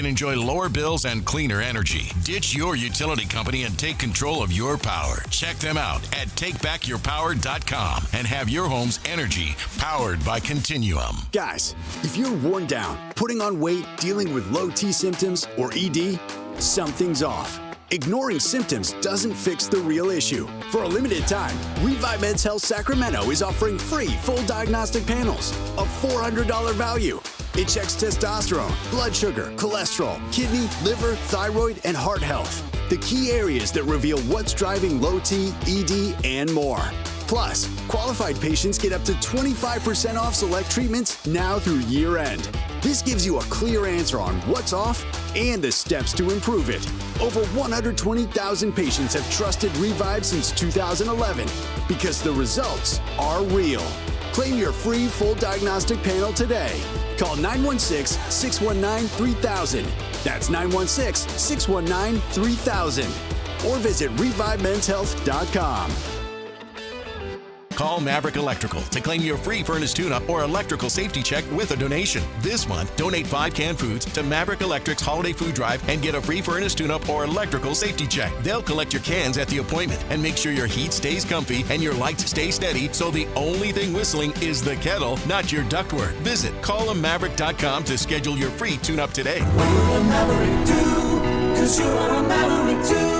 enjoy lower bills and cleaner energy. Ditch your utility company and take control of your power. Check them out at TakeBackYourPower.com and have your home's energy powered by Continuum. Guys, if you're worn down, putting on weight, dealing with low T symptoms, or ED, something's off. Ignoring symptoms doesn't fix the real issue. For a limited time, Revive Men's Health Sacramento is offering free full diagnostic panels, a $400 value. It checks testosterone, blood sugar, cholesterol, kidney, liver, thyroid, and heart health. The key areas that reveal what's driving low T, ED, and more. Plus, qualified patients get up to 25% off select treatments now through year end. This gives you a clear answer on what's off and the steps to improve it. Over 120,000 patients have trusted Revive since 2011 because the results are real. Claim your free full diagnostic panel today. Call 916-619-3000. That's 916-619-3000. Or visit ReviveMen'sHealth.com. Call Maverick Electrical to claim your free furnace tune-up or electrical safety check with a donation. This month, donate 5 canned foods to Maverick Electric's Holiday Food Drive and get a free furnace tune-up or electrical safety check. They'll collect your cans at the appointment and make sure your heat stays comfy and your lights stay steady, so the only thing whistling is the kettle, not your ductwork. Visit callamaverick.com to schedule your free tune-up today. What will a Maverick do? 'Cause you're a Maverick too.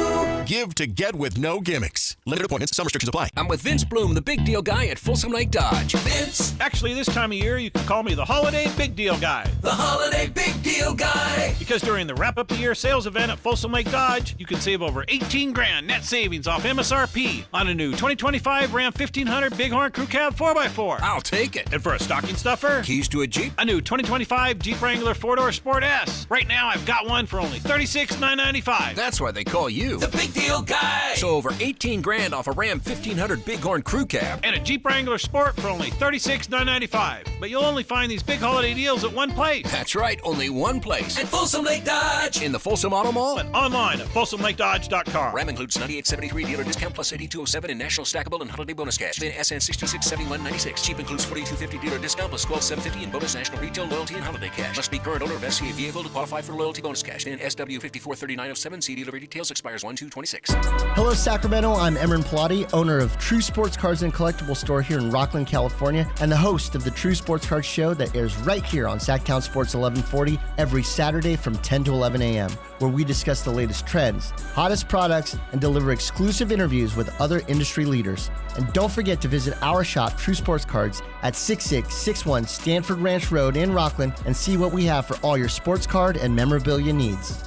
Give to get with no gimmicks. Limited appointments, some restrictions apply. I'm with Vince Bloom, the big deal guy at Folsom Lake Dodge. Vince, Actually, this time of year, you can call me the Holiday Big Deal Guy. the holiday big deal guy. Because during the wrap-up-the-year sales event at Folsom Lake Dodge, you can save over $18 grand net savings off MSRP on a new 2025 Ram 1500 Bighorn Crew Cab 4x4. I'll take it. And for a stocking stuffer, Keys to a Jeep? a new 2025 Jeep Wrangler 4-door Sport S. Right now, I've got one for only $36,995. That's why they call you. The big deal guy. So over 18 grand off a Ram 1500 Bighorn Crew Cab. And a Jeep Wrangler Sport for only $36,995. But you'll only find these big holiday deals at one place. That's right, only one place. At Folsom Lake Dodge. In the Folsom Auto Mall. But online at FolsomLakeDodge.com. Ram includes 9873 dealer discount plus 8207 in national stackable and holiday bonus cash. Then SN 667196. Cheap includes 4250 dealer discount plus 12750 in bonus national retail loyalty and holiday cash. Must be current owner of SCA vehicle to qualify for loyalty bonus cash. Then SW 543907. See dealer details, expires 1/2/26. Hello, Sacramento. I'm Emran Pilati, owner of True Sports Cards and Collectible Store here in Rockland, California, and the host of the True Sports Cards Show that airs right here on Sactown Sports 1140 every Saturday from 10 to 11 a.m., where we discuss the latest trends, hottest products, and deliver exclusive interviews with other industry leaders. And don't forget to visit our shop, True Sports Cards, at 6661 Stanford Ranch Road in Rockland and see what we have for all your sports card and memorabilia needs.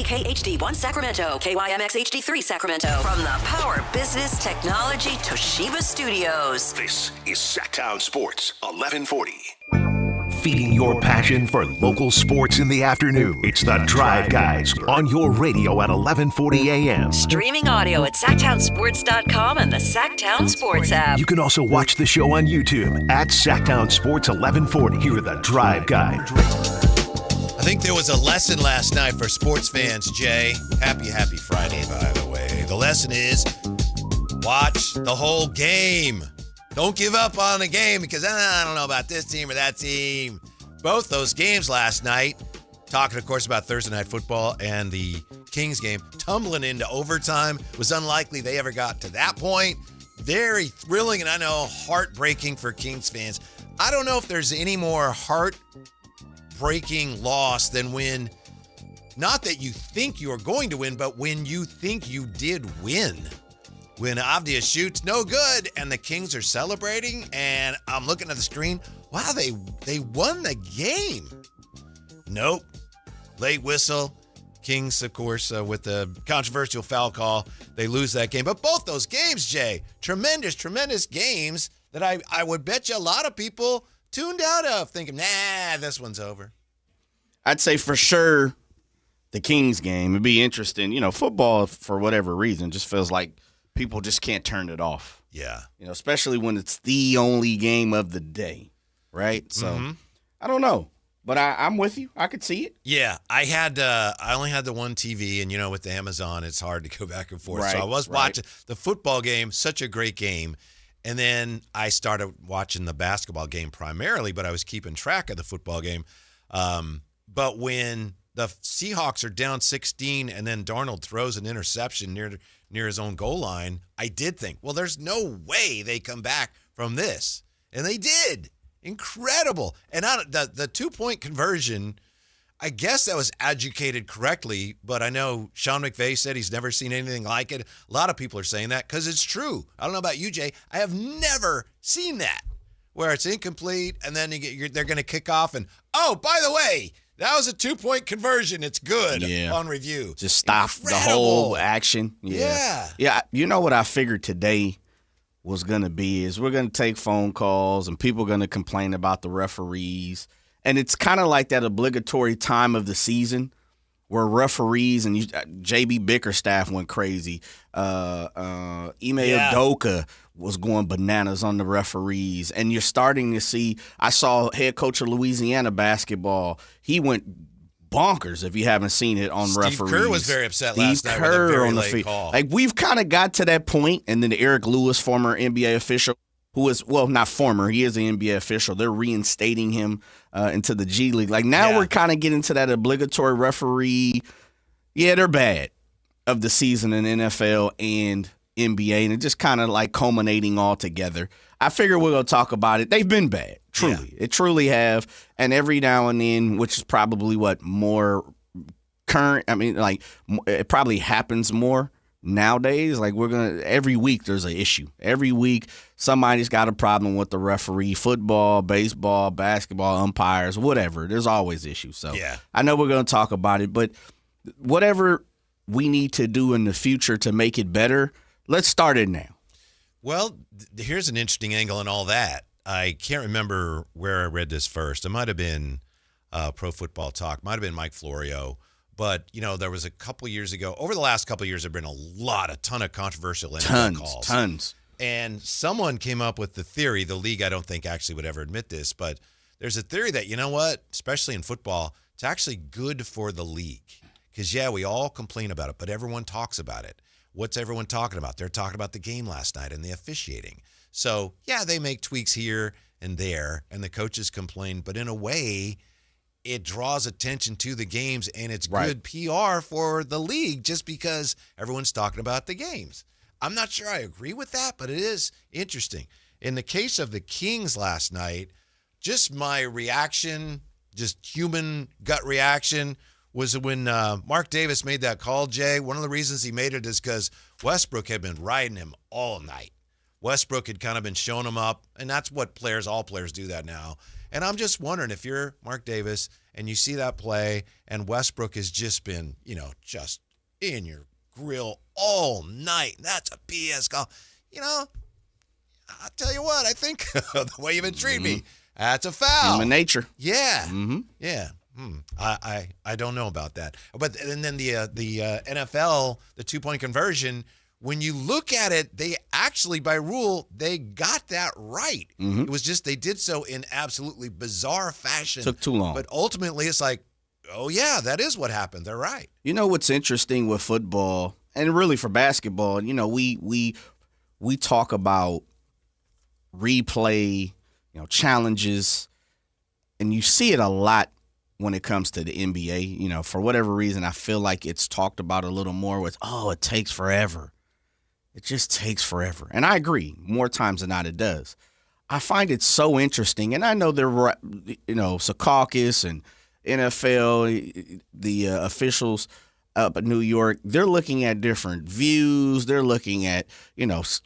KHD1 Sacramento, KYMX HD3 Sacramento. From the Power Business Technology Toshiba Studios. This is Sactown Sports 1140. Feeding your passion for local sports in the afternoon. It's the Drive Guys on your radio at 1140 a.m. Streaming audio at SactownSports.com and the Sactown Sports app. You can also watch the show on YouTube at Sactown Sports 1140. Here are the Drive Guys. I think there was a lesson last night for sports fans, Jay. Happy Friday, by the way. The lesson is watch the whole game. Don't give up on the game because I don't know about this team or that team. Both those games last night, talking, of course, about Thursday Night Football and the Kings game, tumbling into overtime. It was unlikely they ever got to that point. Very thrilling and I know heartbreaking for Kings fans. I don't know if there's any more heartbreaking loss than when, not that you think you are going to win, but when you think you did win. When Avdia shoots no good and the Kings are celebrating and I'm looking at the screen, wow, they won the game. Nope. Late whistle. Kings, of course, with the controversial foul call, they lose that game. But both those games, Jay, tremendous games that I would bet you a lot of people tuned out of thinking, nah, this one's over. I'd say for sure the Kings game. It'd be interesting. You know, football, for whatever reason, just feels like people just can't turn it off. Yeah. You know, especially when it's the only game of the day, right? So, I don't know. But I'm with you. I could see it. Yeah. I only had the one TV, and, you know, with Amazon, it's hard to go back and forth. Right, so I was watching the football game, such a great game. And then I started watching the basketball game primarily, but I was keeping track of the football game. But when the Seahawks are down 16 and then Darnold throws an interception near his own goal line, I did think, well, there's no way they come back from this. And they did. Incredible. And the 2-point conversion, I guess that was adjudicated correctly, but I know Sean McVay said he's never seen anything like it. A lot of people are saying that because it's true. I don't know about you, Jay. I have never seen that, where it's incomplete and then they're going to kick off and, oh, by the way, that was a 2-point conversion. It's good on review. Just stop the whole action. Yeah. Yeah. You know what I figured today was going to be is we're going to take phone calls and people are going to complain about the referees. And it's kind of like that obligatory time of the season where referees and J.B. Bickerstaff went crazy. Ime Udoka was going bananas on the referees. And you're starting to see – I saw head coach of Louisiana basketball. He went bonkers if you haven't seen it on referees. Steve Kerr was very upset last night with a very late call. Like, we've kind of got to that point, and then Eric Lewis, former NBA official, who is, well, not former, he is an NBA official. They're reinstating him into the G League. Like, now we're kind of getting to that obligatory referee. Yeah, they're bad of the season in NFL and NBA, and it just kind of like culminating all together. I figure we're going to talk about it. They've been bad, truly. Yeah. It truly have. And every now and then, which is probably more current, I mean, like, it probably happens more nowadays. Like, every week there's an issue. Every week somebody's got a problem with the referee, football, baseball, basketball, umpires, whatever. There's always issues. So I know we're going to talk about it, but whatever we need to do in the future to make it better, let's start it now. Well, here's an interesting angle in all that. I can't remember where I read this first. It might have been Pro Football Talk. Might have been Mike Florio. But, there was a couple years ago. Over the last couple of years, there have been a ton of controversial NFL calls. Tons. And someone came up with the theory, the league I don't think actually would ever admit this, but there's a theory that, you know what, especially in football, it's actually good for the league. Because, we all complain about it, but everyone talks about it. What's everyone talking about? They're talking about the game last night and the officiating. So, they make tweaks here and there, and the coaches complain. But in a way, it draws attention to the games, and it's good PR for the league just because everyone's talking about the games. I'm not sure I agree with that, but it is interesting. In the case of the Kings last night, just my reaction, just human gut reaction, was when Mark Davis made that call, Jay. One of the reasons he made it is because Westbrook had been riding him all night. Westbrook had kind of been showing him up, and that's what all players do that now. And I'm just wondering if you're Mark Davis and you see that play and Westbrook has just been, just in your grill all night. That's a BS call. I'll tell you what, I think the way you've been treating me, that's a foul. Human nature. Yeah. Mm-hmm. Yeah. I don't know about that. But and then the NFL, the 2-point conversion, when you look at it, they actually, by rule, they got that right. Mm-hmm. It was just they did so in absolutely bizarre fashion. Took too long. But ultimately, it's like, oh, yeah, that is what happened. They're right. You know what's interesting with football, and really for basketball, we talk about replay, challenges, and you see it a lot when it comes to the NBA. For whatever reason, I feel like it's talked about a little more with, it takes forever. It just takes forever. And I agree. More times than not, it does. I find it so interesting. And I know there were, Secaucus and NFL, the officials up in New York, they're looking at different views. They're looking at,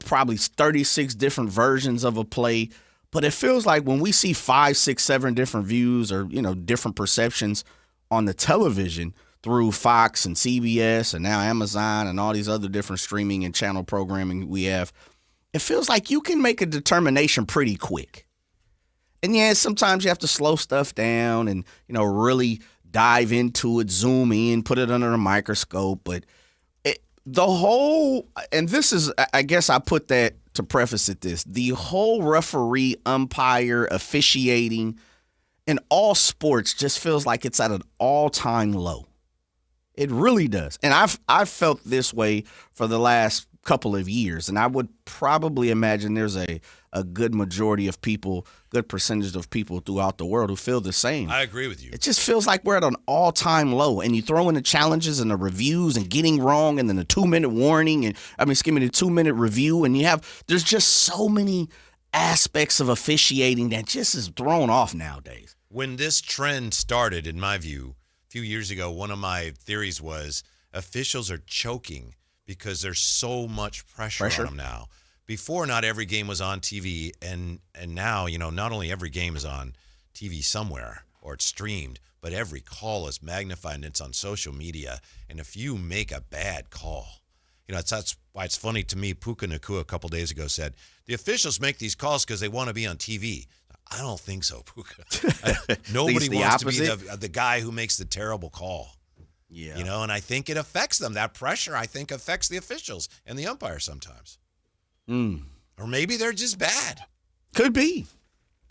probably 36 different versions of a play. But it feels like when we see 5, 6, 7 different views or, different perceptions on the television through Fox and CBS and now Amazon and all these other different streaming and channel programming we have, it feels like you can make a determination pretty quick. And sometimes you have to slow stuff down and, really dive into it, zoom in, put it under a microscope. But and this is, I guess I put that to preface it this, the whole referee, umpire, officiating in all sports just feels like it's at an all-time low. It really does. And I've felt this way for the last couple of years, and I would probably imagine there's a good majority of people, good percentage of people throughout the world who feel the same. I agree with you. It just feels like we're at an all-time low, and you throw in the challenges and the reviews and getting wrong and then the 2-minute warning the 2-minute review, and there's just so many aspects of officiating that just is thrown off nowadays. When this trend started, in my view, a few years ago, one of my theories was officials are choking because there's so much pressure on them now. Before, not every game was on TV, and now, not only every game is on TV somewhere or it's streamed, but every call is magnified and it's on social media. And if you make a bad call, that's why it's funny to me. Puka Nacua a couple days ago said, the officials make these calls because they want to be on TV. I don't think so, Puka. Nobody wants to be the guy who makes the terrible call. Yeah. And I think it affects them. That pressure, I think, affects the officials and the umpire sometimes. Or maybe they're just bad. Could be.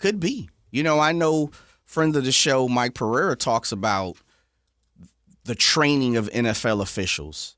I know friend of the show, Mike Pereira, talks about the training of NFL officials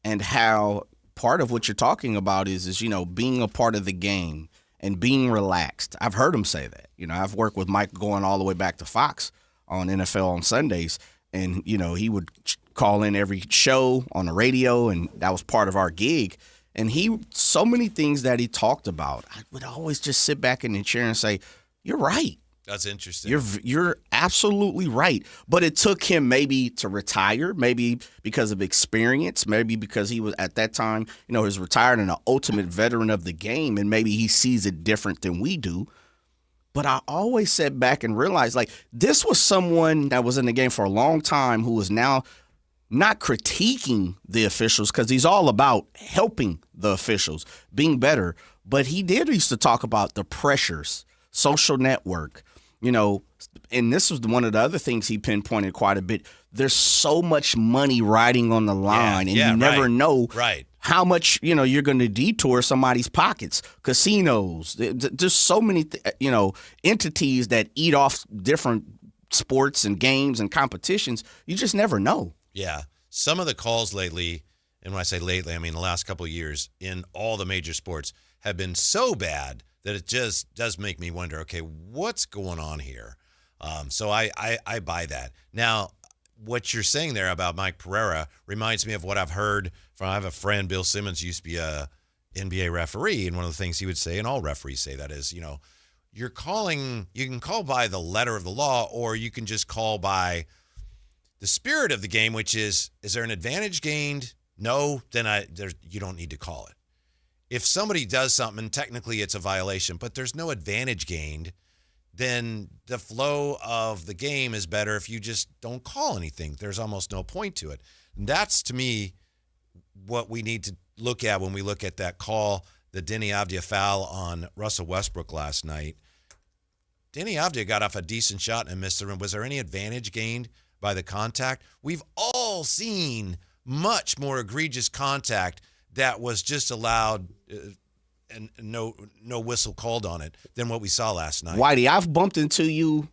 and how part of what you're talking about is being a part of the game and being relaxed. I've heard him say that. I've worked with Mike going all the way back to Fox on NFL on Sundays, and, he would call in every show on the radio, and that was part of our gig. And so many things that he talked about, I would always just sit back in the chair and say, you're right. That's interesting. You're absolutely right. But it took him maybe to retire, maybe because of experience, maybe because he was at that time, he was retired and an ultimate veteran of the game, and maybe he sees it different than we do. But I always sat back and realized, this was someone that was in the game for a long time who is now not critiquing the officials, because he's all about helping the officials, being better. But he used to talk about the pressures, social network, and this was one of the other things he pinpointed quite a bit. There's so much money riding on the line, and you never know how much, you're going to detour somebody's pockets. Casinos, there's so many, entities that eat off different sports and games and competitions. You just never know. Yeah. Some of the calls lately, and when I say lately, I mean the last couple of years in all the major sports, have been so bad that it just does make me wonder, okay, what's going on here? So I buy that. Now, what you're saying there about Mike Pereira reminds me of what I've heard from, I have a friend, Bill Simmons, used to be a NBA referee, and one of the things he would say, and all referees say that is, you can call by the letter of the law, or you can just call by the spirit of the game, which is there an advantage gained? No, then you don't need to call it. If somebody does something, technically it's a violation, but there's no advantage gained, then the flow of the game is better if you just don't call anything. There's almost no point to it. And that's, to me, what we need to look at when we look at that call, the Denny Avdia foul on Russell Westbrook last night. Denny Avdia got off a decent shot and missed the rim. Was there any advantage gained by the contact? We've all seen much more egregious contact that was just allowed and no whistle called on it than what we saw last night. Whitey, I've bumped into you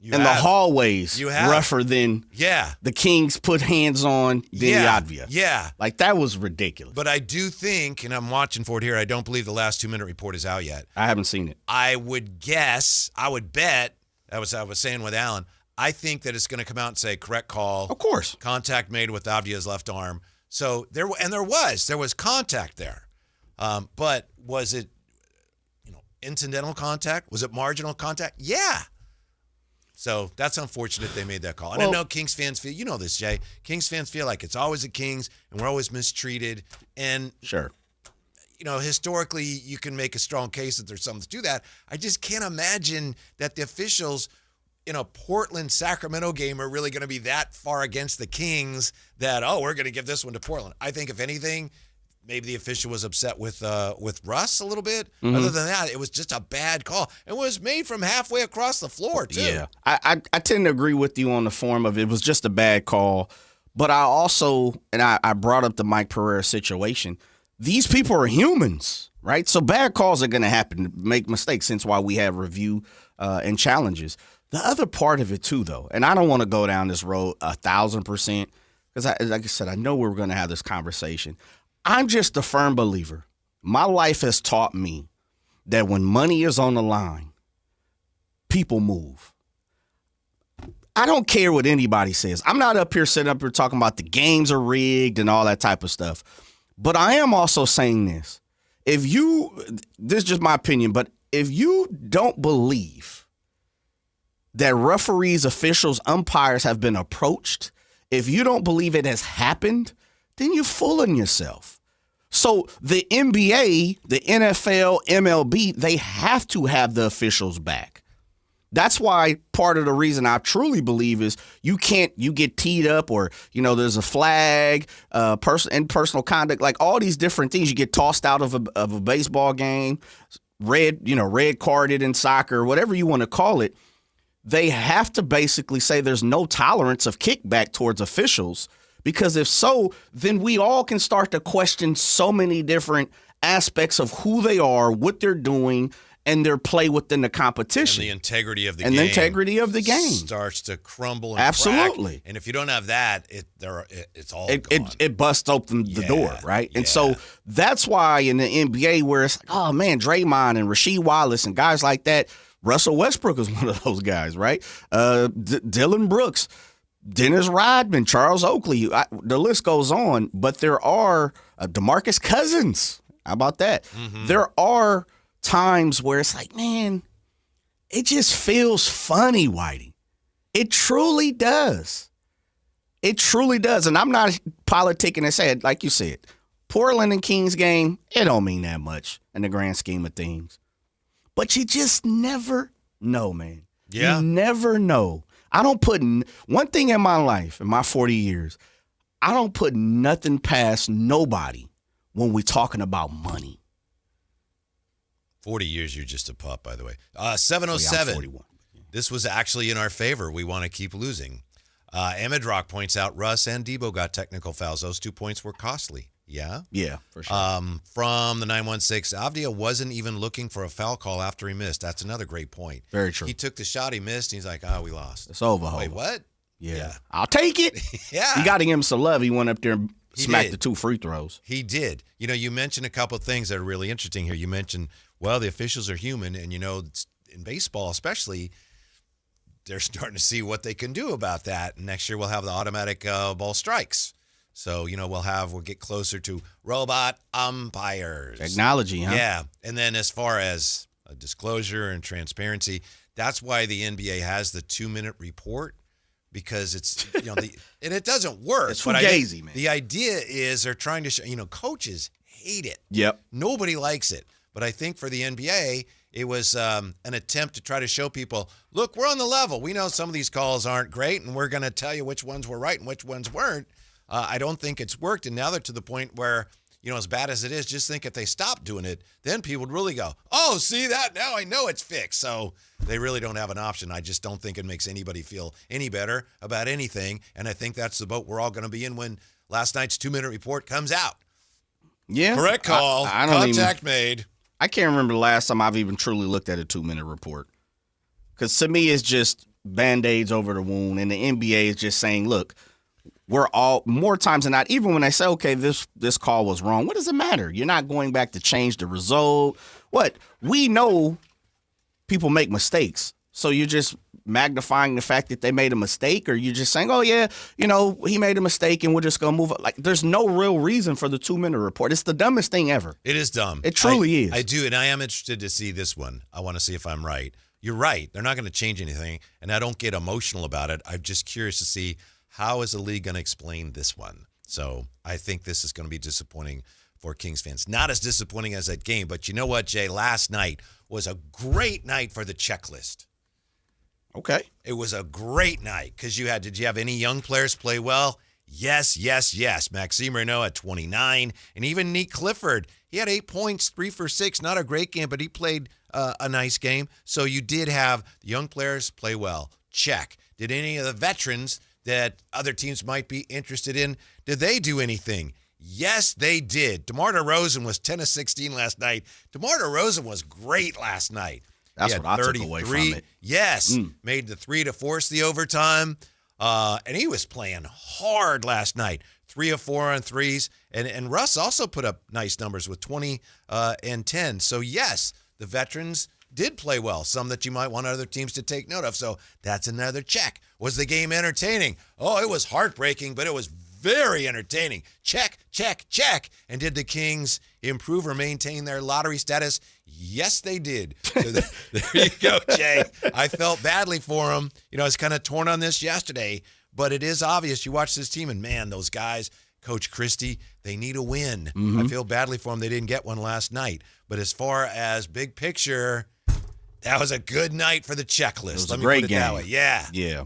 in the hallways rougher than the Kings put hands on Denny Avdia. Yeah. That was ridiculous. But I do think, and I'm watching for it here, I don't believe the last 2-minute report is out yet. I haven't seen it. I would bet, I was saying with Alan, I think that it's going to come out and say correct call. Of course. Contact made with Avdia's left arm. So there was contact there. But was it, incidental contact? Was it marginal contact? Yeah. So that's unfortunate they made that call. And I know Kings fans feel, you know this, Jay, Kings fans feel like it's always the Kings and we're always mistreated. And sure, historically you can make a strong case that there's something to that. I just can't imagine that the officials in a Portland-Sacramento game are really going to be that far against the Kings that, we're going to give this one to Portland. I think, if anything, maybe the official was upset with Russ a little bit. Mm-hmm. Other than that, it was just a bad call. It was made from halfway across the floor, too. Yeah, I tend to agree with you on the form of it was just a bad call. But I also, and I brought up the Mike Pereira situation, these people are humans, right? So bad calls are going to happen, make mistakes, hence why we have review and challenges. The other part of it, too, though, and I don't want to go down this road 1,000%, because like I said, I know we're going to have this conversation. I'm just a firm believer. My life has taught me that when money is on the line, people move. I don't care what anybody says. I'm not sitting up here talking about the games are rigged and all that type of stuff. But I am also saying this. This is just my opinion, but if you don't believe that referees, officials, umpires have been approached, if you don't believe it has happened, then you're fooling yourself. So the NBA, the NFL, MLB, they have to have the officials back. That's why part of the reason I truly believe is you get teed up or, there's a flag, personal conduct, like all these different things. You get tossed out of a baseball game, red carded in soccer, whatever you want to call it. They have to basically say there's no tolerance of kickback towards officials, because if so, then we all can start to question so many different aspects of who they are, what they're doing, and their play within the competition. And the integrity of the game. And the integrity of the game. Starts to crumble and Absolutely. crack. And if you don't have that, it's all gone. It busts open the door, right? And so that's why in the NBA where it's like, oh, man, Draymond and Rasheed Wallace and guys like that, Russell Westbrook is one of those guys, right? Dylan Brooks, Dennis Rodman, Charles Oakley, the list goes on. But there are DeMarcus Cousins. How about that? Mm-hmm. There are times where it's like, man, it just feels funny, Whitey. It truly does. It truly does. And I'm not politicking and saying, like you said, Portland and Kings game, it don't mean that much in the grand scheme of things. But you just never know, man. Yeah. You never know. I don't put one thing in my life, in my 40 years, I don't put nothing past nobody when we're talking about money. 40 years, you're just a pup, by the way. 707. 41. This was actually in our favor. We want to keep losing. Emmett Rock points out Russ and Debo got technical fouls. Those 2 points were costly. Yeah? Yeah, for sure. From the 916, Avdia wasn't even looking for a foul call after he missed. That's another great point. Very true. He took the shot, he missed, and he's like, we lost. It's over. Wait, what? Yeah. I'll take it. Yeah. You got to give him some love. He went up there and smacked the 2 free throws. He did. You mentioned a couple of things that are really interesting here. You mentioned, the officials are human, and, in baseball especially, they're starting to see what they can do about that. And next year we'll have the automatic ball strikes. So, we'll get closer to robot umpires. Technology, huh? Yeah. And then as far as disclosure and transparency, that's why the NBA has the 2-minute report, because it's, and it doesn't work. It's fugazi, man. The idea is they're trying to show, coaches hate it. Yep. Nobody likes it. But I think for the NBA, it was an attempt to try to show people, look, we're on the level. We know some of these calls aren't great, and we're going to tell you which ones were right and which ones weren't. I don't think it's worked, and now they're to the point where, as bad as it is, just think if they stopped doing it, then people would really go, oh, see that? Now I know it's fixed. So they really don't have an option. I just don't think it makes anybody feel any better about anything, and I think that's the boat we're all going to be in when last night's 2-minute report comes out. Yeah. Correct call. Contact made. I can't remember the last time I've even truly looked at a 2-minute report. Because to me, it's just Band-Aids over the wound, and the NBA is just saying, look, we're all, more times than not, even when they say, okay, this call was wrong, what does it matter? You're not going back to change the result. What? We know people make mistakes. So you're just magnifying the fact that they made a mistake, or you're just saying, oh, yeah, he made a mistake and we're just going to move up. Like, there's no real reason for the 2-minute report. It's the dumbest thing ever. It is dumb. It truly is. I do, and I am interested to see this one. I want to see if I'm right. You're right. They're not going to change anything, and I don't get emotional about it. I'm just curious to see how is the league going to explain this one. So I think this is going to be disappointing for Kings fans. Not as disappointing as that game, but you know what, Jay? Last night was a great night for the checklist. Okay. It was a great night because did you have any young players play well? Yes. Maxime Raynaud at 29, and even Nick Clifford. He had 8 points, 3 for 6. Not a great game, but he played a nice game. So you did have the young players play well. Check. Did any of the veterans that other teams might be interested in, did they do anything? Yes, they did. DeMar DeRozan was 10 of 16 last night. DeMar DeRozan was great last night. That's what I took away from it. Yes, made the 3 to force the overtime. And he was playing hard last night. 3 of 4 on threes. And Russ also put up nice numbers with 20 and 10. So, yes, the veterans did play well, some that you might want other teams to take note of. So that's another check. Was the game entertaining? Oh, it was heartbreaking, but it was very entertaining. Check, check, check. And did the Kings improve or maintain their lottery status? Yes, they did. So there you go, Jay. I felt badly for them. I was kind of torn on this yesterday, but it is obvious. You watch this team, and, man, those guys, Coach Christie, they need a win. Mm-hmm. I feel badly for them. They didn't get one last night. But as far as big picture, that was a good night for the checklist. It was Let a me great put it game. that way. Yeah. Yeah.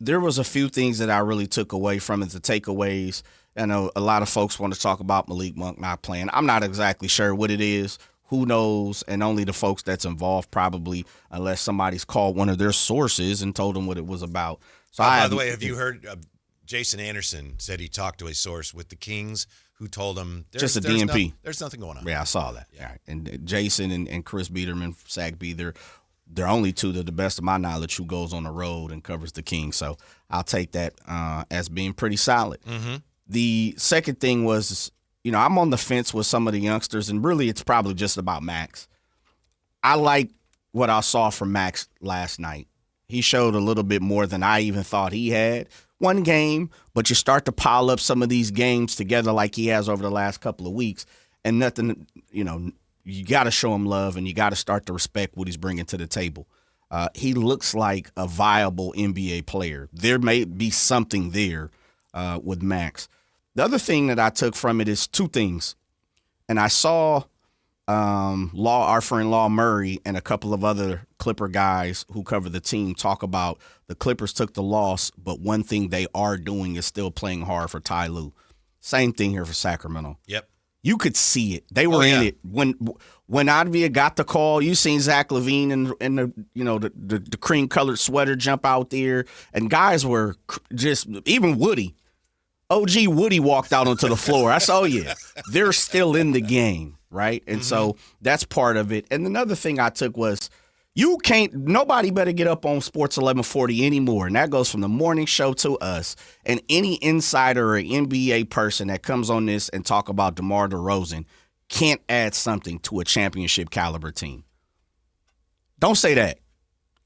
There was a few things that I really took away from it, the takeaways. I know a lot of folks want to talk about Malik Monk not playing. I'm not exactly sure what it is. Who knows? And only the folks that's involved probably, unless somebody's called one of their sources and told them what it was about. So by the way, have you heard Jason Anderson said he talked to a source with the Kings who told him just a DNP. There's nothing going on. Yeah, I saw that. Yeah. And Jason and Chris Biederman, Sac B, they're only two, to the best of my knowledge, who goes on the road and covers the Kings. So I'll take that as being pretty solid. Mm-hmm. The second thing was, I'm on the fence with some of the youngsters, and really it's probably just about Max. I like what I saw from Max last night. He showed a little bit more than I even thought he had. One game, but you start to pile up some of these games together like he has over the last couple of weeks, and nothing, you got to show him love, and you got to start to respect what he's bringing to the table. He looks like a viable NBA player. There may be something there with Max. The other thing that I took from it is two things. And I saw our friend Law Murray and a couple of other Clipper guys who cover the team talk about the Clippers took the loss, but one thing they are doing is still playing hard for Ty Lue. Same thing here for Sacramento. Yep. You could see it. They were in it. When Advia got the call, you seen Zach LaVine and the cream-colored sweater jump out there, and guys were just, even Woody. OG Woody walked out onto the floor. I said, oh, yeah, they're still in the game, right? And so that's part of it. And another thing I took was nobody better get up on Sports 1140 anymore. And that goes from the morning show to us. And any insider or NBA person that comes on this and talk about DeMar DeRozan can't add something to a championship caliber team. Don't say that.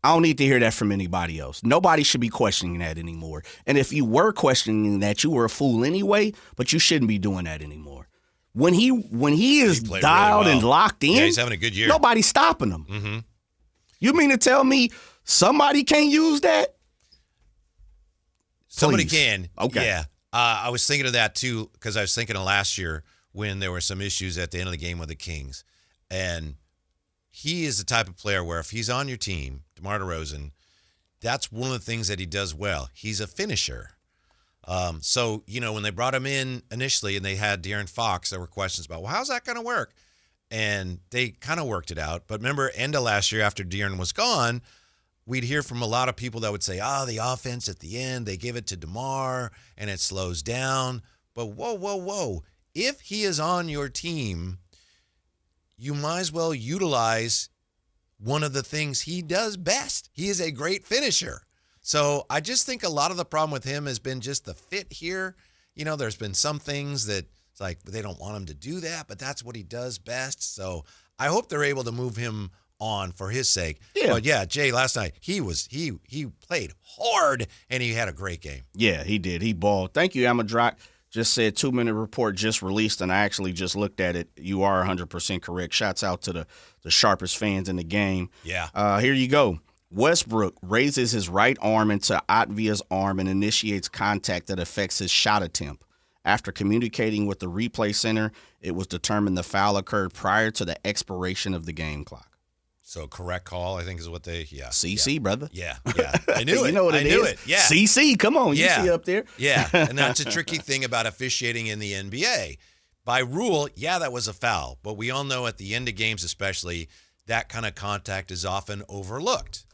I don't need to hear that from anybody else. Nobody should be questioning that anymore. And if you were questioning that, you were a fool anyway, but you shouldn't be doing that anymore. When he is dialed really well and locked in, he's having a good year. Nobody's stopping him. Mm-hmm. You mean to tell me somebody can't use that? Somebody can. Okay. Yeah. I was thinking of that, too, because I was thinking of last year when there were some issues at the end of the game with the Kings. And he is the type of player where if he's on your team, DeMar DeRozan, that's one of the things that he does well. He's a finisher. So, when they brought him in initially and they had De'Aaron Fox, there were questions about, well, how's that going to work? And they kind of worked it out. But remember, end of last year after De'Aaron was gone, we'd hear from a lot of people that would say, the offense at the end, they give it to DeMar and it slows down. But whoa. If he is on your team, you might as well utilize one of the things he does best. He is a great finisher. So I just think a lot of the problem with him has been just the fit here. There's been some things that it's like they don't want him to do that, but that's what he does best. So I hope they're able to move him on for his sake. Yeah. But yeah, Jay, last night he played hard and he had a great game. Yeah, he did. He balled. Thank you, Amadrock. Just said 2-minute report just released, and I actually just looked at it. You are 100% correct. Shouts out to the sharpest fans in the game. Yeah. Here you go. Westbrook raises his right arm into Atvia's arm and initiates contact that affects his shot attempt. After communicating with the replay center, it was determined the foul occurred prior to the expiration of the game clock. So correct call, I think is what CC, brother. Yeah. I knew it. You know what I it knew is. it. Yeah. CC, come on. You see up there. Yeah, and that's a tricky thing about officiating in the NBA. By rule, that was a foul. But we all know at the end of games especially, that kind of contact is often overlooked.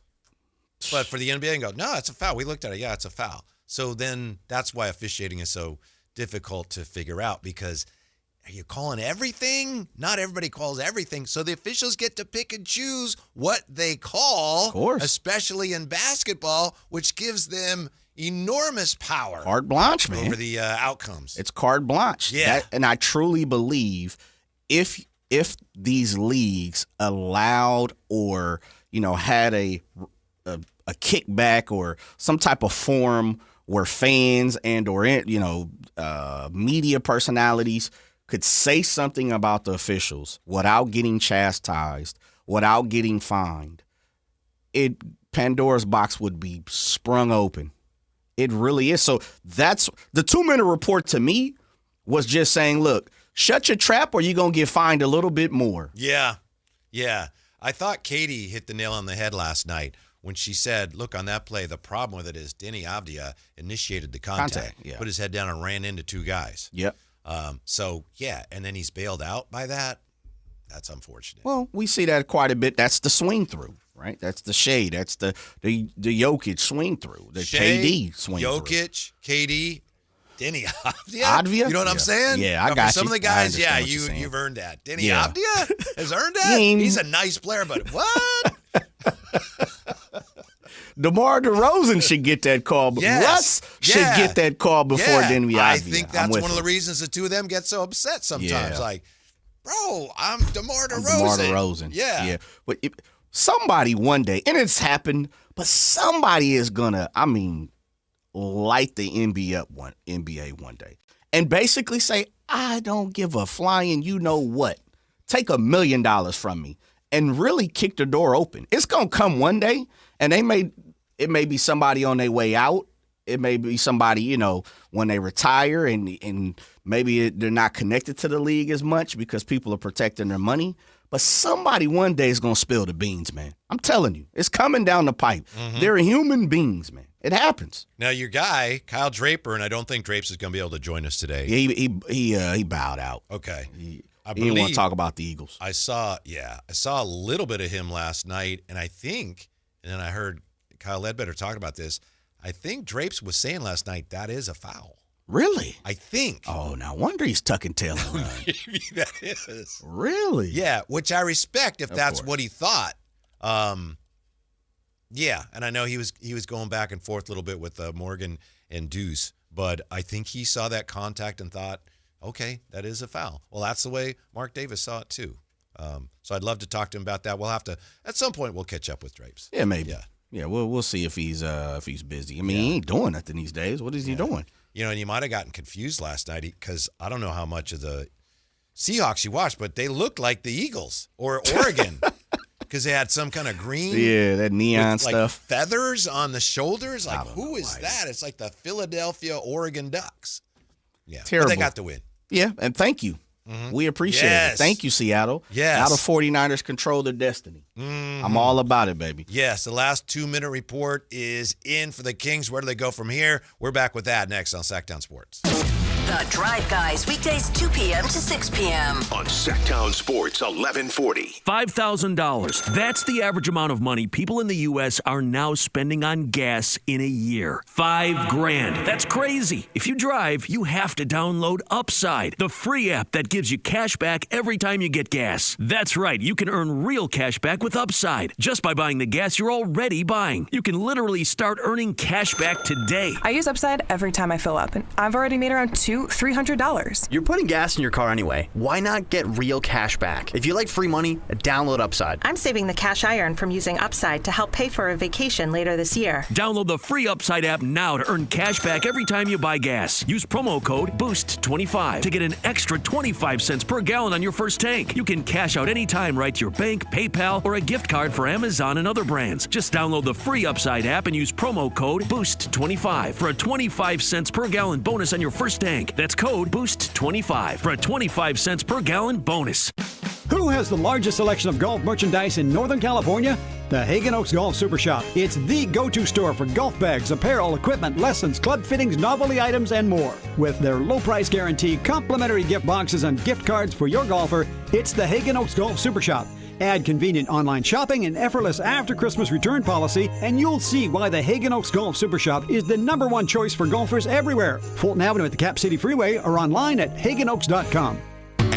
But for the NBA, go, no, it's a foul. We looked at it. Yeah, it's a foul. So then that's why officiating is so difficult to figure out because are you calling everything? Not everybody calls everything. So the officials get to pick and choose what they call, of course, especially in basketball, which gives them enormous power. Carte blanche, man. Over the outcomes. It's carte blanche. Yeah. And I truly believe if these leagues allowed or, had a kickback or some type of forum where fans and or, media personalities could say something about the officials without getting chastised, without getting fined, Pandora's box would be sprung open. It really is. So that's the 2-minute report to me was just saying, look, shut your trap or you're going to get fined a little bit more. Yeah. I thought Katie hit the nail on the head last night when she said, look, on that play, the problem with it is Denny Avdia initiated the contact. Put his head down and ran into 2 guys. Yep. And then he's bailed out by that. That's unfortunate. Well, we see that quite a bit. That's the swing through, right? That's the shade. That's the Jokic swing through. The KD swing through. Jokic, KD, Denny Avdia. You know what I'm saying? Yeah, I got you. Some of the guys, you've earned that. Denny Avdia has earned that? He's a nice player, but what? DeMar DeRozan should get that call. Russ should get that call before Denny Avdia. I think that's one of the reasons the two of them get so upset sometimes. Yeah. Like, bro, I'm DeMar DeRozan. DeMar DeRozan. Yeah. But somebody one day, and it's happened, but somebody is going to, light the NBA one day and basically say, I don't give a flying you know what. Take $1 million from me and really kick the door open. It's going to come one day, and it may be somebody on their way out. It may be somebody, when they retire and maybe they're not connected to the league as much because people are protecting their money. But somebody one day is going to spill the beans, man. I'm telling you. It's coming down the pipe. Mm-hmm. They're human beings, man. It happens. Now, your guy, Kyle Draper, and I don't think Drapes is going to be able to join us today. He bowed out. Okay. He didn't want to talk about the Eagles. I saw a little bit of him last night, and then I heard Kyle Ledbetter talking about this. I think Drapes was saying last night that is a foul. Really? I think. Oh, no wonder he's tucking tail and run. Maybe that is. Really? Yeah, which I respect if that's what he thought. Yeah, and I know he was going back and forth a little bit with Morgan and Deuce, but I think he saw that contact and thought, okay, that is a foul. Well, that's the way Mark Davis saw it too. So I'd love to talk to him about that. We'll have to at some point. We'll catch up with Drapes. Yeah, maybe. Yeah. We'll see if he's busy. He ain't doing nothing these days. What is he doing? And you might have gotten confused last night because I don't know how much of the Seahawks you watched, but they looked like the Eagles or Oregon. Because they had some kind of green. Yeah, that neon with, stuff. Feathers on the shoulders. Like, who is that? It's like the Philadelphia Oregon Ducks. Yeah. Terrible. But they got the win. Yeah, and thank you. Mm-hmm. We appreciate it. Thank you, Seattle. Yes. Now the 49ers control their destiny. Mm-hmm. I'm all about it, baby. Yes, the last 2-minute report is in for the Kings. Where do they go from here? We're back with that next on Sactown Sports. The Drive Guys, weekdays 2 p.m. to 6 p.m. on Sactown Sports 1140. $5,000. That's the average amount of money people in the U.S. are now spending on gas in a year. $5,000. That's crazy. If you drive, you have to download Upside, the free app that gives you cash back every time you get gas. That's right. You can earn real cash back with Upside just by buying the gas you're already buying. You can literally start earning cash back today. I use Upside every time I fill up, and I've already made around $300. You're putting gas in your car anyway. Why not get real cash back? If you like free money, download Upside. I'm saving the cash I earn from using Upside to help pay for a vacation later this year. Download the free Upside app now to earn cash back every time you buy gas. Use promo code BOOST25 to get an extra 25 cents per gallon on your first tank. You can cash out anytime right to your bank, PayPal, or a gift card for Amazon and other brands. Just download the free Upside app and use promo code BOOST25 for a 25 cents per gallon bonus on your first tank. That's code BOOST25 for a 25 cents per gallon bonus. Who has the largest selection of golf merchandise in Northern California? The Hagen Oaks Golf Super Shop. It's the go-to store for golf bags, apparel, equipment, lessons, club fittings, novelty items, and more. With their low price guarantee, complimentary gift boxes, and gift cards for your golfer, it's the Hagen Oaks Golf Super Shop. Add convenient online shopping and effortless after-Christmas return policy, and you'll see why the Hagen Oaks Golf Super Shop is the #1 choice for golfers everywhere. Fulton Avenue at the Cap City Freeway or online at hagenoaks.com.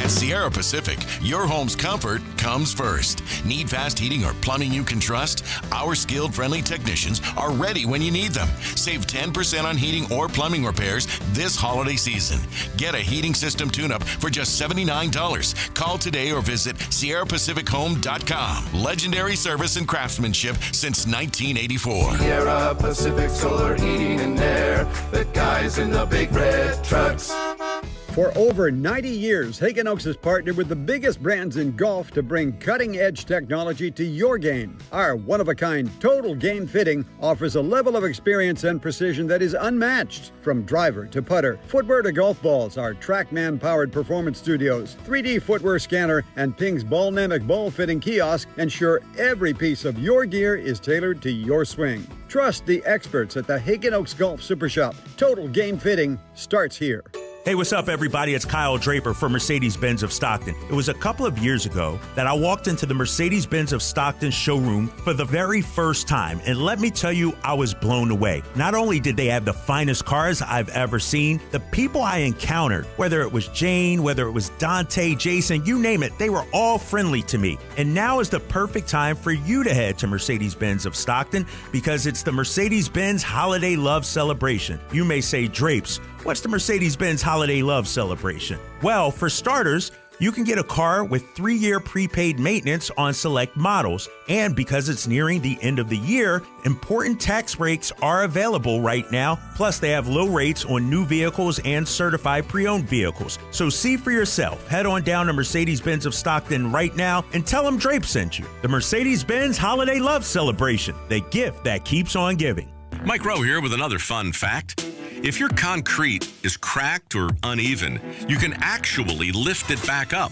At Sierra Pacific, your home's comfort comes first. Need fast heating or plumbing you can trust? Our skilled, friendly technicians are ready when you need them. Save 10% on heating or plumbing repairs this holiday season. Get a heating system tune-up for just $79. Call today or visit SierraPacificHome.com. Legendary service and craftsmanship since 1984. Sierra Pacific Solar Heating and Air. The guys in the big red trucks. For over 90 years, Hagen Oaks has partnered with the biggest brands in golf to bring cutting-edge technology to your game. Our one-of-a-kind total game fitting offers a level of experience and precision that is unmatched. From driver to putter, footwear to golf balls, our TrackMan-powered performance studios, 3D footwear scanner, and Ping's Ballnamic ball fitting kiosk ensure every piece of your gear is tailored to your swing. Trust the experts at the Hagen Oaks Golf Super Shop. Total game fitting starts here. Hey, what's up, everybody? It's Kyle Draper from Mercedes-Benz of Stockton. It was a couple of years ago that I walked into the Mercedes-Benz of Stockton showroom for the very first time, and let me tell you, I was blown away. Not only did they have the finest cars I've ever seen, the people I encountered, whether it was Jane, whether it was Dante, Jason, you name it, they were all friendly to me. And now is the perfect time for you to head to Mercedes-Benz of Stockton because it's the Mercedes-Benz Holiday Love Celebration. You may say, Drapes, what's the Mercedes-Benz Holiday Love Celebration? Well, for starters, you can get a car with 3-year prepaid maintenance on select models. And because it's nearing the end of the year, important tax breaks are available right now. Plus, they have low rates on new vehicles and certified pre-owned vehicles. So see for yourself. Head on down to Mercedes-Benz of Stockton right now and tell them Drape sent you. The Mercedes-Benz Holiday Love Celebration, the gift that keeps on giving. Mike Rowe here with another fun fact. If your concrete is cracked or uneven, you can actually lift it back up.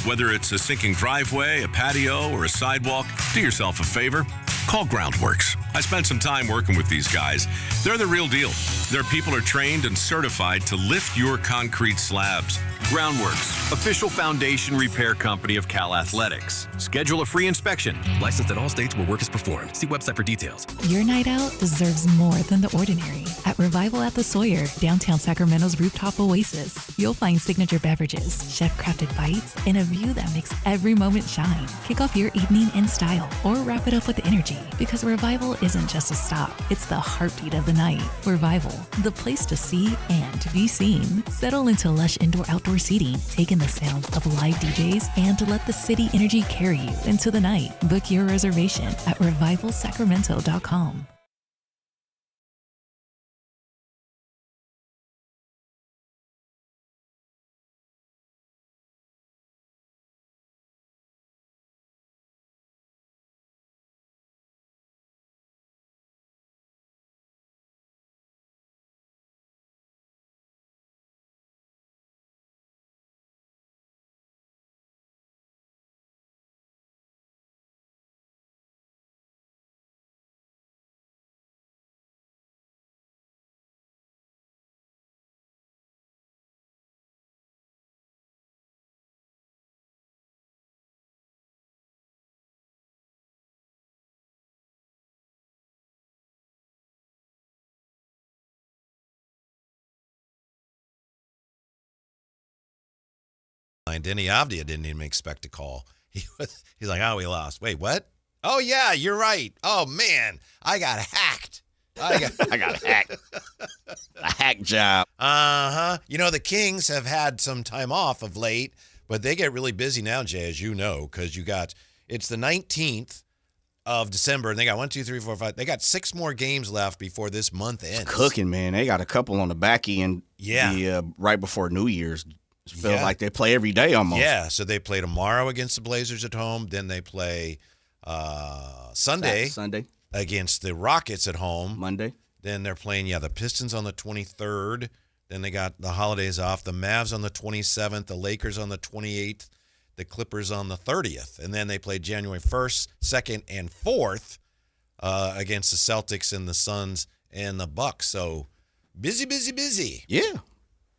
Whether it's a sinking driveway, a patio, or a sidewalk, do yourself a favor. Call Groundworks. I spent some time working with these guys. They're the real deal. Their people are trained and certified to lift your concrete slabs. Groundworks, official foundation repair company of Cal Athletics. Schedule a free inspection. Licensed in all states where work is performed. See website for details. Your night out deserves more than the ordinary. At Revival at the Sawyer, downtown Sacramento's rooftop oasis, you'll find signature beverages, chef-crafted bites, and a view that makes every moment shine. Kick off your evening in style or wrap it up with energy because Revival isn't just a stop. It's the heartbeat of the night. Revival, the place to see and to be seen. Settle into lush indoor-outdoor seating, take in the sounds of live DJs, and to let the city energy carry you into the night. Book your reservation at revivalsacramento.com. Denny Avdia didn't even expect a call. He's like, oh, we lost. Wait, what? Oh, yeah, you're right. Oh, man, I got hacked. I got hacked. A hack job. Uh-huh. You know, the Kings have had some time off of late, but they get really busy now, Jay, as you know, because it's the 19th of December, and they got 1, 2, 3, 4, 5. They got 6 more games left before this month ends. It's cooking, man. They got a couple on the back end. Yeah. Right before New Year's. Feels like they play every day almost. Yeah, so they play tomorrow against the Blazers at home. Then they play Sunday against the Rockets at home. Monday. Then they're playing, the Pistons on the 23rd. Then they got the holidays off. The Mavs on the 27th. The Lakers on the 28th. The Clippers on the 30th. And then they play January 1st, 2nd, and 4th against the Celtics and the Suns and the Bucks. So busy, busy, busy. Yeah.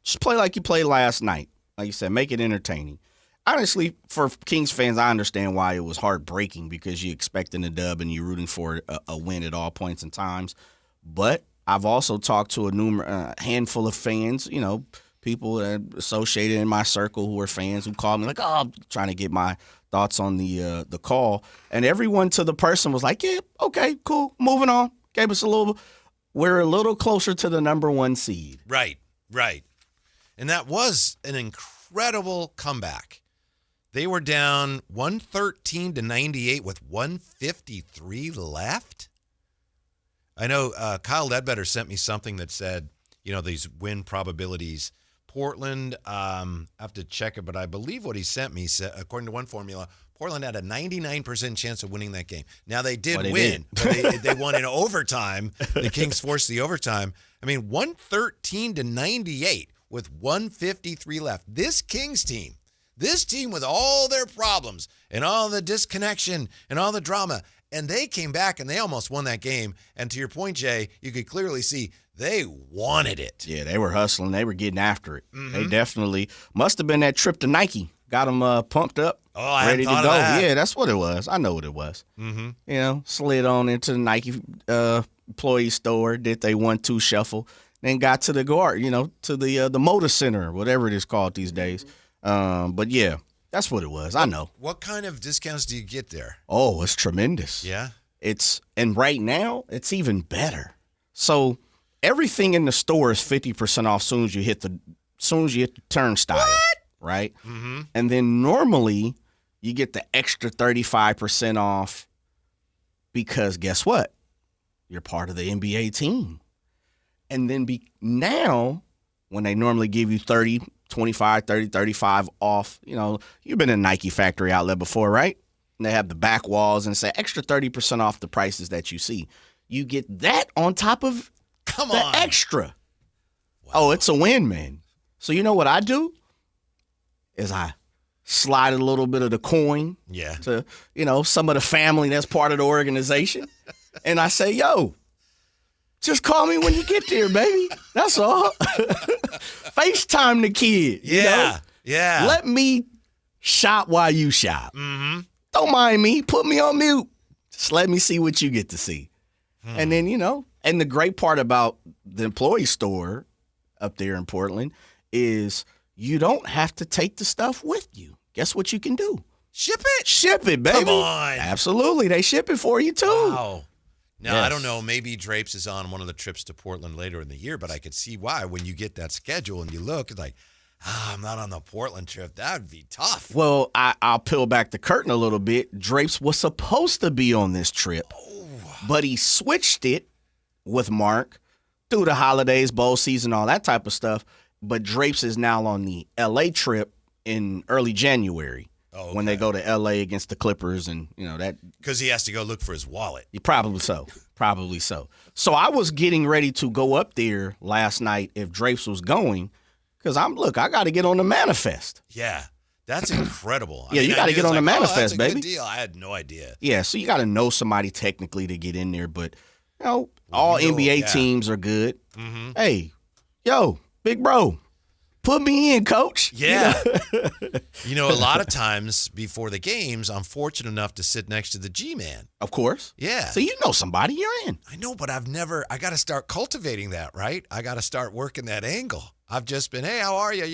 Just play like you played last night. Like you said, make it entertaining. Honestly, for Kings fans, I understand why it was heartbreaking because you're expecting a dub and you're rooting for a win at all points and times. But I've also talked to a handful of fans, people associated in my circle who are fans who called me like, oh, I'm trying to get my thoughts on the call. And everyone to the person was like, yeah, okay, cool, moving on. Gave us we're a little closer to the number 1 seed. Right. And that was an incredible comeback. They were down 113-98 with 153 left. I know Kyle Ledbetter sent me something that said, these win probabilities. Portland, I have to check it, but I believe what he sent me said, according to one formula, Portland had a 99% chance of winning that game. Now, they did win. But they won in overtime. The Kings forced the overtime. I mean, 113-98 with 153 left. This Kings team, with all their problems and all the disconnection and all the drama, and they came back and they almost won that game. And to your point, Jay, you could clearly see they wanted it. Yeah, they were hustling. They were getting after it. Mm-hmm. They definitely must have been that trip to Nike. Got them pumped up, ready to go. Yeah, that's what it was. I know what it was. Mm-hmm. Slid on into the Nike employee store, did they 1-2 shuffle, then got to the guard, to the Motor Center, whatever it is called these days. But yeah, that's what it was. I know. What kind of discounts do you get there? Oh, it's tremendous. Yeah. And right now it's even better. So everything in the store is 50% off soon as you hit the turnstile. What? Right? Mm-hmm. And then normally you get the extra 35% off because guess what? You're part of the NBA team. And then now when they normally give you 30, 25, 30, 35 off, you've been in a Nike factory outlet before, right? And they have the back walls and say extra 30% off the prices that you see. You get that on top of the extra. Wow. Oh, it's a win, man. So you know what I do? Is I slide a little bit of the coin to, some of the family that's part of the organization. And I say, yo, just call me when you get there, baby. That's all. FaceTime the kid. Yeah. Let me shop while you shop. Mm-hmm. Don't mind me. Put me on mute. Just let me see what you get to see. And then, and the great part about the employee store up there in Portland is you don't have to take the stuff with you. Guess what you can do? Ship it. Ship it, baby. Come on. Absolutely. They ship it for you, too. Wow. Now, I don't know. Maybe Drapes is on one of the trips to Portland later in the year, but I could see why when you get that schedule and you look, it's like, I'm not on the Portland trip. That would be tough. Well, I'll peel back the curtain a little bit. Drapes was supposed to be on this trip, but he switched it with Mark through the holidays, bowl season, all that type of stuff. But Drapes is now on the L.A. trip in early January when they go to L.A. against the Clippers and, that. Because he has to go look for his wallet. Probably so. So I was getting ready to go up there last night if Drapes was going because I got to get on the manifest. Yeah. That's incredible. You got to get on the manifest, that's a baby. Good deal. I had no idea. Yeah, so you got to know somebody technically to get in there, but all NBA teams are good. Mm-hmm. Hey, big bro, put me in, coach. Yeah. A lot of times before the games, I'm fortunate enough to sit next to the G-Man. Of course. Yeah. So you know somebody, you're in. I know, but I got to start cultivating that, right? I got to start working that angle. I've just been, hey, how are you?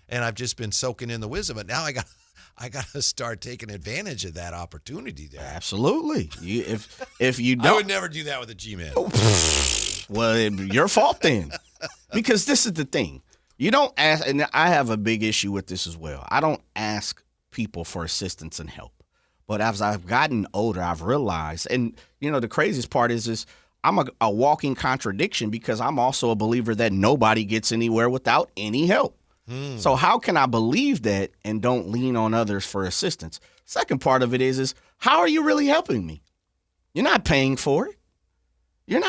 And I've just been soaking in the wisdom. But now I got to start taking advantage of that opportunity there. Absolutely. If you don't. I would never do that with a G-Man. Well, your fault then. Because this is the thing. You don't ask, and I have a big issue with this as well. I don't ask people for assistance and help. But as I've gotten older, I've realized, and the craziest part is I'm a walking contradiction because I'm also a believer that nobody gets anywhere without any help. So how can I believe that and don't lean on others for assistance? Second part of it is how are you really helping me? You're not paying for it. You're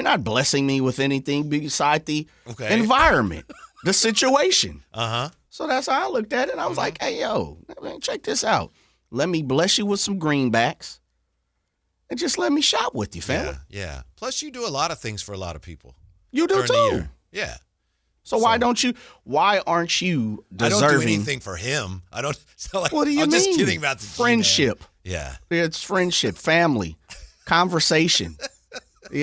not blessing me with anything beside the environment, the situation. So that's how I looked at it. I was like, hey, check this out. Let me bless you with some greenbacks and just let me shop with you, family. Yeah. Plus, you do a lot of things for a lot of people. You do, too. Yeah. So why aren't you deserving? I don't do anything for him. I don't. What do you mean? I'm just kidding about the friendship. G-Man. Yeah. It's friendship, family, conversation.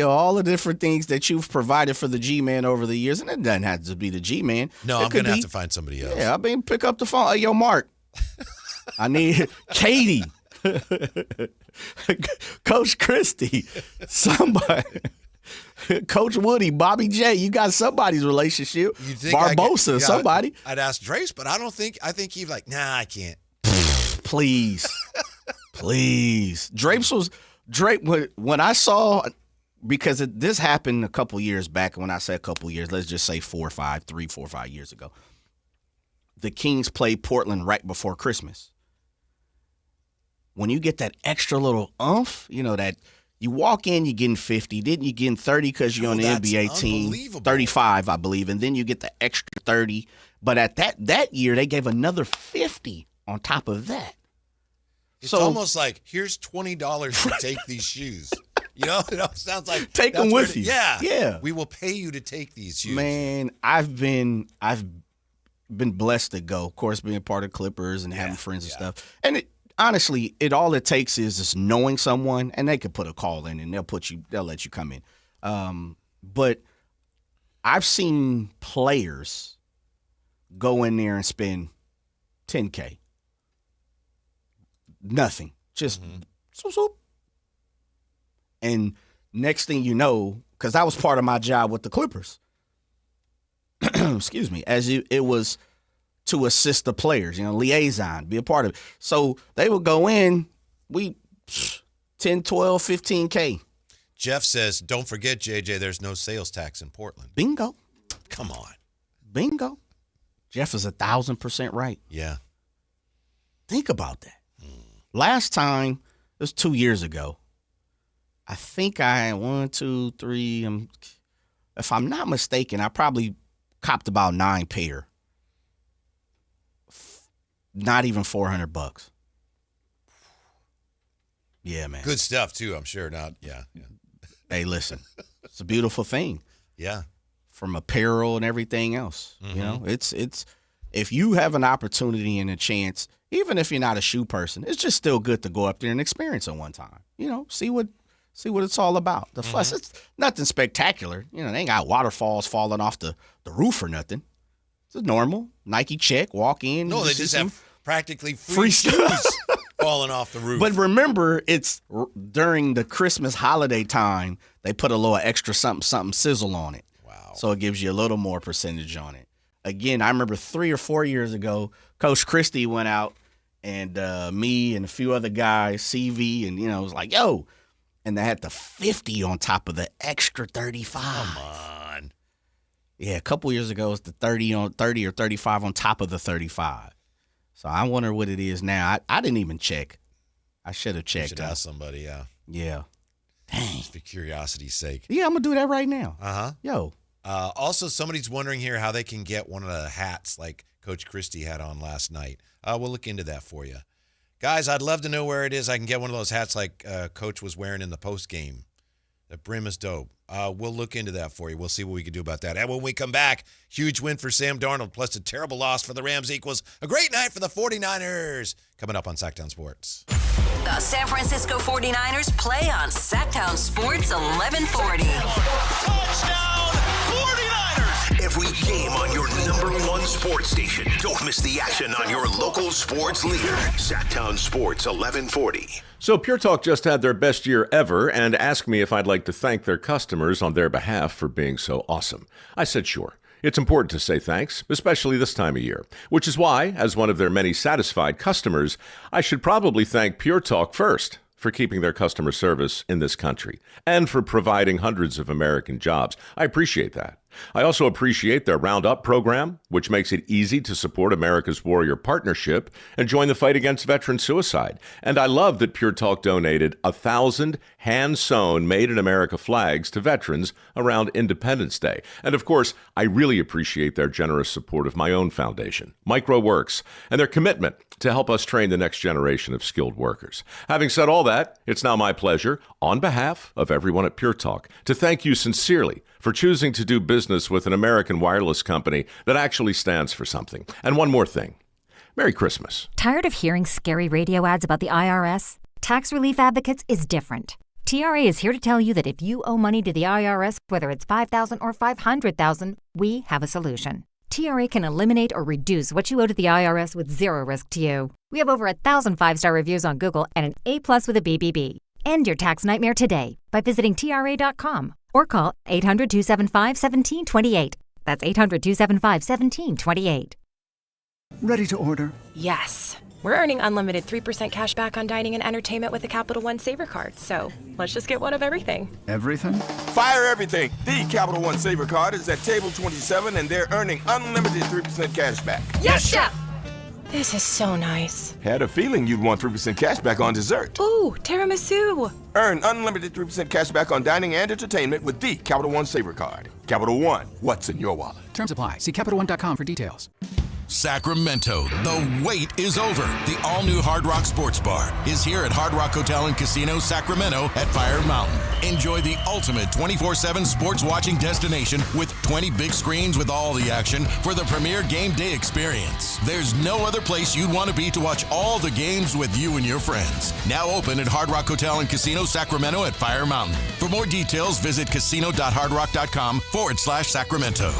all the different things that you've provided for the G-Man over the years, and it doesn't have to be the G-Man. No, I'm going to have to find somebody else. Yeah, pick up the phone. Hey, yo, Mark, I need Katie, Coach Christie, somebody. Coach Woody, Bobby J, you got somebody's relationship. Barbosa, somebody. I'd ask Drace, but I think he's like, nah, I can't. Please. Drake, when I saw, because this happened a couple years back, and when I say a couple years, let's just say 4 or 5 years ago. The Kings played Portland right before Christmas. When you get that extra little oomph, that you walk in, you're getting 50, then you're getting 30 because you're on the NBA team, 35, I believe, and then you get the extra 30. But at that year, they gave another 50 on top of that. It's almost like, here's $20 to take these shoes. It sounds like take them with you. Yeah. We will pay you to take these shoes. Man, I've been blessed to go. Of course, being part of Clippers and having friends and stuff. And honestly, all it takes is just knowing someone, and they could put a call in, and they'll let you come in. But I've seen players go in there and spend $10K. Nothing. Just swoop. And next thing you know, because that was part of my job with the Clippers, excuse me, it was to assist the players, liaison, be a part of it. So they would go in, 10, 12, 15K. Jeff says, don't forget, JJ, there's no sales tax in Portland. Bingo. Come on. Bingo. Jeff is 1,000% right. Yeah. Think about that. Last time, it was 2 years ago. I think if I'm not mistaken, I probably copped about 9 pair. Not even $400. Yeah, man. Good stuff too, I'm sure. Hey, listen, it's a beautiful thing. Yeah. From apparel and everything else. It's if you have an opportunity and a chance, even if you're not a shoe person, it's just still good to go up there and experience it one time. See what it's all about. The fuss, it's nothing spectacular. They ain't got waterfalls falling off the roof or nothing. It's normal. Nike check, walk in. No, they just have practically free shoes falling off the roof. But remember, it's during the Christmas holiday time, they put a little extra something sizzle on it. Wow. So it gives you a little more percentage on it. Again, I remember 3 or 4 years ago, Coach Christie went out, and me and a few other guys, CV, and, it was like, yo. And they had the 50 on top of the extra 35. Come on. Yeah, a couple years ago, it was the 30 or 35 on top of the 35. So I wonder what it is now. I didn't even check. I should have checked. You should ask somebody, yeah. Yeah. Dang. Just for curiosity's sake. Yeah, I'm going to do that right now. Uh-huh. Yo. Also, somebody's wondering here how they can get one of the hats like Coach Christie had on last night. We'll look into that for you. Guys, I'd love to know where it is. I can get one of those hats like Coach was wearing in the post game. The brim is dope. We'll look into that for you. We'll see what we can do about that. And when we come back, huge win for Sam Darnold, plus a terrible loss for the Rams equals a great night for the 49ers. Coming up on Sactown Sports. The San Francisco 49ers play on Sactown Sports 1140. Touchdown 49ers! Every game on your #1 sports station. Don't miss the action on your local sports leader. Sactown Sports 1140. So Pure Talk just had their best year ever and asked me if I'd like to thank their customers on their behalf for being so awesome. I said sure. It's important to say thanks, especially this time of year, which is why, as one of their many satisfied customers, I should probably thank Pure Talk first for keeping their customer service in this country and for providing hundreds of American jobs. I appreciate that. I also appreciate their Roundup program, which makes it easy to support America's Warrior Partnership and join the fight against veteran suicide. And I love that Pure Talk donated 1,000 hand-sewn Made in America flags to veterans around Independence Day. And of course, I really appreciate their generous support of my own foundation, MicroWorks, and their commitment to help us train the next generation of skilled workers. Having said all that, it's now my pleasure, on behalf of everyone at Pure Talk, to thank you sincerely for choosing to do business with an American wireless company that actually stands for something. And one more thing. Merry Christmas. Tired of hearing scary radio ads about the IRS? Tax Relief Advocates is different. TRA is here to tell you that if you owe money to the IRS, whether it's $5,000 or $500,000, we have a solution. TRA can eliminate or reduce what you owe to the IRS with zero risk to you. We have over 1,000 5-star reviews on Google and an A+ with a BBB. End your tax nightmare today by visiting TRA.com or call 800-275-1728. That's 800-275-1728. Ready to order? Yes. We're earning unlimited 3% cash back on dining and entertainment with the Capital One Saver Card, so let's just get one of everything. Everything? Fire everything. The Capital One Saver Card is at table 27, and they're earning unlimited 3% cash back. Yes, Chef! This is so nice. Had a feeling you'd want 3% cash back on dessert. Ooh, tiramisu. Earn unlimited 3% cash back on dining and entertainment with the Capital One Saver Card. Capital One, what's in your wallet? Terms apply. See CapitalOne.com for details. Sacramento, the wait is over. The all-new Hard Rock Sports Bar is here at Hard Rock Hotel and Casino Sacramento at Fire Mountain. Enjoy the ultimate 24/7 sports watching destination with 20 big screens with all the action for the premier game day experience. There's no other place you'd want to be to watch all the games with you and your friends. Now open at Hard Rock Hotel and Casino Sacramento at Fire Mountain. For more details, visit casino.hardrock.com/Sacramento.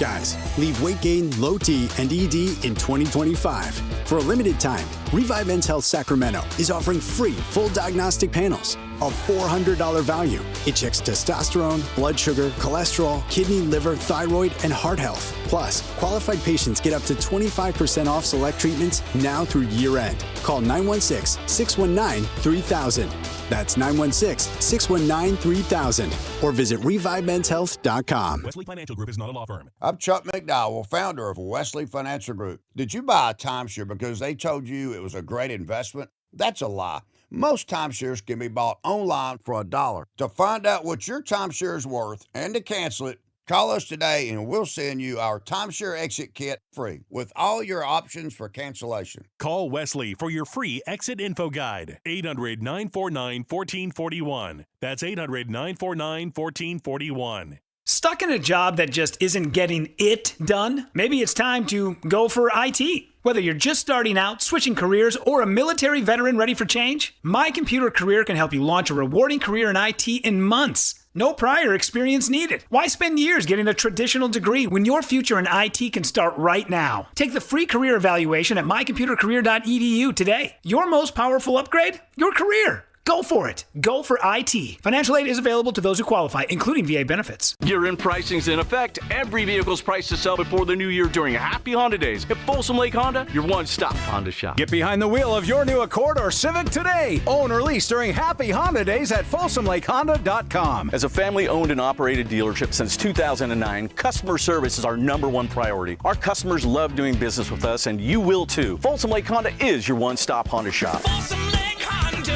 Guys, leave weight gain, low T, and ED in 2025. For a limited time, Revive Men's Health Sacramento is offering free full diagnostic panels, a $400 value. It checks testosterone, blood sugar, cholesterol, kidney, liver, thyroid, and heart health. Plus, qualified patients get up to 25% off select treatments now through year end. Call 916-619-3000. That's 916-619-3000. Or visit ReviveMen'sHealth.com. Wesley Financial Group is not a law firm. I'm Chuck McDowell, founder of Wesley Financial Group. Did you buy a timeshare because they told you it was a great investment? That's a lie. Most timeshares can be bought online for $1. To find out what your timeshare is worth and to cancel it, call us today and we'll send you our timeshare exit kit free with all your options for cancellation. Call Wesley for your free exit info guide. 800-949-1441. That's 800-949-1441. Stuck in a job that just isn't getting it done? Maybe it's time to go for IT. Whether you're just starting out, switching careers, or a military veteran ready for change, My Computer Career can help you launch a rewarding career in IT in months. No prior experience needed. Why spend years getting a traditional degree when your future in IT can start right now? Take the free career evaluation at mycomputercareer.edu today. Your most powerful upgrade? Your career. Go for it. Go for IT. Financial aid is available to those who qualify, including VA benefits. Year-end pricing's in effect. Every vehicle's priced to sell before the new year during Happy Honda Days. At Folsom Lake Honda, your one-stop Honda shop. Get behind the wheel of your new Accord or Civic today. Own or lease during Happy Honda Days at FolsomLakeHonda.com. As a family-owned and operated dealership since 2009, customer service is our #1 priority. Our customers love doing business with us, and you will too. Folsom Lake Honda is your one-stop Honda shop.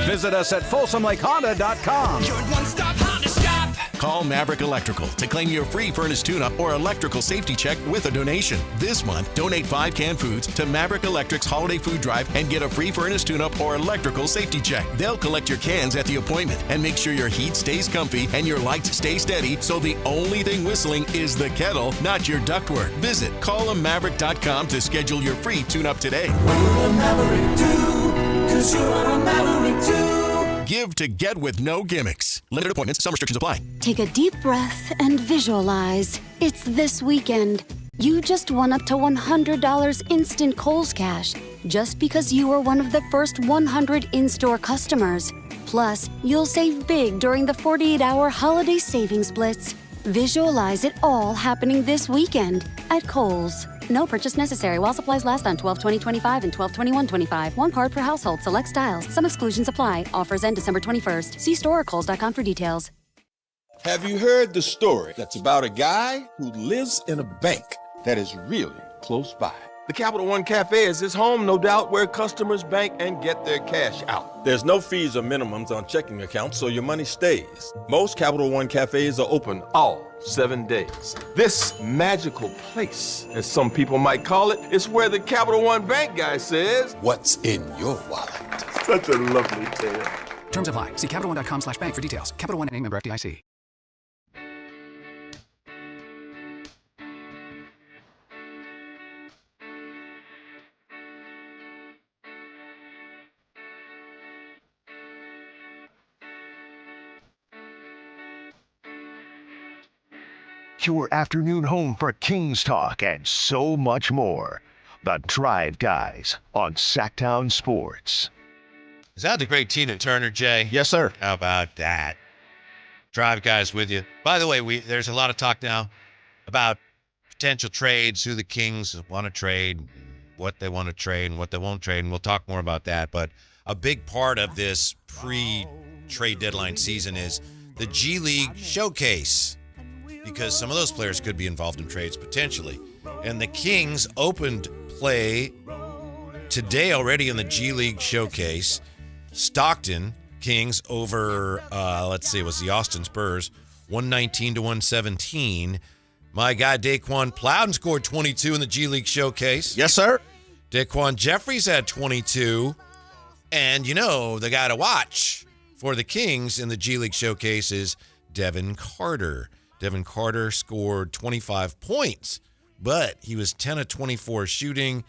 Visit us at FolsomLakeHonda.com. Your one-stop Honda shop. Call Maverick Electrical to claim your free furnace tune-up or electrical safety check with a donation. This month, donate 5 canned foods to Maverick Electric's holiday food drive and get a free furnace tune-up or electrical safety check. They'll collect your cans at the appointment and make sure your heat stays comfy and your lights stay steady, so the only thing whistling is the kettle, not your ductwork. Visit callamaverick.com to schedule your free tune-up today. Cause you are a Maverick too. Give to get with no gimmicks. Limited appointments, some restrictions apply. Take a deep breath and visualize. It's this weekend. You just won up to $100 instant Kohl's cash just because you were one of the first 100 in-store customers. Plus, you'll save big during the 48-hour holiday savings blitz. Visualize it all happening this weekend at Kohl's. No purchase necessary while supplies last on 12/20/25 and 12/21/25. One card per household. Select styles. Some exclusions apply. Offers end December 21st. See store or kohls.com for details. Have you heard the story that's about a guy who lives in a bank that is really close by? The Capital One Cafe is his home, no doubt, where customers bank and get their cash out. There's no fees or minimums on checking accounts, so your money stays. Most Capital One Cafes are open all 7 days. This magical place, as some people might call it, is where the Capital One Bank guy says, "What's in your wallet?" Such a lovely tale. Terms apply. See CapitalOne.com/bank for details. Capital One, member FDIC. your afternoon home for Kings talk and so much more. The Drive Guys on Sactown Sports. Is that the great Tina Turner, Jay? Yes, sir. How about that? Drive Guys with you. By the way, there's a lot of talk now about potential trades, who the Kings want to trade, what they want to trade, and what they won't trade, and we'll talk more about that. But a big part of this pre-trade deadline season is the G League Showcase, because some of those players could be involved in trades potentially. And the Kings opened play today already in the G League Showcase. Stockton Kings over, it was the Austin Spurs, 119-117. My guy Daquan Plowden scored 22 in the G League Showcase. Yes, sir. Daquan Jeffries had 22. And, the guy to watch for the Kings in the G League Showcase is Devin Carter. Devin Carter scored 25 points, but he was 10 of 24 shooting,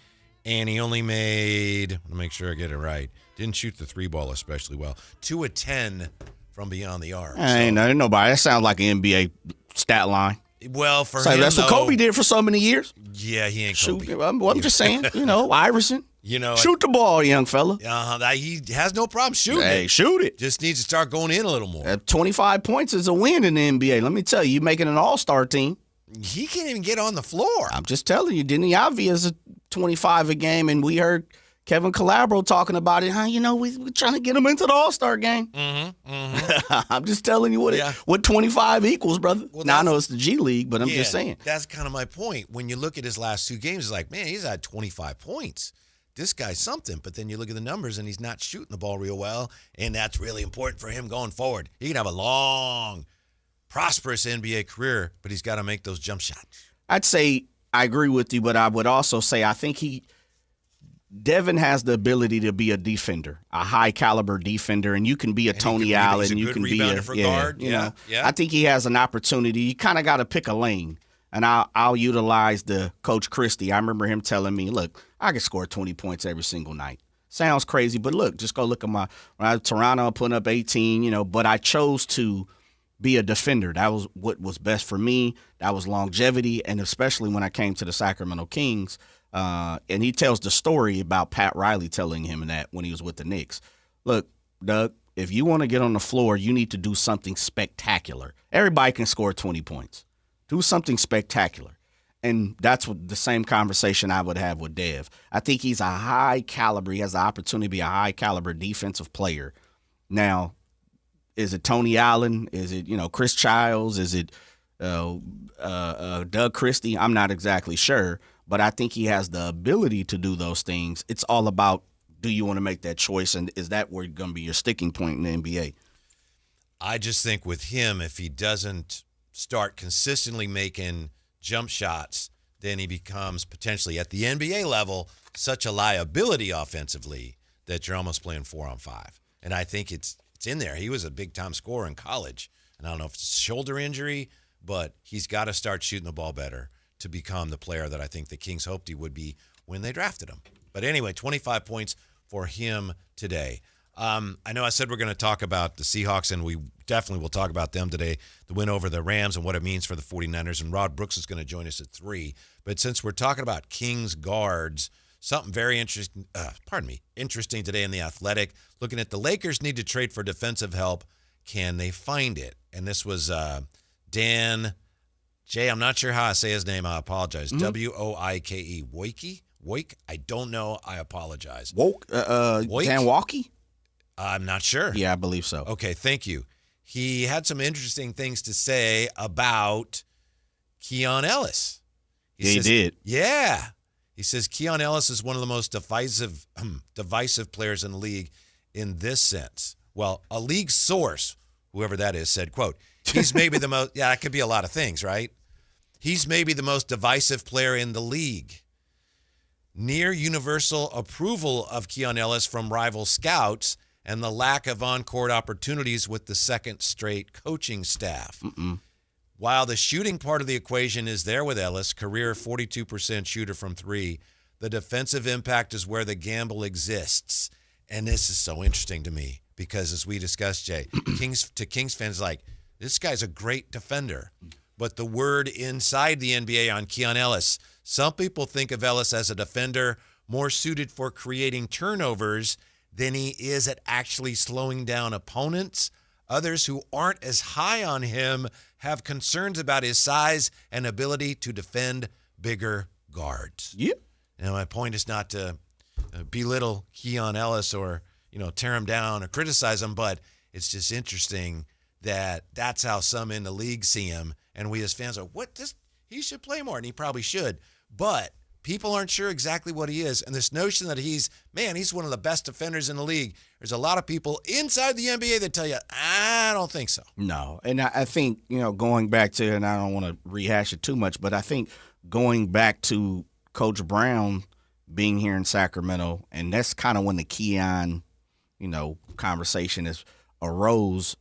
and he only made, let me make sure I get it right, didn't shoot the three ball especially well, 2 of 10 from beyond the arc. Ain't nobody. That sounds like an NBA stat line. Well, for him, that's what Kobe did for so many years. Yeah, he ain't Kobe. Shoot, I'm just saying, Iverson. Shoot the ball, young fella. He has no problem shooting. Hey, shoot it. Just needs to start going in a little more. 25 points is a win in the NBA. Let me tell you, making an all-star team. He can't even get on the floor. I'm just telling you, Denny Ivy is a 25 a game, and we heard Kevin Calabro talking about it. We're trying to get him into the all-star game. I'm just telling you what 25 equals, brother. Well, now, I know it's the G League, but I'm just saying. That's kind of my point. When you look at his last two games, it's like, man, he's had 25 points. This guy's something. But then you look at the numbers, and he's not shooting the ball real well, and that's really important for him going forward. He can have a long, prosperous NBA career, but he's got to make those jump shots. I'd say I agree with you, but I would also say I think Devin has the ability to be a defender, a high-caliber defender, and you can be a Tony Allen. You can be a guard. I think he has an opportunity. You kind of got to pick a lane, and I'll utilize the Coach Christie. I remember him telling me, look, I can score 20 points every single night. Sounds crazy, but look, just go look at when I was Toronto, putting up 18, but I chose to be a defender. That was what was best for me. That was longevity, and especially when I came to the Sacramento Kings. And he tells the story about Pat Riley telling him that when he was with the Knicks. Look, Doug, if you want to get on the floor, you need to do something spectacular. Everybody can score 20 points. Do something spectacular. And that's what the same conversation I would have with Dev. I think he's a high caliber. He has the opportunity to be a high caliber defensive player. Now, is it Tony Allen? Is it, Chris Childs? Is it Doug Christie? I'm not exactly sure. But I think he has the ability to do those things. It's all about, do you want to make that choice, and is that where going to be your sticking point in the NBA? I just think with him, if he doesn't start consistently making jump shots, then he becomes potentially at the NBA level such a liability offensively that you're almost playing 4-on-5. And I think it's in there. He was a big-time scorer in college. And I don't know if it's a shoulder injury, but he's got to start shooting the ball better to become the player that I think the Kings hoped he would be when they drafted him. But anyway, 25 points for him today. I know I said we're going to talk about the Seahawks, and we definitely will talk about them today, the win over the Rams and what it means for the 49ers, and Rod Brooks is going to join us at 3. But since we're talking about Kings guards, something very interesting today in The Athletic, looking at the Lakers need to trade for defensive help. Can they find it? And this was Dan... Jay, I'm not sure how I say his name. I apologize. W-O-I-K-E. Woike? I don't know. I apologize. Dan Walkie? I'm not sure. Yeah, I believe so. Okay, thank you. He had some interesting things to say about Keon Ellis. He did. Yeah. He says Keon Ellis is one of the most divisive players in the league in this sense. Well, a league source, whoever that is, said, quote, he's maybe the most, it could be a lot of things, right? He's maybe the most divisive player in the league. Near universal approval of Keon Ellis from rival scouts and the lack of on-court opportunities with the second straight coaching staff. While the shooting part of the equation is there with Ellis, career 42% shooter from 3, the defensive impact is where the gamble exists. And this is so interesting to me because as we discussed, Jay, Kings fans like, this guy's a great defender. but the word inside the NBA on Keon Ellis. Some people think of Ellis as a defender more suited for creating turnovers than he is at actually slowing down opponents. Others who aren't as high on him have concerns about his size and ability to defend bigger guards. Yep. Now, my point is not to belittle Keon Ellis or, tear him down or criticize him, but it's just interesting that that's how some in the league see him. And we as fans are, he should play more, and he probably should. But people aren't sure exactly what he is. And this notion that he's one of the best defenders in the league. There's a lot of people inside the NBA that tell you, I don't think so. No. And I think, going back to, and I don't want to rehash it too much, but I think going back to Coach Brown being here in Sacramento, and that's kind of when the Keon, conversation arose,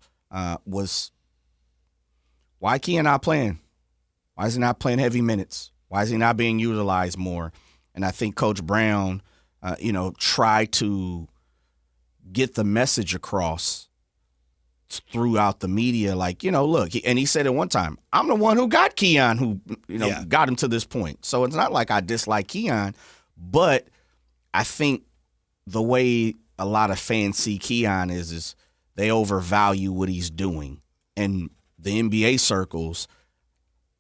was why Keon not playing? Why is he not playing heavy minutes? Why is he not being utilized more? And I think Coach Brown, tried to get the message across throughout the media. Like, look, and he said it one time, I'm the one who got Keon, who, got him to this point. So it's not like I dislike Keon, but I think the way a lot of fans see Keon is they overvalue what he's doing. And the NBA circles,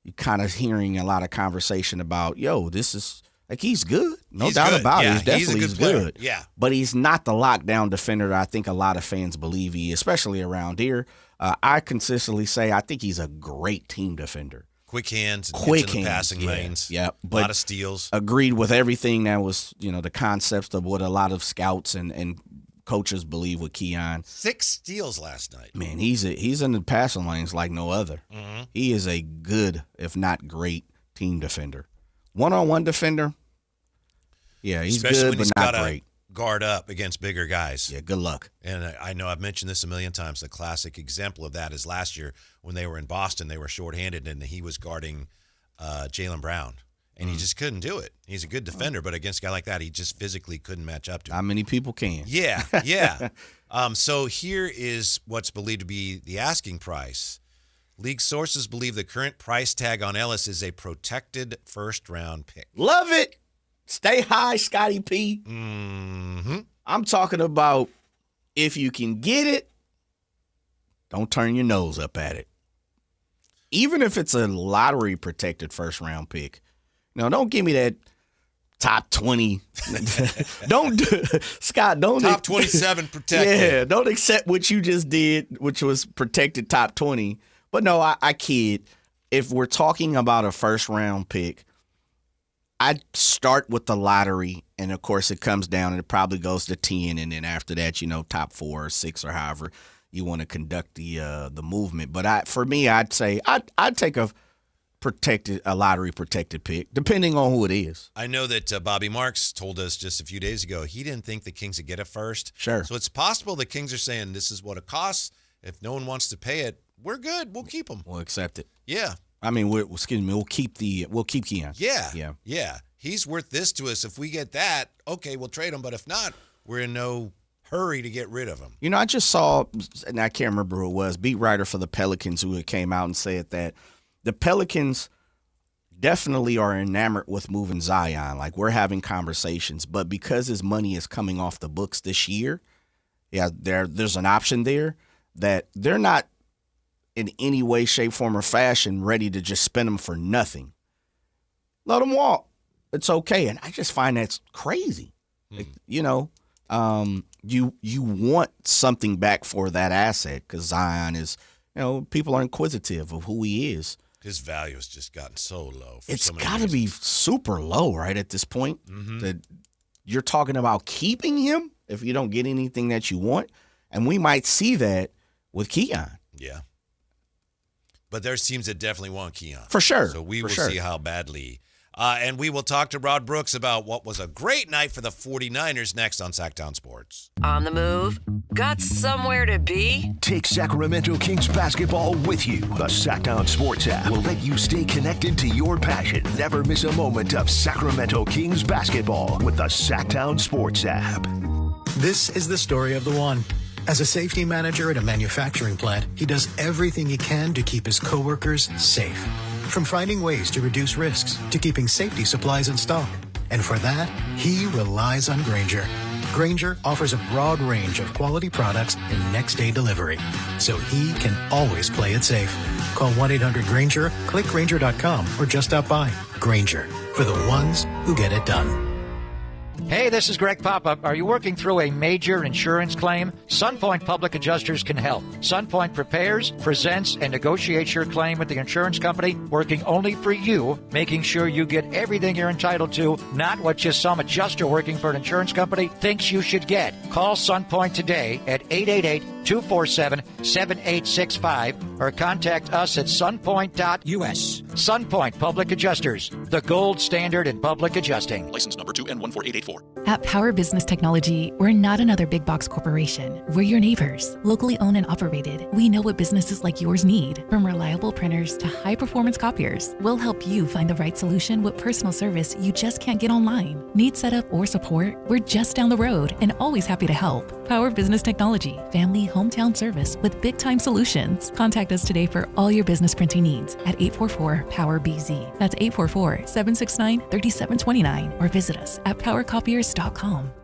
you're kind of hearing a lot of conversation about, this is like, he's good. He's doubt good. About it. He's definitely good. Yeah. But he's not the lockdown defender that I think a lot of fans believe he is, especially around here. I consistently say I think he's a great team defender. Quick hands, passing lanes. Yeah. A lot of steals. Agreed with everything that was, the concepts of what a lot of scouts and coaches believe with Keon. 6 steals last night. Man, he's in the passing lanes like no other. Mm-hmm. He is a good, if not great, team defender. One-on-one defender, yeah, he's especially good, when but not great. Guard up against bigger guys. Yeah, good luck. And I know I've mentioned this a million times. The classic example of that is last year when they were in Boston, they were shorthanded, and he was guarding Jaylen Brown. And he just couldn't do it. He's a good defender, but against a guy like that, he just physically couldn't match up to him. Not many people can. Yeah. So here is what's believed to be the asking price. League sources believe the current price tag on Ellis is a protected first-round pick. Love it. Stay high, Scotty P. Mm-hmm. I'm talking about if you can get it, don't turn your nose up at it. Even if it's a lottery-protected first-round pick. Don't give me that top 20. Scott, don't. Top 27 protected. Yeah, don't accept what you just did, which was protected top 20. But no, I kid. If we're talking about a first-round pick, I'd start with the lottery, and, of course, it comes down, and it probably goes to 10, and then after that, top 4 or 6 or however you want to conduct the movement. But for me, I'd say I'd take a lottery-protected pick, depending on who it is. I know that Bobby Marks told us just a few days ago he didn't think the Kings would get it first. Sure. So it's possible the Kings are saying this is what it costs. If no one wants to pay it, we're good. We'll keep him. We'll accept it. Yeah. I mean, we'll keep Keon. Yeah. He's worth this to us. If we get that, okay, we'll trade him. But if not, we're in no hurry to get rid of him. I just saw, and I can't remember who it was, beat writer for the Pelicans who came out and said that the Pelicans definitely are enamored with moving Zion. Like, we're having conversations, but because his money is coming off the books this year, there's an option there that they're not in any way, shape, form, or fashion ready to just spend him for nothing. Let him walk. It's okay. And I just find that's crazy. You want something back for that asset because Zion is, people are inquisitive of who he is. His value has just gotten so low. It's got to be super low, right, at this point. Mm-hmm. That you're talking about keeping him if you don't get anything that you want. And we might see that with Keon. Yeah. But there's teams that definitely want Keon. For sure. So we will see how badly. And we will talk to Rod Brooks about what was a great night for the 49ers next on Sactown Sports. On the move? Got somewhere to be? Take Sacramento Kings basketball with you. The Sactown Sports app will let you stay connected to your passion. Never miss a moment of Sacramento Kings basketball with the Sactown Sports app. This is the story of the one. As a safety manager at a manufacturing plant, he does everything he can to keep his coworkers safe. From finding ways to reduce risks to keeping safety supplies in stock. And for that, he relies on Grainger. Grainger offers a broad range of quality products and next-day delivery, so he can always play it safe. Call 1-800-GRAINGER, click Grainger.com, or just stop by. Grainger, for the ones who get it done. Hey, this is Greg Papa. Are you working through a major insurance claim? SunPoint Public Adjusters can help. SunPoint prepares, presents, and negotiates your claim with the insurance company, working only for you, making sure you get everything you're entitled to, not what just some adjuster working for an insurance company thinks you should get. Call SunPoint today at 888-247-7865 or contact us at sunpoint.us. SunPoint Public Adjusters, the gold standard in public adjusting. License number 2N14884. At Power Business Technology, we're not another big box corporation. We're your neighbors, locally owned and operated. We know what businesses like yours need, from reliable printers to high-performance copiers. We'll help you find the right solution with personal service you just can't get online. Need setup or support? We're just down the road and always happy to help. Power Business Technology, family hometown service with big-time solutions. Contact us today for all your business printing needs at 844-POWER-BZ. That's 844-769-3729 or visit us at powercopiers.com.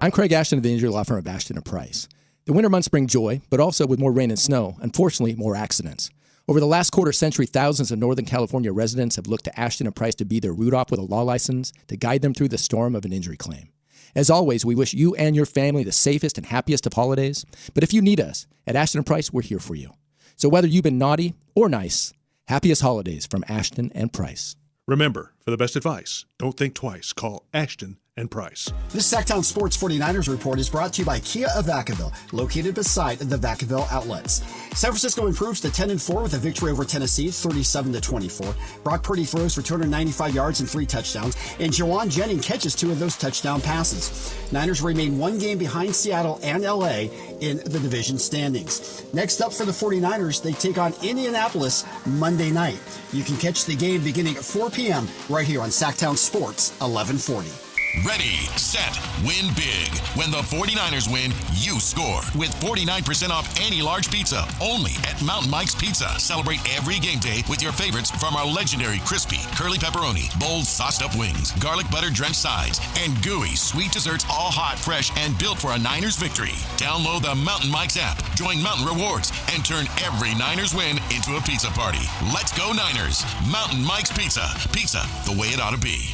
I'm Craig Ashton of the injury law firm of Ashton & Price. The winter months bring joy, but also with more rain and snow, unfortunately, more accidents. Over the last quarter century, thousands of Northern California residents have looked to Ashton & Price to be their root op with a law license to guide them through the storm of an injury claim. As always, we wish you and your family the safest and happiest of holidays, but if you need us, at Ashton & Price, we're here for you. So whether you've been naughty or nice, happiest holidays from Ashton & Price. Remember, for the best advice, don't think twice. Call Ashton and Price. This Sactown Sports 49ers report is brought to you by Kia of Vacaville, located beside the Vacaville outlets. San Francisco improves to 10-4 with a victory over Tennessee, 37-24. Brock Purdy throws for 295 yards and 3 touchdowns, and Jawan Jennings catches 2 of those touchdown passes. Niners remain 1 game behind Seattle and LA in the division standings. Next up for the 49ers, they take on Indianapolis Monday night. You can catch the game beginning at 4 p.m. right here on Sactown Sports 1140. Ready, set, win big. When the 49ers win, you score. With 49% off any large pizza, only at Mountain Mike's Pizza. Celebrate every game day with your favorites from our legendary crispy, curly pepperoni, bold sauced up wings, garlic butter drenched sides, and gooey sweet desserts, all hot, fresh, and built for a Niners victory. Download the Mountain Mike's app, join Mountain Rewards, and turn every Niners win into a pizza party. Let's go Niners. Mountain Mike's Pizza. Pizza the way it ought to be.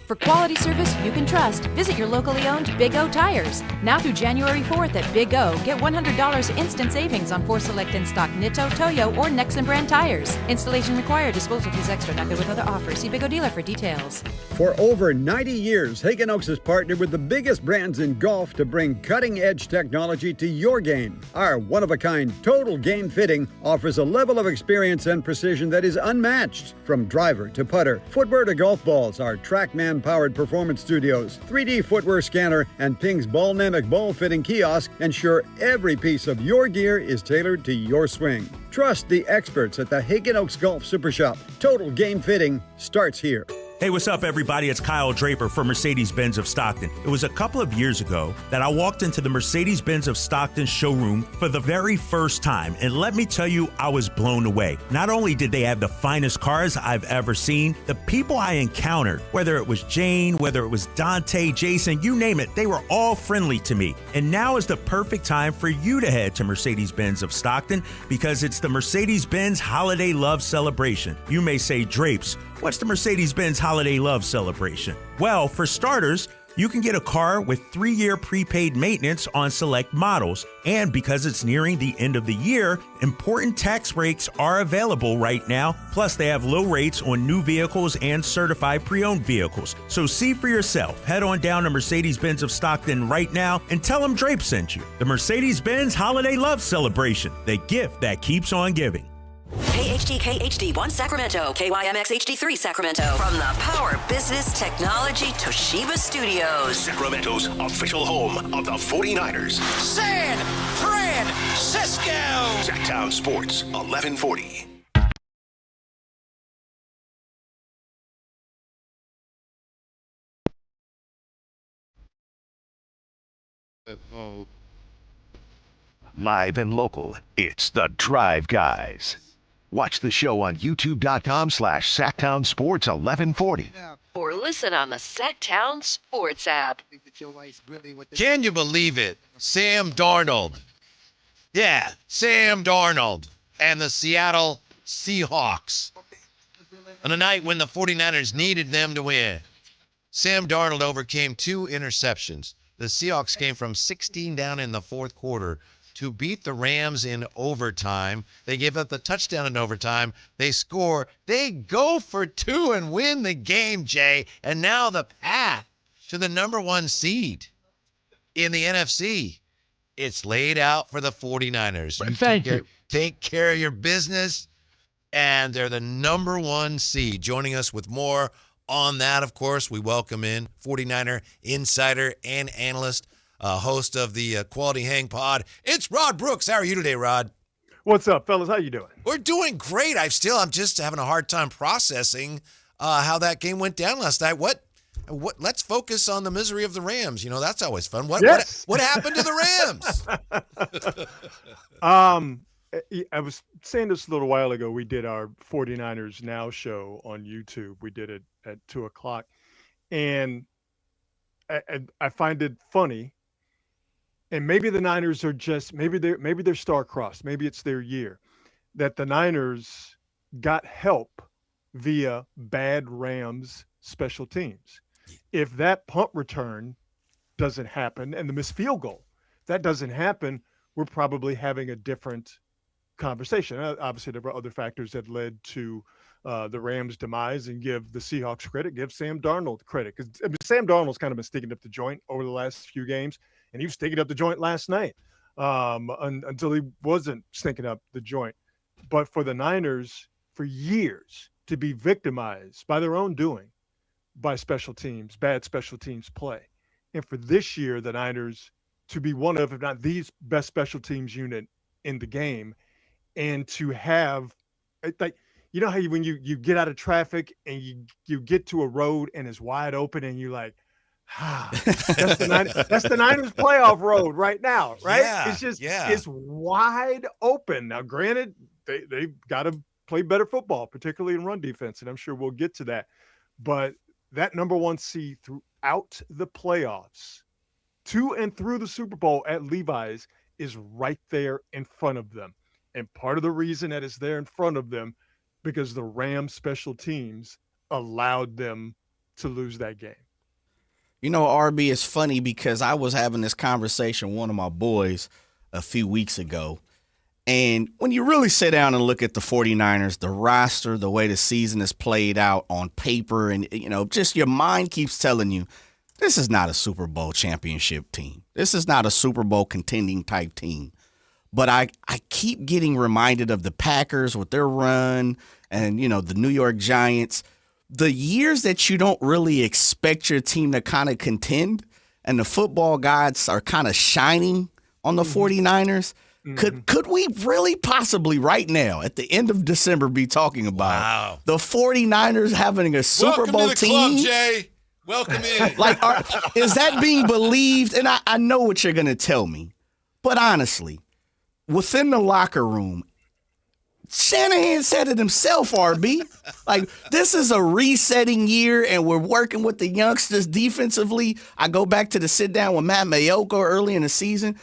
For quality service you can trust, visit your locally owned Big O Tires. Now through January 4th at Big O, get $100 instant savings on 4 select in-stock Nitto, Toyo, or Nexen brand tires. Installation required. Disposal fees extra. Not good with other offers. See Big O dealer for details. For over 90 years, Hagen Oaks has partnered with the biggest brands in golf to bring cutting-edge technology to your game. Our one-of-a-kind total game fitting offers a level of experience and precision that is unmatched. From driver to putter, footwear to golf balls, our TrackMan-powered performance studios, 3D footwear scanner, and Ping's Ballnamic ball fitting kiosk ensure every piece of your gear is tailored to your swing. Trust the experts at the Hagen Oaks Golf Super Shop. Total game fitting starts here. Hey, what's up, everybody? It's Kyle Draper from Mercedes-Benz of Stockton. It was a couple of years ago that I walked into the Mercedes-Benz of Stockton showroom for the very first time, and let me tell you, I was blown away. Not only did they have the finest cars I've ever seen, the people I encountered, whether it was Jane, whether it was Dante, Jason, you name it, they were all friendly to me. And now is the perfect time for you to head to Mercedes-Benz of Stockton because it's the Mercedes-Benz Holiday Love Celebration. You may say, Drapes, what's the Mercedes-Benz Holiday Love Celebration? Well, for starters, you can get a car with 3-year prepaid maintenance on select models. And because it's nearing the end of the year, important tax breaks are available right now. Plus, they have low rates on new vehicles and certified pre-owned vehicles. So see for yourself. Head on down to Mercedes-Benz of Stockton right now and tell them Drape sent you. The Mercedes-Benz Holiday Love Celebration, the gift that keeps on giving. KHD HD1 Sacramento, KYMX HD3 Sacramento. From the Power Business Technology Toshiba Studios. Sacramento's official home of the 49ers. San Francisco! Sactown Sports 1140. Live and local, it's the Drive Guys. Watch the show on youtube.com/Sactown Sports 1140. Or listen on the Sactown Sports app. Can you believe it? Sam Darnold. Yeah, Sam Darnold and the Seattle Seahawks. On a night when the 49ers needed them to win. Sam Darnold overcame 2 interceptions. The Seahawks came from 16 down in the fourth quarter to beat the Rams in overtime. They give up the touchdown in overtime. They score. They go for 2 and win the game, Jay. And now the path to the number 1 seed in the NFC. It's laid out for the 49ers. Thank you. Take care of your business, and they're the number 1 seed. Joining us with more on that, of course, we welcome in 49er insider and analyst, host of the Quality Hang Pod. It's Rod Brooks. How are you today, Rod? What's up, fellas? How you doing? We're doing great. I'm just having a hard time processing how that game went down last night. What? Let's focus on the misery of the Rams. You know, that's always fun. What happened to the Rams? I was saying this a little while ago. We did our 49ers Now show on YouTube. We did it at 2:00, and I find it funny. And maybe the Niners are maybe they're star-crossed. Maybe it's their year that the Niners got help via bad Rams special teams. If that punt return doesn't happen and the missed field goal, if that doesn't happen, we're probably having a different conversation. Obviously, there were other factors that led to the Rams' demise, and give the Seahawks credit, give Sam Darnold credit. Because Sam Darnold's kind of been sticking up the joint over the last few games, and he was sticking up the joint last night until he wasn't sticking up the joint. But for the Niners, for years, to be victimized by their own doing, by special teams, bad special teams play. And for this year, the Niners to be one of, if not the best special teams unit in the game, and to have, like, you know how when you get out of traffic and you get to a road and it's wide open and you're like, that's the Niners playoff road right now, right? Yeah, it's just, it's wide open. Now, granted, they've got to play better football, particularly in run defense, and I'm sure we'll get to that. But that number 1 seed throughout the playoffs, to and through the Super Bowl at Levi's, is right there in front of them. And part of the reason that it's there in front of them, because the Rams special teams allowed them to lose that game. You know, RB, is funny because I was having this conversation with one of my boys a few weeks ago. And when you really sit down and look at the 49ers, the roster, the way the season is played out on paper, and, you know, just your mind keeps telling you, this is not a Super Bowl championship team. This is not a Super Bowl contending type team. But I keep getting reminded of the Packers with their run and, you know, the New York Giants. The years that you don't really expect your team to kind of contend and the football gods are kind of shining on the 49ers, could we really possibly right now at the end of December be talking about the 49ers having a Super Bowl team? Welcome to the club, Jay. Welcome in. Like, is that being believed? And I know what you're going to tell me. But honestly, within the locker room, Shanahan said it himself, RB. Like, this is a resetting year, and we're working with the youngsters defensively. I go back to the sit-down with Matt Mayoka early in the season.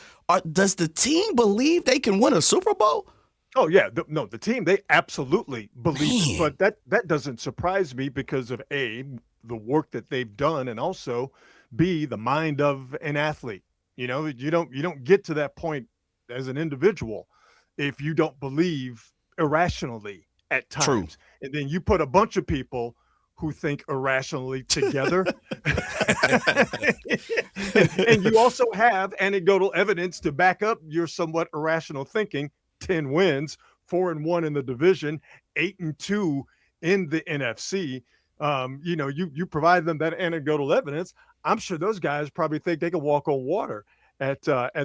Does the team believe they can win a Super Bowl? Oh, yeah. The team, they absolutely believe it. But that doesn't surprise me because of, A, the work that they've done, and also, B, the mind of an athlete. You know, you don't get to that point as an individual if you don't believe irrationally at times. True. And then you put a bunch of people who think irrationally together. and you also have anecdotal evidence to back up your somewhat irrational thinking. 10 wins, 4-1 in the division, 8-2 in the NFC. You know, you provide them that anecdotal evidence. I'm sure those guys probably think they can walk on water at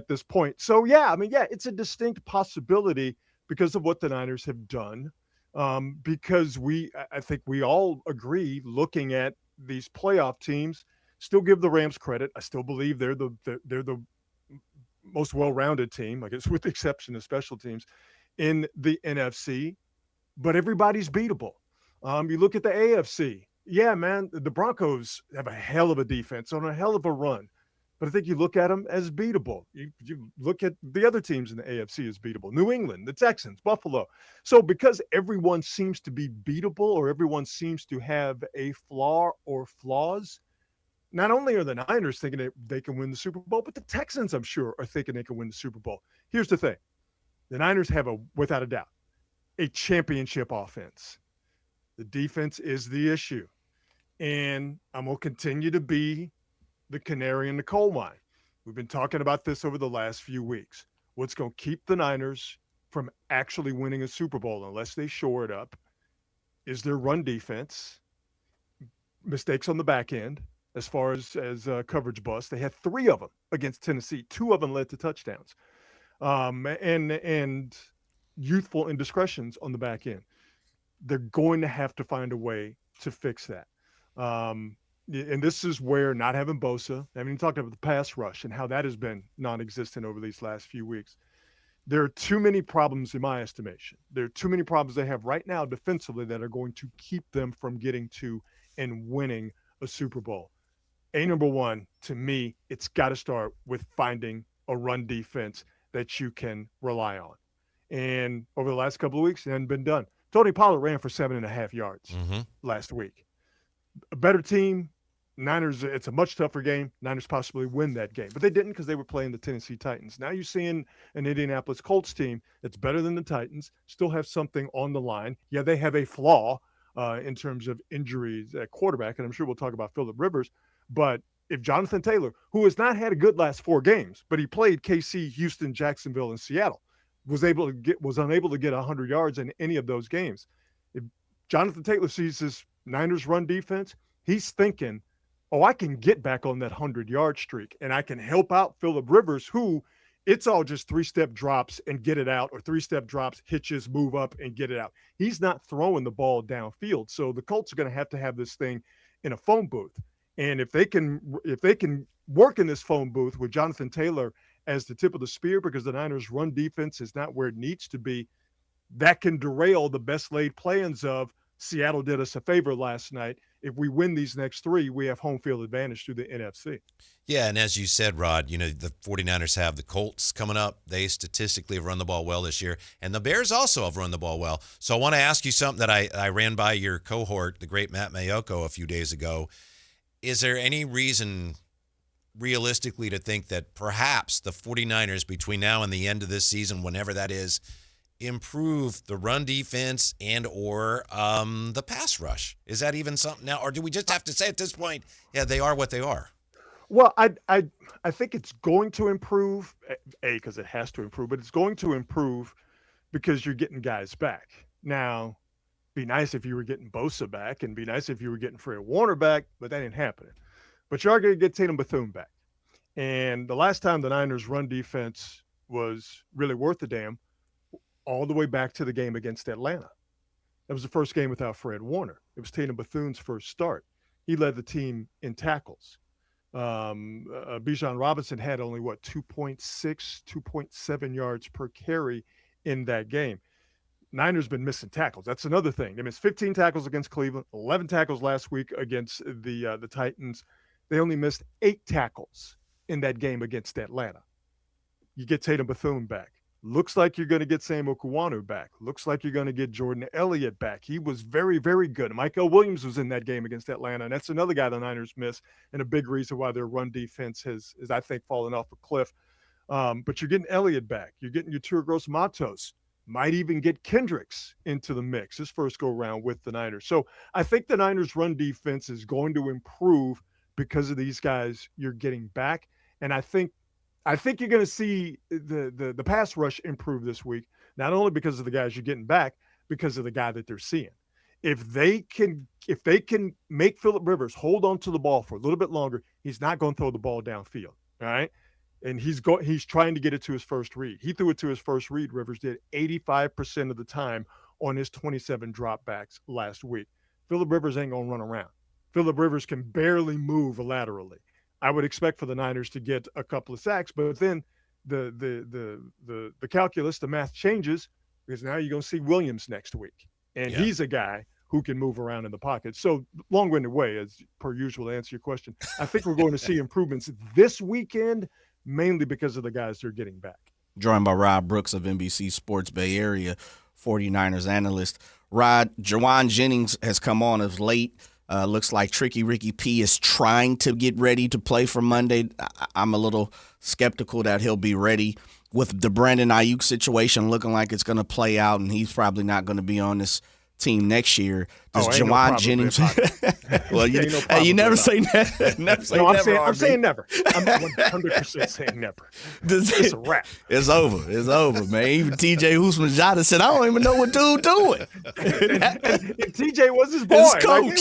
this point. So, it's a distinct possibility because of what the Niners have done. Because I think we all agree, looking at these playoff teams, still give the Rams credit. I still believe they're the most well-rounded team, I guess, with the exception of special teams in the NFC. but everybody's beatable. You look at the AFC. Yeah, man, the Broncos have a hell of a defense on a hell of a run. But I think you look at them as beatable. You look at the other teams in the AFC as beatable. New England, the Texans, Buffalo. So because everyone seems to be beatable or everyone seems to have a flaw or flaws, not only are the Niners thinking that they can win the Super Bowl, but the Texans, I'm sure, are thinking they can win the Super Bowl. Here's the thing. The Niners have, without a doubt, a championship offense. The defense is the issue. And I'm going to continue to be the canary in the coal mine. We've been talking about this over the last few weeks. What's going to keep the Niners from actually winning a Super Bowl unless they shore it up is their run defense, mistakes on the back end as far as coverage busts. They had 3 of them against Tennessee. 2 of them led to touchdowns. And youthful indiscretions on the back end. They're going to have to find a way to fix that. And this is where not having Bosa, I mean, you talked about the pass rush and how that has been non-existent over these last few weeks. There are too many problems in my estimation. There are too many problems they have right now defensively that are going to keep them from getting to and winning a Super Bowl. Number one, to me, it's got to start with finding a run defense that you can rely on. And over the last couple of weeks, it hasn't been done. Tony Pollard ran for 7.5 yards last week. A better team, Niners, it's a much tougher game. Niners possibly win that game. But they didn't because they were playing the Tennessee Titans. Now you're seeing an Indianapolis Colts team that's better than the Titans, still have something on the line. Yeah, they have a flaw in terms of injuries at quarterback, and I'm sure we'll talk about Phillip Rivers. But if Jonathan Taylor, who has not had a good last 4 games, but he played KC, Houston, Jacksonville, and Seattle, was unable to get 100 yards in any of those games. If Jonathan Taylor sees his Niners run defense, he's thinking, I can get back on that 100-yard streak, and I can help out Phillip Rivers, who it's all just 3-step drops and get it out, or 3-step drops, hitches, move up, and get it out. He's not throwing the ball downfield. So the Colts are going to have this thing in a phone booth. And if they can work in this phone booth with Jonathan Taylor as the tip of the spear, because the Niners' run defense is not where it needs to be, that can derail the best laid plans of Seattle did us a favor last night. If we win these next 3, we have home field advantage through the NFC. Yeah, and as you said, Rod, the 49ers have the Colts coming up. They statistically have run the ball well this year, and the Bears also have run the ball well. So I want to ask you something that I ran by your cohort, the great Matt Mayoko, a few days ago. Is there any reason realistically to think that perhaps the 49ers between now and the end of this season, whenever that is, improve the run defense and or the pass rush? Is that even something now, or do we just have to say at this point, yeah, they are what they are? Well, I think it's going to improve, because it has to improve, but it's going to improve because you're getting guys back. Now, be nice if you were getting Bosa back, and be nice if you were getting Fred Warner back, but that ain't happening. But you are going to get Tatum Bethune back. And the last time the Niners' run defense was really worth a damn, all the way back to the game against Atlanta. That was the first game without Fred Warner. It was Tatum Bethune's first start. He led the team in tackles. Bijan Robinson had only, 2.6, 2.7 yards per carry in that game. Niners been missing tackles. That's another thing. They missed 15 tackles against Cleveland, 11 tackles last week against the Titans. They only missed 8 tackles in that game against Atlanta. You get Tatum Bethune back. Looks like you're going to get Sam Okuwanu back. Looks like you're going to get Jordan Elliott back. He was very, very good. Michael Williams was in that game against Atlanta, and that's another guy the Niners miss, and a big reason why their run defense has, I think, fallen off a cliff. But you're getting Elliott back. You're getting your Yetur Gross-Matos. Might even get Kendricks into the mix this first go-around with the Niners. So I think the Niners' run defense is going to improve because of these guys you're getting back, and I think you're going to see the pass rush improve this week, not only because of the guys you're getting back, because of the guy that they're seeing. If they can make Phillip Rivers hold on to the ball for a little bit longer, he's not going to throw the ball downfield, all right? And he's trying to get it to his first read. He threw it to his first read, Rivers did, 85% of the time on his 27 dropbacks last week. Phillip Rivers ain't going to run around. Phillip Rivers can barely move laterally. I would expect for the Niners to get a couple of sacks, but then the calculus, the math changes, because now you're going to see Williams next week. And he's a guy who can move around in the pocket. So long-winded way, as per usual, to answer your question, I think we're going to see improvements this weekend, mainly because of the guys they're getting back. Joined by Rod Brooks of NBC Sports Bay Area, 49ers analyst. Rod, Jawan Jennings has come on as late. Looks like Tricky Ricky P is trying to get ready to play for Monday. I'm a little skeptical that he'll be ready with the Brandon Ayuk situation looking like it's going to play out, and he's probably not going to be on this team next year. Does Jawan Jennings? Well, you never say never. I'm saying never. I'm 100% saying never. It's a wrap. It's over. It's over, man. Even T.J. Husmanjada said, "I don't even know what dude doing." and T.J. was his boy. His coach.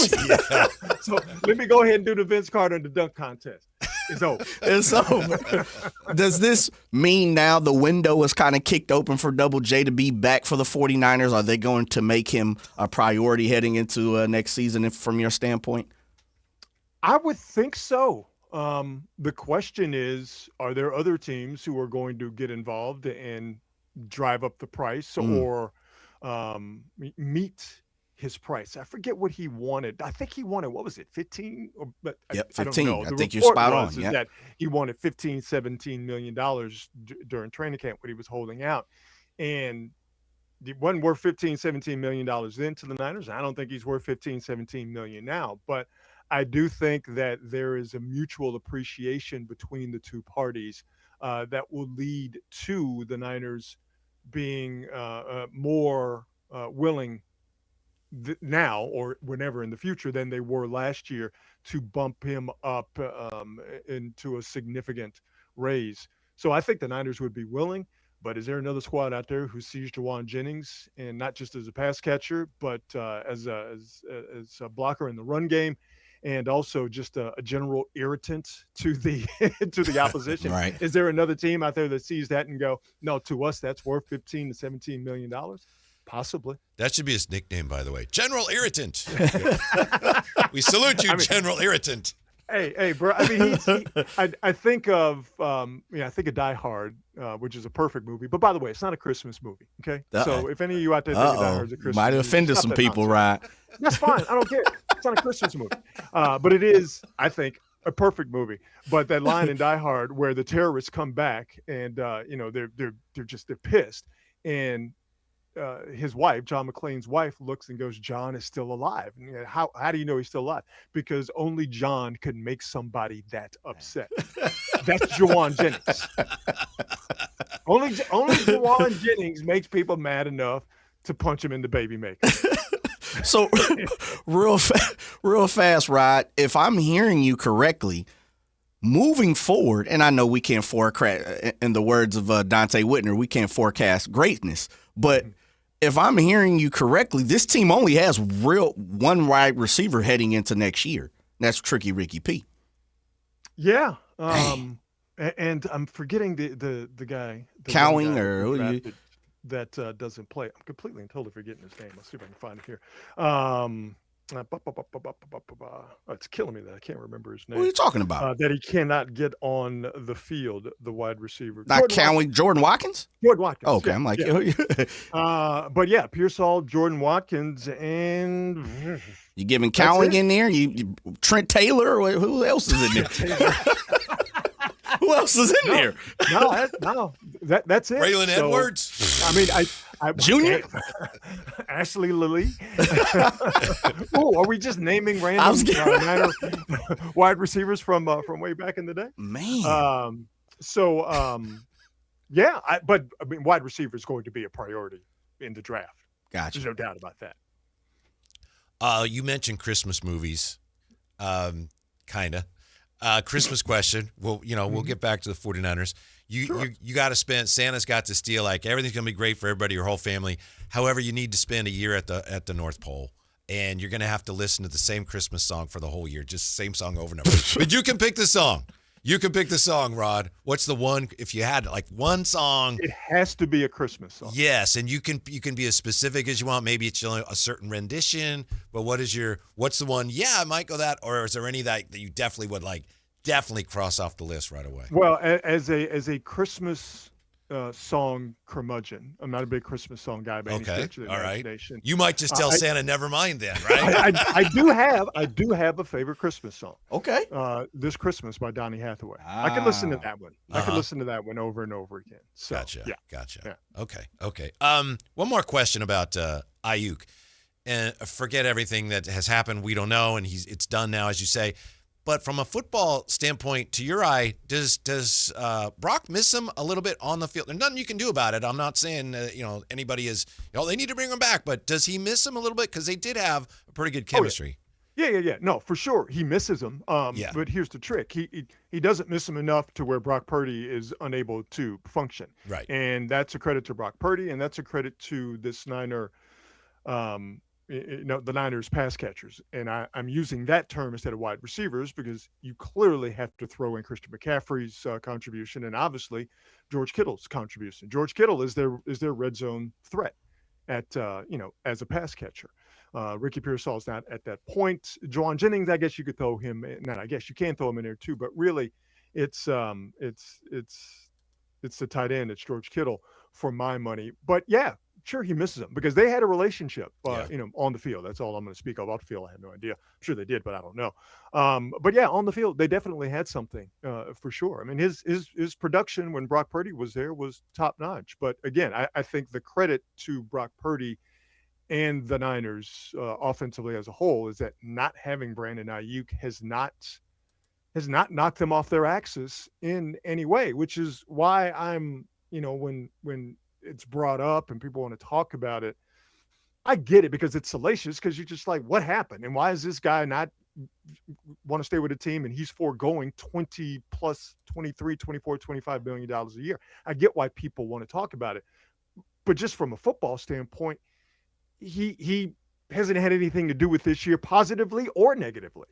So let me go ahead and do the Vince Carter in the dunk contest. It's over. It's over. Does this mean now the window is kind of kicked open for Double J to be back for the 49ers? Are they going to make him a priority heading into next season from your standpoint? I would think so. The question is, are there other teams who are going to get involved and drive up the price or meet his price? I forget what he wanted. I think he wanted, what was it, 15? But yep, 15. I don't know. I think you're spot on. Yeah. That he wanted $15-17 million during training camp when he was holding out. And he wasn't worth $15-17 million then to the Niners. I don't think he's worth $15-17 million now. But I do think that there is a mutual appreciation between the two parties that will lead to the Niners being more willing now or whenever in the future than they were last year to bump him up into a significant raise. So I think the Niners would be willing, but is there another squad out there who sees Jawan Jennings and not just as a pass catcher, but as a blocker in the run game and also just a general irritant to the to the opposition? Right. Is there another team out there that sees that and go, no, to us that's worth $15-17 million? Possibly. That should be his nickname, by the way. General Irritant. We salute you, General Irritant. Hey, bro. I mean, I think of I think of Die Hard, which is a perfect movie. But by the way, it's not a Christmas movie. Okay. So if any of you out there think of Die Hard is a Christmas might have offended some people, right? That's fine. I don't care. It's not a Christmas movie. But it is, I think, a perfect movie. But that line in Die Hard where the terrorists come back and they're pissed, and his wife, John McClane's wife, looks and goes, "John is still alive." And how do you know he's still alive? Because only John could make somebody that upset. That's Jawan Jennings. Only Jawan Jennings makes people mad enough to punch him in the baby maker. So real fast, Rod, if I'm hearing you correctly, moving forward, and I know we can't forecast, in the words of Dante Whitner, we can't forecast greatness, but if I'm hearing you correctly, this team only has one wide receiver heading into next year. That's Tricky Ricky P. Yeah. And I'm forgetting the guy. Cowing or who do you? That doesn't play. I'm completely and totally forgetting his name. Let's see if I can find it here. It's killing me that I can't remember his name. What are you talking about? That he cannot get on the field, the wide receiver. Not counting Jordan Watkins? Jordan Watkins. Okay, yeah, I'm like, yeah. But yeah, Pearsall, Jordan Watkins, and you giving Cowing in there? You Trent Taylor? Or who else is in there? Who else is in there? No, that's it. Braylon Edwards. I mean, I Junior, Ashley Lilly. Oh, are we just naming random Niner wide receivers from way back in the day? Man. Yeah. But I mean, wide receiver is going to be a priority in the draft. Gotcha. There's no doubt about that. You mentioned Christmas movies, kind of. Christmas question. Well, we'll get back to the 49ers. You got to spend. Santa's got to steal. Like everything's gonna be great for everybody, your whole family. However, you need to spend a year at the North Pole, and you're gonna have to listen to the same Christmas song for the whole year, just the same song over and over. But you can pick the song. You can pick the song, Rod. What's the one? If you had like one song, it has to be a Christmas song. Yes, and you can be as specific as you want. Maybe it's a certain rendition. But what's the one? Yeah, I might go that. Or is there any that you definitely would like? Definitely cross off the list right away. Well, as a Christmas song "Curmudgeon." I'm not a big Christmas song guy by any stretch of the imagination. You might just tell Santa never mind then, right? I do have a favorite Christmas song. Okay. This Christmas by Donny Hathaway. I can listen to that one. I can listen to that one over and over again. So, Gotcha. Yeah. Okay. One more question about Ayuk. And forget everything that has happened. We don't know, and it's done now, as you say. But from a football standpoint, to your eye, does Brock miss him a little bit on the field? There's nothing you can do about it. I'm not saying anybody is. They need to bring him back, but does he miss him a little bit? Because they did have a pretty good chemistry. Yeah. No, for sure, he misses him. But here's the trick: he doesn't miss him enough to where Brock Purdy is unable to function. Right. And that's a credit to Brock Purdy, and that's a credit to this Niner. The Niners pass catchers. And I'm using that term instead of wide receivers because you clearly have to throw in Christian McCaffrey's contribution and obviously George Kittle's contribution. George Kittle is their red zone threat at as a pass catcher. Ricky Pearsall's not at that point. Juwan Jennings, I guess you could throw him in. Not I guess you can throw him in there too, but really it's the tight end. It's George Kittle for my money. But yeah, sure, he misses him because they had a relationship, on the field. That's all I'm going to speak of. Off the field, I have no idea. I'm sure they did, but I don't know. But yeah, on the field, they definitely had something for sure. I mean, his production when Brock Purdy was there was top notch. But again, I think the credit to Brock Purdy and the Niners offensively as a whole is that not having Brandon Ayuk has not knocked them off their axis in any way, which is why I'm, when it's brought up and people want to talk about it, I get it because it's salacious because you're just like, what happened? And why is this guy not want to stay with the team and he's foregoing 20 plus 23, 24, $25 million a year? I get why people want to talk about it. But just from a football standpoint, he hasn't had anything to do with this year positively or negatively,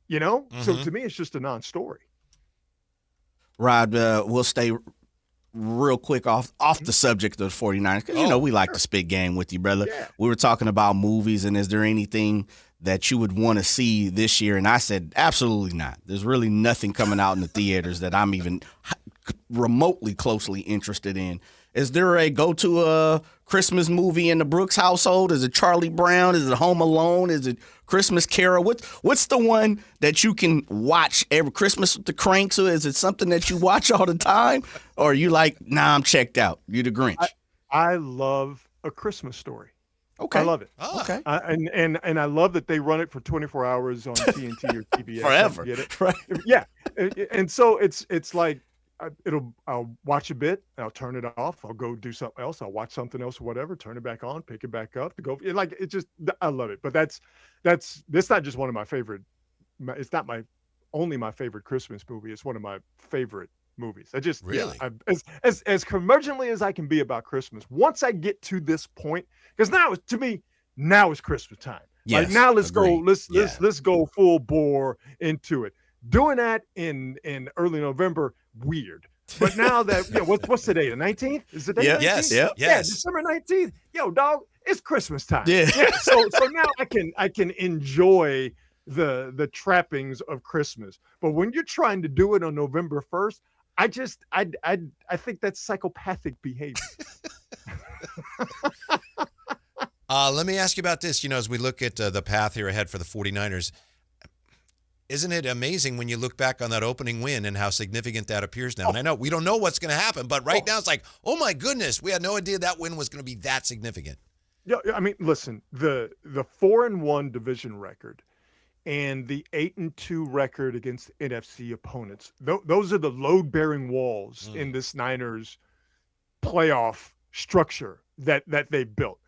So to me, it's just a non-story. Rod, we'll stay real quick off the subject of the 49ers because we like to spit game with you, brother. Yeah. We were talking about movies, and is there anything that you would want to see this year? And I said absolutely not. There's really nothing coming out in the theaters that I'm even remotely closely interested in. Is there a go-to Christmas movie in the Brooks household? Is it Charlie Brown? Is it Home Alone? Is it Christmas Carol? What's the one that you can watch every Christmas with the Cranks? Or is it something that you watch all the time? Or are you like, nah, I'm checked out? You the Grinch? I love A Christmas Story. Okay. I love it. Okay. And I love that they run it for 24 hours on TNT or TBS. Forever. Get it? Right. Yeah. And so it's like, I'll watch a bit, I'll turn it off, I'll go do something else, I'll watch something else or whatever, turn it back on, pick it back up to go. I love it. But that's not just one of my favorite. It's not only my favorite Christmas movie. It's one of my favorite movies. I just really as curmudgeonly as I can be about Christmas. Once I get to this point, because now it's Christmas time. Yes, like now let's agreed. let's go full bore into it. Doing that in early November, weird. But now that what's the date? The 19th? Is the date? Yeah. 19th? Yes. Yeah, December 19th. Yo, dog, it's Christmas time. Yeah. So now I can enjoy the trappings of Christmas. But when you're trying to do it on November 1st, I think that's psychopathic behavior. Let me ask you about this. As we look at the path here ahead for the 49ers, isn't it amazing when you look back on that opening win and how significant that appears now? And I know we don't know what's going to happen, but right now it's like, oh my goodness, we had no idea that win was going to be that significant. Yeah, I mean, listen, the 4-1 division record and the 8-2 record against NFC opponents, those are the load-bearing walls in this Niners playoff structure that they've built.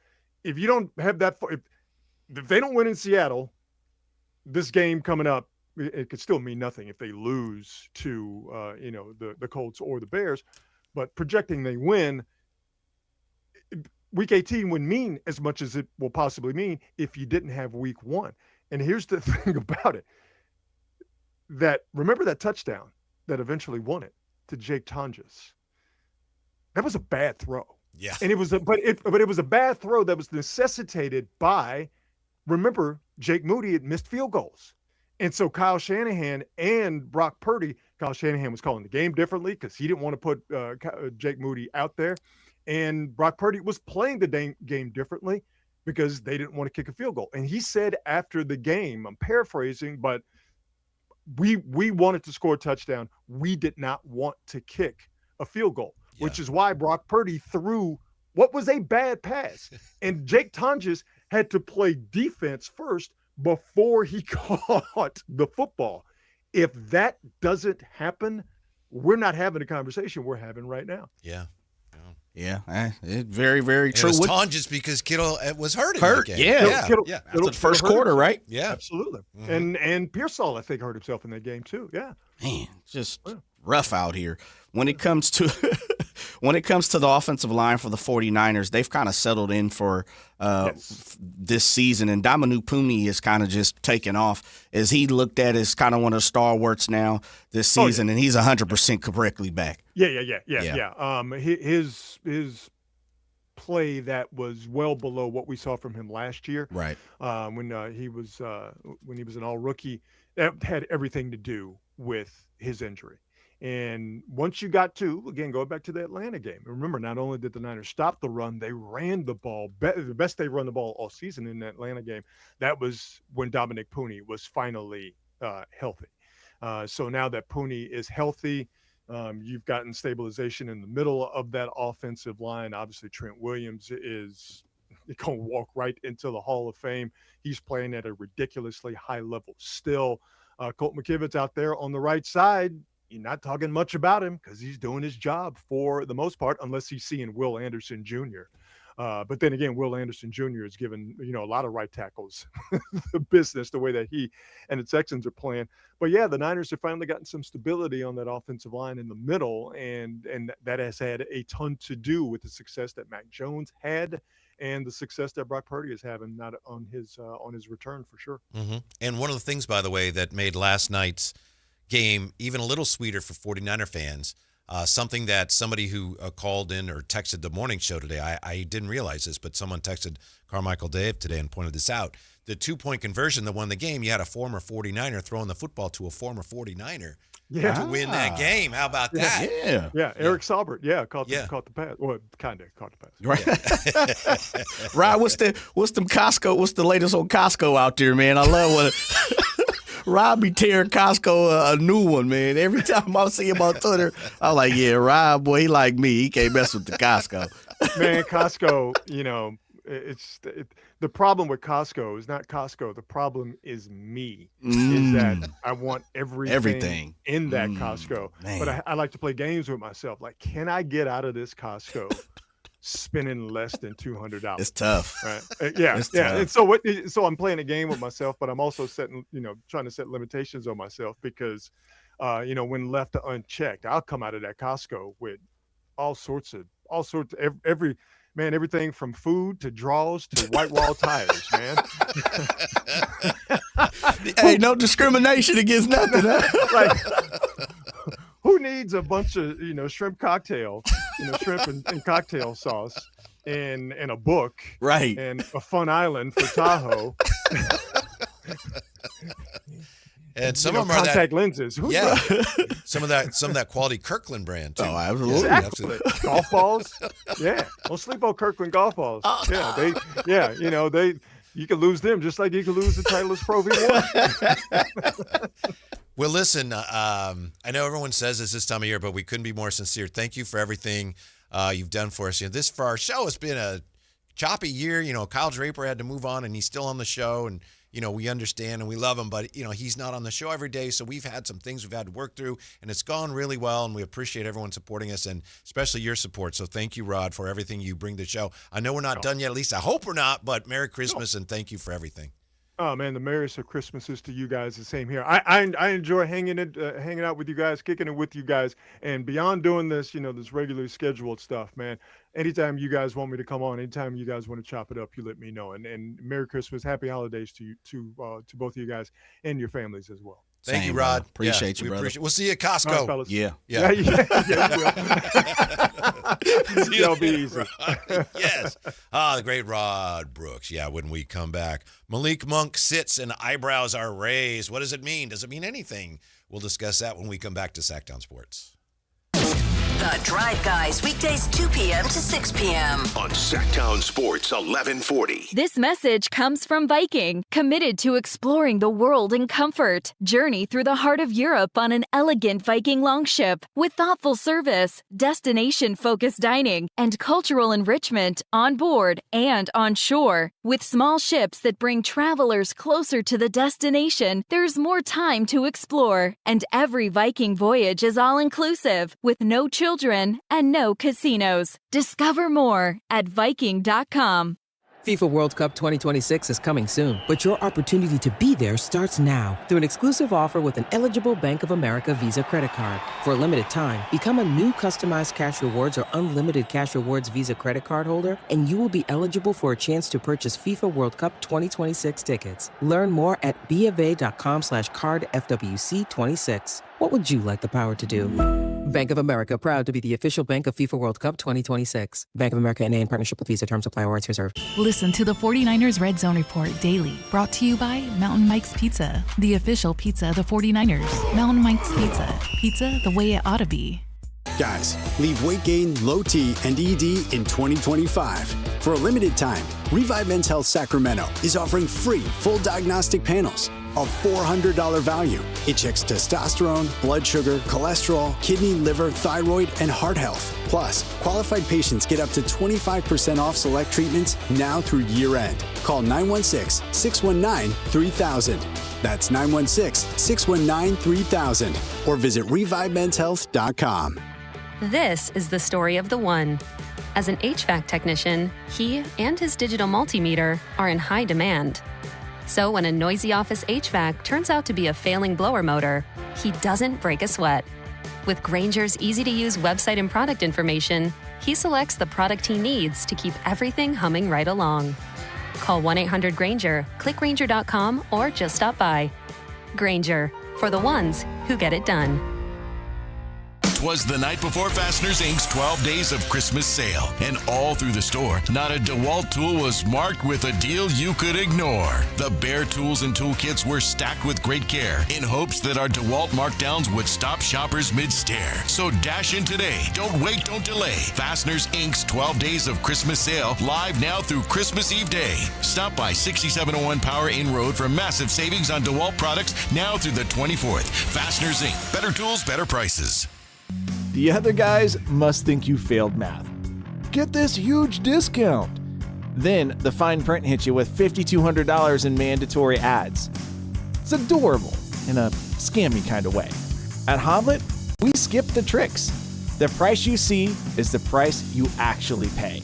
If you don't have that, if they don't win in Seattle, this game coming up, it could still mean nothing if they lose to the Colts or the Bears, but projecting they win, week 18 wouldn't mean as much as it will possibly mean if you didn't have week 1. And here's the thing about it: remember that touchdown that eventually won it to Jake Tonjes? That was a bad throw. Yeah, and it was a bad throw that was necessitated by, remember, Jake Moody had missed field goals. And so Kyle Shanahan and Brock Purdy, Kyle Shanahan was calling the game differently because he didn't want to put Jake Moody out there. And Brock Purdy was playing the game differently because they didn't want to kick a field goal. And he said after the game, I'm paraphrasing, but we wanted to score a touchdown. We did not want to kick a field goal, which is why Brock Purdy threw what was a bad pass. And Jake Tonjes had to play defense first before he caught the football. If that doesn't happen, we're not having a conversation we're having right now. Yeah. Yeah, it's very, very true. It was Tonjes because Kittle was hurt. Yeah. Kittle, After the first quarter, right? Yeah, absolutely. And Pearsall, I think, hurt himself in that game too. Yeah, man, just rough out here. When it comes to the offensive line for the 49ers, they've kind of settled in for this season, and Dominic Puni is kind of just taken off as he looked at as kind of one of the stalwarts now this season, and he's 100% correctly back. Yeah. His play that was well below what we saw from him last year. Right. When he was an all rookie, that had everything to do with his injury. And once you got to, again, go back to the Atlanta game. Remember, not only did the Niners stop the run, they ran the ball. The best they run the ball all season in the Atlanta game. That was when Dominic Puni was finally healthy. So now that Puni is healthy, you've gotten stabilization in the middle of that offensive line. Obviously, Trent Williams is going to walk right into the Hall of Fame. He's playing at a ridiculously high level still. Colt McKivitz out there on the right side. You're not talking much about him because he's doing his job for the most part, unless he's seeing Will Anderson Jr. But then again, Will Anderson Jr. has given a lot of right tackles the business the way that he and the Texans are playing. But yeah, the Niners have finally gotten some stability on that offensive line in the middle, and that has had a ton to do with the success that Mac Jones had and the success that Brock Purdy is having not on his return for sure. Mm-hmm. And one of the things, by the way, that made last night's game even a little sweeter for 49er fans, something that somebody who called in or texted the morning show today, I didn't realize this, but someone texted Carmichael Dave today and pointed this out. The 2-point conversion that won the game, you had a former 49er throwing the football to a former 49er to win that game. How about that? Yeah. Eric Saubert, caught the pass. Well, kind of caught the pass. Right. Ryan, what's the latest on Costco out there, man? I love what Rob be tearing Costco a new one, man. Every time I see him on Twitter, I'm like, yeah, Rob, boy, he like me. He can't mess with the Costco. Man, Costco, the problem with Costco is not Costco. The problem is me. Is that I want everything in that Costco. Man. But I like to play games with myself. Like, can I get out of this Costco spending less than $200? It's tough. Right? Yeah. It's tough. And so I'm playing a game with myself, but I'm also trying to set limitations on myself because, when left unchecked, I'll come out of that Costco with all sorts of everything from food to draws to white wall tires, man. Hey, no discrimination against nothing. Huh? Like, who needs a bunch of shrimp cocktail, shrimp and cocktail sauce, and a book, right, and a fun island for Tahoe. And some of them are contact lenses. Some of that quality Kirkland brand too. Oh, absolutely. Exactly. Golf balls. Yeah. Don't sleep on Kirkland golf balls. You can lose them just like you can lose the Titleist Pro V1. Well, listen, I know everyone says this time of year, but we couldn't be more sincere. Thank you for everything you've done for us. This for our show has been a choppy year. Kyle Draper had to move on, and he's still on the show, and we understand and we love him, but he's not on the show every day. So we've had some things we've had to work through, and it's gone really well. And we appreciate everyone supporting us, and especially your support. So thank you, Rod, for everything you bring to the show. I know we're not done yet. At least I hope we're not. But Merry Christmas and thank you for everything. Oh man, the merriest of Christmases to you guys. The same here. I enjoy hanging out with you guys, kicking it with you guys, and beyond doing this, this regularly scheduled stuff, man. Anytime you guys want me to come on, anytime you guys want to chop it up, you let me know. And Merry Christmas, Happy Holidays to both of you guys and your families as well. Thank Same, you, Rod. brother. Appreciate you, brother. We'll see you at Costco. All right, fellas. Yeah. Yeah. That'll be easy. Yes. The great Rod Brooks. Yeah, when we come back. Malik Monk sits and eyebrows are raised. What does it mean? Does it mean anything? We'll discuss that when we come back to Sactown Sports. The Drive Guys, weekdays 2 p.m. to 6 p.m. On Sactown Sports 1140. This message comes from Viking, committed to exploring the world in comfort. Journey through the heart of Europe on an elegant Viking longship with thoughtful service, destination-focused dining, and cultural enrichment on board and on shore. With small ships that bring travelers closer to the destination, there's more time to explore. And every Viking voyage is all-inclusive, with no children and no casinos. Discover more at Viking.com. FIFA World Cup 2026 is coming soon, but your opportunity to be there starts now through an exclusive offer with an eligible Bank of America Visa credit card. For a limited time, become a new customized cash rewards or unlimited cash rewards Visa credit card holder, and you will be eligible for a chance to purchase FIFA World Cup 2026 tickets. Learn more at BofA.com/cardFWC26. What would you like the power to do? Bank of America, proud to be the official bank of FIFA World Cup 2026. Bank of America N.A. in partnership with Visa. Terms apply. Rights reserved. Listen to the 49ers Red Zone Report daily, brought to you by Mountain Mike's Pizza, the official pizza of the 49ers. Mountain Mike's Pizza. Pizza the way it ought to be. Guys, leave weight gain, low T, and ED in 2025. For a limited time, Revive Men's Health Sacramento is offering free full diagnostic panels. A $400 value. It checks testosterone, blood sugar, cholesterol, kidney, liver, thyroid, and heart health. Plus, qualified patients get up to 25% off select treatments now through year end. Call 916-619-3000. That's 916-619-3000. Or visit ReviveMen'sHealth.com. This is the story of the one. As an HVAC technician, he and his digital multimeter are in high demand. So when a noisy office HVAC turns out to be a failing blower motor, he doesn't break a sweat. With Grainger's easy-to-use website and product information, he selects the product he needs to keep everything humming right along. Call 1-800-GRAINGER, click Grainger.com, or just stop by. Grainger, for the ones who get it done. 'Twas the night before Fasteners Inc.'s 12 Days of Christmas sale. And all through the store, not a DeWalt tool was marked with a deal you could ignore. The bare tools and toolkits were stacked with great care in hopes that our DeWalt markdowns would stop shoppers mid-stare. So dash in today. Don't wait, don't delay. Fasteners Inc.'s 12 Days of Christmas sale, live now through Christmas Eve Day. Stop by 6701 Power Inn Road for massive savings on DeWalt products now through the 24th. Fasteners Inc. Better tools, better prices. The other guys must think you failed math. Get this huge discount. Then the fine print hits you with $5,200 in mandatory ads. It's adorable in a scammy kind of way. At Hoblet, we skip the tricks. The price you see is the price you actually pay.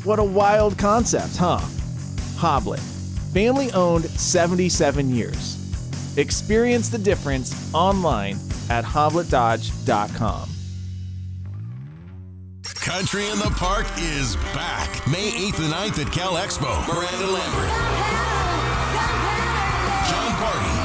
What a wild concept, huh? Hoblet, family owned 77 years. Experience the difference online at hobletdodge.com. Country in the Park is back. May 8th and 9th at Cal Expo. Miranda Lambert, John Party,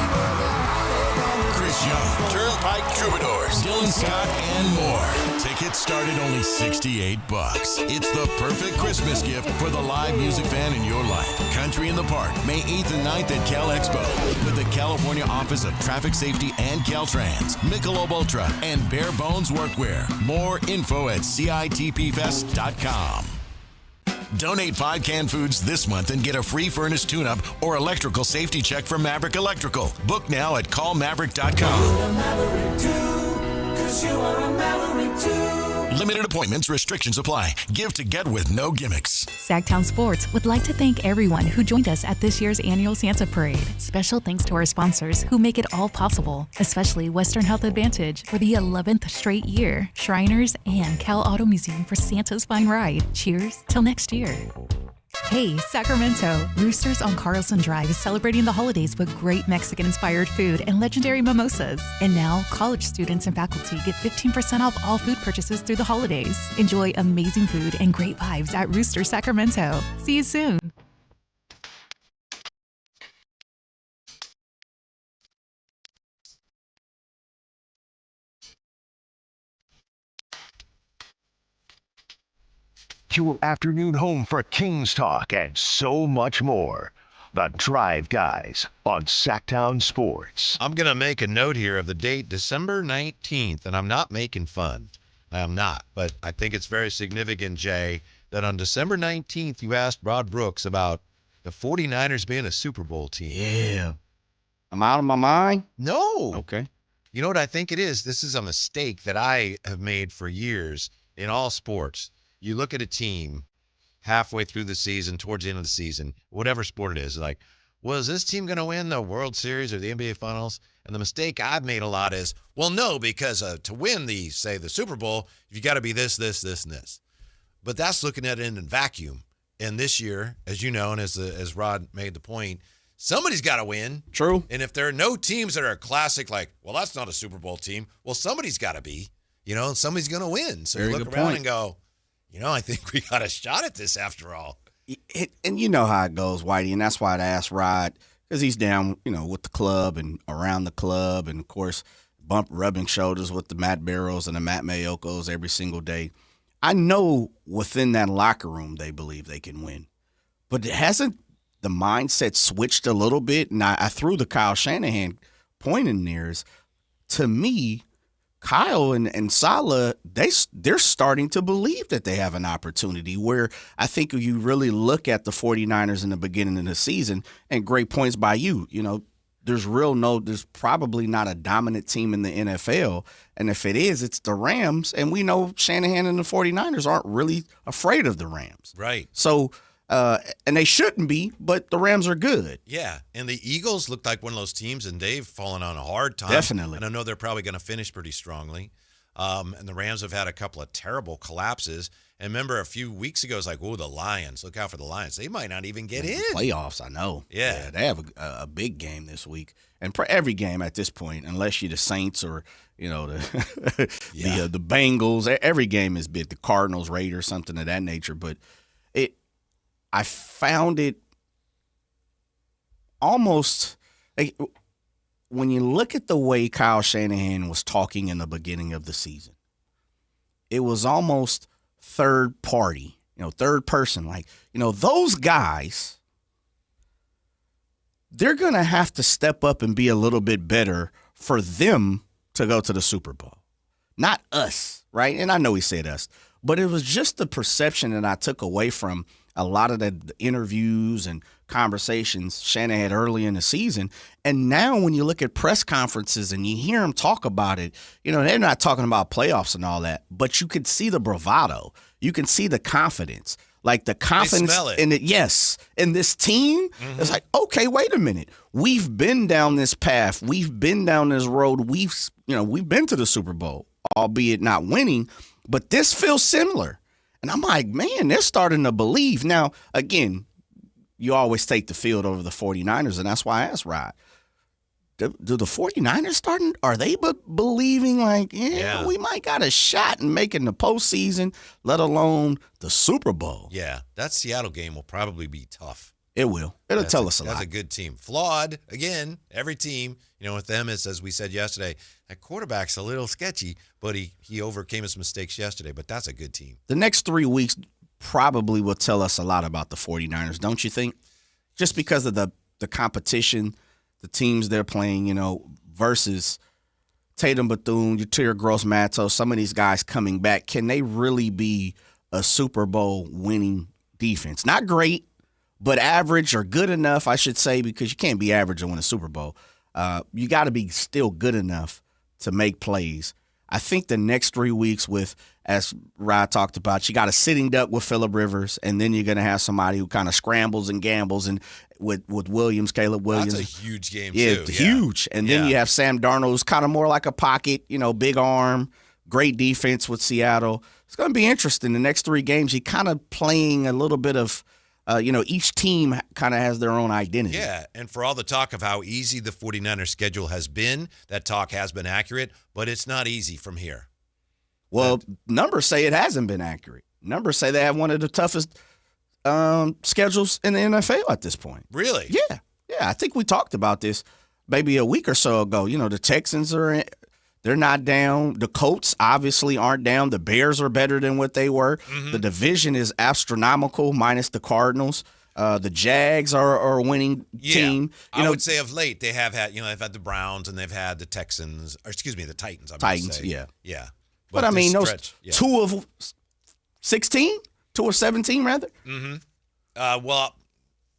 Chris Young, Turnpike Troubadours, Dylan Scott, and more. Tickets start at only $68. It's the perfect Christmas gift for the live music fan in your life. Country in the Park, May 8th and 9th at Cal Expo with the California Office of Traffic Safety and Caltrans, Michelob Ultra, and Bare Bones Workwear. More info at CITPFest.com. Donate 5 canned foods this month and get a free furnace tune-up or electrical safety check from Maverick Electrical. Book now at callmaverick.com. Limited appointments, restrictions apply. Give to get with no gimmicks. Sactown Sports would like to thank everyone who joined us at this year's annual Santa Parade. Special thanks to our sponsors who make it all possible, especially Western Health Advantage for the 11th straight year, Shriners, and Cal Auto Museum for Santa's Fine Ride. Cheers till next year. Hey, Sacramento! Roosters on Carlson Drive is celebrating the holidays with great Mexican-inspired food and legendary mimosas. And now, college students and faculty get 15% off all food purchases through the holidays. Enjoy amazing food and great vibes at Rooster Sacramento. See you soon! your afternoon home for Kings Talk and so much more. The Drive Guys on Sactown Sports. I'm going to make a note here of the date, December 19th, and I'm not making fun. I am not, but I think it's very significant, Jay, that on December 19th, you asked Rod Brooks about the 49ers being a Super Bowl team. Yeah. I'm out of my mind? No. Okay. You know what I think it is? This is a mistake that I have made for years in all sports. You look at a team halfway through the season, towards the end of the season, whatever sport it is, like, was this team going to win the World Series or the NBA Finals? And the mistake I've made a lot is, well, no, because to win the Super Bowl, you got to be this, and this. But that's looking at it in a vacuum. And this year, as you know, and as Rod made the point, somebody's got to win. True. And if there are no teams that are classic, like, well, that's not a Super Bowl team, well, somebody's got to be, and somebody's going to win. So Very you look good around point. and go, I think we got a shot at this after all. And you know how it goes, Whitey, and that's why I asked Rod, because he's down, with the club and around the club, and, of course, rubbing shoulders with the Matt Barrows and the Matt Mayokos every single day. I know within that locker room they believe they can win. But hasn't the mindset switched a little bit? And I threw the Kyle Shanahan point in there. To me, Kyle and Saleh, they're starting to believe that they have an opportunity, where I think if you really look at the 49ers in the beginning of the season, and great points by you, there's probably not a dominant team in the NFL. And if it is, it's the Rams. And we know Shanahan and the 49ers aren't really afraid of the Rams. Right. So, and they shouldn't be, but the Rams are good. Yeah, and the Eagles looked like one of those teams, and they've fallen on a hard time. Definitely. And I know they're probably going to finish pretty strongly. And the Rams have had a couple of terrible collapses. And remember, a few weeks ago, it was like, oh, the Lions. Look out for the Lions. They might not even get in. Playoffs, I know. Yeah. They have a big game this week. And every game at this point, unless you're the Saints or, the Bengals, every game is big. The Cardinals, Raiders, something of that nature. But I found it almost like, when you look at the way Kyle Shanahan was talking in the beginning of the season, it was almost third party, third person. Like, those guys, they're going to have to step up and be a little bit better for them to go to the Super Bowl. Not us, right? And I know he said us, but it was just the perception that I took away from a lot of the interviews and conversations Shanahan had early in the season. And now when you look at press conferences and you hear him talk about it, they're not talking about playoffs and all that, but you can see the bravado. You can see the confidence. Like the confidence in it, yes. And this team, It's like, okay, wait a minute. We've been down this path. We've been down this road. We've been to the Super Bowl, albeit not winning, but this feels similar. And I'm like, man, they're starting to believe. Now, again, you always take the field over the 49ers, and that's why I asked Rod. Do the 49ers are they believing like, we might got a shot in making the postseason, let alone the Super Bowl? Yeah, that Seattle game will probably be tough. It will. It'll tell us a lot. That's a good team. Flawed, again, every team, with them, is, as we said yesterday, that quarterback's a little sketchy, but he overcame his mistakes yesterday, but that's a good team. The next 3 weeks probably will tell us a lot about the 49ers, don't you think? Just because of the competition, the teams they're playing, versus Tatum Bethune, Yatir Gross-Matos, some of these guys coming back. Can they really be a Super Bowl winning defense? Not great, but average or good enough, I should say, because you can't be average and win a Super Bowl. You got to be still good enough to make plays. I think the next 3 weeks with, as Rod talked about, you got a sitting duck with Phillip Rivers, and then you're going to have somebody who kind of scrambles and gambles, and with Williams, Caleb Williams. That's a huge game, too. Yeah, huge. And then you have Sam Darnold, who's kind of more like a pocket, big arm, great defense with Seattle. It's going to be interesting. The next 3 games, you're kind of playing a little bit of, each team kind of has their own identity. Yeah, and for all the talk of how easy the 49ers schedule has been, that talk has been accurate, but it's not easy from here. Well, numbers say it hasn't been accurate. Numbers say they have one of the toughest schedules in the NFL at this point. Really? Yeah. I think we talked about this maybe a week or so ago. The Texans they're They're not down. The Colts obviously aren't down. The Bears are better than what they were. Mm-hmm. The division is astronomical, minus the Cardinals. The Jags are a winning team. I would say of late they have had, they've had the Browns and they've had the Texans, or excuse me, the Titans. Yeah. But I mean, those stretch, 2 of 16, 2 or 17 rather. Mm-hmm. Well,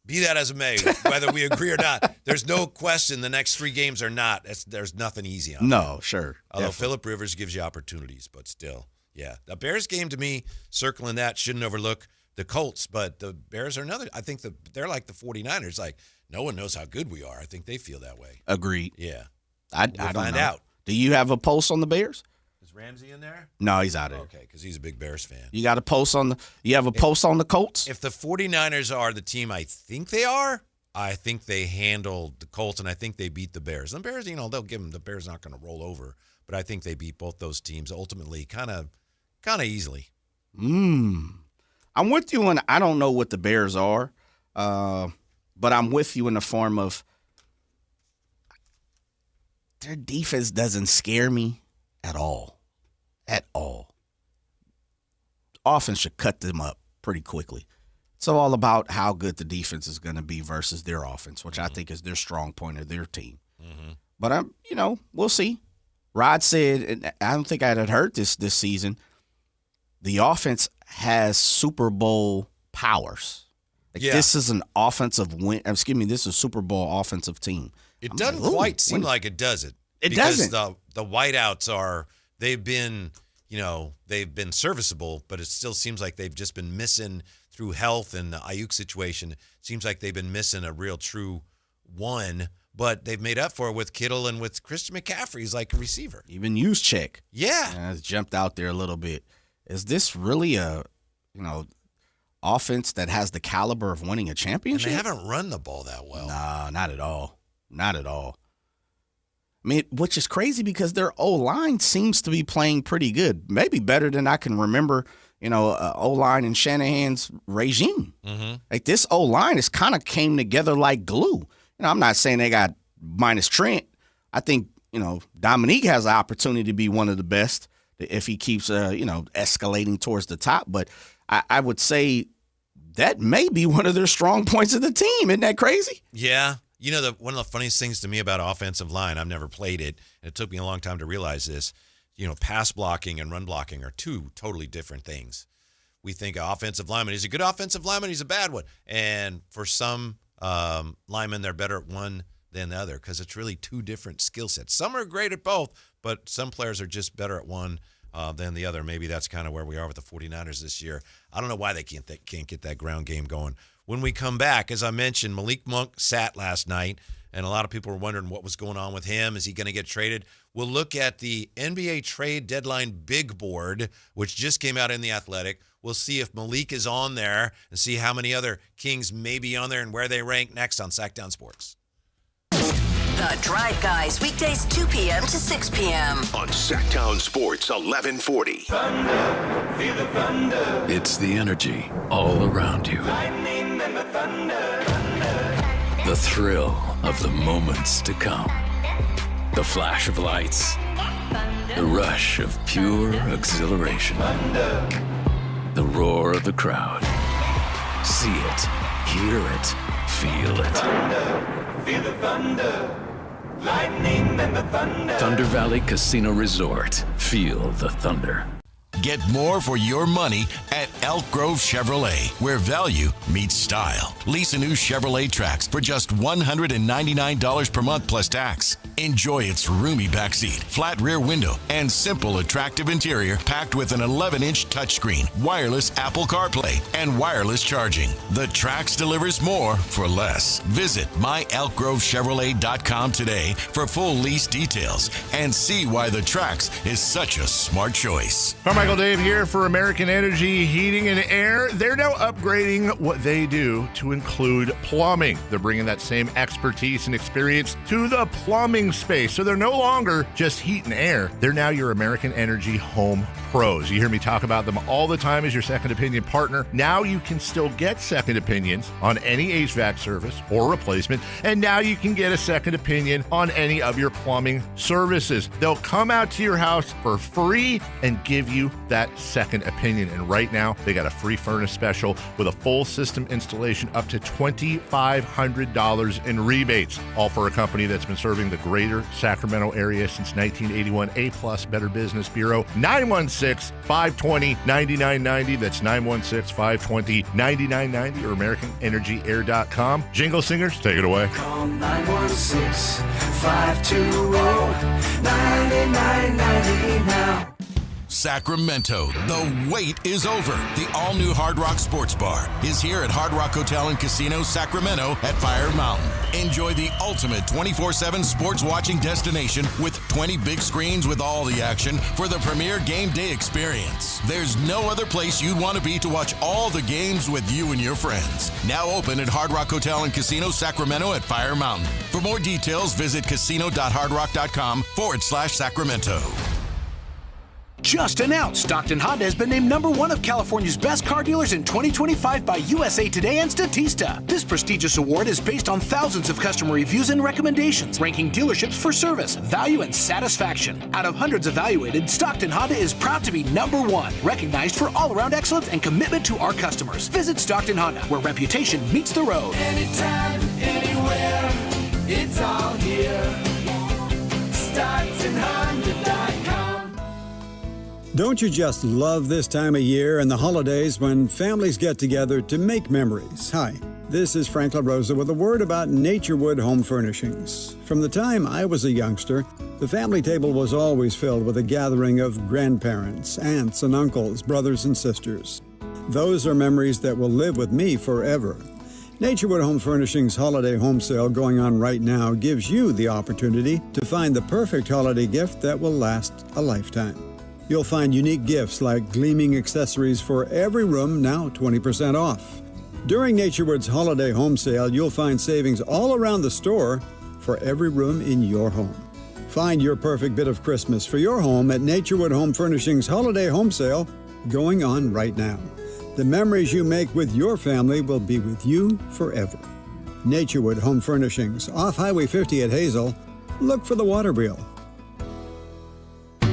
be that as it may, whether we agree or not, there's no question the next 3 games are not. There's nothing easy on. No, sure. Although Definitely. Phillip Rivers gives you opportunities, but still, yeah. The Bears game to me, circling that, shouldn't overlook the Colts, but the Bears are another. I think they're like the 49ers. Like, no one knows how good we are. I think they feel that way. Agreed. Yeah. I We'll don't find know. out. Do you have a post on the Bears? Is Ramsey in there? No, he's out of it. Okay, because he's a big Bears fan. You got a post on you have a post on the Colts? If the 49ers are the team I think they are, I think they handled the Colts, and I think they beat the Bears. And the Bears, they'll give them, the Bears not going to roll over, but I think they beat both those teams ultimately kind of easily. I'm with you, and I don't know what the Bears are, but I'm with you in the form of their defense doesn't scare me at all. At all. Offense should cut them up pretty quickly. It's all about how good the defense is going to be versus their offense, which I think is their strong point of their team. Mm-hmm. But we'll see. Rod said, and I don't think I had heard this season, the offense has Super Bowl powers. This is an offensive win. Excuse me, this is a Super Bowl offensive team. It doesn't quite seem like it does it. It because doesn't. The whiteouts they've been serviceable, but it still seems like they've just been missing through health and the Ayuk situation. It seems like they've been missing a real true one, but they've made up for it with Kittle and with Christian McCaffrey. He's like a receiver. Even Juszczyk. Yeah. It's jumped out there a little bit. Is this really a, offense that has the caliber of winning a championship? And they haven't run the ball that well. Nah, not at all. Not at all. I mean, which is crazy because their O-line seems to be playing pretty good. Maybe better than I can remember, O-line in Shanahan's regime. Mm-hmm. Like this O-line has kind of came together like glue. I'm not saying they got minus Trent. I think, Dominique has the opportunity to be one of the best if he keeps, escalating towards the top. But I would say that may be one of their strong points of the team. Isn't that crazy? Yeah. One of the funniest things to me about offensive line, I've never played it, and it took me a long time to realize this, pass blocking and run blocking are 2 totally different things. We think an offensive lineman, he's a good offensive lineman, he's a bad one. And for some linemen, they're better at one than the other because it's really 2 different skill sets. Some are great at both, but some players are just better at one than the other. Maybe that's kind of where we are with the 49ers this year. I don't know why they can't get that ground game going. When we come back, as I mentioned, Malik Monk sat last night, and a lot of people were wondering what was going on with him. Is he going to get traded? We'll look at the NBA trade deadline big board, which just came out in The Athletic. We'll see if Malik is on there and see how many other Kings may be on there and where they rank next on Sactown Sports. The Drive Guys, weekdays 2 p.m. to 6 p.m. On Sactown Sports 1140. Thunder, feel the thunder. It's the energy all around you. Lightning and the thunder, thunder. The thrill of the moments to come. The flash of lights. The rush of pure exhilaration. Thunder. The roar of the crowd. See it, hear it, feel it. Thunder, feel the thunder. Lightning and the thunder. Thunder Valley Casino Resort. Feel the thunder. Get more for your money at Elk Grove Chevrolet, where value meets style. Lease a new Chevrolet Trax for just $199 per month plus tax. Enjoy its roomy backseat, flat rear window, and simple, attractive interior packed with an 11-inch touchscreen, wireless Apple CarPlay, and wireless charging. The Trax delivers more for less. Visit myelkgrovechevrolet.com today for full lease details and see why the Trax is such a smart choice. Carmichael Dave here for American Energy Heating and Air. They're now upgrading what they do to include plumbing. They're bringing that same expertise and experience to the plumbing cooling space. So they're no longer just heat and air. They're now your American Energy home pros. You hear me talk about them all the time as your second opinion partner. Now you can still get second opinions on any HVAC service or replacement. And now you can get a second opinion on any of your plumbing services. They'll come out to your house for free and give you that second opinion. And right now, they got a free furnace special with a full system installation up to $2,500 in rebates. All for a company that's been serving the greater Sacramento area since 1981. A+ Better Business Bureau. 916-520-9990. That's 916-520-9990 or AmericanEnergyAir.com. Jingle singers, take it away. Call 916-520-9990 now. Sacramento, the wait is over. The all-new Hard Rock Sports Bar is here at Hard Rock Hotel and Casino Sacramento at Fire Mountain. Enjoy the ultimate 24/7 sports watching destination with 20 big screens with all the action for the premier game day experience. There's no other place you'd want to be to watch all the games with you and your friends. Now open at Hard Rock Hotel and Casino Sacramento at Fire Mountain. For more details, visit casino.hardrock.com/Sacramento. Just announced, Stockton Honda has been named #1 of California's best car dealers in 2025 by USA Today and Statista. This prestigious award is based on thousands of customer reviews and recommendations, ranking dealerships for service, value, and satisfaction. Out of hundreds evaluated, Stockton Honda is proud to be #1, recognized for all-around excellence and commitment to our customers. Visit Stockton Honda, where reputation meets the road. Anytime, anywhere, it's all here. StocktonHonda.com. Don't you just love this time of year and the holidays when families get together to make memories? Hi, this is Frank LaRosa with a word about Naturewood Home Furnishings. From the time I was a youngster, the family table was always filled with a gathering of grandparents, aunts and uncles, brothers and sisters. Those are memories that will live with me forever. Naturewood Home Furnishings Holiday Home Sale going on right now gives you the opportunity to find the perfect holiday gift that will last a lifetime. You'll find unique gifts like gleaming accessories for every room, now 20% off. During Naturewood's Holiday Home Sale, you'll find savings all around the store for every room in your home. Find your perfect bit of Christmas for your home at Naturewood Home Furnishings Holiday Home Sale going on right now. The memories you make with your family will be with you forever. Naturewood Home Furnishings, off Highway 50 at Hazel. Look for the water wheel.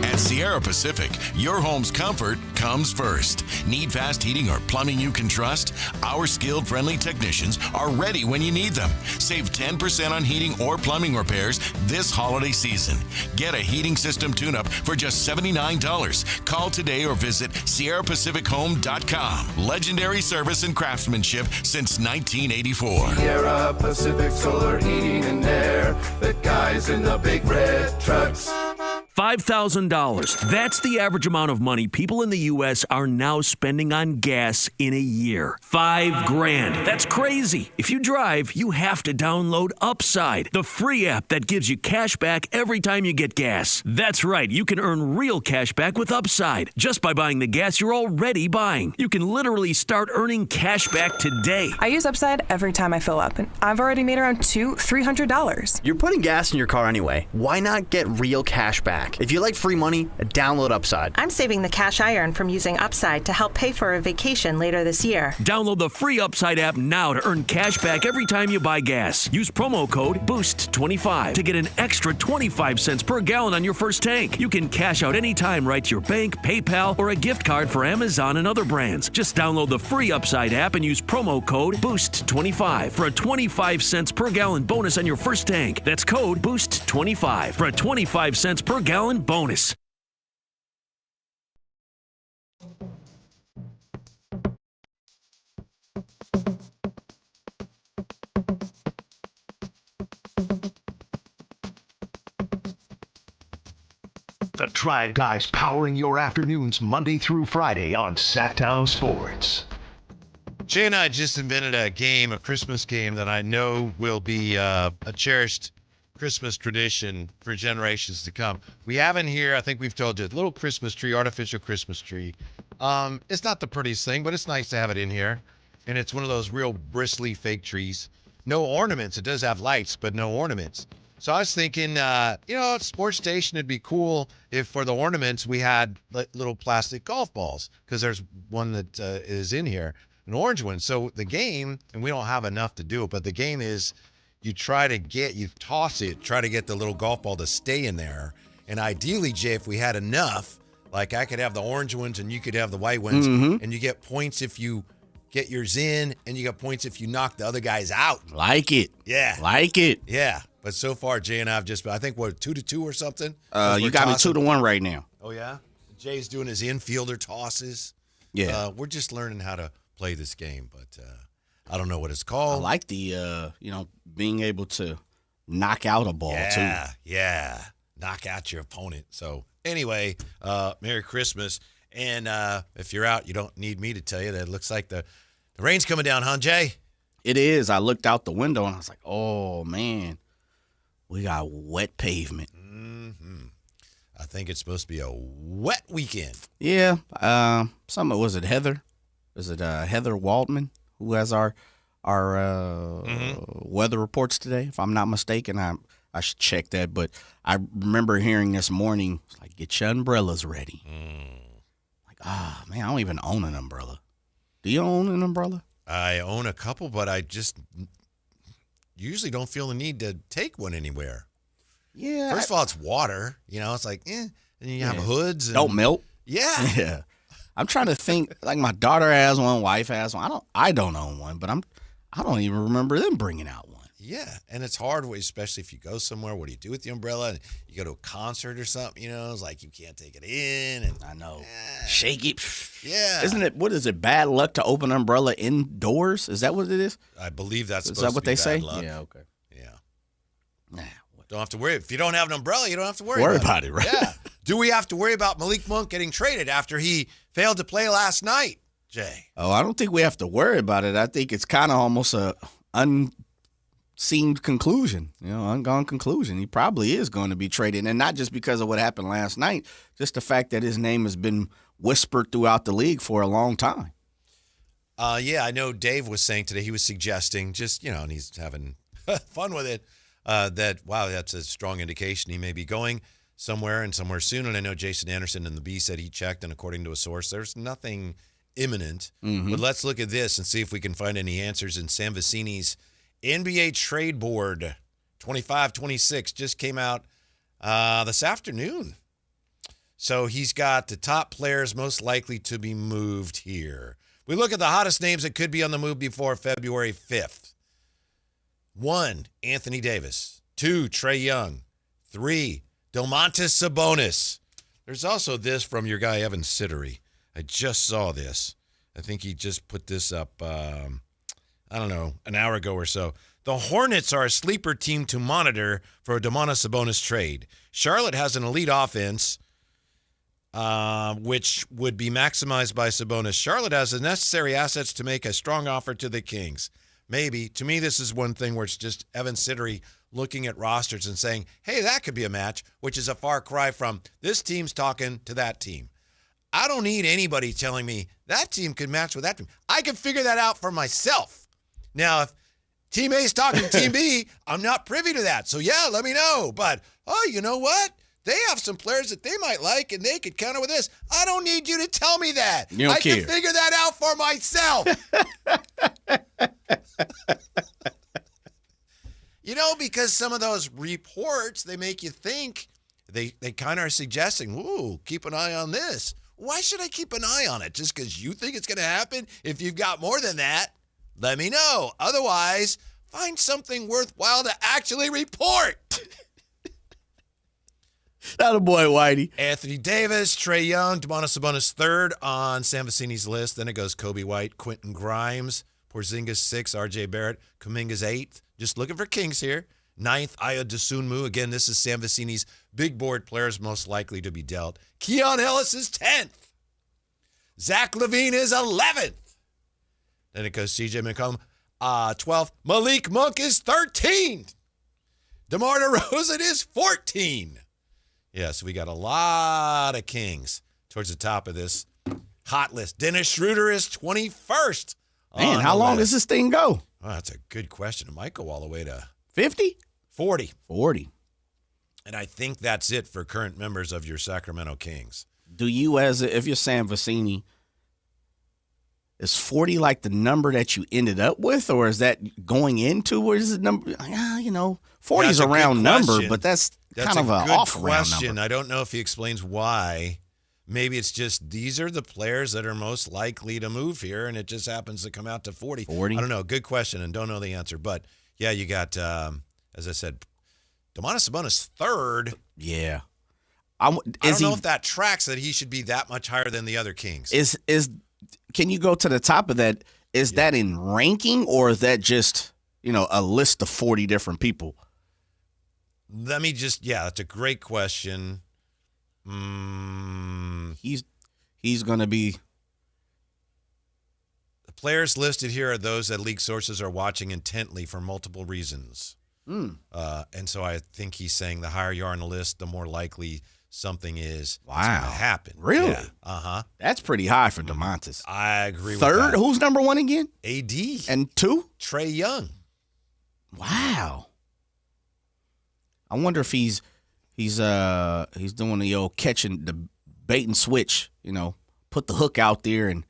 At Sierra Pacific, your home's comfort comes first. Need fast heating or plumbing you can trust? Our skilled, friendly technicians are ready when you need them. Save 10% on heating or plumbing repairs this holiday season. Get a heating system tune-up for just $79. Call today or visit SierraPacificHome.com. Legendary service and craftsmanship since 1984. Sierra Pacific Solar Heating and Air. The guys in the big red trucks. $5,000. That's the average amount of money people in the U.S. are now spending on gas in a year. $5,000. That's crazy. If you drive, you have to download Upside, the free app that gives you cash back every time you get gas. That's right. You can earn real cash back with Upside just by buying the gas you're already buying. You can literally start earning cash back today. I use Upside every time I fill up, and I've already made around $300. You're putting gas in your car anyway. Why not get real cash back? If you like free money, download Upside. I'm saving the cash I earn from using Upside to help pay for a vacation later this year. Download the free Upside app now to earn cash back every time you buy gas. Use promo code BOOST25 to get an extra 25 cents per gallon on your first tank. You can cash out anytime right to your bank, PayPal, or a gift card for Amazon and other brands. Just download the free Upside app and use promo code BOOST25 for a 25 cents per gallon bonus on your first tank. That's code BOOST25 for a 25 cents per gallon bonus. The Drive Guys powering your afternoons Monday through Friday on Sactown Sports. Jay and I just invented a Christmas game that I know will be a cherished Christmas tradition for generations to come. We have in here, I think we've told you, a little Christmas tree, artificial Christmas tree. It's not the prettiest thing, but it's nice to have it in here. And it's one of those real bristly fake trees. No ornaments. It does have lights, but no ornaments. So I was thinking, Sports Station, it'd be cool if for the ornaments we had little plastic golf balls, because there's one that is in here, an orange one. So the game, and we don't have enough to do it, but the game is you toss it, try to get the little golf ball to stay in there. And ideally, Jay, if we had enough, like I could have the orange ones and you could have the white ones, and you get points if you get yours in, and you get points if you knock the other guys out. Like it. Yeah. Like it. Yeah. But so far, Jay and I have I think, 2-2 or something? You got me 2-1 right now. Oh, yeah? Jay's doing his infielder tosses. Yeah. We're just learning how to play this game, but I don't know what it's called. I like the, being able to knock out a ball, too. Yeah. Knock out your opponent. So, anyway, Merry Christmas. And if you're out, you don't need me to tell you that it looks like the rain's coming down, huh, Jay? It is. I looked out the window, and I was like, oh, man. We got wet pavement. I think it's supposed to be a wet weekend. Yeah. Was it Heather? Is it Heather Waldman who has our weather reports today? If I'm not mistaken, I should check that. But I remember hearing this morning, like, get your umbrellas ready. Like, man, I don't even own an umbrella. Do you own an umbrella? I own a couple, but I just usually don't feel the need to take one anywhere. Yeah. First of all, it's water. It's like, and you have hoods. And, don't melt. Yeah. Yeah. I'm trying to think. Like, my daughter has one, wife has one. I don't own one, but I don't even remember them bringing out one. Yeah, and it's hard, especially if you go somewhere. What do you do with the umbrella? And you go to a concert or something, it's like you can't take it in. And I know. Shake it. Yeah. What is it, bad luck to open an umbrella indoors? Is that what it is? I believe that's supposed to be what they bad say? luck. Yeah, okay. Yeah. Nah. Don't have to worry. If you don't have an umbrella, you don't have to worry about it, right? Yeah. Do we have to worry about Malik Monk getting traded after he failed to play last night, Jay? Oh, I don't think we have to worry about it. I think it's kind of almost a unseen conclusion, ungone conclusion. He probably is going to be traded, and not just because of what happened last night, just the fact that his name has been whispered throughout the league for a long time. Yeah, I know Dave was saying today, he was suggesting just, and he's having fun with it, that's a strong indication he may be going somewhere and somewhere soon. And I know Jason Anderson in the B said he checked, and according to a source, there's nothing imminent. But let's look at this and see if we can find any answers in Sam Vecini's NBA trade board 25-26 just came out this afternoon. So he's got the top players most likely to be moved here. We look at the hottest names that could be on the move before February 5th. 1, Anthony Davis. 2, Trae Young. 3, Domantas Sabonis. There's also this from your guy, Evan Sittery. I just saw this. I think he just put this up, an hour ago or so. The Hornets are a sleeper team to monitor for a Domantas Sabonis trade. Charlotte has an elite offense, which would be maximized by Sabonis. Charlotte has the necessary assets to make a strong offer to the Kings. Maybe. To me, this is one thing where it's just Evan Sittery looking at rosters and saying, hey, that could be a match, which is a far cry from this team's talking to that team. I don't need anybody telling me that team could match with that team. I can figure that out for myself. Now, if Team A is talking to Team B, I'm not privy to that. So, yeah, let me know. But, you know what? They have some players that they might like, and they could counter with this. I don't need you to tell me that. I can figure that out for myself. Because some of those reports, they make you think, they kind of are suggesting, ooh, keep an eye on this. Why should I keep an eye on it? Just because you think it's going to happen? If you've got more than that, let me know. Otherwise, find something worthwhile to actually report. That a boy, Whitey. Anthony Davis, Trae Young, Domantas Sabonis 3rd on Sam Vecini's list. Then it goes Kobe White, Quentin Grimes, Porzingis 6, RJ Barrett, Kuminga's 8th. Just looking for Kings here. 9th, Ayo Dosunmu. Again, this is Sam Vecini's big board players most likely to be dealt. Keon Ellis is 10th. Zach LaVine is 11th. Then it goes CJ McCollum, 12th. Malik Monk is 13th. DeMar DeRozan is 14. Yeah, so we got a lot of Kings towards the top of this hot list. Dennis Schroeder is 21st. Man, how long does this thing go? Oh, that's a good question. It might go all the way to 50? 40. 40. And I think that's it for current members of your Sacramento Kings. Do you, if you're Sam Vecini, is 40 like the number that you ended up with, or is that going into, or is it number? 40 is a round number, but that's kind of an off round number. I don't know if he explains why. Maybe it's just these are the players that are most likely to move here, and it just happens to come out to 40. 40? I don't know. Good question, and don't know the answer. But, yeah, you got, as I said, Domantas Sabonis third. Yeah. I don't know if that tracks that he should be that much higher than the other Kings. Can you go to the top of that? Is that in ranking, or is that just, a list of 40 different people? Let me that's a great question. He's going to be. The players listed here are those that league sources are watching intently for multiple reasons. And so I think he's saying the higher you are on the list, the more likely something is going to happen. Really? Yeah. Uh-huh. That's pretty high for Domantas. I agree with Third? that. Who's number one again? AD. And 2? Trae Young. Wow. I wonder if he's doing the old catching, the bait and switch, put the hook out there, and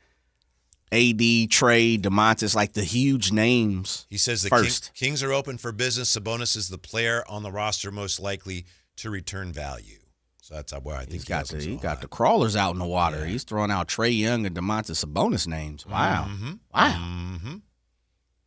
AD, Trae, Domantas, like the huge names. He says the first. Kings are open for business. Sabonis is the player on the roster most likely to return value. So that's where I think he got the crawlers out in the water. Yeah. He's throwing out Trae Young and Domantas Sabonis names. Wow. Mm-hmm. Wow. Mm-hmm.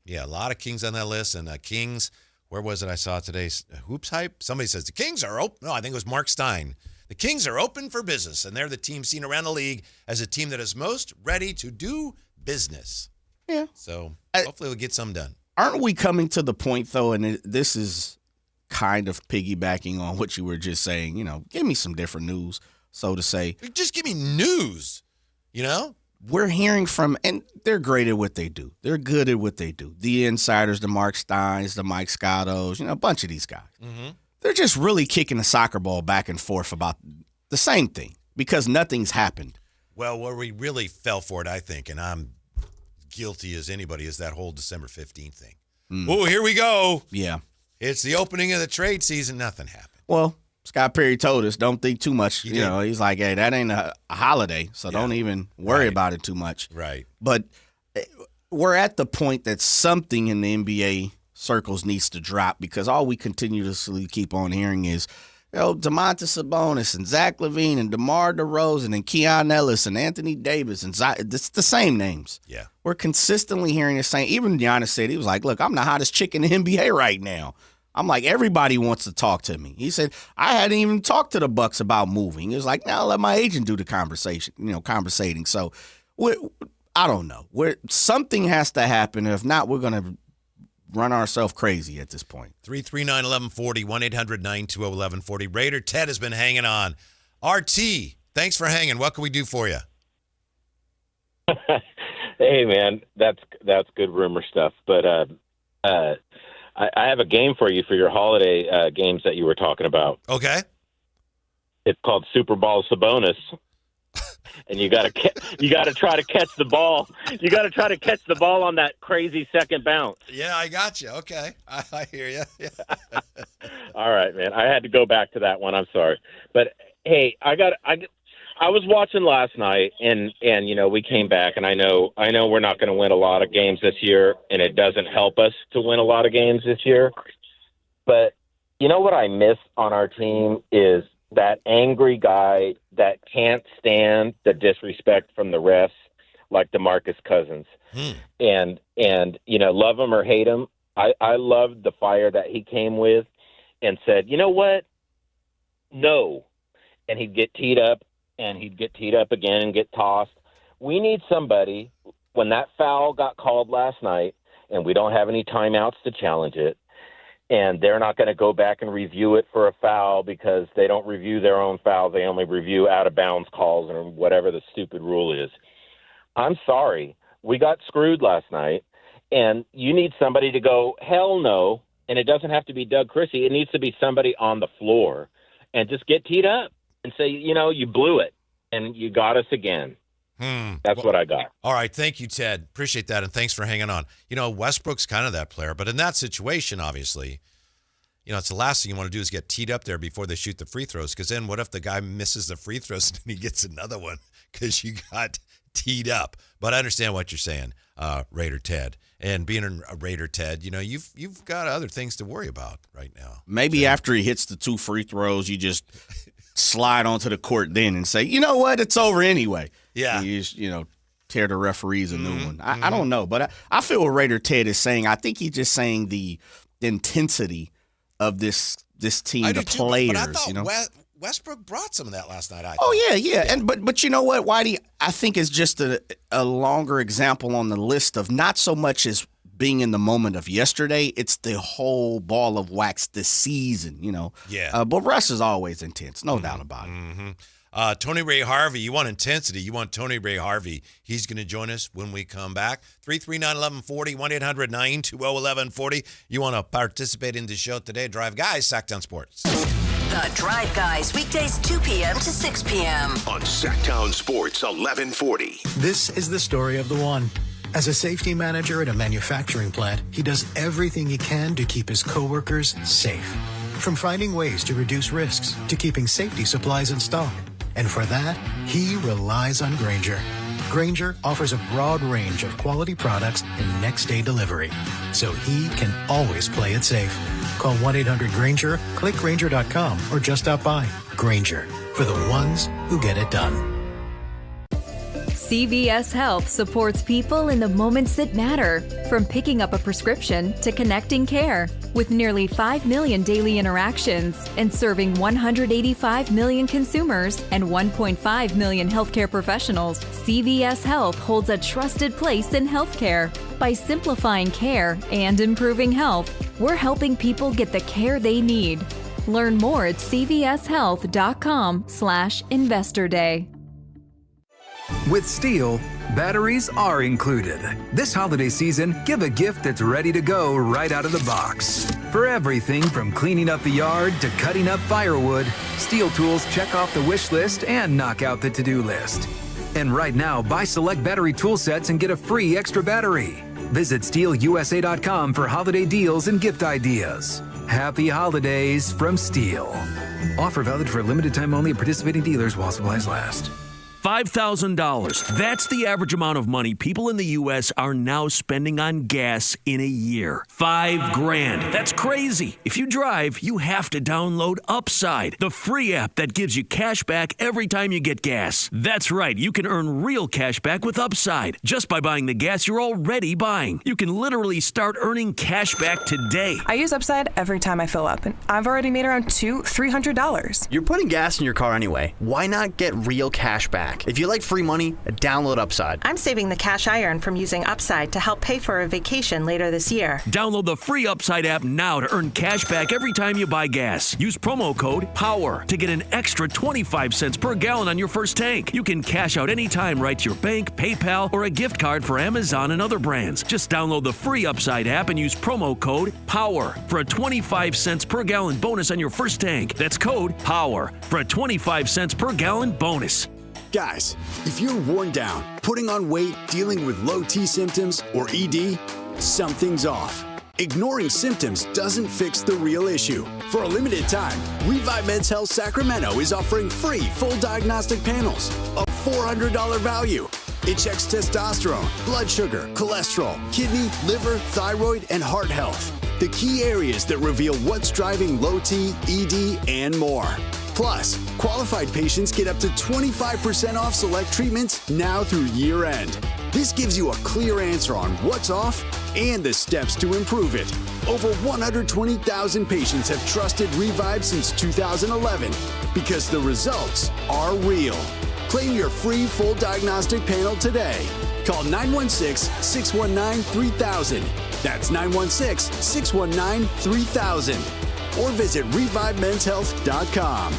Yeah, a lot of Kings on that list. And Kings, where was it I saw today? Hoops Hype? Somebody says the Kings are open. No, I think it was Mark Stein. The Kings are open for business, and they're the team seen around the league as a team that is most ready to do business. Yeah. So hopefully we'll get some done. Aren't we coming to the point, though, and this is kind of piggybacking on what you were just saying, give me some different news, so to say. Just give me news, We're hearing from, and they're great at what they do. They're good at what they do. The insiders, the Mark Steins, the Mike Scottos, a bunch of these guys. Mm-hmm. They're just really kicking the soccer ball back and forth about the same thing because nothing's happened. Well, where we really fell for it, I think, and I'm guilty as anybody, is that whole December 15th thing. Oh, here we go. Yeah. It's the opening of the trade season. Nothing happened. Well, Scott Perry told us, don't think too much. He did. He's like, hey, that ain't a holiday, so don't even worry about it too much. Right. But we're at the point that something in the NBA circles needs to drop because all we continuously keep on hearing is, Domantas Sabonis and Zach LaVine and DeMar DeRozan and Keon Ellis and Anthony Davis and it's the same names. Yeah. We're consistently hearing the same. Even Giannis said, he was like, look, I'm the hottest chick in the NBA right now. I'm like, everybody wants to talk to me. He said, I hadn't even talked to the Bucks about moving. He was like, now let my agent do the conversation, conversating. So I don't know. Something has to happen. If not, we're going to run ourselves crazy at this point. 339-1140, 1-800-920-1140. Raider Ted has been hanging on. RT, thanks for hanging. What can we do for you? Hey, man, that's good rumor stuff. But I have a game for you for your holiday games that you were talking about. Okay. It's called Super Bowl Sabonis. And you got to try to catch the ball. You got to try to catch the ball on that crazy second bounce. Yeah, I got you. Okay, I hear you. Yeah. All right, man. I had to go back to that one. I'm sorry, but hey, I was watching last night, and we came back, and I know we're not going to win a lot of games this year, and it doesn't help us to win a lot of games this year. But you know what I miss on our team is that angry guy that can't stand the disrespect from the refs, like DeMarcus Cousins. And love him or hate him, I loved the fire that he came with and said, you know what? No. And he'd get teed up, and he'd get teed up again and get tossed. We need somebody, when that foul got called last night, and we don't have any timeouts to challenge it, and they're not going to go back and review it for a foul because they don't review their own fouls. They only review out-of-bounds calls or whatever the stupid rule is. I'm sorry. We got screwed last night, and you need somebody to go, hell no, and it doesn't have to be Doug Christie. It needs to be somebody on the floor and just get teed up and say, you blew it, and you got us again. That's what I got. All right. Thank you, Ted. Appreciate that. And thanks for hanging on. Westbrook's kind of that player, but in that situation, obviously, it's the last thing you want to do is get teed up there before they shoot the free throws, because then what if the guy misses the free throws and he gets another one because you got teed up? But I understand what you're saying, Raider Ted. And being a Raider, Ted, you've got other things to worry about right now. Maybe after he hits the 2 free throws, you just slide onto the court then and say, you know what, it's over anyway. Yeah. And you just, tear the referees a new one. I don't know, but I feel what Raider Ted is saying. I think he's just saying the intensity of this team, the players. But I thought Westbrook brought some of that last night. Yeah. And but you know what, Whitey? I think it's just a longer example on the list of not so much as being in the moment of yesterday. It's the whole ball of wax this season, Yeah. But Russ is always intense, no doubt about it. Mm-hmm. Tony Ray Harvey, you want intensity. You want Tony Ray Harvey. He's going to join us when we come back. 339-1140, 1-800-920-1140. You want to participate in the show today? Drive Guys, Sactown Sports. The Drive Guys, weekdays 2 p.m. to 6 p.m. on Sactown Sports 1140. This is the story of the one. As a safety manager at a manufacturing plant, he does everything he can to keep his coworkers safe. From finding ways to reduce risks to keeping safety supplies in stock. And for that, he relies on Grainger. Grainger offers a broad range of quality products and next-day delivery, so he can always play it safe. Call 1-800-GRAINGER, click Grainger.com, or just stop by. Grainger, for the ones who get it done. CVS Health supports people in the moments that matter, from picking up a prescription to connecting care. With nearly 5 million daily interactions and serving 185 million consumers and 1.5 million healthcare professionals, CVS Health holds a trusted place in healthcare. By simplifying care and improving health, we're helping people get the care they need. Learn more at cvshealth.com/Investor Day. With Steel, batteries are included. This holiday season, give a gift that's ready to go right out of the box. For everything from cleaning up the yard to cutting up firewood, Steel tools check off the wish list and knock out the to-do list. And right now, buy select battery tool sets and get a free extra battery. Visit SteelUSA.com for holiday deals and gift ideas. Happy holidays from Steel. Offer valid for a limited time only at participating dealers while supplies last. $5,000. That's the average amount of money people in the U.S. are now spending on gas in a year. $5,000. That's crazy. If you drive, you have to download Upside, the free app that gives you cash back every time you get gas. That's right. You can earn real cash back with Upside just by buying the gas you're already buying. You can literally start earning cash back today. I use Upside every time I fill up, and I've already made around $300. You're putting gas in your car anyway. Why not get real cash back? If you like free money, download Upside. I'm saving the cash I earn from using Upside to help pay for a vacation later this year. Download the free Upside app now to earn cash back every time you buy gas. Use promo code POWER to get an extra 25 cents per gallon on your first tank. You can cash out anytime right to your bank, PayPal, or a gift card for Amazon and other brands. Just download the free Upside app and use promo code POWER for a 25 cents per gallon bonus on your first tank. That's code POWER for a 25 cents per gallon bonus. Guys, if you're worn down, putting on weight, dealing with low T symptoms, or ED, something's off. Ignoring symptoms doesn't fix the real issue. For a limited time, Revive Men's Health Sacramento is offering free full diagnostic panels, a $400 value. It checks testosterone, blood sugar, cholesterol, kidney, liver, thyroid, and heart health. The key areas that reveal what's driving low T, ED, and more. Plus, qualified patients get up to 25% off select treatments now through year end. This gives you a clear answer on what's off and the steps to improve it. Over 120,000 patients have trusted Revive since 2011 because the results are real. Claim your free full diagnostic panel today. Call 916-619-3000. That's 916-619-3000. Or visit ReviveMen'sHealth.com.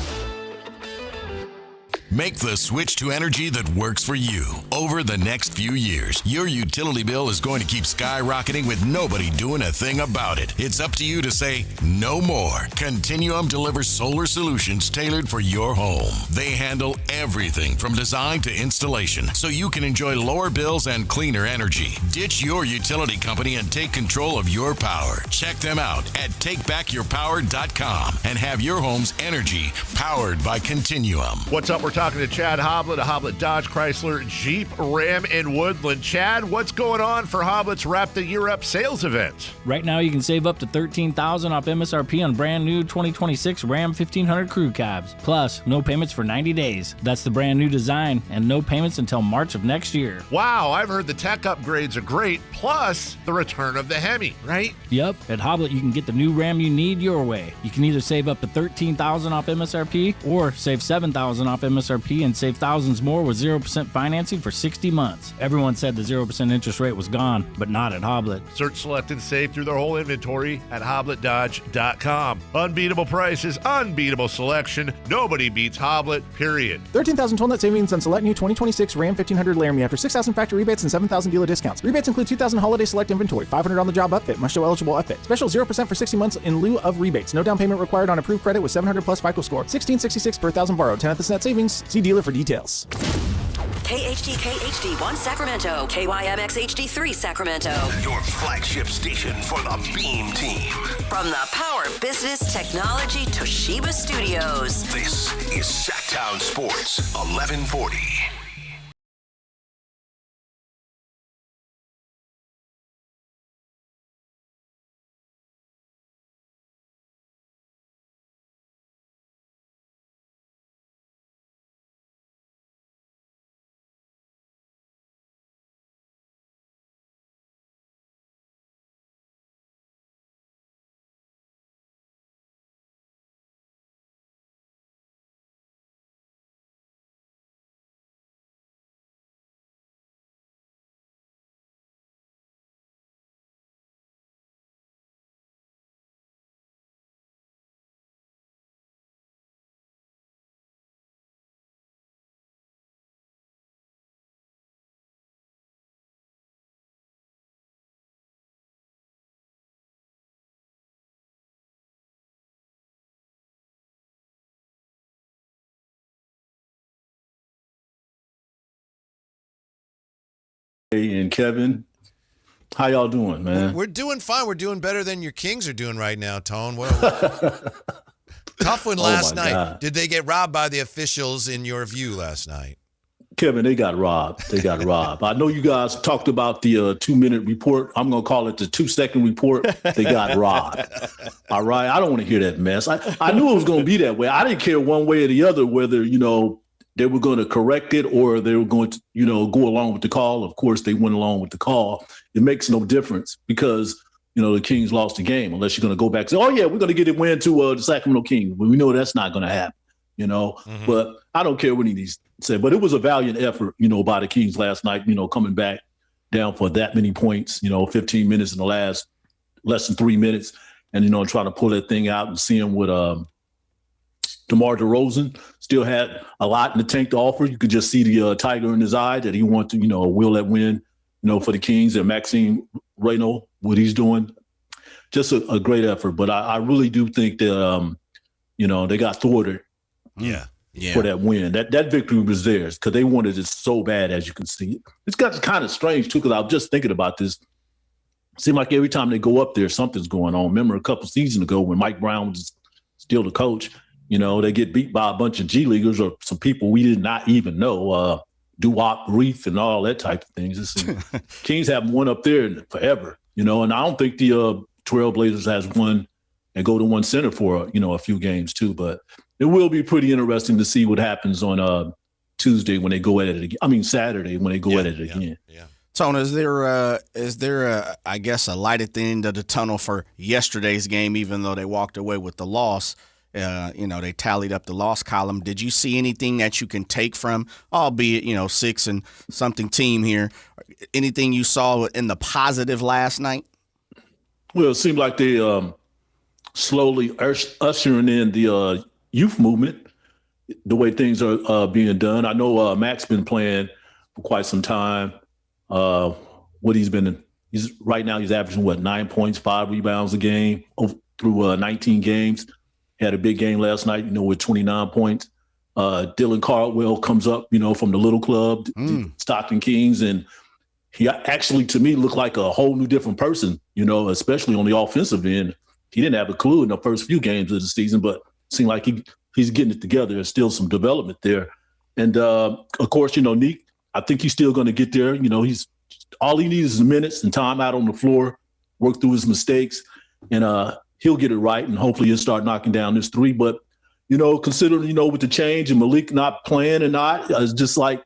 Make the switch to energy that works for you. Over the next few years, your utility bill is going to keep skyrocketing with nobody doing a thing about it. It's up to you to say no more. Continuum delivers solar solutions tailored for your home. They handle everything from design to installation, so you can enjoy lower bills and cleaner energy. Ditch your utility company and take control of your power. Check them out at takebackyourpower.com and have your home's energy powered by Continuum. What's up? We're talking to Chad Hoblet of Hoblet Dodge Chrysler Jeep Ram in Woodland. Chad, what's going on for Hoblet's Wrap the Year Up sales event? Right now, you can save up to $13,000 off MSRP on brand new 2026 Ram 1500 Crew Cabs. Plus, no payments for 90 days. That's the brand new design, and no payments until March of next year. Wow, I've heard the tech upgrades are great, plus the return of the Hemi, right? Yep, at Hoblet, you can get the new Ram you need your way. You can either save up to $13,000 off MSRP or save $7,000 off MSRP and save thousands more with 0% financing for 60 months. Everyone said the 0% interest rate was gone, but not at Hoblet. Search, select, and save through their whole inventory at HobletDodge.com. Unbeatable prices, unbeatable selection. Nobody beats Hoblet, period. 13,000 total net savings on select new 2026 Ram 1500 Laramie after 6,000 factory rebates and 7,000 dealer discounts. Rebates include 2,000 holiday select inventory, 500 on the job upfit, must show eligible upfit. Special 0% for 60 months in lieu of rebates. No down payment required on approved credit with 700 plus FICO score. 1666 per thousand borrowed. 10th net savings. See dealer for details. KHTK HD1 Sacramento, KYMX HD3 Sacramento. Your flagship station for the Beam Team. From the Power Business Technology Toshiba Studios. This is Sactown Sports 1140. Hey, and Kevin, how y'all doing, man? We're doing fine. We're doing better than your Kings are doing right now, Tone. Well, tough one last night. God. Did they get robbed by the officials in your view last night? Kevin, they got robbed. They got robbed. I know you guys talked about the 2-minute report. I'm going to call it the 2-second report. They got robbed. All right. I don't want to hear that mess. I knew it was going to be that way. I didn't care one way or the other whether, they were going to correct it or they were going to, go along with the call. Of course, they went along with the call. It makes no difference because, the Kings lost the game unless you're going to go back and say, oh, yeah, we're going to get it win to the Sacramento Kings. But we know that's not going to happen, But I don't care what he needs to say. But it was a valiant effort, by the Kings last night, coming back down for that many points, 15 minutes in the last less than 3 minutes and, trying to pull that thing out and seeing what DeMar DeRozan still had a lot in the tank to offer. You could just see the tiger in his eye that he wanted to, will that win, for the Kings. And Maxime Raynaud, what he's doing, just a great effort. But I really do think that, they got thwarted for that win. That victory was theirs because they wanted it so bad, as you can see. It's got kind of strange, too, because I was just thinking about this. It seemed like every time they go up there, something's going on. Remember a couple seasons ago when Mike Brown was still the coach, they get beat by a bunch of G Leaguers or some people we did not even know, Doo-Wop, Reef, and all that type of things. Kings haven't won up there in forever, and I don't think the Trailblazers has won and go to one center for, a few games too. But it will be pretty interesting to see what happens on Tuesday when they go at it again. I mean, Saturday when they go at it again. Yeah. Tone, is there I guess a light at the end of the tunnel for yesterday's game, even though they walked away with the loss? They tallied up the loss column. Did you see anything that you can take from, albeit, 6 and something team here? Anything you saw in the positive last night? Well, it seemed like they slowly ushering in the youth movement. the way things are being done. I know Mac's been playing for quite some time. He's right now he's averaging 9 points, 5 rebounds a game through 19 games. Had a big game last night, with 29 points. Dylan Cardwell comes up, from the little club, Stockton Kings, and he actually, to me, looked like a whole new different person, especially on the offensive end. He didn't have a clue in the first few games of the season, but it seemed like he's getting it together. There's still some development there. And, of course, Neek, I think he's still going to get there. He's all he needs is minutes and time out on the floor, work through his mistakes, and he'll get it right, and hopefully he'll start knocking down this three. But, considering, with the change and Malik not playing and not, it's just like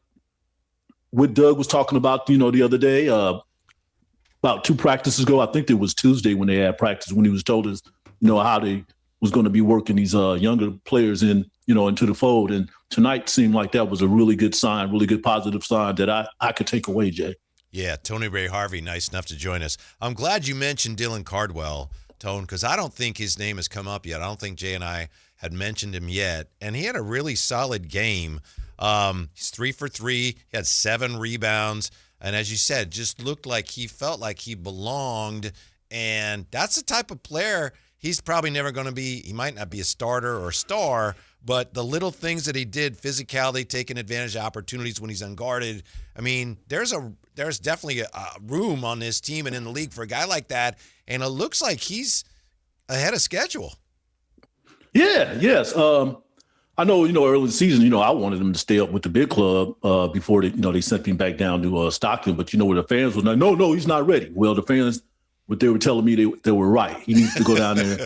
what Doug was talking about, the other day, about 2 practices ago. I think it was Tuesday when they had practice, when he was told us, how they was going to be working these younger players in, into the fold. And tonight seemed like that was a really good sign, really good positive sign that I could take away, Jay. Yeah, Tony Ray Harvey, nice enough to join us. I'm glad you mentioned Dylan Cardwell, Tone, because I don't think his name has come up yet. I don't think Jay and I had mentioned him yet. And he had a really solid game. He's 3 for 3. He had 7 rebounds. And as you said, just looked like he felt like he belonged. And that's the type of player he's probably never going to be. He might not be a starter or a star, but the little things that he did, physicality, taking advantage of opportunities when he's unguarded. I mean, there's definitely a room on this team and in the league for a guy like that. And it looks like he's ahead of schedule. Yeah, yes. I know, early in the season, I wanted him to stay up with the big club before they sent him back down to Stockton. But, where the fans were like, no, he's not ready. Well, the fans, what they were telling me, they were right. He needs to go down there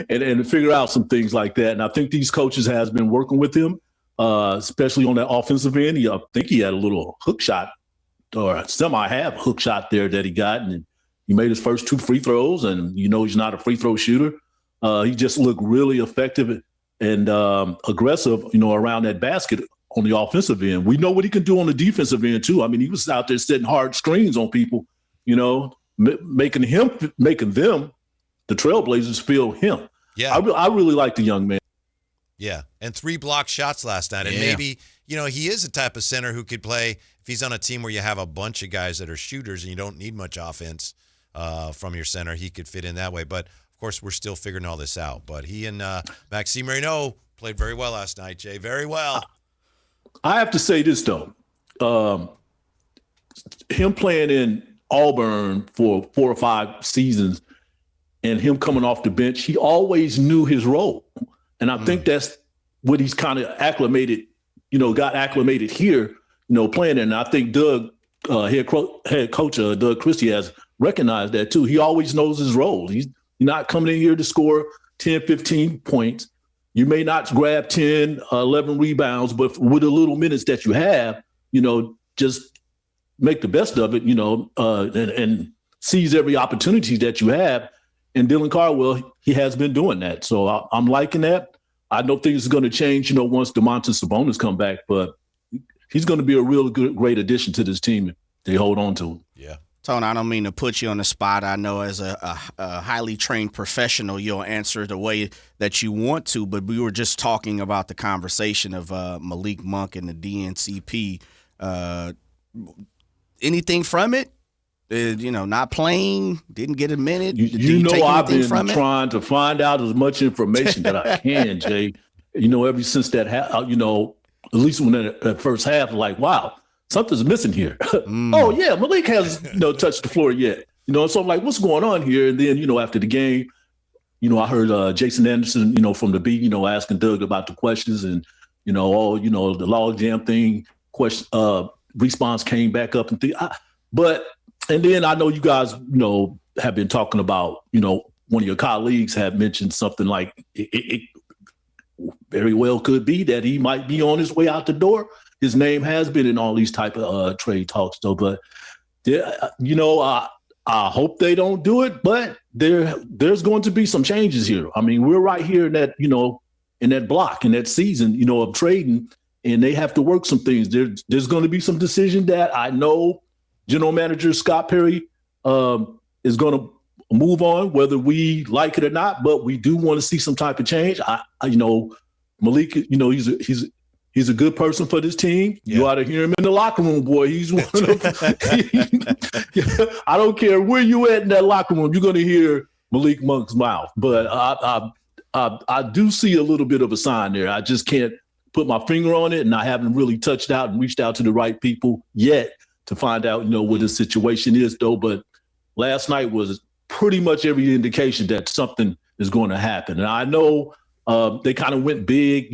and figure out some things like that. And I think these coaches has been working with him, especially on that offensive end. I think he had a little hook shot or semi-half hook shot there that he got. And he made his first 2 free throws. And, he's not a free throw shooter. He just looked really effective and aggressive, around that basket on the offensive end. We know what he can do on the defensive end, too. I mean, he was out there setting hard screens on people, making them, the Trailblazers, feel him. Yeah. I really like the young man. Yeah, and 3 blocked shots last night. And maybe, he is the type of center who could play if he's on a team where you have a bunch of guys that are shooters and you don't need much offense from your center. He could fit in that way. But, of course, we're still figuring all this out. But he and Maxime Raynaud played very well last night, Jay. Very well. I have to say this, though. Him playing in Auburn for 4 or 5 seasons and him coming off the bench, he always knew his role. And I think that's what he's kind of acclimated, got acclimated here, playing. And I think Doug, head coach Doug Christie, has recognized that too. He always knows his role. He's not coming in here to score 10, 15 points. You may not grab 10, 11 rebounds, but with the little minutes that you have, just make the best of it, and seize every opportunity that you have. And Dylan Cardwell, he has been doing that. So I'm liking that. I know things are going to change, once Domantas Sabonis come back, but he's going to be a real good, great addition to this team if they hold on to him. Yeah. Tony, I don't mean to put you on the spot. I know as a highly trained professional, you'll answer the way that you want to, but we were just talking about the conversation of Malik Monk and the DNCP. Anything from it? Not playing, didn't get a minute. I've been trying to find out as much information that I can, Jay. Ever since that, at least when that first half, like, wow, something's missing here. Oh, yeah, Malik hasn't, touched the floor yet. So I'm like, what's going on here? And then, after the game, I heard Jason Anderson, from the beat, asking Doug about the questions and, the log jam thing, response came back up and things. And then I know you guys, have been talking about, one of your colleagues had mentioned something like it very well could be that he might be on his way out the door. His name has been in all these type of trade talks, though. But, I hope they don't do it. But there's going to be some changes here. I mean, we're right here in that, in that block, in that season, of trading, and they have to work some things. There's going to be some decision that I know General Manager Scott Perry is going to move on, whether we like it or not. But we do want to see some type of change. Malik, he's a good person for this team. Yeah. You ought to hear him in the locker room, boy. He's one of them. I don't care where you at in that locker room, you're going to hear Malik Monk's mouth. But I do see a little bit of a sign there. I just can't put my finger on it, and I haven't really touched out and reached out to the right people yet to find out, what the situation is, though. But last night was pretty much every indication that something is going to happen. And I know they kind of went big,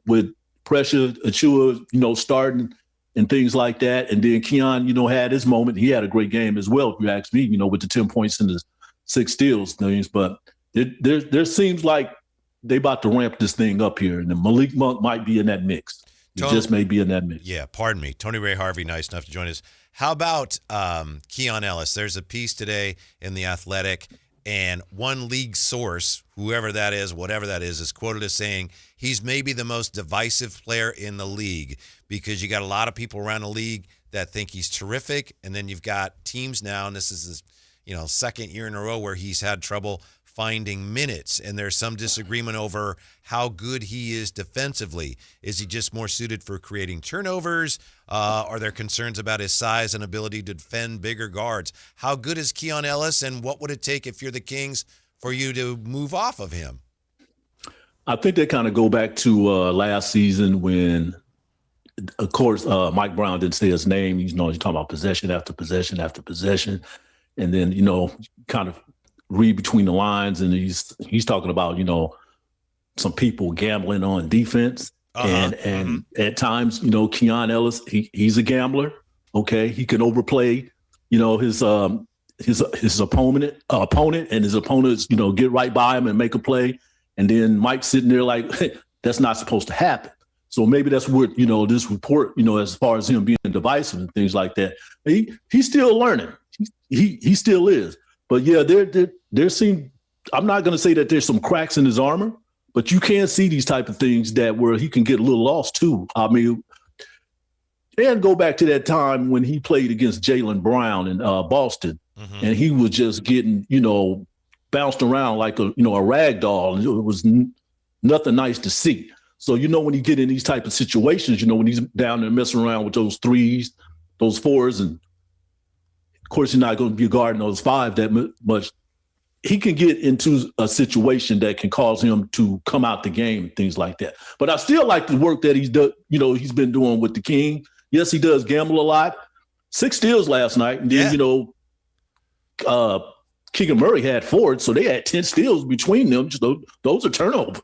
with pressure, Achua, starting and things like that. And then Keon, had his moment. He had a great game as well, if you ask me, with the 10 points and the 6 steals. But there seems like they about to ramp this thing up here. And then Malik Monk might be in that mix. He just may be in that mix. Yeah, pardon me. Tony Ray Harvey, nice enough to join us. How about Keon Ellis? There's a piece today in The Athletic, and one league source, whoever that is, whatever that is quoted as saying he's maybe the most divisive player in the league because you got a lot of people around the league that think he's terrific, and then you've got teams now, and this is his second year in a row where he's had trouble finding minutes, and there's some disagreement over how good he is defensively. Is he just more suited for creating turnovers? Are there concerns about his size and ability to defend bigger guards? How good is Keon Ellis, and what would it take if you're the Kings for you to move off of him? I think they kind of go back to last season when, of course, Mike Brown didn't say his name. He's talking about possession after possession after possession. And then, kind of read between the lines, and he's talking about, some people gambling on defense. And at times, Keon Ellis, he's a gambler. Okay. He can overplay, his opponent, and his opponents, get right by him and make a play. And then Mike's sitting there like, hey, that's not supposed to happen. So maybe that's what, this report, as far as him being divisive and things like that, he's still learning. He still is. But yeah, there seem, I'm not going to say that there's some cracks in his armor, but you can see these type of things where he can get a little lost too. I mean, and go back to that time when he played against Jaylen Brown in Boston, and he was just getting, bounced around like a rag doll, and it was nothing nice to see. So, when you get in these type of situations, when he's down there messing around with those threes, those fours, and of course, you're not going to be guarding those 5 that much. He can get into a situation that can cause him to come out the game and things like that. But I still like the work that he's done, he's been doing with the King. Yes, he does gamble a lot. 6 steals last night. And then, Keegan Murray had 4, so they had 10 steals between them. So those are turnovers.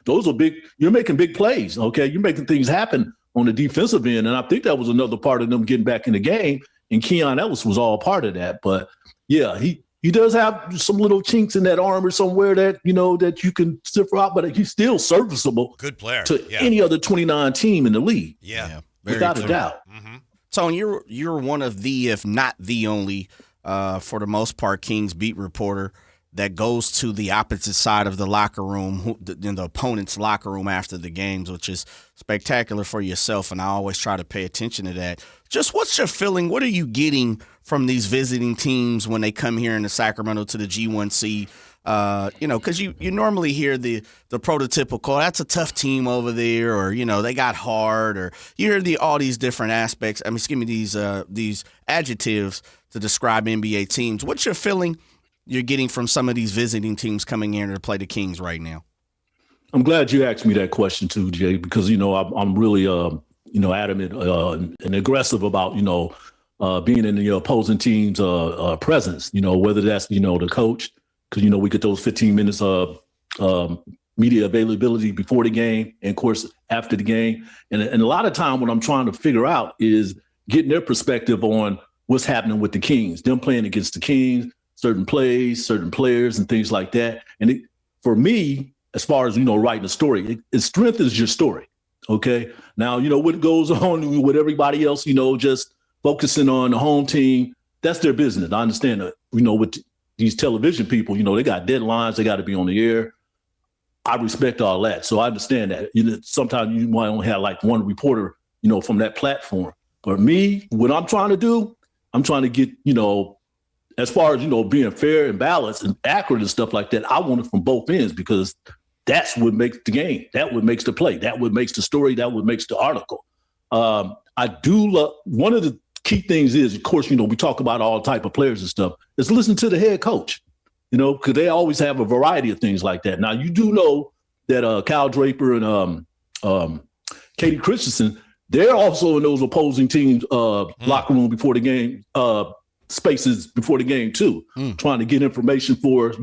Those are big. You're making big plays, okay? You're making things happen on the defensive end. And I think that was another part of them getting back in the game. And Keon Ellis was all part of that. But, yeah, he does have some little chinks in that armor somewhere that, that you can cipher out. But he's still serviceable. Good player. To any other 29 team in the league. Yeah. Without a doubt. Tony, you're one of the, if not the only, for the most part, Kings beat reporter that goes to the opposite side of the locker room, in the opponent's locker room after the games, which is spectacular for yourself, and I always try to pay attention to that. Just what's your feeling? What are you getting from these visiting teams when they come here into Sacramento to the G1C? Because you normally hear the prototypical, that's a tough team over there, or, they got hard, or you hear all these different aspects. These adjectives to describe NBA teams. What's your feeling you're getting from some of these visiting teams coming here to play the Kings right now? I'm glad you asked me that question too, Jay, because, I'm really, adamant and aggressive about, being in the opposing team's presence, whether that's, the coach, because, we get those 15 minutes of media availability before the game and, of course, after the game. And a lot of time what I'm trying to figure out is getting their perspective on what's happening with the Kings, them playing against the Kings, certain plays, certain players, and things like that. And for me, as far as, writing a story, strength is your story, okay? Now, what goes on with everybody else, just focusing on the home team, that's their business. I understand that, with these television people, they got deadlines, they got to be on the air. I respect all that. So I understand that. Sometimes you might only have like one reporter, from that platform. But me, what I'm trying to do, I'm trying to get, as far as, being fair and balanced and accurate and stuff like that, I want it from both ends because that's what makes the game. That what makes the play. That what makes the story. That what makes the article. I do love, one of the key things is, of course, we talk about all type of players and stuff, is listen to the head coach, because they always have a variety of things like that. Now, you do know that Kyle Draper and Katie Christensen, they're also in those opposing teams' locker room before the game, spaces before the game too, trying to get information for,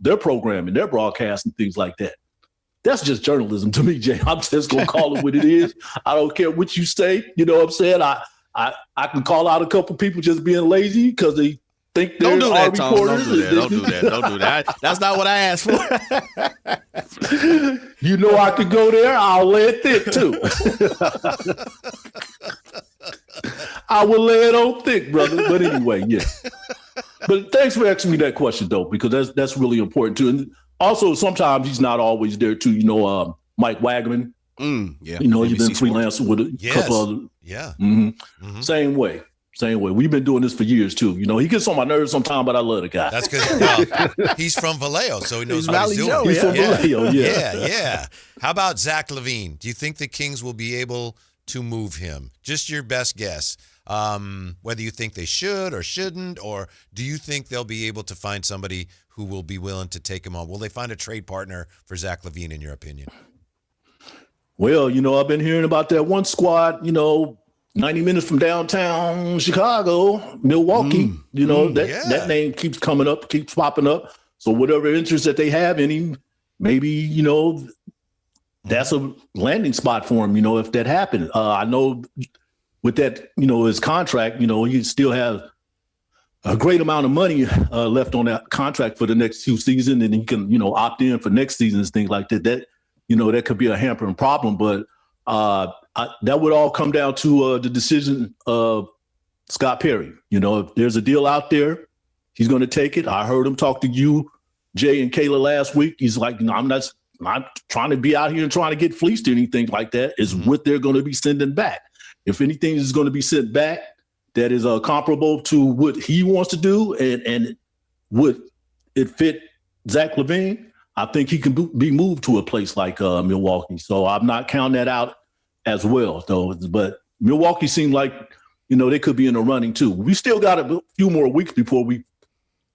their programming, their broadcast and things like that. That's just journalism to me, Jay. I'm just going to call it what it is. I don't care what you say. You know what I'm saying? I can call out a couple people just being lazy because they think they're our reporters. Don't do that. That's not what I asked for. I could go there. I'll lay it thick, too. I will lay it on thick, brother. But anyway, yeah. But thanks for asking me that question, though, because that's really important, too. And also, sometimes he's not always there, too. Mike Wagman. Yeah. He's been freelancing with a couple other. Yeah. Mm-hmm. Same way. We've been doing this for years, too. He gets on my nerves sometimes, but I love the guy. That's because he's from Vallejo, so he knows what he's doing. He's from Vallejo, yeah. Yeah. How about Zach LaVine? Do you think the Kings will be able to move him? Just your best guess. Whether you think they should or shouldn't, or do you think they'll be able to find somebody who will be willing to take him on? Will they find a trade partner for Zach LaVine, in your opinion? Well, I've been hearing about that one squad, 90 minutes from downtown Chicago, Milwaukee. That name keeps coming up, keeps popping up. So whatever interest that they have in him, maybe, that's a landing spot for him, if that happened. I know with that, his contract, he still has a great amount of money left on that contract for the next 2 seasons, and he can, opt in for next seasons, things like that. That could be a hampering problem, but that would all come down to the decision of Scott Perry. If there's a deal out there, he's going to take it. I heard him talk to you, Jay and Kayla, last week. He's like, I'm not trying to be out here and trying to get fleeced or anything like that. It's what they're going to be sending back. If anything is going to be sent back that is comparable to what he wants to do and would it fit Zach LaVine, I think he can be moved to a place like Milwaukee. So I'm not counting that out as well, though. But Milwaukee seemed like, they could be in the running, too. We still got a few more weeks before we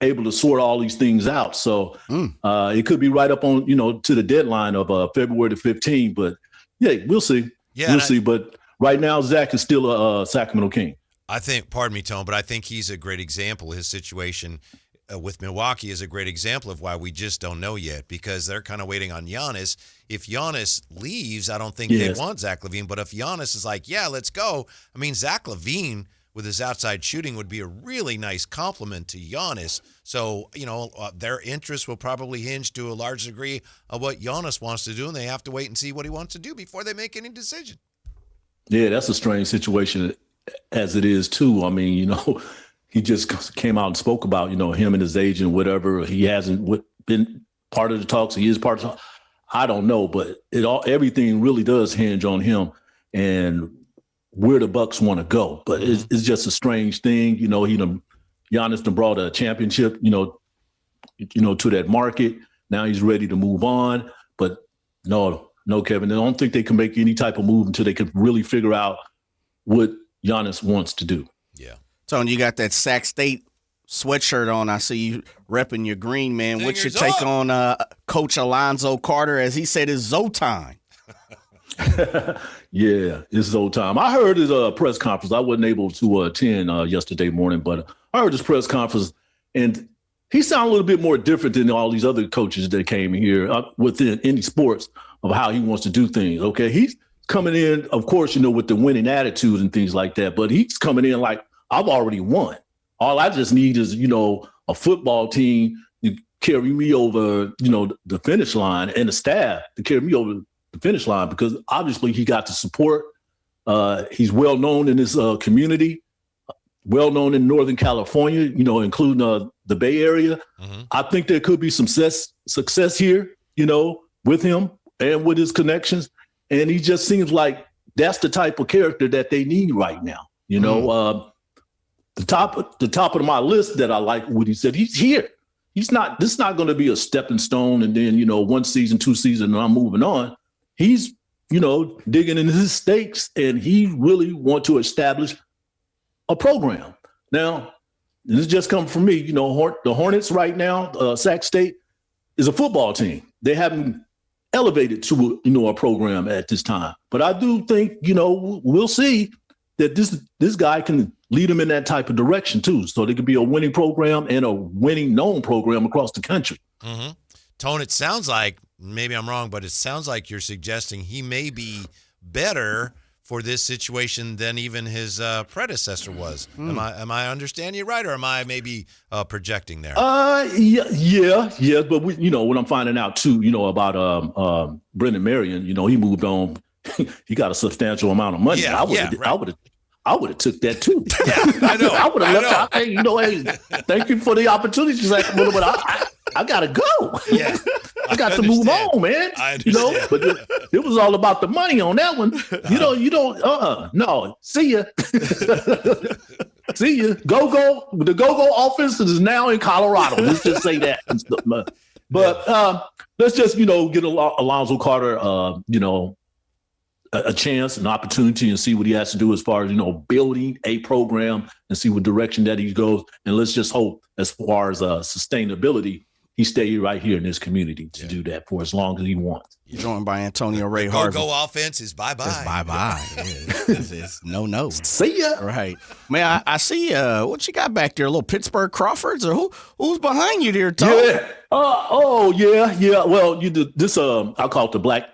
able to sort all these things out. So it could be right up on, to the deadline of February the 15th. But, yeah, we'll see. Yeah, we'll see. But right now, Zach is still a Sacramento King. I think, pardon me, Tone, but I think he's a great example. His situation with Milwaukee is a great example of why we just don't know yet, because they're kind of waiting on Giannis. If Giannis leaves, I don't think they want Zach LaVine. But if Giannis is like, yeah, let's go. I mean, Zach LaVine with his outside shooting would be a really nice compliment to Giannis. So, their interest will probably hinge to a large degree of what Giannis wants to do, and they have to wait and see what he wants to do before they make any decision. Yeah, that's a strange situation as it is, too. I mean, he just came out and spoke about, him and his agent, whatever. He hasn't been part of the talks. He is part of the talks. I don't know, but everything really does hinge on him and where the Bucks want to go. But it's just a strange thing. Giannis done brought a championship, to that market. Now he's ready to move on. But no, Kevin, I don't think they can make any type of move until they can really figure out what Giannis wants to do. Yeah. Tony, you got that Sac State sweatshirt on. I see you repping your green, man. What's your take on Coach Alonzo Carter? As he said, it's Zoe time. Yeah, it's Zoe time. I heard his press conference. I wasn't able to attend yesterday morning, but I heard his press conference, and he sounded a little bit more different than all these other coaches that came here within any sports of how he wants to do things, okay? He's coming in, of course, with the winning attitude and things like that, but he's coming in like, I've already won. All I just need is, a football team to carry me over, the finish line, and the staff to carry me over the finish line, because obviously he got the support. He's well known in his community, well known in Northern California, including the Bay Area. Mm-hmm. I think there could be some success here, with him and with his connections. And he just seems like that's the type of character that they need right now. The top of my list that I like what he said, he's here. This is not going to be a stepping stone and then, 1 season, 2 seasons, and I'm moving on. He's, digging in his stakes, and he really want to establish a program. Now, this just comes from me. The Hornets right now, Sac State, is a football team. They haven't elevated to, a program at this time. But I do think, we'll see that this guy can lead them in that type of direction too. So they could be a winning program and a winning known program across the country. Mm-hmm. Tone, it sounds like, maybe I'm wrong, but it sounds like you're suggesting he may be better for this situation than even his predecessor was. Am I understanding you right, or am I maybe projecting there? Yeah. But what I'm finding out too, about Brendan Marion, he moved on. He got a substantial amount of money. Yeah, I would have took that too. Yeah, I know. I would have left out. Hey, hey, thank you for the opportunity, Sacramento, but I gotta go. Yeah, I got to move on, man. I But it was all about the money on that one. You don't. No. See ya. See ya. Go. The go offense is now in Colorado. Let's just say that. But let's just get Alonzo Carter. A chance, an opportunity, and see what he has to do as far as building a program and see what direction that he goes. And let's just hope, as far as sustainability, he stay right here in this community to do that for as long as he wants. You're joined by Antonio Ray Harvey. Go offense is bye-bye. It's bye-bye. It's no. See ya. Right. Man, I see what you got back there, a little Pittsburgh Crawfords, or who's behind you there, Tom? Yeah. Yeah. Well, this I call it the Black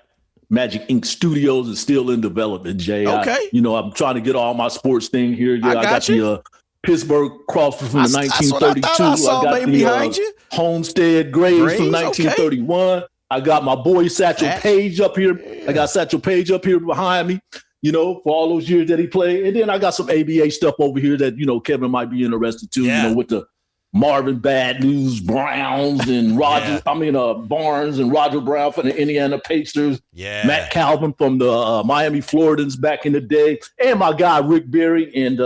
Magic Ink Studios is still in development, Jay. Okay. I'm trying to get all my sports thing here. Yeah, I got you. the Pittsburgh Crawford from the 1932. I got the Homestead Graves from 1931. Okay. I got my boy Satchel Paige up here. Yeah. I got Satchel Paige up here behind me, for all those years that he played. And then I got some ABA stuff over here that, Kevin might be interested too, with the Marvin Bad News Browns and Barnes and Roger Brown from the Indiana Pacers. Yeah. Matt Calvin from the Miami Floridans back in the day. And my guy Rick Berry and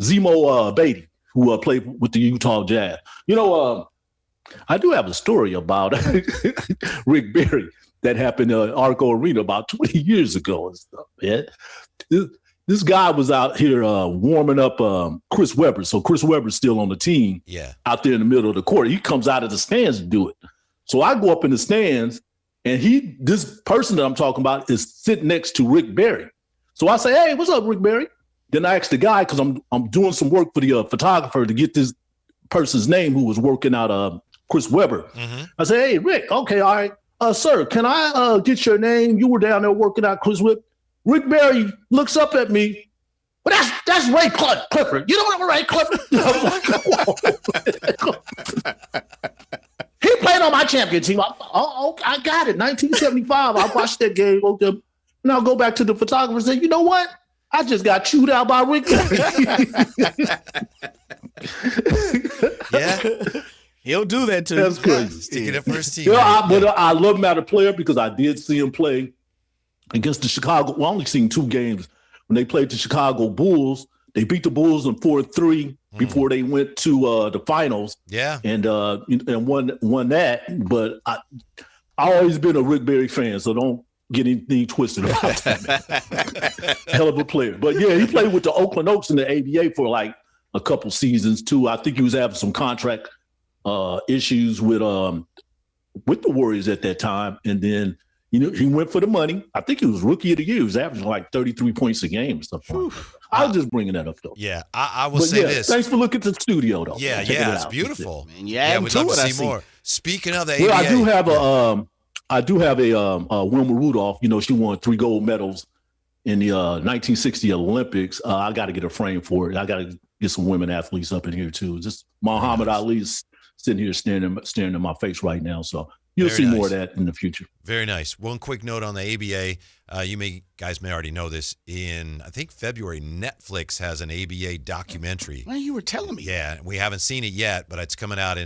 Zemo Beatty, who played with the Utah Jazz. I do have a story about Rick Berry that happened at Arco Arena about 20 years ago and stuff, man. This guy was out here warming up Chris Webber. So Chris Webber's still on the team out there in the middle of the court. He comes out of the stands to do it. So I go up in the stands, and this person that I'm talking about is sitting next to Rick Berry. So I say, hey, what's up, Rick Berry? Then I ask the guy, because I'm doing some work for the photographer to get this person's name who was working out Chris Webber. Mm-hmm. I say, hey, Rick, okay, all right. Sir, can I get your name? You were down there working out Chris Webber. Rick Berry looks up at me. But that's Ray Clifford. You don't know Ray Clifford? He played on my champion team. I got it. 1975. I watched that game. And I'll go back to the photographer and say, you know what? I just got chewed out by Rick Berry. Yeah. He'll do that too. That's crazy. Sticking up for his team. But I love him as a player because I did see him play against the Chicago. Well, I only seen 2 games when they played the Chicago Bulls. They beat the Bulls in 4-3 before they went to the finals. Yeah, and won that. But I always been a Rick Berry fan, so don't get anything twisted about that. Hell of a player. But yeah, he played with the Oakland Oaks in the ABA for like a couple seasons too. I think he was having some contract issues with the Warriors at that time, and then. He went for the money. I think he was rookie of the year. He was averaging like 33 points a game or stuff like that. I was just bringing that up, though. Yeah, I will say this. Thanks for looking at the studio, though. Yeah, it's beautiful. Man, we'd love to see more. Speaking of the ABA. Well, I do have a Wilma Rudolph. She won 3 gold medals in the 1960 Olympics. I got to get a frame for it. I got to get some women athletes up in here, too. Just Muhammad Ali's sitting here staring in my face right now, so. You'll see more of that in the future. Very nice. One quick note on the ABA. You guys may already know this. In, I think, February, Netflix has an ABA documentary. Well, you were telling me. Yeah, we haven't seen it yet, but it's coming out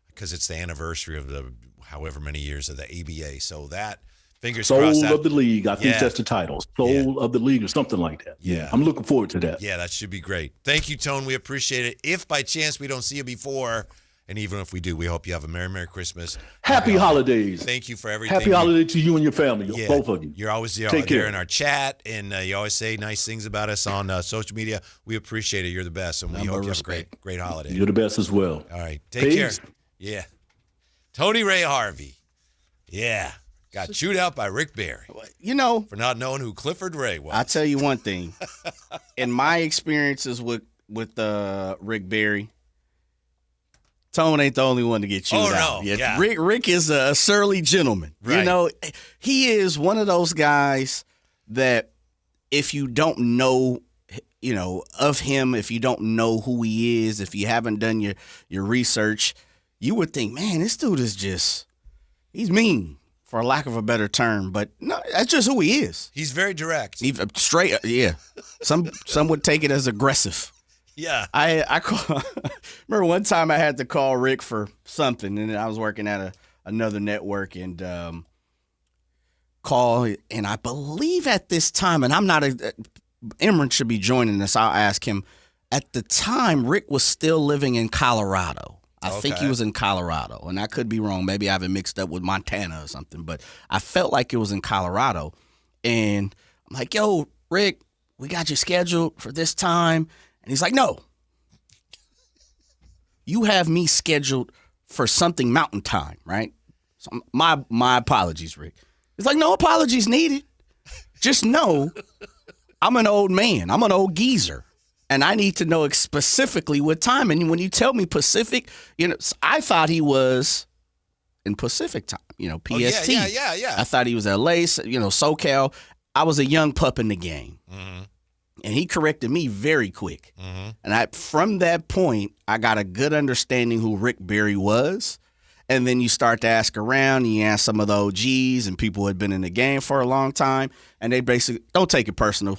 because it's the anniversary of the however many years of the ABA. So that, fingers crossed. Soul of the League. I think that's the title. Soul of the League or something like that. Yeah. I'm looking forward to that. Yeah, that should be great. Thank you, Tone. We appreciate it. If by chance we don't see you before And even if we do, we hope you have a Merry Christmas. Happy holidays. Thank you for everything. Happy holiday to you and your family, both of you. You're always there in our chat, and you always say nice things about us on social media. We appreciate it. You're the best, and we hope you have a great holiday. You're the best as well. All right. Take care. Yeah. Tony Ray Harvey. Yeah. Got chewed out by Rick Barry. For not knowing who Clifford Ray was. I'll tell you one thing. In my experiences with Rick Barry, Tone ain't the only one to get chewed out. Yeah. Rick is a surly gentleman. Right. He is one of those guys that if you don't know, of him, if you don't know who he is, if you haven't done your research, you would think, man, this dude is he's mean, for lack of a better term. But no, that's just who he is. He's very direct. He's straight, yeah. Some would take it as aggressive. Yeah. I remember one time I had to call Rick for something, and I was working at another network, and and I believe at this time, and I'm not Emran should be joining us. I'll ask him. At the time, Rick was still living in Colorado. I think he was in Colorado, and I could be wrong. Maybe I have it mixed up with Montana or something, but I felt like it was in Colorado. And I'm like, yo, Rick, we got you scheduled for this time. And he's like, no. You have me scheduled for something mountain time, right? So my apologies, Rick. He's like, no apologies needed. Just know I'm an old man. I'm an old geezer. And I need to know specifically what time. And when you tell me Pacific, I thought he was in Pacific time, PST. Oh, yeah. I thought he was LA, SoCal. I was a young pup in the game. Mm-hmm. And he corrected me very quick. Mm-hmm. And from that point, I got a good understanding who Rick Barry was. And then you start to ask around, and you ask some of the OGs and people who had been in the game for a long time, and they basically don't take it personal.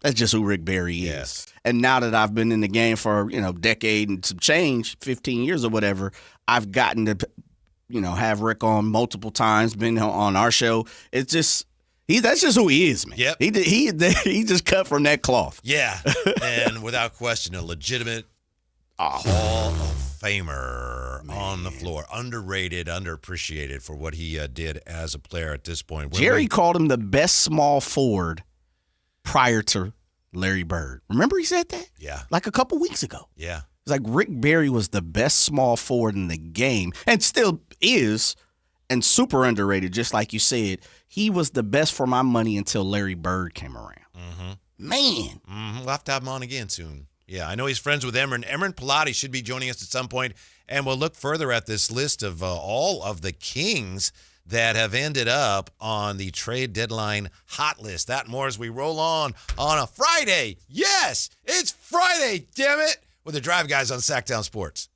That's just who Rick Barry is. Yes. And now that I've been in the game for, decade and some change, 15 years or whatever, I've gotten to, have Rick on multiple times, been on our show. It's just, that's just who he is, man. Yep. He just cut from that cloth. Yeah. And without question, a legitimate Hall of Famer on the floor. Underrated, underappreciated for what he did as a player at this point. Jerry called him the best small forward prior to Larry Bird. Remember he said that? Yeah. Like a couple weeks ago. Yeah. It's like Rick Barry was the best small forward in the game and still is, and super underrated, just like you said. He was the best for my money until Larry Bird came around. Mm-hmm. Man. Mm-hmm. We'll have to have him on again soon. Yeah, I know he's friends with Emran. Emran Pilati should be joining us at some point, and we'll look further at this list of all of the Kings that have ended up on the trade deadline hot list. That and more as we roll on a Friday. Yes, it's Friday, damn it, with the Drive Guys on Sactown Sports.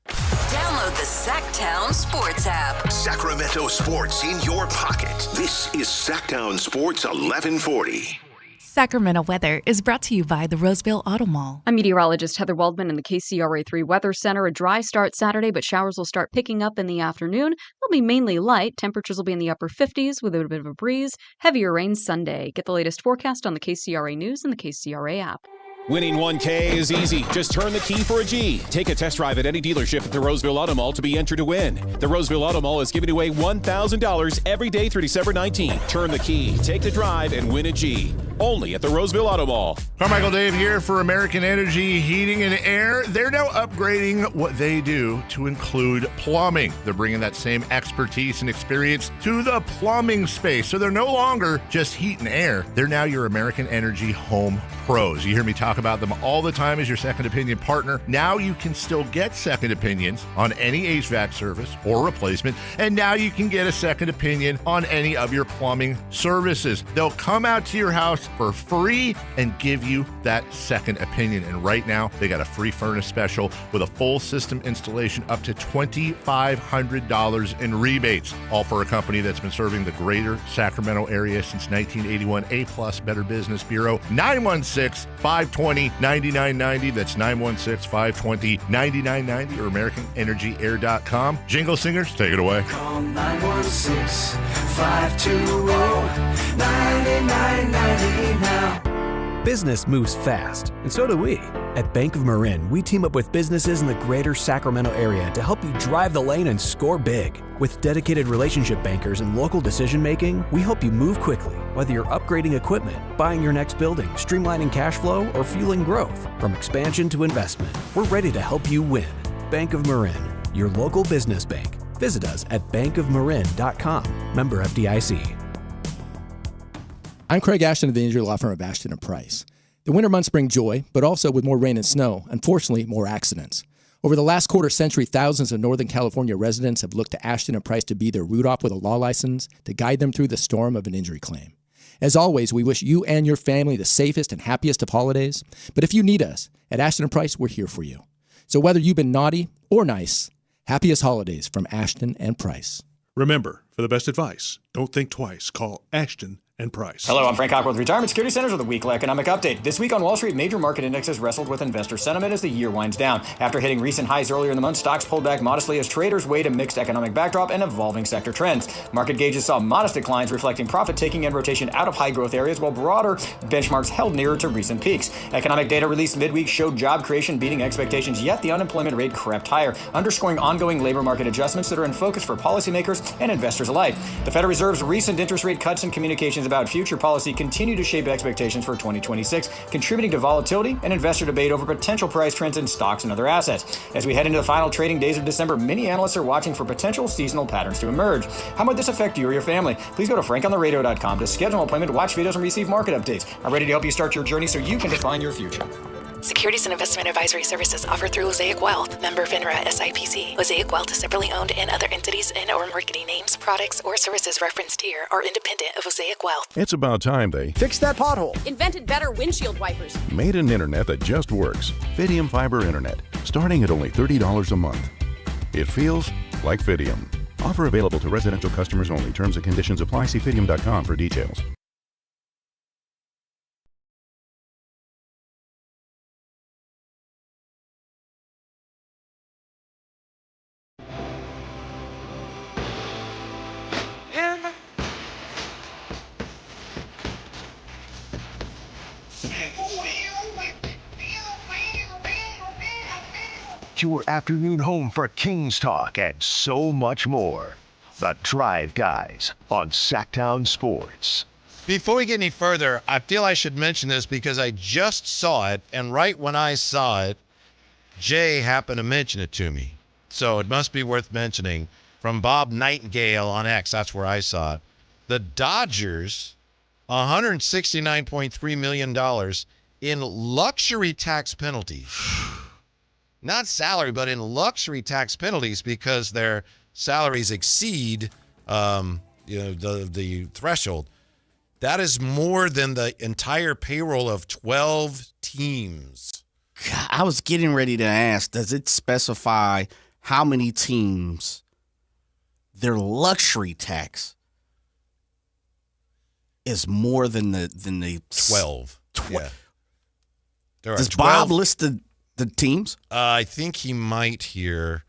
Download the Sactown Sports app. Sacramento sports in your pocket. This is Sactown Sports 1140. Sacramento weather is brought to you by the Roseville Auto Mall. I'm meteorologist Heather Waldman in the KCRA3 Weather Center. A dry start Saturday, but showers will start picking up in the afternoon. They'll be mainly light. Temperatures will be in the upper 50s with a bit of a breeze. Heavier rain Sunday. Get the latest forecast on the KCRA News and the KCRA app. Winning 1K is easy. Just turn the key for a G. Take a test drive at any dealership at the Roseville Auto Mall to be entered to win. The Roseville Auto Mall is giving away $1,000 every day through December 19th. Turn the key, take the drive, and win a G. Only at the Roseville Auto Mall. Carmichael Dave here for American Energy Heating and Air. They're now upgrading what they do to include plumbing. They're bringing that same expertise and experience to the plumbing space. So they're no longer just heat and air. They're now your American Energy home pros. You hear me talk about them all the time as your second opinion partner. Now you can still get second opinions on any HVAC service or replacement, and now you can get a second opinion on any of your plumbing services. They'll come out to your house for free and give you that second opinion. And right now, they got a free furnace special with a full system installation up to $2,500 in rebates. All for a company that's been serving the greater Sacramento area since 1981. A+ Better Business Bureau. 916-520-9990. That's 916-520-9990 or AmericanEnergyAir.com. Jingle singers, take it away. Call 916-520-9990 now. Business moves fast, and so do we. At Bank of Marin, we team up with businesses in the greater Sacramento area to help you drive the lane and score big. With dedicated relationship bankers and local decision making, we help you move quickly, whether you're upgrading equipment, buying your next building, streamlining cash flow, or fueling growth. From expansion to investment, we're ready to help you win. Bank of Marin, your local business bank. Visit us at bankofmarin.com. Member FDIC. I'm Craig Ashton of the injury law firm of Ashton & Price. The winter months bring joy, but also with more rain and snow, unfortunately, more accidents. Over the last quarter century, thousands of Northern California residents have looked to Ashton & Price to be their root op with a law license to guide them through the storm of an injury claim. As always, we wish you and your family the safest and happiest of holidays. But if you need us, at Ashton & Price, we're here for you. So whether you've been naughty or nice, happiest holidays from Ashton & Price. Remember, for the best advice, don't think twice. Call Ashton and Price. Hello, I'm Frank Cock with Retirement Security Centers with a weekly economic update. This week on Wall Street, major market indexes wrestled with investor sentiment as the year winds down. After hitting recent highs earlier in the month, stocks pulled back modestly as traders weighed a mixed economic backdrop and evolving sector trends. Market gauges saw modest declines reflecting profit-taking and rotation out of high-growth areas, while broader benchmarks held nearer to recent peaks. Economic data released midweek showed job creation beating expectations, yet the unemployment rate crept higher, underscoring ongoing labor market adjustments that are in focus for policymakers and investors alike. The Federal Reserve's recent interest rate cuts and communications about future policy continue to shape expectations for 2026, contributing to volatility and investor debate over potential price trends in stocks and other assets. As we head into the final trading days of December, many analysts are watching for potential seasonal patterns to emerge. How might this affect you or your family? Please go to frankontheradio.com to schedule an appointment, watch videos, and receive market updates. I'm ready to help you start your journey so you can define your future. Securities and investment advisory services offered through Mosaic Wealth, member FINRA SIPC. Mosaic Wealth is separately owned, and other entities and/or marketing names, products, or services referenced here are independent of Mosaic Wealth. It's about time they fixed that pothole, invented better windshield wipers, made an internet that just works. Fidium Fiber Internet, starting at only $30 a month. It feels like Fidium. Offer available to residential customers only. Terms and conditions apply. See Fidium.com for details. Your afternoon home for Kings Talk and so much more. The Drive Guys on Sactown Sports. Before we get any further, I feel I should mention this because I just saw it, and right when I saw it, Jay happened to mention it to me. So it must be worth mentioning. From Bob Nightingale on X, that's where I saw it. The Dodgers, $169.3 million in luxury tax penalties. Not salary, but in luxury tax penalties because their salaries exceed, the threshold. That is more than the entire payroll of 12 teams. God, I was getting ready to ask, does it specify how many teams their luxury tax is more than the 12? Yeah. Does 12? Bob list the teams? I think he might here.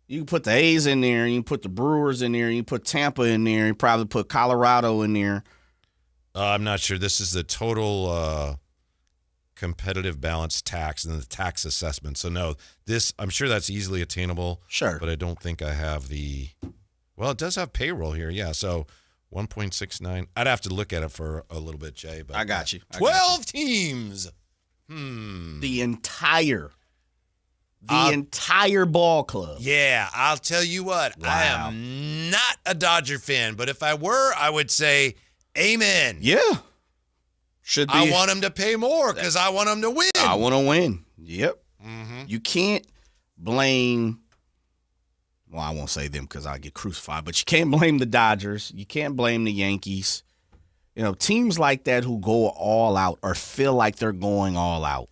You can put the A's in there. You can put the Brewers in there. You can put Tampa in there. You probably put Colorado in there. I'm not sure. This is the total competitive balance tax and the tax assessment. So, no, I'm sure that's easily attainable. Sure. But I don't think I have well, it does have payroll here. Yeah, so 1.69. I'd have to look at it for a little bit, Jay. But I got you. 12 teams. The entire ball club. Yeah, I'll tell you what. Wow. I am not a Dodger fan, but if I were, I would say amen. Yeah. Should be. I want them to pay more because I want them to win. I want to win. Yep. Mm-hmm. You can't blame, well, I won't say them because I'll get crucified, but you can't blame the Dodgers. You can't blame the Yankees. You know, teams like that who go all out or feel like they're going all out.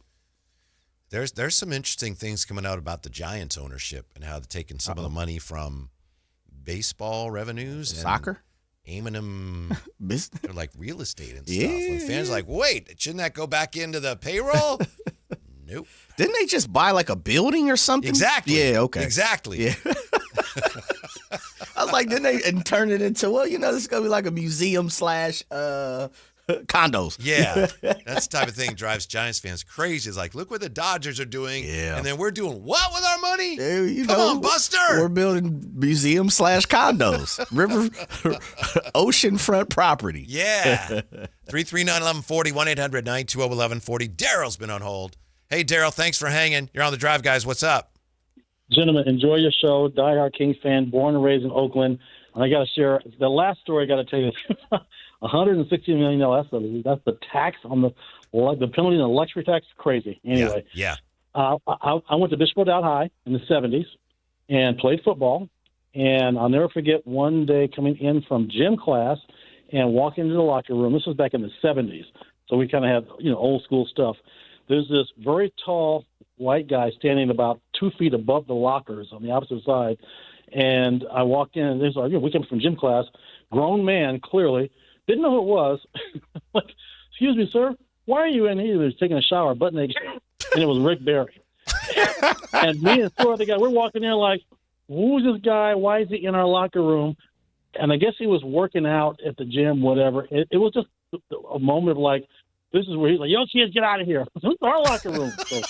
There's some interesting things coming out about the Giants ownership and how they're taking some of the money from baseball revenues and soccer, aiming them they're like real estate and stuff. Yeah. When fans are like, wait, shouldn't that go back into the payroll? Nope. Didn't they just buy like a building or something? Exactly. Yeah, okay. Exactly. Yeah. I was like, didn't they turn it into, well, this is going to be like a museum / condos. Yeah, that's the type of thing drives Giants fans crazy. It's like, look what the Dodgers are doing, and then we're doing what with our money? Come on, Buster. We're building museum/condos, river, oceanfront property. Yeah. 339-1140, 1-800-920-1140. Daryl's been on hold. Hey, Daryl, thanks for hanging. You're on the drive, guys. What's up? Gentlemen, enjoy your show. Diehard Kings fan, born and raised in Oakland. And I got to share the last story. I got to tell you, $160 million. That's the tax on the penalty and the luxury tax. Crazy. Anyway, yeah. I went to Bishop O'Dowd High in the 70s and played football. And I'll never forget one day coming in from gym class and walking into the locker room. This was back in the 70s, so we kind of had old school stuff. There's this very tall white guy standing about 2 feet above the lockers on the opposite side. And I walked in, and there's like, we came from gym class, grown man, clearly, didn't know who it was. Like, excuse me, sir, why are you in here? He was taking a shower, butt naked, and it was Rick Barry. And me and four other guys, we're walking in like, who's this guy? Why is he in our locker room? And I guess he was working out at the gym, whatever. It was just a moment of like, this is where he's like, yo, kids, get out of here. This is our locker room. So,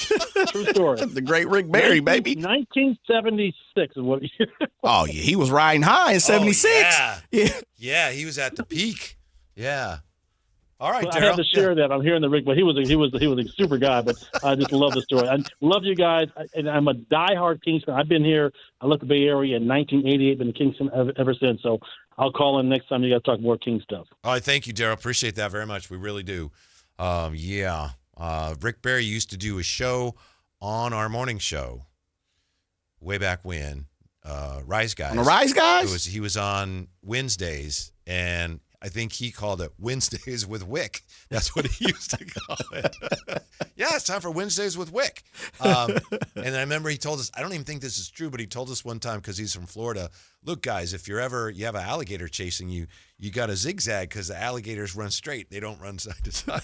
true story. The great Rick Barry, baby. 1976 is what he Oh, yeah. He was riding high in 76. Yeah, he was at the peak. Yeah. All right, I Daryl. had to share that. I'm hearing the Rick, but he was a super guy. But I just love the story. I love you guys, and I'm a diehard Kings fan. I've been here. I left the Bay Area in 1988, been a Kings fan ever since. So I'll call in next time you guys talk more King stuff. All right, thank you, Daryl. Appreciate that very much. We really do. Rick Barry used to do a show on our morning show way back when. Rise Guys. On the Rise Guys? He was on Wednesdays, and I think he called it Wednesdays with Wick. That's what he used to call it. Yeah, it's time for Wednesdays with Wick. And I remember he told us, I don't even think this is true, but he told us one time, because he's from Florida, look, guys, if you have an alligator chasing you, you got to zigzag because the alligators run straight. They don't run side to side.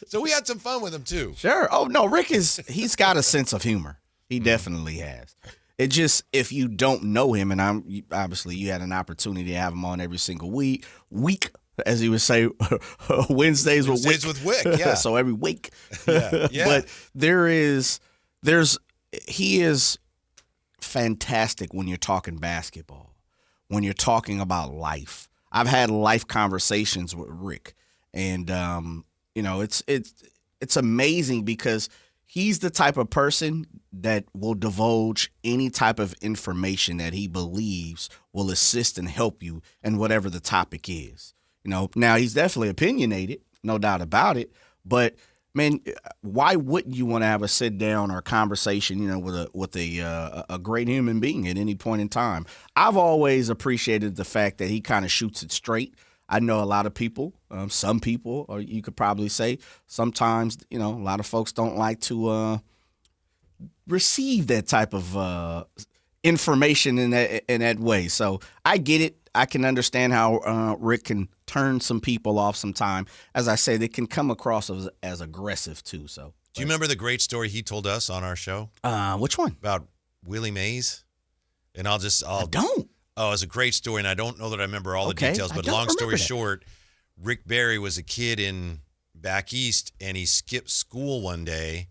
So we had some fun with him, too. Sure. Oh, no, he's got a sense of humor. He definitely has. It just, if you don't know him, and obviously you had an opportunity to have him on every single week, as he would say, Wednesdays with Wick. Yeah. So every week. Yeah. But he is fantastic when you're talking basketball, when you're talking about life. I've had life conversations with Rick, and it's amazing because he's the type of person that will divulge any type of information that he believes will assist and help you in whatever the topic is. Now he's definitely opinionated, no doubt about it, but man, why wouldn't you want to have a sit down or a conversation, with a great human being at any point in time? I've always appreciated the fact that he kind of shoots it straight. I know a lot of people, some people, or you could probably say sometimes, a lot of folks don't like to receive that type of information in that way. So I get it. I can understand how Rick can turn some people off sometime. As I say, they can come across as aggressive too. So, do you remember the great story he told us on our show? Which one? About Willie Mays? And I don't. Oh, it's a great story, and I don't know that I remember all the details, but long story short, Rick Barry was a kid back east, and he skipped school one day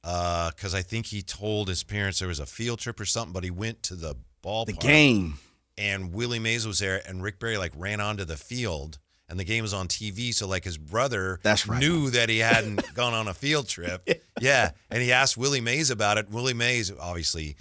because I think he told his parents there was a field trip or something, but he went to the ballpark. The game. And Willie Mays was there, and Rick Barry ran onto the field, and the game was on TV, so his brother knew that he hadn't gone on a field trip. Yeah, and he asked Willie Mays about it. Willie Mays, obviously,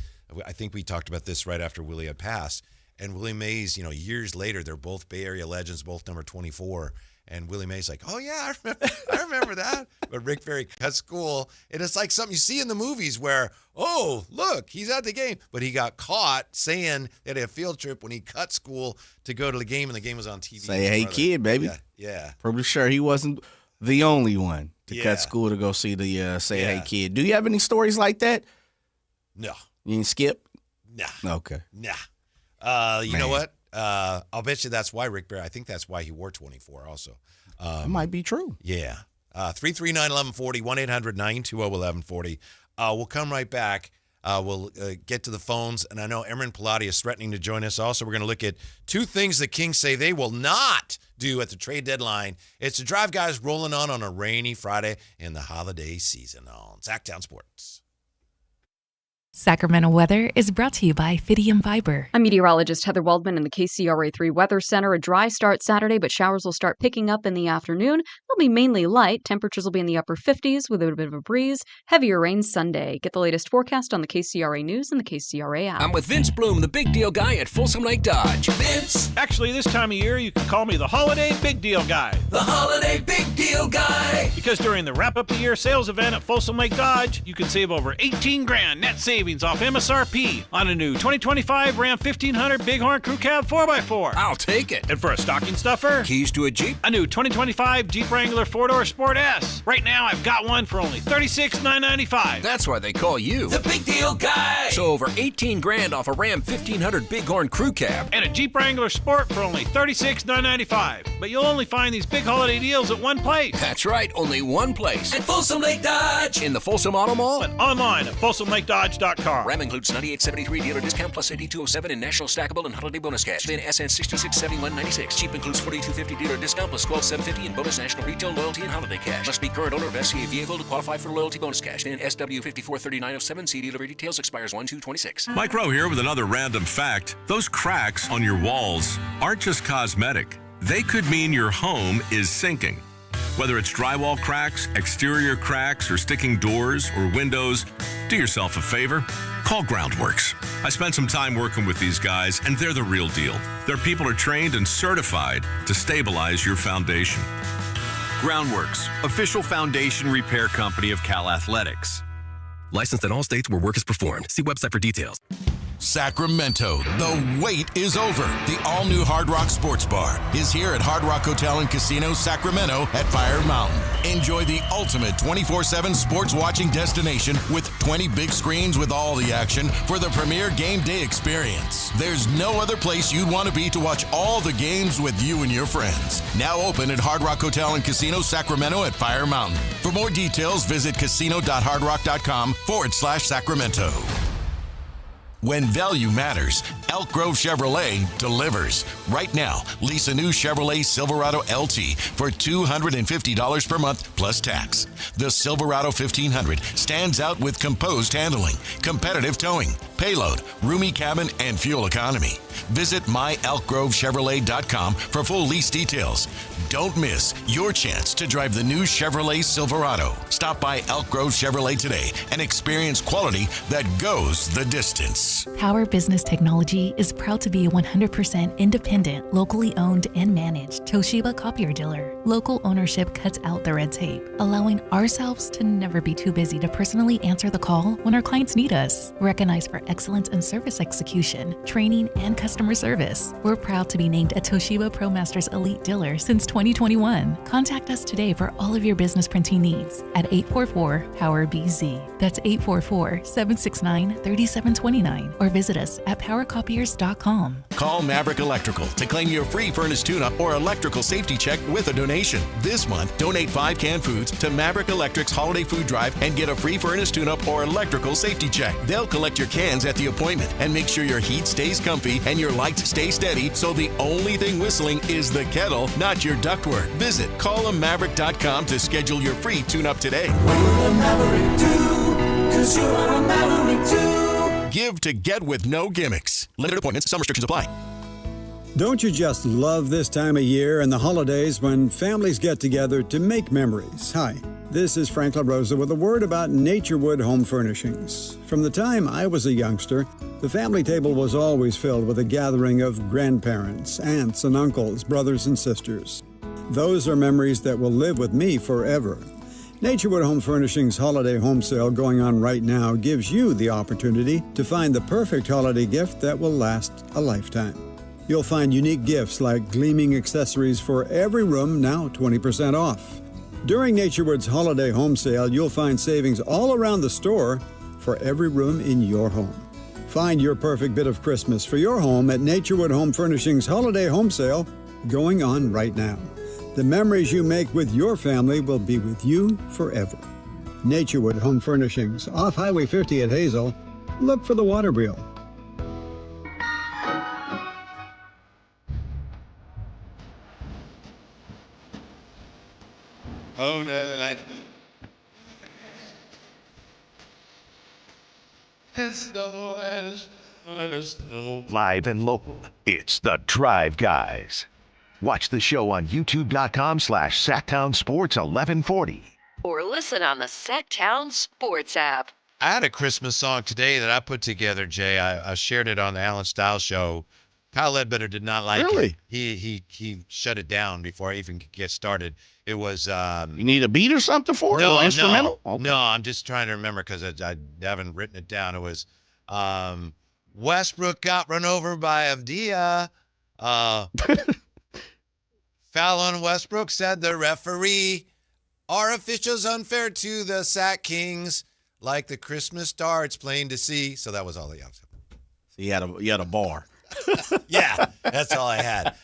I think we talked about this right after Willie had passed. And Willie Mays, years later, they're both Bay Area legends, both number 24. And Willie Mays like, oh, yeah, I remember that. But Rick Barry cut school. And it's like something you see in the movies where, oh, look, he's at the game. But he got caught saying that he had a field trip when he cut school to go to the game, and the game was on TV. Say, hey, kid, baby. Yeah. Pretty sure he wasn't the only one to cut school to go see the Say Hey Kid. Do you have any stories like that? No. You didn't skip? Nah. Okay. Nah. You know what? I'll bet you that's why Rick Barry, I think that's why he wore 24 also. It might be true. Yeah. 339-1140, 1-800-920-1140. We'll come right back. We'll get to the phones, and I know Erin Pilati is threatening to join us. Also, we're going to look at two things the Kings say they will not do at the trade deadline. It's to drive guys rolling on a rainy Friday in the holiday season on Sactown Sports. Sacramento weather is brought to you by Fidium Fiber. I'm meteorologist Heather Waldman in the KCRA3 Weather Center. A dry start Saturday, but showers will start picking up in the afternoon. They'll be mainly light. Temperatures will be in the upper 50s with a bit of a breeze. Heavier rain Sunday. Get the latest forecast on the KCRA News and the KCRA app. I'm with Vince Bloom, the big deal guy at Folsom Lake Dodge. Vince! Actually, this time of year, you can call me the Holiday Big Deal Guy. The Holiday Big Deal Guy! Because during the wrap-up the year sales event at Folsom Lake Dodge, you can save over $18,000 net savings off MSRP on a new 2025 Ram 1500 Bighorn Crew Cab 4x4. I'll take it. And for a stocking stuffer, keys to a Jeep, a new 2025 Jeep Wrangler 4-door Sport S. Right now, I've got one for only $36,995. That's why they call you the Big Deal Guy. So over $18,000 off a Ram 1500 Bighorn Crew Cab and a Jeep Wrangler Sport for only $36,995. But you'll only find these big holiday deals at one place. That's right, only one place. At Folsom Lake Dodge in the Folsom Auto Mall. But online at FolsomLakeDodge.com. Ram includes 9873 dealer discount plus 8207 in national stackable and holiday bonus cash. Then SN 667196. Jeep includes 4250 dealer discount plus 12750 in bonus national retail loyalty and holiday cash. Must be current owner of FCA vehicle to qualify for loyalty bonus cash. Then SW 543907. See dealer details. Expires 1/2/26. Mike Rowe here with another random fact. Those cracks on your walls aren't just cosmetic. They could mean your home is sinking. Whether it's drywall cracks, exterior cracks, or sticking doors or windows, do yourself a favor. Call Groundworks. I spent some time working with these guys, and they're the real deal. Their people are trained and certified to stabilize your foundation. Groundworks, official foundation repair company of Cal Athletics. Licensed in all states where work is performed. See website for details. Sacramento, the wait is over. The all-new Hard Rock Sports Bar is here at Hard Rock Hotel and Casino, Sacramento at Fire Mountain. Enjoy the ultimate 24/7 sports watching destination with 20 big screens with all the action for the premier game day experience. There's no other place you'd want to be to watch all the games with you and your friends. Now open at Hard Rock Hotel and Casino, Sacramento at Fire Mountain. For more details, visit casino.hardrock.com/Sacramento. When value matters, Elk Grove Chevrolet delivers. Right now, lease a new Chevrolet Silverado LT for $250 per month plus tax. The Silverado 1500 stands out with composed handling, competitive towing, payload, roomy cabin, and fuel economy. Visit myelkgrovechevrolet.com for full lease details. Don't miss your chance to drive the new Chevrolet Silverado. Stop by Elk Grove Chevrolet today and experience quality that goes the distance. Power Business Technology is proud to be a 100% independent, locally owned and managed Toshiba copier dealer. Local ownership cuts out the red tape, allowing ourselves to never be too busy to personally answer the call when our clients need us. Recognized for excellence in service execution, training, and customer service, we're proud to be named a Toshiba ProMasters Elite dealer since 2021. Contact us today for all of your business printing needs at 844-POWER-BZ. That's 844-769-3729. Or visit us at powercopiers.com. Call Maverick Electrical to claim your free furnace tune-up or electrical safety check with a donation. This month, donate 5 canned foods to Maverick Electric's holiday food drive and get a free furnace tune-up or electrical safety check. They'll collect your cans at the appointment and make sure your heat stays comfy and your lights stay steady, so the only thing whistling is the kettle, not your ductwork. Visit callamaverick.com to schedule your free tune-up today. We're a Maverick too, 'cause you are a Maverick too. Give to get with no gimmicks. Limited appointments, some restrictions apply. Don't you just love this time of year and the holidays when families get together to make memories? Hi, this is Frank LaRosa with a word about Naturewood Home Furnishings. From the time I was a youngster, the family table was always filled with a gathering of grandparents, aunts and uncles, brothers and sisters. Those are memories that will live with me forever. Naturewood Home Furnishings Holiday Home Sale going on right now gives you the opportunity to find the perfect holiday gift that will last a lifetime. You'll find unique gifts like gleaming accessories for every room, now 20% off. During Naturewood's Holiday Home Sale, you'll find savings all around the store for every room in your home. Find your perfect bit of Christmas for your home at Naturewood Home Furnishings Holiday Home Sale going on right now. The memories you make with your family will be with you forever. Naturewood Home Furnishings, off Highway 50 at Hazel, look for the water wheel. Oh, no, Live and local, it's the Drive Guys. Watch the show on youtube.com/Sactown Sports 1140. Or listen on the Sactown Sports app. I had a Christmas song today that I put together, Jay. I shared it on the Alan Stiles show. Kyle Ledbetter did not like it. He shut it down before I even could get started. It was you need a beat or something for it? Or instrumental? Okay. No, I'm just trying to remember because I haven't written it down. It was Westbrook got run over by Avdia. Foul on Westbrook, said the referee. Our officials unfair to the Sac Kings, like the Christmas star. It's plain to see. So that was all he had. So you had a bar. Yeah, that's all I had.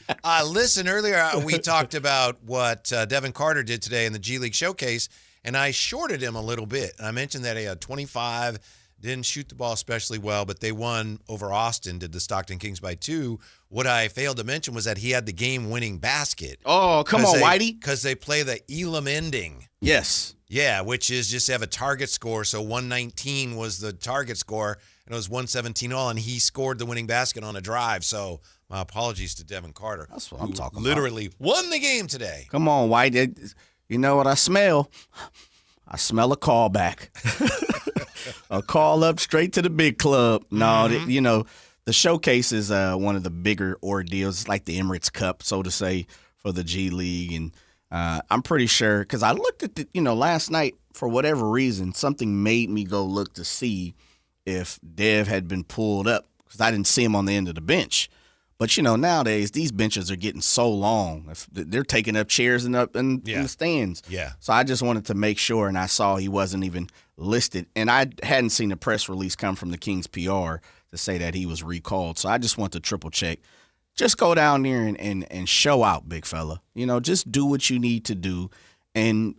Listen, earlier we talked about what Devin Carter did today in the G League Showcase, and I shorted him a little bit. I mentioned that he had 25, didn't shoot the ball especially well, but they won over Austin, did the Stockton Kings by 2. What I failed to mention was that he had the game-winning basket. Oh, come on, Whitey. Because they play the Elam ending. Yes. Yeah, which is just have a target score. So 119 was the target score, and it was 117 all, and he scored the winning basket on a drive. So my apologies to Devin Carter. That's what I'm talking literally about. Won the game today. Come on, Whitey. You know what I smell? I smell a callback. A call up straight to the big club. No, the showcase is one of the bigger ordeals. It's like the Emirates Cup, so to say, for the G League. And I'm pretty sure, because I looked at last night, for whatever reason, something made me go look to see if Dev had been pulled up, because I didn't see him on the end of the bench. But, nowadays, these benches are getting so long. They're taking up chairs in the stands. Yeah. So I just wanted to make sure, and I saw he wasn't even listed. And I hadn't seen a press release come from the Kings PR to say that he was recalled. So I just want to triple check. Just go down there and show out, big fella. Just do what you need to do. And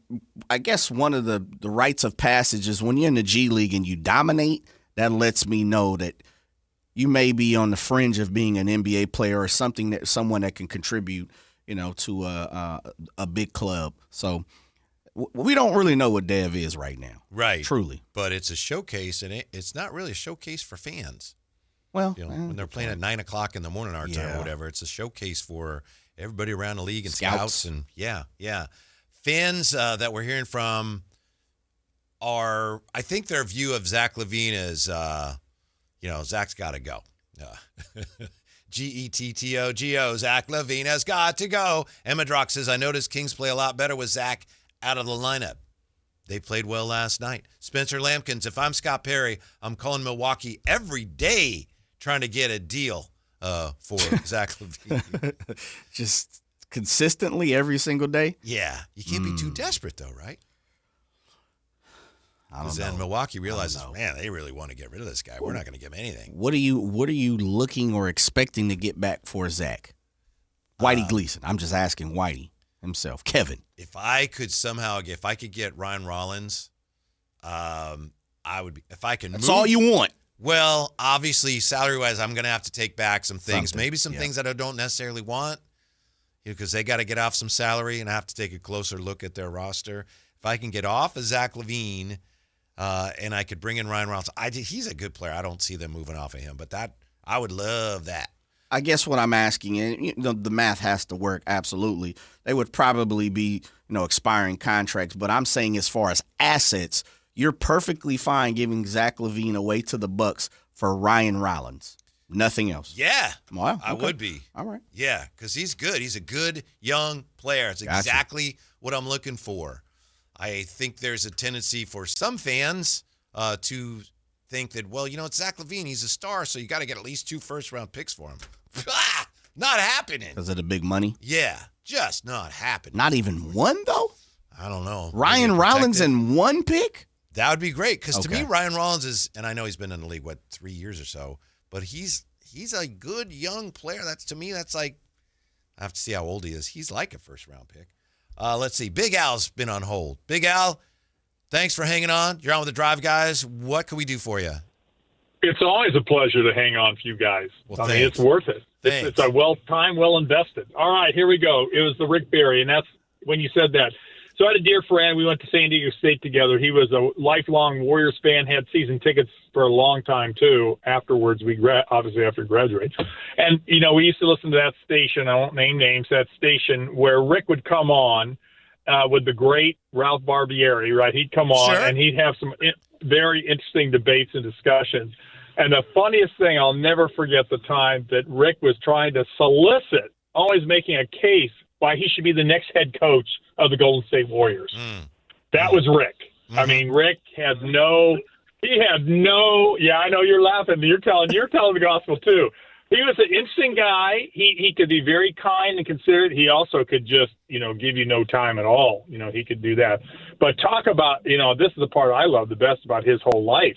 I guess one of the rites of passage is when you're in the G League and you dominate, that lets me know that you may be on the fringe of being an NBA player or someone that can contribute, to a big club. So we don't really know what Dev is right now. Right. Truly. But it's a showcase, and it's not really a showcase for fans. Well, when they're playing at 9 o'clock in the morning our time or whatever, it's a showcase for everybody around the league and scouts and fans that we're hearing from are, I think their view of Zach LaVine is, Zach's got to go. Gettogo, Zach LaVine has got to go. Emma Drock says, I noticed Kings play a lot better with Zach out of the lineup. They played well last night. Spencer Lampkins, if I'm Scott Perry, I'm calling Milwaukee every day trying to get a deal for Zach LaVine. Just consistently every single day? Yeah. You can't be too desperate, though, right? Because then Milwaukee realizes, man, they really want to get rid of this guy. We're not going to give him anything. What are you looking or expecting to get back for Zach? Whitey Gleason. I'm just asking Whitey himself. Kevin. If I could get Ryan Rollins, I would be. If I can, that's all you want. Well, obviously, salary-wise, I'm going to have to take back some things. Maybe some things that I don't necessarily want, because they got to get off some salary, and I have to take a closer look at their roster. If I can get off of Zach LaVine, and I could bring in Ryan Rollins, he's a good player. I don't see them moving off of him, but I would love that. I guess what I'm asking, and the math has to work, absolutely. They would probably be, expiring contracts, but I'm saying as far as assets, you're perfectly fine giving Zach LaVine away to the Bucks for Ryan Rollins. Nothing else. Yeah. Wow, okay. I would be. All right. Yeah, because he's good. He's a good young player. It's exactly what I'm looking for. I think there's a tendency for some fans to think that, it's Zach LaVine. He's a star, so you got to get at least 2 first-round picks for him. Not happening. Because of the big money? Yeah, just not happening. Not even one, though? I don't know. Ryan Rollins in 1 pick? That would be great, because to me, Ryan Rollins is, and I know he's been in the league, 3 years or so, but he's a good young player. That's like, I have to see how old he is. He's like a first-round pick. Let's see. Big Al's been on hold. Big Al, thanks for hanging on. You're on with the Drive Guys. What can we do for you? It's always a pleasure to hang on for you guys. Well, I mean, it's worth it. It's a time well invested. All right, here we go. It was the Rick Barry, and that's when you said that. So I had a dear friend. We went to San Diego State together. He was a lifelong Warriors fan, had season tickets for a long time, too, afterwards, obviously after graduating. And, you know, we used to listen to that station. I won't name names, that station where Rick would come on with the great Ralph Barbieri, right? He'd come on, and he'd have some very interesting debates and discussions. And the funniest thing, I'll never forget the time that Rick was trying to solicit, always making a case why he should be the next head coach of the Golden State Warriors. That was Rick. I mean, Rick had no, yeah, I know you're laughing. You're telling the gospel too. He was an interesting guy. He could be very kind and considerate. He also could just, you know, give you no time at all. You know, he could do that. But talk about, you know, this is the part I love the best about his whole life.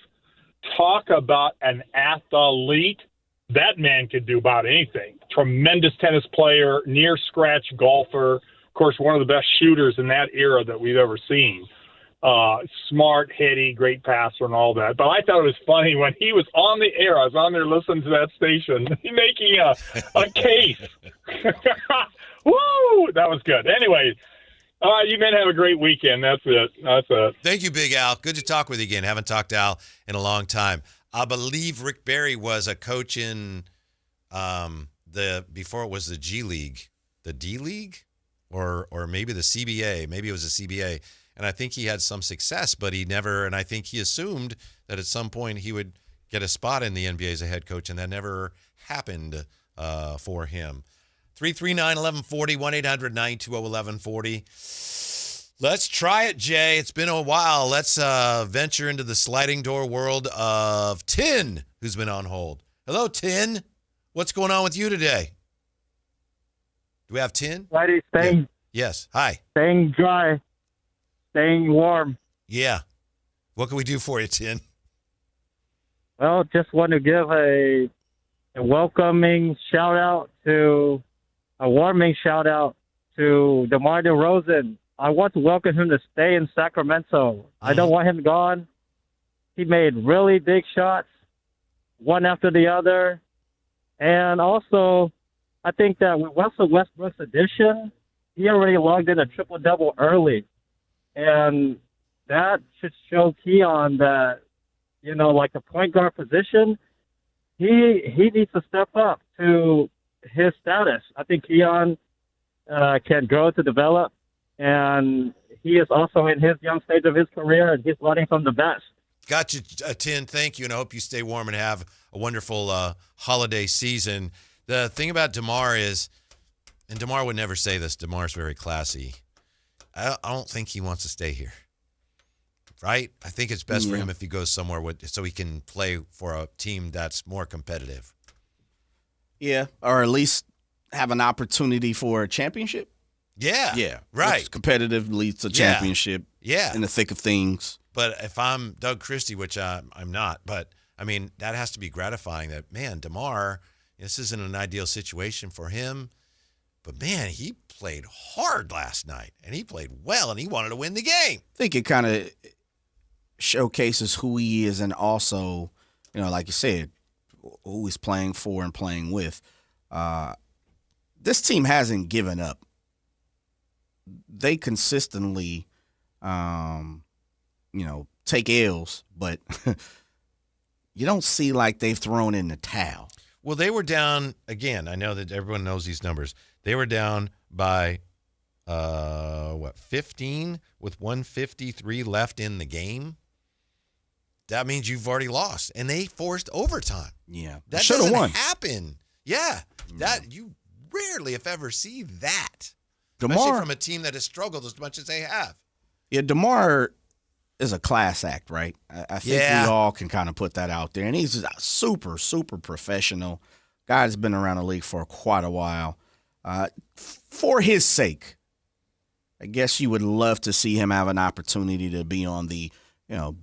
Talk about an athlete. That man could do about anything. Tremendous tennis player, near scratch golfer. Of course, one of the best shooters in that era that we've ever seen. Smart, heady, great passer and all that. But I thought it was funny when he was on the air. I was on there listening to that station, making a case. Woo! That was good. Anyway, you men have a great weekend. That's it. Thank you, Big Al. Good to talk with you again. Haven't talked to Al in a long time. I believe Rick Barry was a coach in before it was the G League, the D League, or maybe the CBA. Maybe it was the CBA. And I think he had some success, but he never, and I think he assumed that at some point he would get a spot in the NBA as a head coach, and that never happened for him. 339-1140, 1-800-920-1140. Let's try it, Jay. It's been a while. Let's venture into the sliding door world of Tin, who's been on hold. Hello, Tin. What's going on with you today? Do we have Tin? Ladies, staying. Yeah. Yes. Hi. Staying dry. Staying warm. Yeah. What can we do for you, Tin? Well, just want to give a welcoming shout-out to a warming shout-out to DeMar DeRozan. I want to welcome him to stay in Sacramento. I don't want him gone. He made really big shots, one after the other. And also, I think that with Russell Westbrook's addition, he already logged in a triple-double early. And that should show Keon that, you know, like the point guard position, he needs to step up to his status. I think Keon can grow to develop, and he is also in his young stage of his career, and he's learning from the best. Got you, Tin. Thank you, and I hope you stay warm and have a wonderful holiday season. The thing about DeMar is, and DeMar would never say this, DeMar's very classy. I don't think he wants to stay here, right? I think it's best for him if he goes somewhere so he can play for a team that's more competitive. Yeah, or at least have an opportunity for a championship. Yeah. Yeah, right. It's competitive leads to championship. Yeah. In the thick of things. But if I'm Doug Christie, which I'm not, but, I mean, that has to be gratifying that, man, DeMar, this isn't an ideal situation for him. But, man, he played hard last night, and he played well, and he wanted to win the game. I think it kind of showcases who he is and also, you know, like you said, who he's playing for and playing with. This team hasn't given up. They consistently, take L's, but you don't see like they've thrown in the towel. Well, they were down, again, I know that everyone knows these numbers. They were down by, 15 with 153 left in the game. That means you've already lost. And they forced overtime. Yeah. That doesn't happen. Yeah. That you rarely, if ever, see that. Especially from a team that has struggled as much as they have. Yeah, DeMar is a class act, right? I think we all can kind of put that out there. And he's super, super professional. Guy's been around the league for quite a while. For his sake, I guess you would love to see him have an opportunity to be on the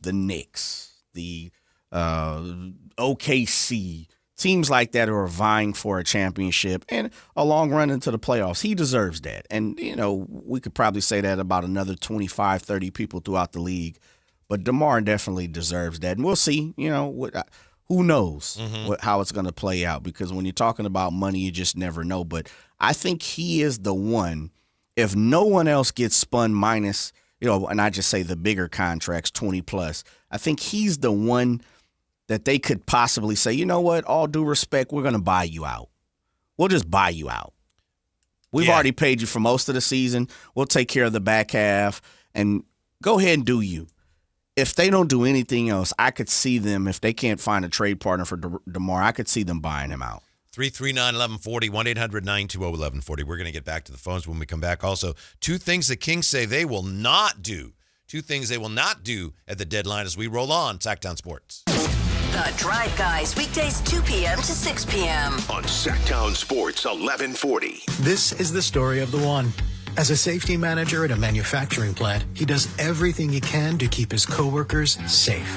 Knicks, the OKC, teams like that who are vying for a championship and a long run into the playoffs. He deserves that. And, we could probably say that about another 25, 30 people throughout the league. But DeMar definitely deserves that. And we'll see, who knows how it's going to play out? Because when you're talking about money, you just never know. But I think he is the one. If no one else gets spun minus, and I just say the bigger contracts, 20 plus, I think he's the one that they could possibly say, you know what, all due respect, we're going to buy you out. We'll just buy you out. We've already paid you for most of the season. We'll take care of the back half and go ahead and do you. If they don't do anything else, I could see them, if they can't find a trade partner for DeMar, I could see them buying him out. 339-1140, 1-800-920-1140. We're going to get back to the phones when we come back. Also, two things the Kings say they will not do. Two things they will not do at the deadline as we roll on Sactown Sports. The Drive Guys, weekdays 2 p.m. to 6 p.m. on Sactown Sports 1140. This is the story of the one. As a safety manager at a manufacturing plant, he does everything he can to keep his coworkers safe.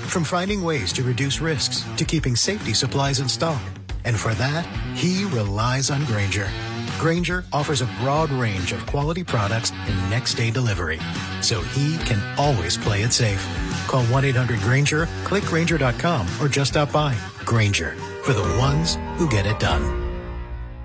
From finding ways to reduce risks to keeping safety supplies in stock. And for that, he relies on Grainger. Grainger offers a broad range of quality products and next-day delivery, so he can always play it safe. Call 1-800-GRAINGER, click Grainger.com, or just stop by. Grainger, for the ones who get it done.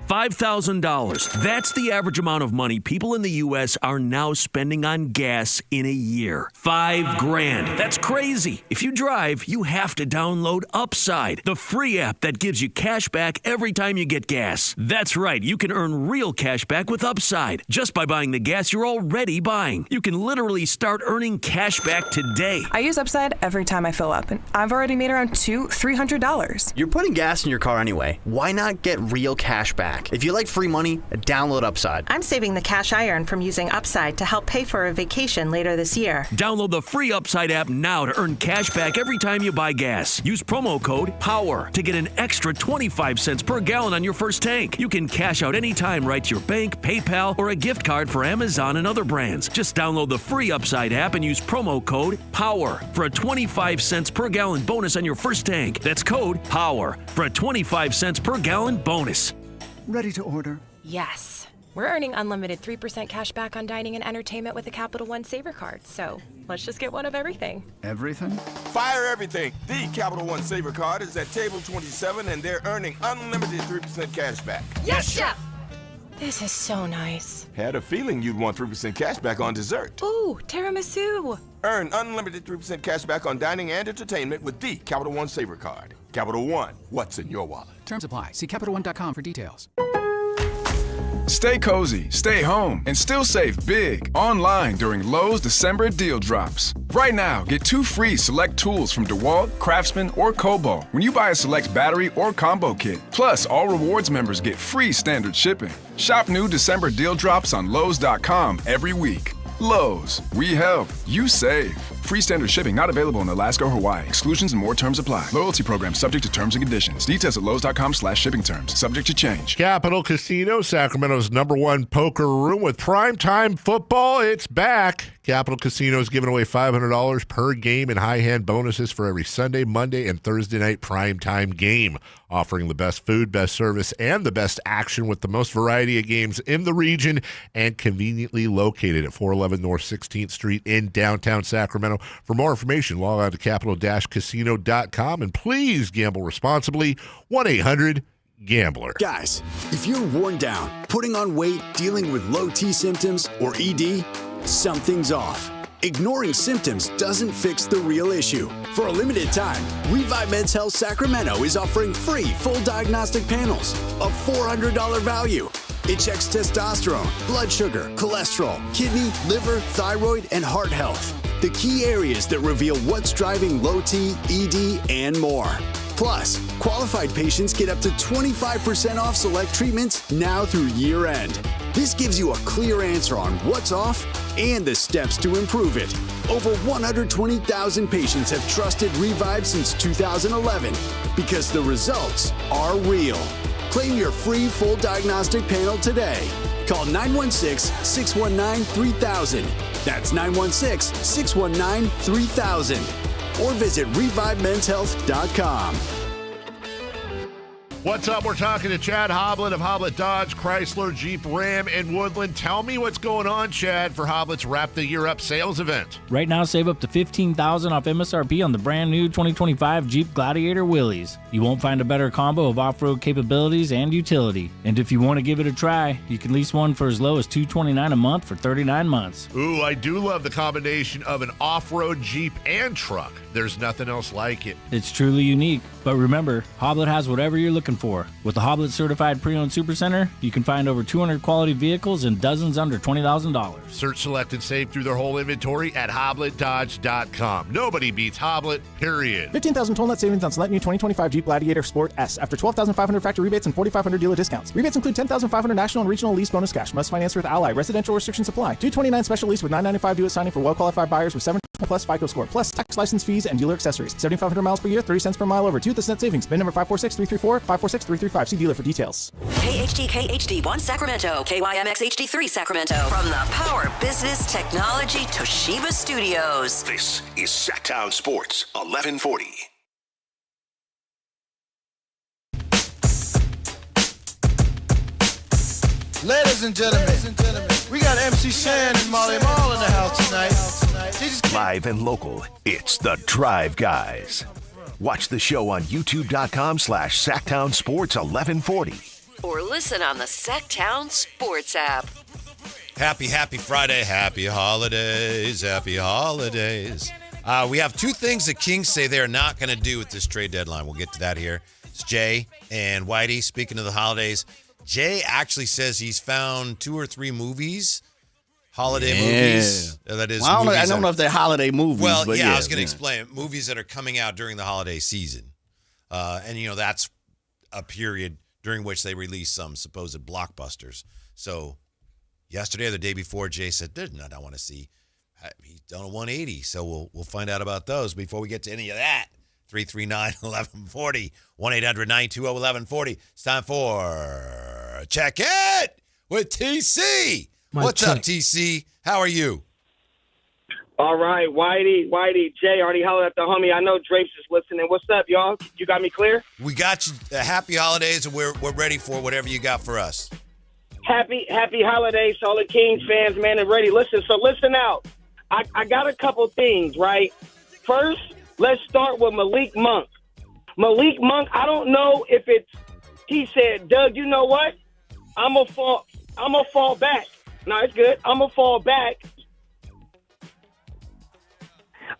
$5,000. That's the average amount of money people in the U.S. are now spending on gas in a year. $5,000. That's crazy. If you drive, you have to download Upside, the free app that gives you cash back every time you get gas. That's right. You can earn real cash back with Upside just by buying the gas you're already buying. You can literally start earning cash back today. I use Upside every time I fill up, and I've already made around $200-$300. You're putting gas in your car anyway. Why not get real cash back? If you like free money, download Upside. I'm saving the cash I earn from using Upside to help pay for a vacation later this year. Download the free Upside app now to earn cash back every time you buy gas. Use promo code POWER to get an extra 25 cents per gallon on your first tank. You can cash out anytime right to your bank, PayPal, or a gift card for Amazon and other brands. Just download the free Upside app and use promo code POWER for a 25 cents per gallon bonus on your first tank. That's code POWER for a 25 cents per gallon bonus. Ready to order? Yes. We're earning unlimited 3% cash back on dining and entertainment with the Capital One Saver card, so let's just get one of everything. Everything? Fire everything. The Capital One Saver card is at table 27, and they're earning unlimited 3% cash back. Yes, Chef! This is so nice. Had a feeling you'd want 3% cash back on dessert. Ooh, tiramisu. Earn unlimited 3% cash back on dining and entertainment with the Capital One Saver card. Capital One, what's in your wallet? Terms apply. See CapitalOne.com for details. Stay cozy, stay home, and still save big online during Lowe's December deal drops. Right now, get 2 free select tools from DeWalt, Craftsman, or Kobo when you buy a select battery or combo kit. Plus, all rewards members get free standard shipping. Shop new December deal drops on Lowe's.com every week. Lowe's, we help, you save. Free standard shipping not available in Alaska or Hawaii. Exclusions and more terms apply. Loyalty program subject to terms and conditions. Details at Lowe's.com/shipping terms. Subject to change. Capital Casino, Sacramento's #1 poker room with primetime football. It's back. Capital Casino is giving away $500 per game in high-hand bonuses for every Sunday, Monday, and Thursday night primetime game. Offering the best food, best service, and the best action with the most variety of games in the region and conveniently located at 411 North 16th Street in downtown Sacramento. For more information, log on to capital-casino.com and please gamble responsibly. 1-800-GAMBLER. Guys, if you're worn down, putting on weight, dealing with low T symptoms, or ED, something's off. Ignoring symptoms doesn't fix the real issue. For a limited time, Revive Men's Health Sacramento is offering free full diagnostic panels of $400 value. It checks testosterone, blood sugar, cholesterol, kidney, liver, thyroid, and heart health. The key areas that reveal what's driving low T, ED, and more. Plus, qualified patients get up to 25% off select treatments now through year end. This gives you a clear answer on what's off and the steps to improve it. Over 120,000 patients have trusted Revive since 2011 because the results are real. Claim your free full diagnostic panel today. Call 916-619-3000. That's 916-619-3000. Or visit ReviveMen'sHealth.com. What's up? We're talking to Chad Hoblet of Hoblet Dodge, Chrysler, Jeep, Ram, and Woodland. Tell me what's going on, Chad, for Hoblet's Wrap the Year Up sales event. Right now, save up to $15,000 off MSRP on the brand new 2025 Jeep Gladiator Willys. You won't find a better combo of off-road capabilities and utility. And if you want to give it a try, you can lease one for as low as $229 a month for 39 months. Ooh, I do love the combination of an off-road Jeep and truck. There's nothing else like it. It's truly unique. But remember, Hoblet has whatever you're looking for. With the Hoblet Certified Pre-Owned Supercenter, you can find over 200 quality vehicles and dozens under $20,000. Search, select, and save through their whole inventory at HobletDodge.com. Nobody beats Hoblet, period. $15,000 total net savings on select new 2025 Jeep Gladiator Sport S after $12,500 factory rebates and $4,500 dealer discounts. Rebates include $10,500 national and regional lease bonus cash. Must finance with Ally. Residential restrictions apply. $229 special lease with $995 due at signing for well-qualified buyers with 7 plus FICO score, plus tax, license fees, and dealer accessories. 7,500 miles per year, 30 cents per mile over. 2 net savings. VIN number 546-334, 546-335. See dealer for details. KHD1 Sacramento, KYMX HD3 Sacramento. From the Power Business Technology Toshiba Studios. This is Sactown Sports 1140. Ladies and gentlemen, we got MC Shan and Molly Mall in the house tonight. Live and local, it's the Drive Guys. Watch the show on youtube.com/Sactown Sports 1140. Or listen on the Sactown Sports app. Happy Friday. Happy holidays. Happy holidays. We have two things the Kings say they're not going to do with this trade deadline. We'll get to that here. It's Jay and Whitey. Speaking of the holidays, Jay actually says he's found 2 or 3 movies, holiday movies. That is, well, I don't know if they're holiday movies. Well, but yeah, I was going to explain it. Movies that are coming out during the holiday season. And, that's a period during which they release some supposed blockbusters. So yesterday or the day before, Jay said, there's none I want to see. He's done a 180, so we'll find out about those before we get to any of that. 339-1140, 1-800-920-1140. It's time for Check It with TC. What's up, TC? How are you? All right, Whitey, Jay, already hollered at the homie. I know Drapes is listening. What's up, y'all? You got me clear? We got you. Happy holidays, and we're ready for whatever you got for us. Happy holidays to all the Kings fans, man, and ready. Listen out. I got a couple things, right? First, let's start with Malik Monk. Malik Monk, I don't know if he said, Doug, you know what? I'm going to fall back. No, it's good. I'm going to fall back.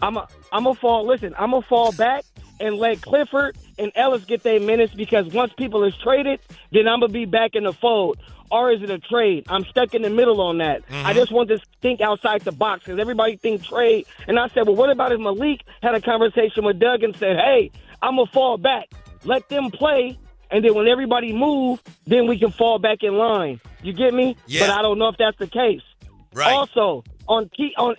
I'm going to fall back and let Clifford and Ellis get their minutes, because once people is traded, then I'm going to be back in the fold. Or is it a trade? I'm stuck in the middle on that. Mm-hmm. I just want to think outside the box, because everybody thinks trade. And I said, well, what about if Malik had a conversation with Doug and said, hey, I'm going to fall back. Let them play, and then when everybody move, then we can fall back in line. You get me? Yeah. But I don't know if that's the case. Right. Also, on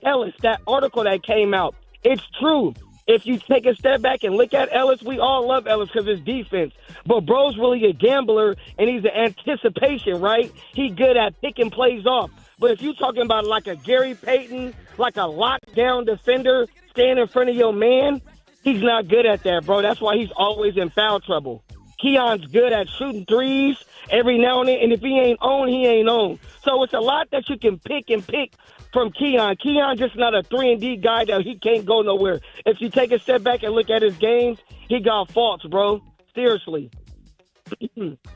Ellis, that article that came out, it's true. If you take a step back and look at Ellis, we all love Ellis because his defense. But bro's really a gambler, and he's an anticipation, right? He good at picking plays off. But if you're talking about like a Gary Payton, like a lockdown defender, stand in front of your man, he's not good at that, bro. That's why he's always in foul trouble. Keon's good at shooting threes every now and then, and if he ain't on, he ain't on. So it's a lot that you can pick from Keon. Keon just not a 3-and-D guy that he can't go nowhere. If you take a step back and look at his games, he got faults, bro. Seriously.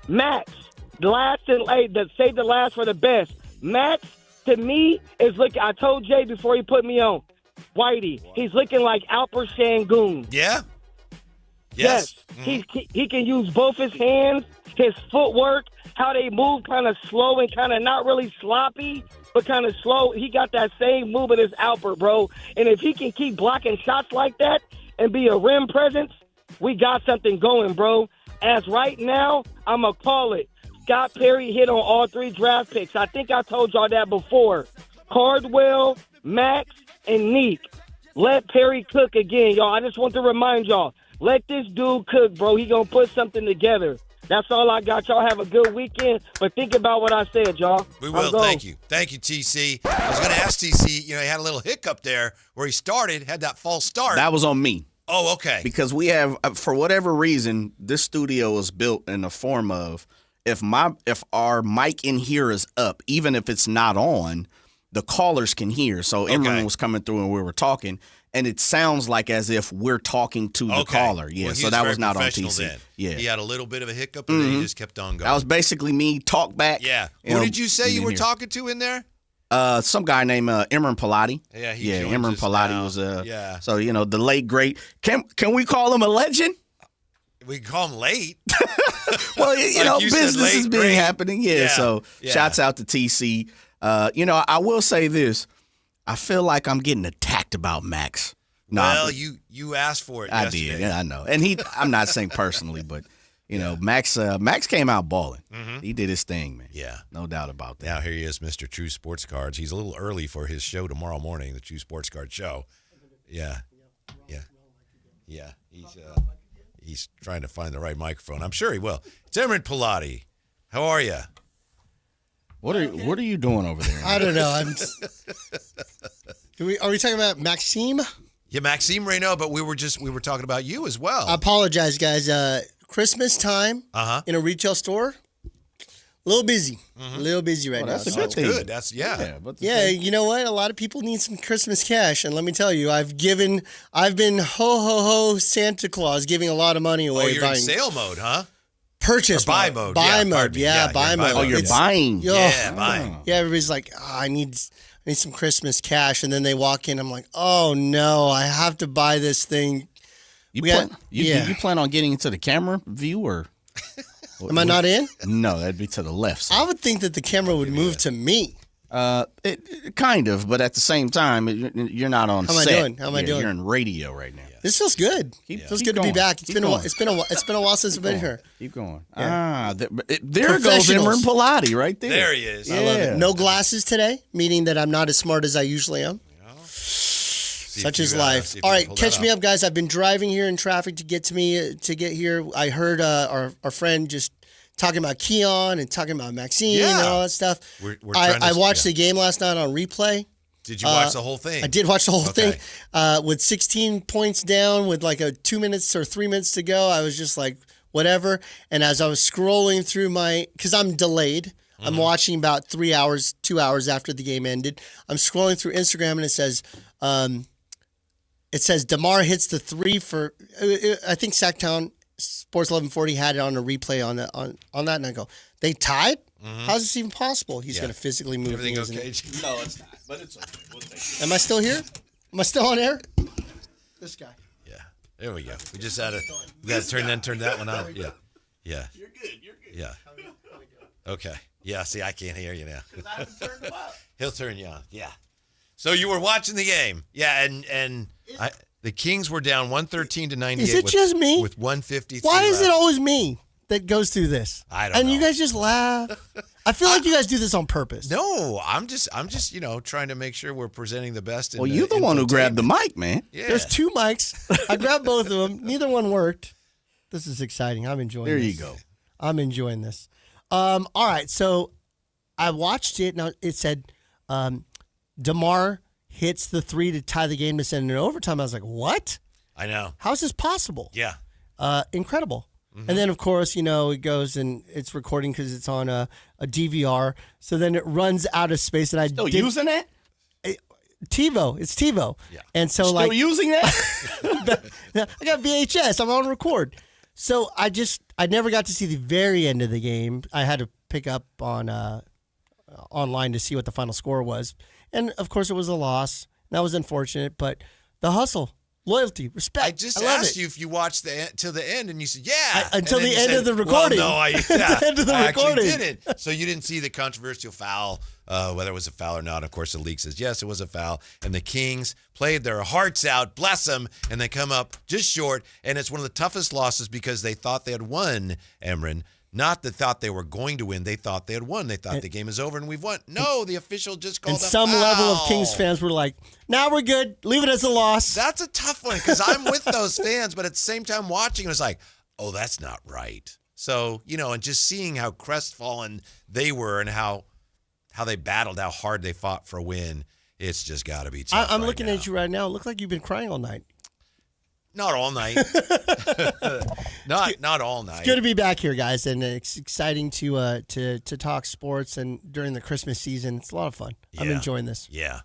Max, save the last for the best. Max, to me, is looking. I told Jay before he put me on, Whitey, he's looking like Alper Şengün. Yeah. Yes. Mm-hmm. He can use both his hands, his footwork, how they move kind of slow and kind of not really sloppy, but kind of slow. He got that same movement as Alper, bro. And if he can keep blocking shots like that and be a rim presence, we got something going, bro. As right now, I'm going to call it. Scott Perry hit on all 3 draft picks. I think I told y'all that before. Cardwell, Max, and Neek. Let Perry cook again, y'all. I just want to remind y'all. Let this dude cook, bro. He going to put something together. That's all I got. Y'all have a good weekend, but think about what I said, y'all. We will. Thank you. Thank you, TC. I was going to ask TC, he had a little hiccup there where he started, had that false start. That was on me. Oh, okay. Because we have, for whatever reason, this studio is built in the form of if our mic in here is up, even if it's not on, the callers can hear. So Emran was coming through and we were talking, and it sounds like as if we're talking to the caller. Yeah, well, so that was not on TC. Then. Yeah, he had a little bit of a hiccup, and then he just kept on going. That was basically me talk back. Yeah. Who did you say you were talking to in there? Some guy named Emran Pilati. Yeah, Emran Pilati was yeah. So the late great. Can we call him a legend? We can call him late. Well, Like you business said, is being happening. Yeah. So yeah. shouts out to TC. I will say this. I feel like I'm getting attacked about Max. Well, you asked for it. I yesterday. did. Yeah, I know. And I'm not saying personally, but Max came out balling. Mm-hmm. He did his thing, man. Yeah, no doubt about that. Now here he is, Mr. True Sports Cards. He's a little early for his show tomorrow morning, the True Sports Card show. Yeah. He's trying to find the right microphone. I'm sure he will. It's Emran Pilati. How are you? What are you doing over there? I don't know. Are we talking about Maxime? Yeah, Maxime Raynaud, but we were talking about you as well. I apologize, guys. Christmas time in a retail store. A little busy. A little busy right now. That's a good thing. Good. That's Yeah, you know what? A lot of people need some Christmas cash, and let me tell you, I've been ho Santa Claus, giving a lot of money away. Oh, you're in sale mode, huh? Purchase or buy mode. Buy mode. Yeah, buy mode. Oh, you're buying. Buying. Yeah, everybody's like, I need some Christmas cash, and then they walk in. I'm like, oh no, I have to buy this thing. You plan on getting into the camera view or? Am I not in? No, that'd be to the left side. I would think that the camera would move to me. It kind of, but at the same time, you're not on set. How am I doing? You're in radio right now. This feels good. Feels good to be back. It's been a while since I've been here. Keep going. Yeah. There goes Emran Pilati right there. There he is. I love it. No glasses today, meaning that I'm not as smart as I usually am. Such is life. All right, catch me up, guys. I've been driving here in traffic to get here. I heard our friend just talking about Keon and talking about Maxime and all that stuff. I watched the game last night on replay. Did you watch the whole thing? I did watch the whole thing. With 16 points down, with like 2 minutes or 3 minutes to go, I was just like, whatever. And as I was scrolling through because I'm delayed. Mm-hmm. I'm watching about 2 hours after the game ended. I'm scrolling through Instagram and it says DeMar hits the three for. I think Sactown Sports 1140 had it on a replay on that, and I go, they tied. Mm-hmm. How's this even possible? He's going to physically move. Everything okay? No, it's not. But it's okay. We'll take it. Am I still here? Am I still on air? This guy. Yeah. There we go. We just had we got to turn that one out. Yeah. Yeah. You're good. Yeah. Okay. Yeah. See, I can't hear you now. Because I haven't turned him up. He'll turn you on. Yeah. So you were watching the game. Yeah, and the Kings were down 113-98. Is it just me? With 153 Why is left. it always me that goes through this? I don't know. And you guys just laugh. I feel like you guys do this on purpose. No, I'm just trying to make sure we're presenting the best. Well, you're the one who grabbed the mic, man. Yeah. There's 2 mics. I grabbed both of them. Neither one worked. This is exciting. I'm enjoying this. There you go. I'm enjoying this. All right, so I watched it. Now it said DeMar hits the 3 to tie the game to send it in overtime. I was like, what? I know. How is this possible? Yeah. Incredible. Mm-hmm. And then, of course, it goes and it's recording because it's on a DVR. So then it runs out of space. And Still using that? TiVo. It's TiVo. Yeah. And so Still using that? I got VHS. I'm on record. So I never got to see the very end of the game. I had to pick up on online to see what the final score was. And, of course, it was a loss. That was unfortunate. But the hustle, loyalty, respect. I just asked you if you watched till the end, and you said, yeah. Until the end of the Well, recording. no, I recording. actually didn't. So you didn't see the controversial foul, whether it was a foul or not. Of course, the league says, yes, it was a foul. And the Kings played their hearts out, bless them, and they come up just short. And it's one of the toughest losses because they thought they had won, Emran. Not that thought they were going to win. They thought they had won. They thought the game is over and we've won. No, the official just called a foul. And some level of Kings fans were like, now we're good. Leave it as a loss. That's a tough one because I'm with those fans, but at the same time watching, it was like, oh, that's not right. So, and just seeing how crestfallen they were and how they battled, how hard they fought for a win, it's just got to be tough. I'm looking at you right now. It looks like you've been crying all night. Not all night. not all night. It's good to be back here, guys, and it's exciting to talk sports. And during the Christmas season, it's a lot of fun. I'm enjoying this. Yeah.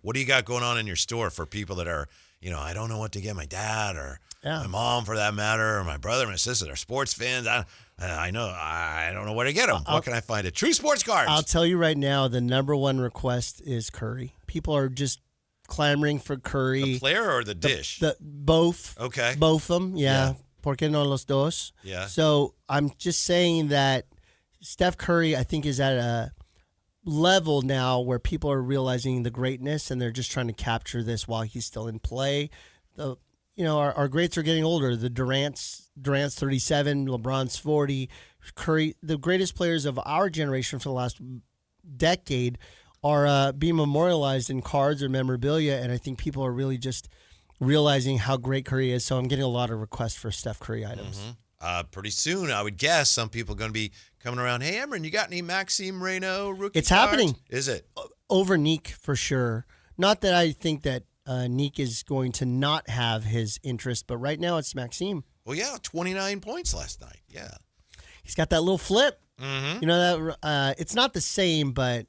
What do you got going on in your store for people that are, I don't know what to get my dad or my mom, for that matter, or my brother, my sister, they're sports fans. I don't know where to get them. What can I find? True Sports Cards. I'll tell you right now, the number one request is curry. People are just clamoring for curry. The player or the dish? Both. Okay. Both of them, yeah. ¿Por qué no los dos? Yeah. So I'm just saying that Steph Curry, I think, is at a level now where people are realizing the greatness, and they're just trying to capture this while he's still in play. Our greats are getting older. The Durant's 37, LeBron's 40. Curry, the greatest players of our generation for the last decade, are being memorialized in cards or memorabilia, and I think people are really just realizing how great Curry is. So I'm getting a lot of requests for Steph Curry items. Pretty soon, I would guess some people are going to be coming around. Hey, Emron, you got any Maxime Raynaud rookie It's cards? happening. Is it? Over Neek, for sure. Not that I think that Neek is going to not have his interest, but right now it's Maxime. Well, yeah, 29 points last night. Yeah. He's got that little flip. Mm-hmm. That it's not the same, but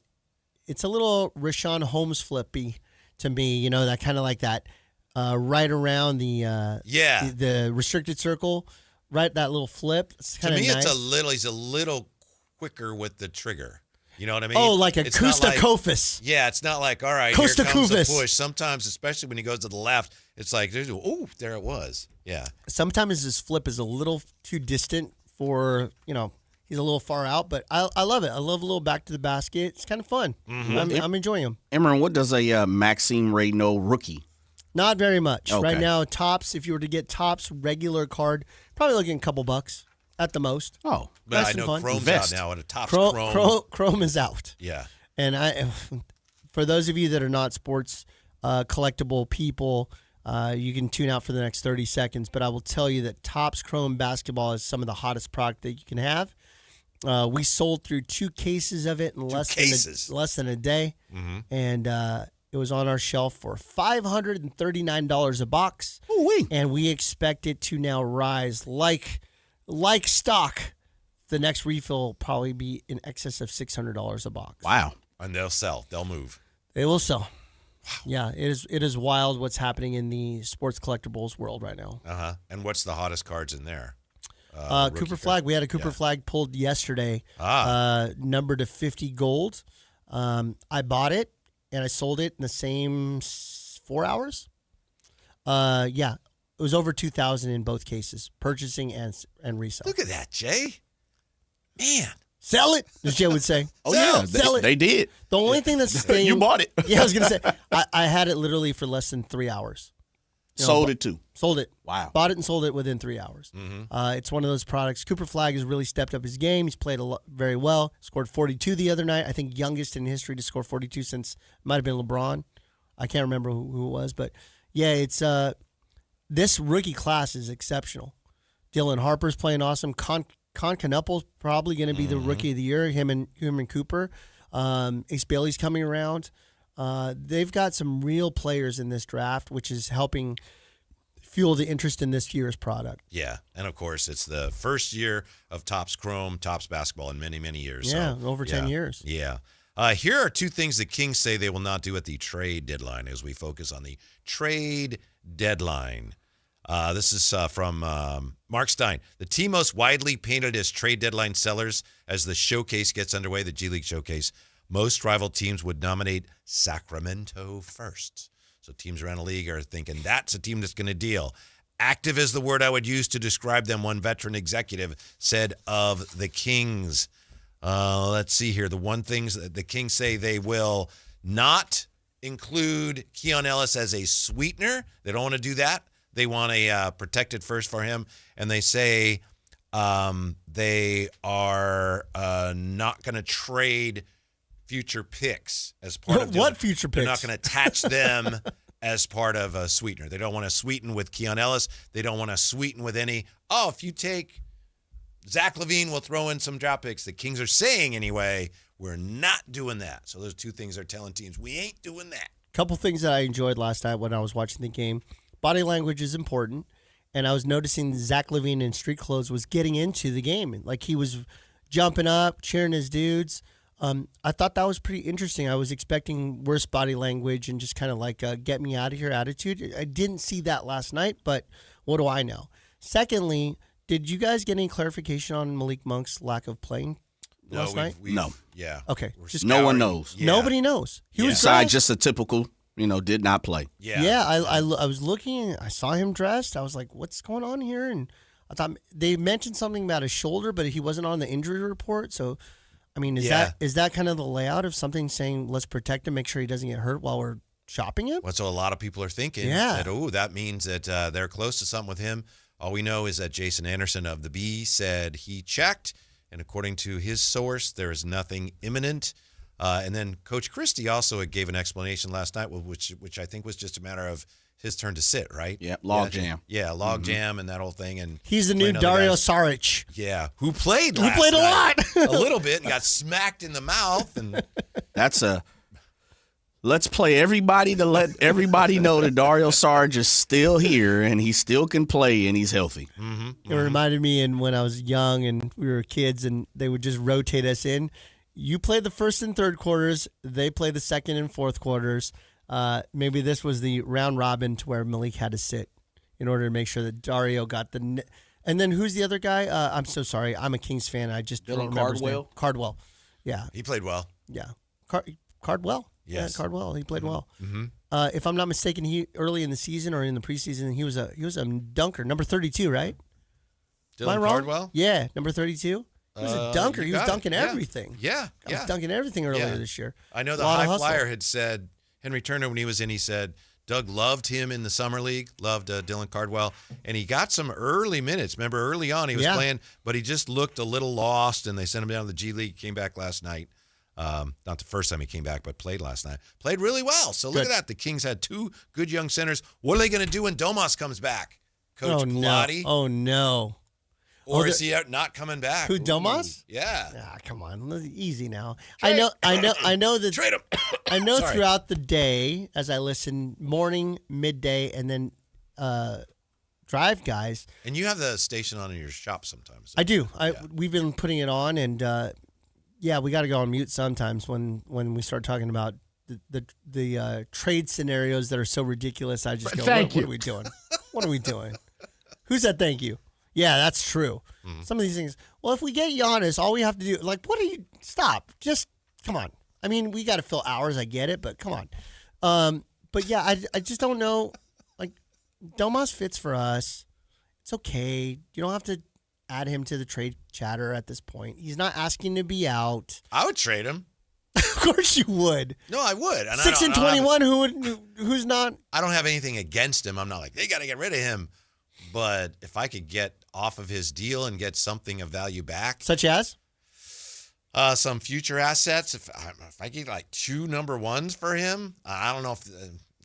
it's a little Rashawn Holmes flippy to me. That kind of like that right around the restricted circle, right? That little flip. It's to me, nice. he's a little quicker with the trigger. You know what I mean? Oh, like a Costa Kofis. Yeah, it's not like, all right, Costa here comes Kofis. the push. Sometimes, especially when he goes to the left, it's like, oh, there it was. Yeah. Sometimes his flip is a little too distant for, he's a little far out, but I love it. I love a little back to the basket. It's kind of fun. Mm-hmm. I'm enjoying him. Emron, what does a Maxime Raynaud rookie? Not very much. Okay. Right now, Topps, if you were to get Topps regular card, probably looking a couple bucks at the most. Oh. But nice I know fun. Chrome's out now at a Topps Chrome. Chrome is out. Yeah. And for those of you that are not sports collectible people, you can tune out for the next 30 seconds. But I will tell you that Topps Chrome basketball is some of the hottest product that you can have. We sold through 2 cases of it in less than a day. Mm-hmm. And it was on our shelf for $539 a box. Ooh-wee. And we expect it to now rise like stock. The next refill will probably be in excess of $600 a box. Wow. And they'll sell. They'll move. They will sell. Wow. Yeah, it is wild what's happening in the sports collectibles world right now. Uh-huh. And what's the hottest cards in there? Cooper Flag. We had a Cooper Flag pulled yesterday, numbered to 50 gold. I bought it, and I sold it in the same 4 hours. It was over 2,000 in both cases, purchasing and resale. Look at that, Jay. Man. Sell it, as Jay would say. Sell it. They did. The only thing that's staying... You bought it. Yeah, I was going to say, I had it literally for less than 3 hours. Sold it too. Sold it. Wow. Bought it and sold it within 3 hours. Mm-hmm. It's one of those products. Cooper Flag has really stepped up his game. He's played very well. Scored 42 the other night. I think youngest in history to score 42 since it might have been LeBron. I can't remember who it was, but yeah, it's this rookie class is exceptional. Dylan Harper's playing awesome. Con Canuple's probably going to be the rookie of the year. Him and Cooper. Ace Bailey's coming around. They've got some real players in this draft, which is helping fuel the interest in this year's product. Yeah, and of course, it's the first year of Topps Chrome, Topps basketball in many, many years. Yeah, over 10 years. Yeah. Here are 2 things the Kings say they will not do at the trade deadline as we focus on the trade deadline. This is from Mark Stein. The team most widely painted as trade deadline sellers as the showcase gets underway, the G League showcase. Most rival teams would nominate Sacramento first. So teams around the league are thinking that's a team that's going to deal. Active is the word I would use to describe them, one veteran executive said of the Kings. Let's see here. The one things that the Kings say they will not include Keon Ellis as a sweetener. They don't want to do that. They want a protected first for him. And they say they are not going to trade future picks as part of what future picks? They're not going to attach them as part of a sweetener. They don't want to sweeten with Keon Ellis. They don't want to sweeten with if you take Zach LaVine, we'll throw in some draft picks. The Kings are saying anyway, we're not doing that. So those 2 things they're telling teams, we ain't doing that. Couple things that I enjoyed last night when I was watching the game. Body language is important. and I was noticing Zach LaVine in street clothes was getting into the game. Like he was jumping up, cheering his dudes. I thought that was pretty interesting. I was expecting worse body language and just kind of like get me out of here attitude. I didn't see that last night, but what do I know? Secondly, did you guys get any clarification on Malik Monk's lack of playing last night? No. Yeah. Okay. Just no one knows. Yeah. Nobody knows. He was besides just a typical, did not play. Yeah. Yeah. I was looking. I saw him dressed. I was like, what's going on here? And I thought they mentioned something about his shoulder, but he wasn't on the injury report. So, I mean, is that kind of the layout of something saying let's protect him, make sure he doesn't get hurt while we're shopping him? Well, so a lot of people are thinking Yeah. that, that means that they're close to something with him. All we know is that Jason Anderson of the Bee said he checked, and according to his source, there is nothing imminent. And then Coach Christie also gave an explanation last night, which I think was just a matter of his turn to sit, right? Yeah, log jam. Yeah, log jam and that whole thing. And he's the new Dario Saric. Yeah, who played last Who played a night. lot. A little bit, and got smacked in the mouth. And That's let's play everybody to let everybody know that Dario Saric is still here and he still can play and he's healthy. It reminded me when I was young and we were kids and they would just rotate us in. You play the first and third quarters. They play the second and fourth quarters. Maybe this was the round robin to where Malik had to sit in order to make sure that Dario got the. And then who's the other guy? I'm so sorry. I'm a Kings fan. I just don't remember his name. Cardwell. Yeah. he played well. Yeah. Cardwell. Yes. Yeah, Cardwell. He played well. Mm-hmm. If I'm not mistaken, he early in the season or in the preseason, he was a dunker, number 32, right? Am I Dylan wrong? Cardwell? Yeah, number 32. He was a dunker. He was dunking it. everything. Yeah. He was dunking everything earlier this year. I know A the lot of high hustle. flyer had said, Henry Turner, when he was in, he said Doug loved him in the summer league, loved Dylan Cardwell, and he got some early minutes. Remember, early on he was playing, but he just looked a little lost, and they sent him down to the G League. Came back last night. Not the first time he came back, but played last night. Played really well. So look at that. The Kings had two good young centers. What are they going to do when Domas comes back? Coach Pilati? Oh, no. Or is he not coming back? Who, Domas? Yeah. Come on, easy now. I know that. Trade him. I know Sorry. throughout the day, as I listen, morning, midday, and then drive guys. And you have the station on in your shop sometimes. I do. We've been putting it on, and we got to go on mute sometimes when we start talking about the trade scenarios that are so ridiculous. I just go, what are we doing? What are we doing? Who said thank you? Yeah, that's true. Mm-hmm. Some of these things. Well, if we get Giannis, all we have to do, what are you? Stop. Just come on. I mean, we got to fill hours. I get it, but come on. But yeah, I just don't know. Like, Domas fits for us. It's okay. You don't have to add him to the trade chatter at this point. He's not asking to be out. I would trade him. Of course you would. No, I would. And 6 and 21. Who's not? I don't have anything against him. I'm not like they got to get rid of him. But if I could get off of his deal and get something of value back, such as some future assets, if I get like 2 number ones for him, I don't know if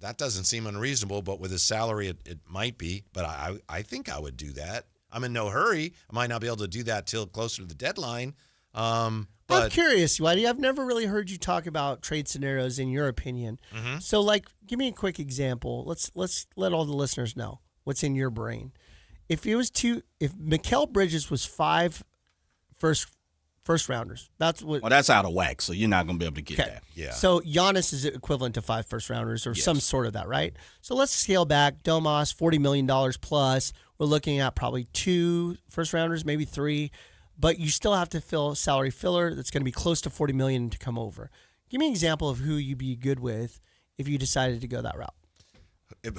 that doesn't seem unreasonable. But with his salary, it might be. But I think I would do that. I'm in no hurry. I might not be able to do that till closer to the deadline. I'm curious, Whitey. I've never really heard you talk about trade scenarios in your opinion. Mm-hmm. So, give me a quick example. Let's let all the listeners know what's in your brain. If Mikal Bridges was 5 first rounders, that's what. Well, that's out of whack, so you're not going to be able to get that. Yeah. So Giannis is equivalent to 5 first rounders or some sort of that, right? So let's scale back. Domas, $40 million plus. We're looking at probably 2 first rounders, maybe 3. But you still have to fill salary filler that's going to be close to $40 million to come over. Give me an example of who you'd be good with if you decided to go that route.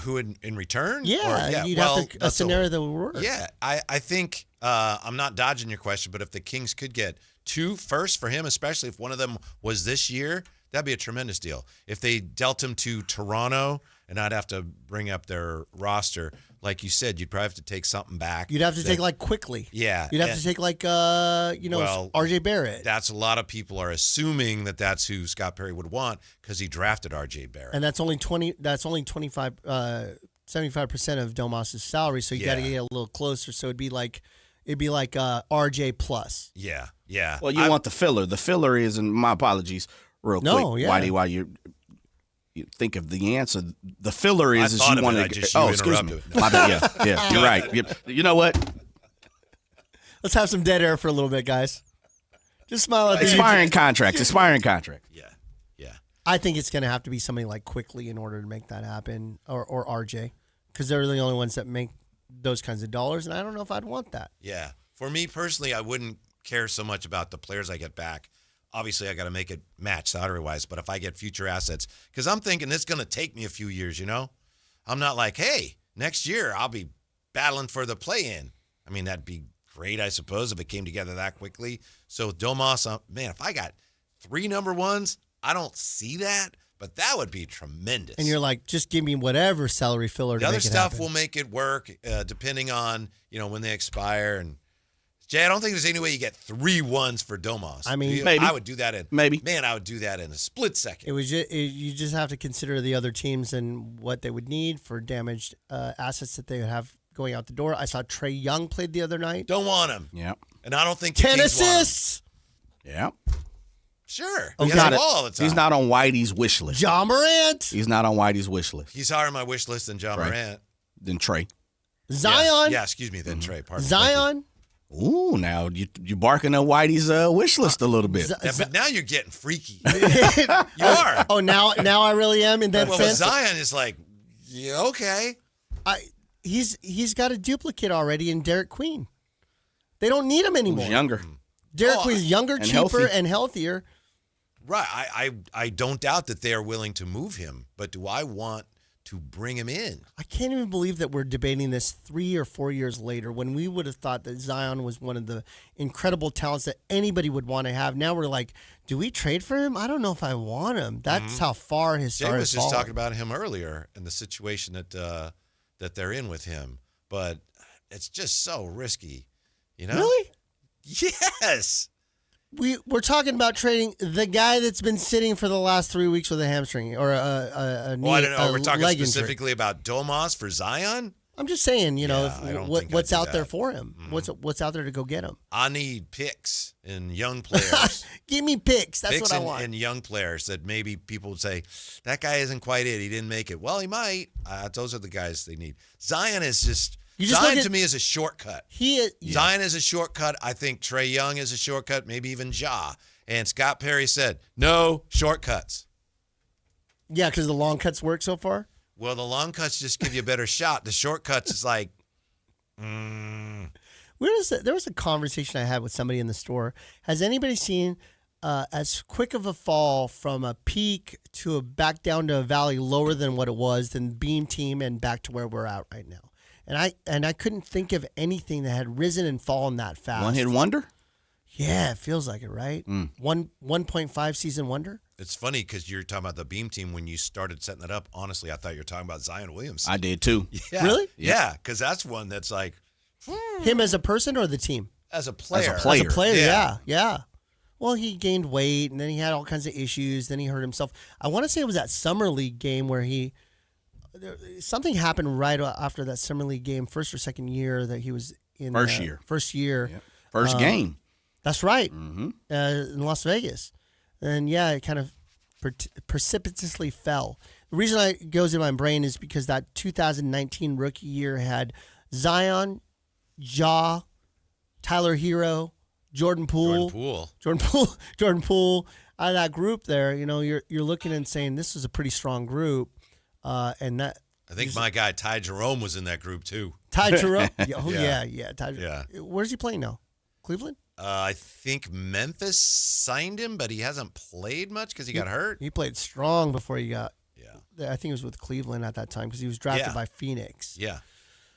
Who in return? Yeah, you'd have a scenario that would work. Yeah, I think I'm not dodging your question, but if the Kings could get 2 firsts for him, especially if one of them was this year, that'd be a tremendous deal. If they dealt him to Toronto, and I'd have to bring up their roster, like you said, you'd probably have to take something back. You'd have to take quickly. Yeah. You'd have to take R.J. Barrett. That's a lot of people are assuming that that's who Scott Perry would want because he drafted R.J. Barrett. And that's only 75% of Domas' salary, so you got to get a little closer. So it'd be like R.J. plus. Yeah. Well, you want the filler. The filler is, and my apologies, real quick, Whitey, while you're you think of the answer. The filler is I you want to. Oh, excuse me. My bad. Yeah, you're right. Yep. You know what? Let's have some dead air for a little bit, guys. Just smile at the Expiring contract. Yeah. I think it's going to have to be something like Quickly in order to make that happen, or RJ, because they're the only ones that make those kinds of dollars, and I don't know if I'd want that. Yeah. For me personally, I wouldn't care so much about the players I get back. Obviously, I got to make it match salary-wise, but if I get future assets, because I'm thinking it's going to take me a few years, you know? I'm not like, hey, next year I'll be battling for the play-in. I mean, that'd be great, I suppose, if it came together that quickly. So Domas, man, if I got 3 number ones, I don't see that, but that would be tremendous. And you're like, just give me whatever salary filler to the make other it stuff happen. will make it work, depending on, when they expire. And Jay, I don't think there's any way you get 3 ones for Domas. I mean, maybe. I would do that I would do that in a split second. You just have to consider the other teams and what they would need for damaged assets that they would have going out the door. I saw Trey Young played the other night. Don't want him. Yeah. And I don't think 10 assists. Yeah. Sure. He's not on Whitey's wish list. Ja Morant. He's not on Whitey's wish list. He's higher on my wish list than Ja Morant. Then Trey. Zion. Yeah, excuse me, then Trey. Pardon Zion. Ooh, now you barking up Whitey's wish list a little bit. But now you're getting freaky. You are. Oh, now I really am in that sense. Zion is like, yeah, okay. He's got a duplicate already in Derek Queen. They don't need him anymore. He's younger. Derek Queen's younger, and cheaper, healthy. and healthier. Right. I don't doubt that they are willing to move him, but do I want to bring him in? I can't even believe that we're debating this 3 or 4 years later when we would have thought that Zion was one of the incredible talents that anybody would want to have. Now we're like, do we trade for him? I don't know if I want him. That's how far his Jay star was has just fallen. talking about him earlier and the situation that they're in with him, but it's just so risky, Really? Yes. We're talking about trading the guy that's been sitting for the last 3 weeks with a hamstring or a knee. Well, I don't know. We're talking leg specifically injury. about Domas for Zion. I'm just saying, what's out there that. for him? What's out there to go get him? I need picks in young players. Give me picks. That's Picks what I want. in young players that maybe people would say, that guy isn't quite it. He didn't make it. Well, he might. Those are the guys they need. Zion is just Zion to me is a shortcut. Zion is a shortcut. I think Trey Young is a shortcut, maybe even Ja. And Scott Perry said, no shortcuts. Yeah, because the long cuts work so far? Well, the long cuts just give you a better shot. The shortcuts is like, There was a conversation I had with somebody in the store. Has anybody seen as quick of a fall from a peak to a back down to a valley lower than what it was than Beam Team and back to where we're at right now? And I couldn't think of anything that had risen and fallen that fast. One hit wonder? Yeah, it feels like it, right? 1.5 season wonder. it's funny because you're talking about the Beam Team. When you started setting it up, honestly, I thought you were talking about Zion Williamson. I did too. Yeah. Really? Yeah, because that's one that's like him as a person or the team? As a player. As a player, yeah. Well, he gained weight, and then he had all kinds of issues. Then he hurt himself. I want to say it was that Summer League game where something happened right after that Summer League game, first or second year that he was in. First year. Yep. First game. That's right. Mm-hmm. In Las Vegas. And, yeah, it kind of precipitously fell. The reason it goes in my brain is because that 2019 rookie year had Zion, Ja, Tyler Hero, Jordan Poole. Out of that group there, you're looking and saying this is a pretty strong group. And that I think my guy Ty Jerome was in that group too. Ty Jerome? Yeah. Ty Jerome. Where's he playing now? Cleveland? I think Memphis signed him, but he hasn't played much because he got hurt. He played strong before he got. Yeah. I think it was with Cleveland at that time because he was drafted by Phoenix. Yeah.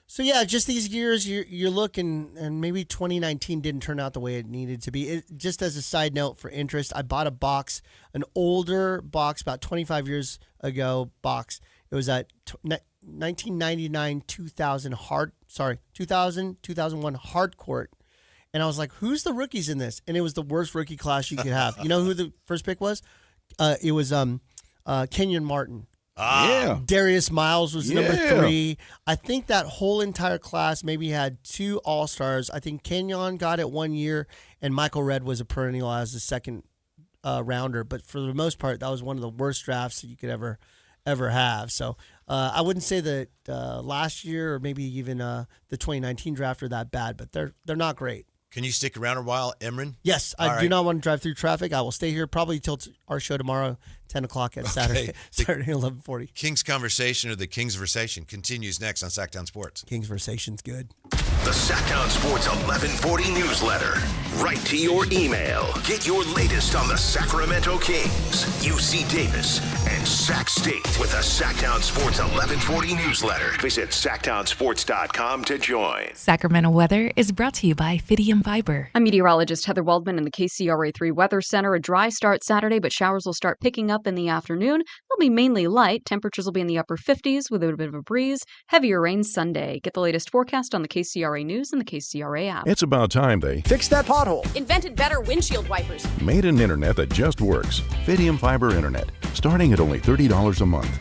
So, yeah, just these years you're looking, and maybe 2019 didn't turn out the way it needed to be. Just as a side note for interest, I bought a box, an older box, about 25 years ago box. It was at 1999, 2001 hard court. And I was like, who's the rookies in this? And it was the worst rookie class you could have. You know who the first pick was? It was Kenyon Martin. Yeah. Darius Miles was number 3. I think that whole entire class maybe had 2 All-Stars. I think Kenyon got it 1 year, and Michael Redd was a perennial as the second rounder. But for the most part, that was one of the worst drafts that you could ever ever have. So I wouldn't say that last year or maybe even the 2019 draft are that bad, but they're not great. Can you stick around a while, Emron? Yes, I do not want to drive through traffic. I will stay here probably till our show tomorrow, 10 o'clock at Saturday 11:40. Kings Conversation or the Kings Versation continues next on Sactown Sports. Kings Versation's good. The Sactown Sports 1140 newsletter. Right to your email. Get your latest on the Sacramento Kings, UC Davis, and Sac State with the Sactown Sports 1140 newsletter. Visit SactownSports.com to join. Sacramento weather is brought to you by Fidium Fiber. I'm meteorologist Heather Waldman in the KCRA3 Weather Center. A dry start Saturday, but showers will start picking up in the afternoon. They'll be mainly light. Temperatures will be in the upper 50s with a bit of a breeze. Heavier rain Sunday. Get the latest forecast on the KCRA News and the KCRA app. It's about time they fixed that pothole. Invented better windshield wipers. Made an internet that just works. Fidium Fiber Internet, starting at only $30 a month.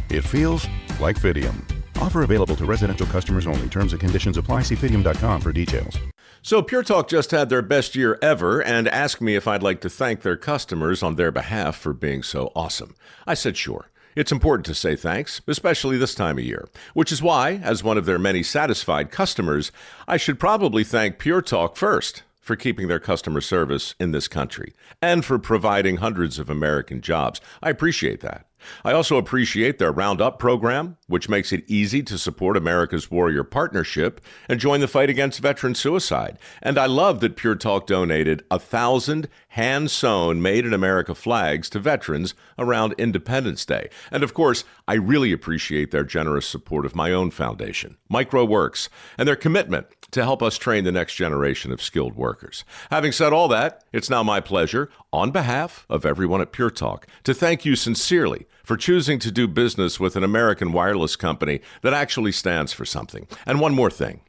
It feels like Fidium. Offer available to residential customers only. Terms and conditions apply. See Fidium.com for details. So Pure Talk just had their best year ever and asked me if I'd like to thank their customers on their behalf for being so awesome. I said sure. It's important to say thanks, especially this time of year, which is why, as one of their many satisfied customers, I should probably thank Pure Talk first for keeping their customer service in this country and for providing hundreds of American jobs. I appreciate that. I also appreciate their Roundup program, which makes it easy to support America's Warrior Partnership and join the fight against veteran suicide. And I love that Pure Talk donated 1,000 hand-sewn Made in America flags to veterans around Independence Day. And of course, I really appreciate their generous support of my own foundation, MicroWorks, and their commitment to help us train the next generation of skilled workers. Having said all that, it's now my pleasure, on behalf of everyone at Pure Talk, to thank you sincerely for choosing to do business with an American wireless company that actually stands for something. And one more thing.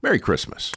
Merry Christmas.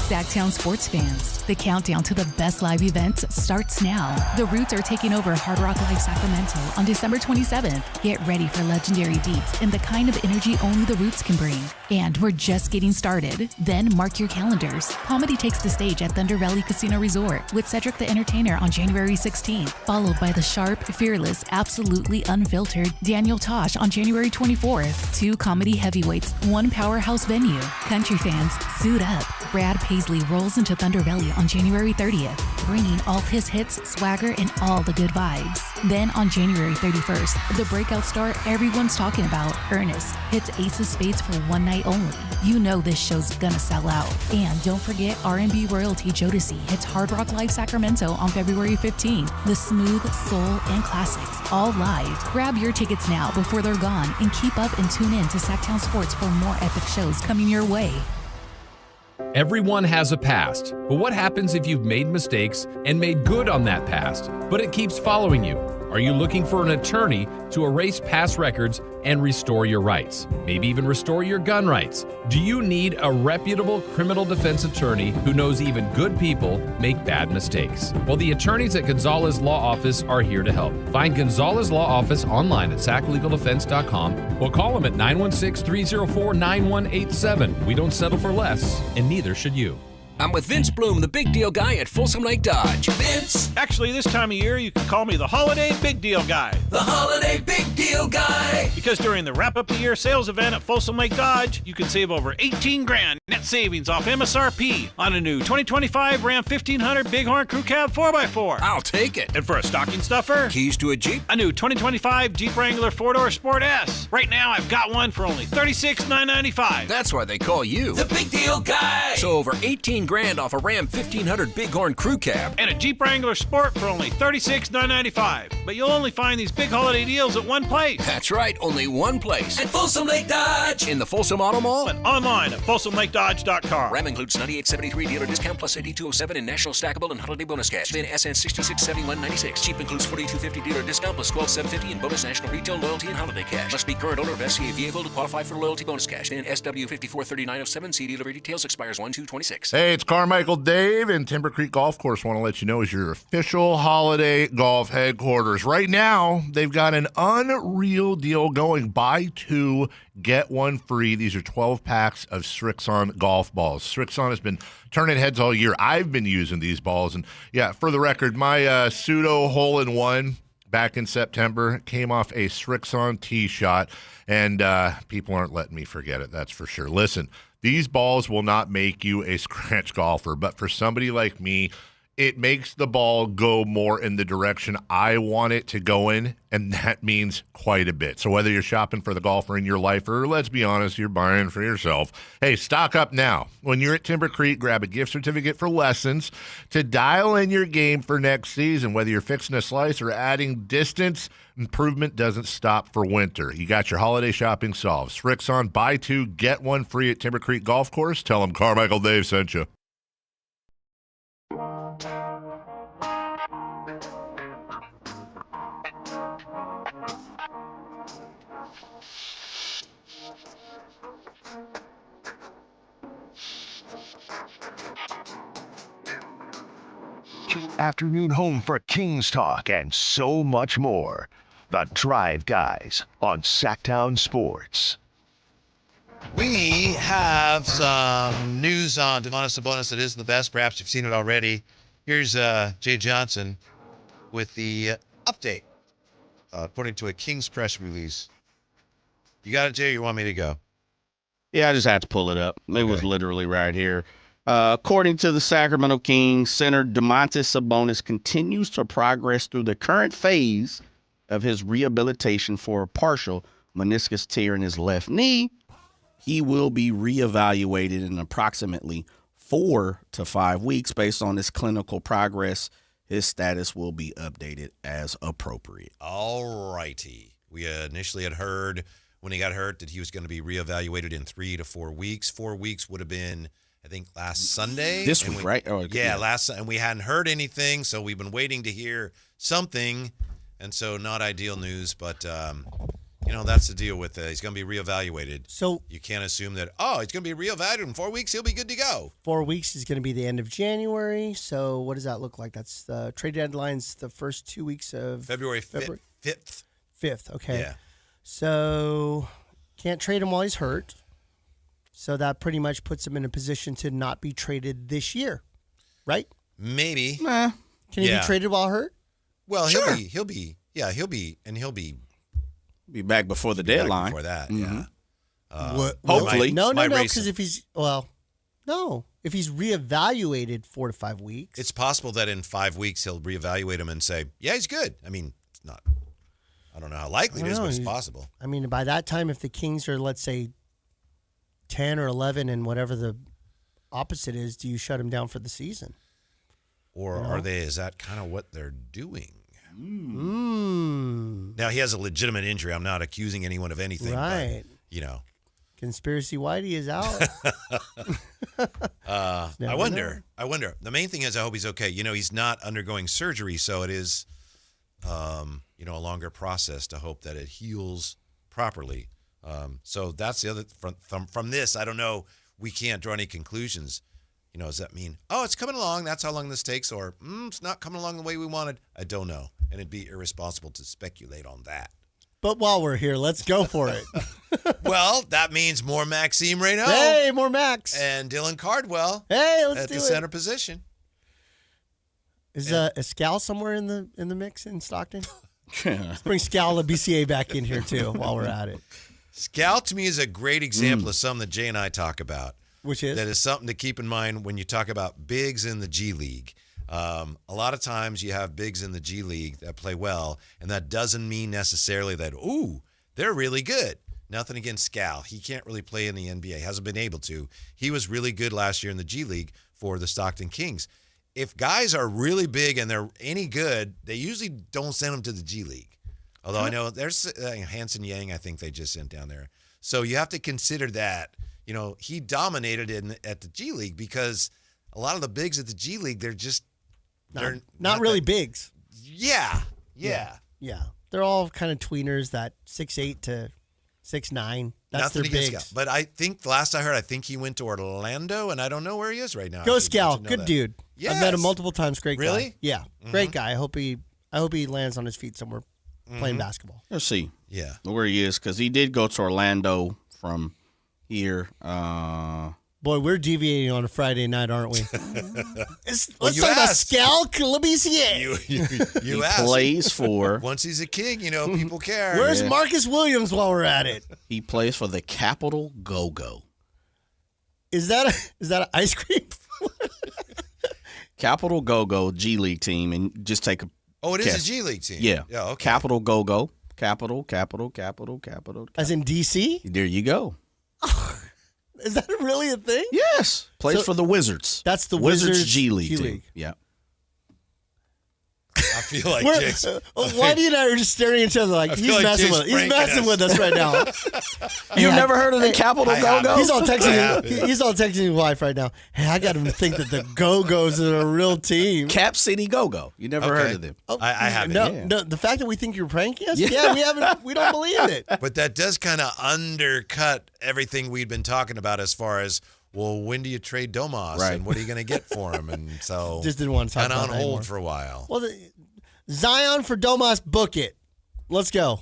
Sactown sports fans, the countdown to the best live events starts now. The Roots are taking over Hard Rock Live Sacramento on December 27th. Get ready for legendary deets and the kind of energy only the Roots can bring. And we're just getting started. Then mark your calendars. Comedy takes the stage at Thunder Valley Casino Resort with Cedric the Entertainer on January 16th, followed by the sharp, fearless, absolutely unfiltered Daniel Tosh on January 24th. 2 comedy heavyweights, 1 powerhouse venue. Country fans, suit up. Brad Paisley rolls into Thunder Valley on January 30th, bringing all his hits, swagger, and all the good vibes. Then on January 31st, the breakout star everyone's talking about, Ernest, hits Ace of Spades for one night only. You know this show's gonna sell out. And don't forget R&B royalty Jodeci hits Hard Rock Live Sacramento on February 15th. The smooth, soul, and classics, all live. Grab your tickets now before they're gone and keep up and tune in to Sactown Sports for more epic shows coming your way. Everyone has a past, but what happens if you've made mistakes and made good on that past, but it keeps following you? Are you looking for an attorney to erase past records and restore your rights? Maybe even restore your gun rights? Do you need a reputable criminal defense attorney who knows even good people make bad mistakes? Well, the attorneys at Gonzalez Law Office are here to help. Find Gonzalez Law Office online at saclegaldefense.com or call them at 916-304-9187. We don't settle for less, and neither should you. I'm with Vince Bloom, the big deal guy at Folsom Lake Dodge. Vince! Actually, this time of year, you can call me the Holiday Big Deal Guy. The Holiday Big Deal Guy! Because during the wrap-up-the-year sales event at Folsom Lake Dodge, you can save over $18,000 net savings off MSRP on a new 2025 Ram 1500 Bighorn Crew Cab 4x4. I'll take it. And for a stocking stuffer, keys to a Jeep, a new 2025 Jeep Wrangler 4-door Sport S. Right now, I've got one for only $36,995. That's why they call you the Big Deal Guy. So over $18,000 off a Ram 1500 Bighorn Crew Cab and a Jeep Wrangler Sport for only $36,995. But you'll only find these big holiday deals at one place. That's right, only one place. At Folsom Lake Dodge in the Folsom Auto Mall and online at FolsomLakeDodge.com. Ram includes 9873 dealer discount plus 8207 in national stackable and holiday bonus cash. Then SN 667196. Jeep includes 4250 dealer discount plus 12750 in bonus national retail loyalty and holiday cash. Must be current owner of SCA vehicle to qualify for loyalty bonus cash. Then SW 543907. See dealer details. Expires 1/2/26. Hey, it's Carmichael Dave, and Timber Creek Golf Course, want to let you know, is your official holiday golf headquarters. Right now, they've got an unreal deal going. Buy 2, get 1 free. These are 12 packs of Srixon golf balls. Srixon has been turning heads all year. I've been using these balls. And, yeah, for the record, my pseudo hole-in-one back in September. Came off a Srixon tee shot, and people aren't letting me forget it, that's for sure. Listen, these balls will not make you a scratch golfer, but for somebody like me, it makes the ball go more in the direction I want it to go in, and that means quite a bit. So whether you're shopping for the golfer in your life or, let's be honest, you're buying for yourself, hey, stock up now. When you're at Timber Creek, grab a gift certificate for lessons to dial in your game for next season. Whether you're fixing a slice or adding distance, improvement doesn't stop for winter. You got your holiday shopping solved. Srixon, buy 2, get 1 free at Timber Creek Golf Course. Tell them Carmichael Dave sent you. Afternoon home for Kings talk and so much more. The Drive Guys on Sactown Sports. We have some news on Domantas Sabonis that isn't the best. Perhaps you've seen it already. Here's Jay Johnson with the update, according to a Kings press release. You got it, Jay, or you want me to go? Yeah, I just had to pull it up. It was literally right here. According to the Sacramento Kings, center Domantas Sabonis continues to progress through the current phase of his rehabilitation for a partial meniscus tear in his left knee. He will be reevaluated in approximately 4 to 5 weeks based on his clinical progress. His status will be updated as appropriate. All righty. We initially had heard when he got hurt that he was going to be reevaluated in 3 to 4 weeks. 4 weeks would have been, I think, last Sunday. This week, right? Oh, yeah, and we hadn't heard anything, so we've been waiting to hear something, and so not ideal news, but that's the deal with he's going to be reevaluated. So you can't assume that, he's going to be reevaluated in 4 weeks, he'll be good to go. 4 weeks is going to be the end of January, so what does that look like? That's the trade deadline's the first 2 weeks of February 5th. 5th, okay. Yeah. So can't trade him while he's hurt. So that pretty much puts him in a position to not be traded this year, right? Maybe. Can he be traded while hurt? Well, Sure. he'll be back before the deadline. Before that, Mhm. yeah. Hopefully. No, because if he's reevaluated 4 to 5 weeks. It's possible that in 5 weeks he'll reevaluate him and say, yeah, he's good. I mean, it's not, I don't know how likely it is, but it's possible. I mean, by that time, if the Kings are, let's say, 10 or 11 and whatever the opposite is, do you shut him down for the season? Or is that kind of what they're doing? Mm. Now, he has a legitimate injury. I'm not accusing anyone of anything. Right. But, Conspiracy Whitey is out. I wonder. The main thing is I hope he's okay. He's not undergoing surgery, so it is, a longer process to hope that it heals properly. So that's the other from this. I don't know. We can't draw any conclusions. Does that mean, it's coming along, that's how long this takes, or it's not coming along the way we wanted? I don't know, and it'd be irresponsible to speculate on that. But while we're here, let's go for it. Well, that means more Maxime Raynaud. Hey, more Max. And Dylan Cardwell. Hey, let's at do the it. center position. Is Scal somewhere in the mix in Stockton? Let's bring Scal the BCA back in here too while we're at it. Scal to me is a great example of something that Jay and I talk about. Which is? That is something to keep in mind when you talk about bigs in the G League. A lot of times you have bigs in the G League that play well, and that doesn't mean necessarily that, they're really good. Nothing against Scal. He can't really play in the NBA. Hasn't been able to. He was really good last year in the G League for the Stockton Kings. If guys are really big and they're any good, they usually don't send them to the G League. Although I know there's Hanson Yang, I think they just sent down there. So you have to consider that. He dominated at the G League because a lot of the bigs at the G League, they're just not really bigs. Yeah. They're all kind of tweeners, that 6'8" to 6'9". That's Nothing their against bigs. Scal. But I think the last I heard, he went to Orlando, and I don't know where he is right now. Go Scal, good dude. Yes. I've met him multiple times. Great guy. Really? Yeah, great guy. I hope he lands on his feet somewhere playing basketball. Let's see. Yeah. Where he is, because he did go to Orlando from here. Boy, we're deviating on a Friday night, aren't we? Let's you talk about asked. Scal Labissiere. You He asked. plays for. Once he's a king, people care. Where's Marcus Williams while we're at it? He plays for the Capital Go-Go. Is that an ice cream? Capital Go-Go G League team, and just take a. Oh, it is guess. a G League team. Yeah. Yeah. Okay. Capital Go-Go. Capital. As in DC? There you go. Is that really a thing? Yes. Plays for the Wizards. That's the Wizards Wizards G League G team. League. Yeah. I feel like We're- Jake's. Whitey and I are just staring at each other like I feel he's like messing Jake's with us. He's pranking messing us. with us right now. You've never heard of the Capital I Go-Go? He's all I texting. have. He's all texting his wife right now. Hey, I got him to think that the Go-Go's are a real team. Cap City Go-Go. You never heard of them. I haven't. No, the fact that we think you're pranking us, Yeah. we haven't. We don't believe it. But that does kind of undercut everything we'd been talking about as far as, well, when do you trade Domas Right. and what are you going to get for him? And so Just didn't want to talk kind of about on that hold anymore. for a while. Well, Zion for Domas, book it. Let's go.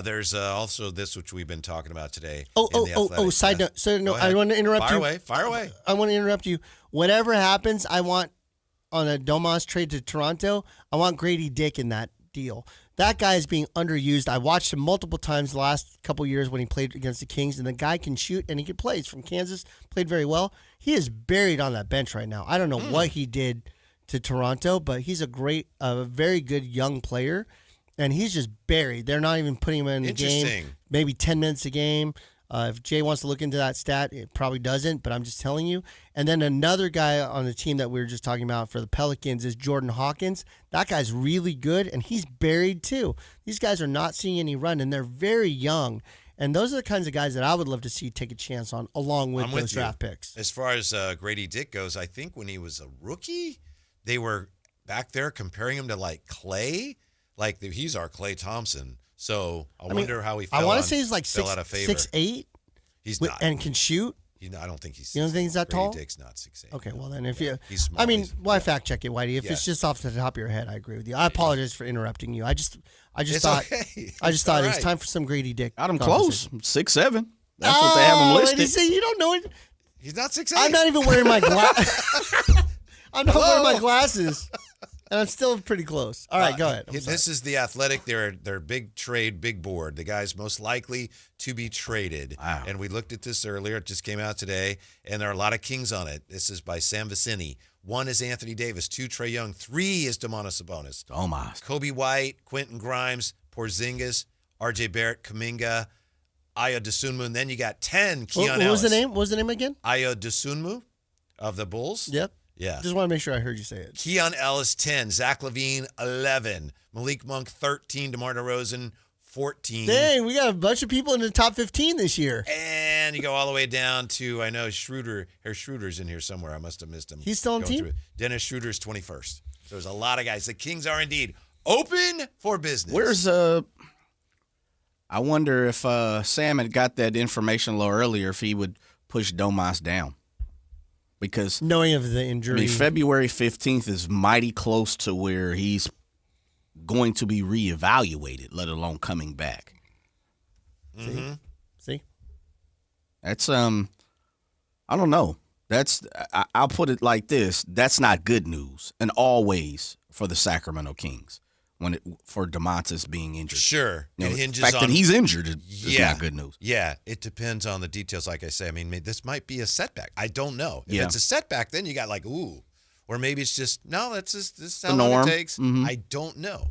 There's also this, which we've been talking about today. Oh, in the Athletic. side note. So, no, Go ahead. I want to interrupt Fire you. away. Fire away. I want to interrupt you. Whatever happens, I want on a Domas trade to Toronto, I want Grady Dick in that deal. That guy is being underused. I watched him multiple times the last couple years when he played against the Kings, and the guy can shoot and he can play. He's from Kansas, played very well. He is buried on that bench right now. I don't know what he did to Toronto, but he's a very good young player, and he's just buried. They're not even putting him in the game. Interesting. Maybe 10 minutes a game. If Jay wants to look into that stat, it probably doesn't, but I'm just telling you. And then another guy on the team that we were just talking about for the Pelicans is Jordan Hawkins. That guy's really good, and he's buried too. These guys are not seeing any run, and they're very young. And those are the kinds of guys that I would love to see take a chance on, along with I'm those with you. draft picks. As far as Grady Dick goes, I think when he was a rookie, they were back there comparing him to like Klay. Like he's our Klay Thompson. So I wonder how he fell I want on- to say he's like fell out of favor. 6'8". He's with- not. and can shoot. I don't think he's. You don't think he's that Grady tall? Dick's not 6'8". Okay, well then if you, He's small. I mean, why fact check it, Whitey? If Yeah. it's just off the top of your head, I agree with you. I apologize for interrupting you. I just It's thought, okay. I just thought All it was right. time for some Grady Dick. Got him close. conversation. 6'7". That's what they have him listed. Lady, see, you don't know it. He's not 6'8". I'm not even wearing my glasses. I'm not wearing my glasses, and I'm still pretty close. All right, go ahead. I'm This is the Athletic. Their big trade, big board. The guys most likely to be traded. Wow. And we looked at this earlier. It just came out today, and there are a lot of Kings on it. This is by Sam Vicini. 1 is Anthony Davis. 2, Trae Young. 3 is Domantas Sabonis. Domas. Kobe White, Quentin Grimes, Porzingis, R.J. Barrett, Kuminga, Ayo Dosunmu, and then you got 10, Keon What Ellis. was the name? What was the name again? Ayo Dosunmu of the Bulls. Yep. Yeah. Just want to make sure I heard you say it. Keon Ellis, 10. Zach LaVine, 11. Malik Monk, 13. DeMar DeRozan, 14. Dang, we got a bunch of people in the top 15 this year. And you go all the way down to, I know Schroeder. Herr Schroeder's in here somewhere. I must have missed him. He's still on Going team? through it. Dennis Schroeder's 21st. So there's a lot of guys. The Kings are indeed open for business. Where's I wonder if Sam had got that information a little earlier, if he would push Domas down. Because knowing of the injury, I mean, February 15th is mighty close to where he's going to be reevaluated, let alone coming back. See? That's I don't know. I'll put it like this. That's not good news, and always for the Sacramento Kings for Domantas being injured. Sure. You know, It hinges the fact on that he's injured is not good news. Yeah, it depends on the details. Like I say, I mean, this might be a setback. I don't know. If Yeah. it's a setback, then you got like, ooh. Or maybe it's just, no, this is how The long norm. it takes. Mhm. I don't know.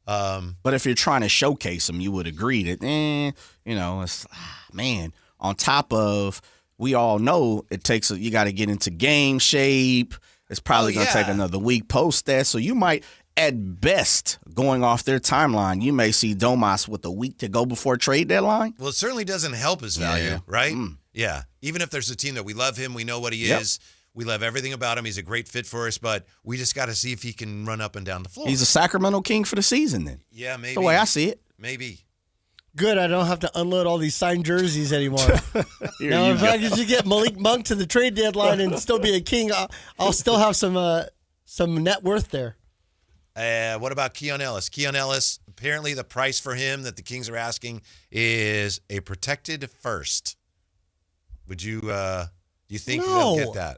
But if you're trying to showcase him, you would agree that, it's, man, on top of, we all know it takes, you got to get into game shape. It's probably going to take another week post that. So you might, at best, going off their timeline, you may see Domas with a week to go before trade deadline. Well, it certainly doesn't help his value, Yeah. right? Yeah. Even if there's a team that we love him, we know what he Yep. is. We love everything about him. He's a great fit for us, but we just got to see if he can run up and down the floor. He's a Sacramento King for the season then. Yeah, maybe. That's the way I see it. Maybe. Good, I don't have to unload all these signed jerseys anymore. Here Now, you if go. I could just get Malik Monk to the trade deadline and still be a King, I'll still have some net worth there. What about Keon Ellis? Keon Ellis, apparently the price for him that the Kings are asking is a protected first. Would you? Do you think No. they'll get that?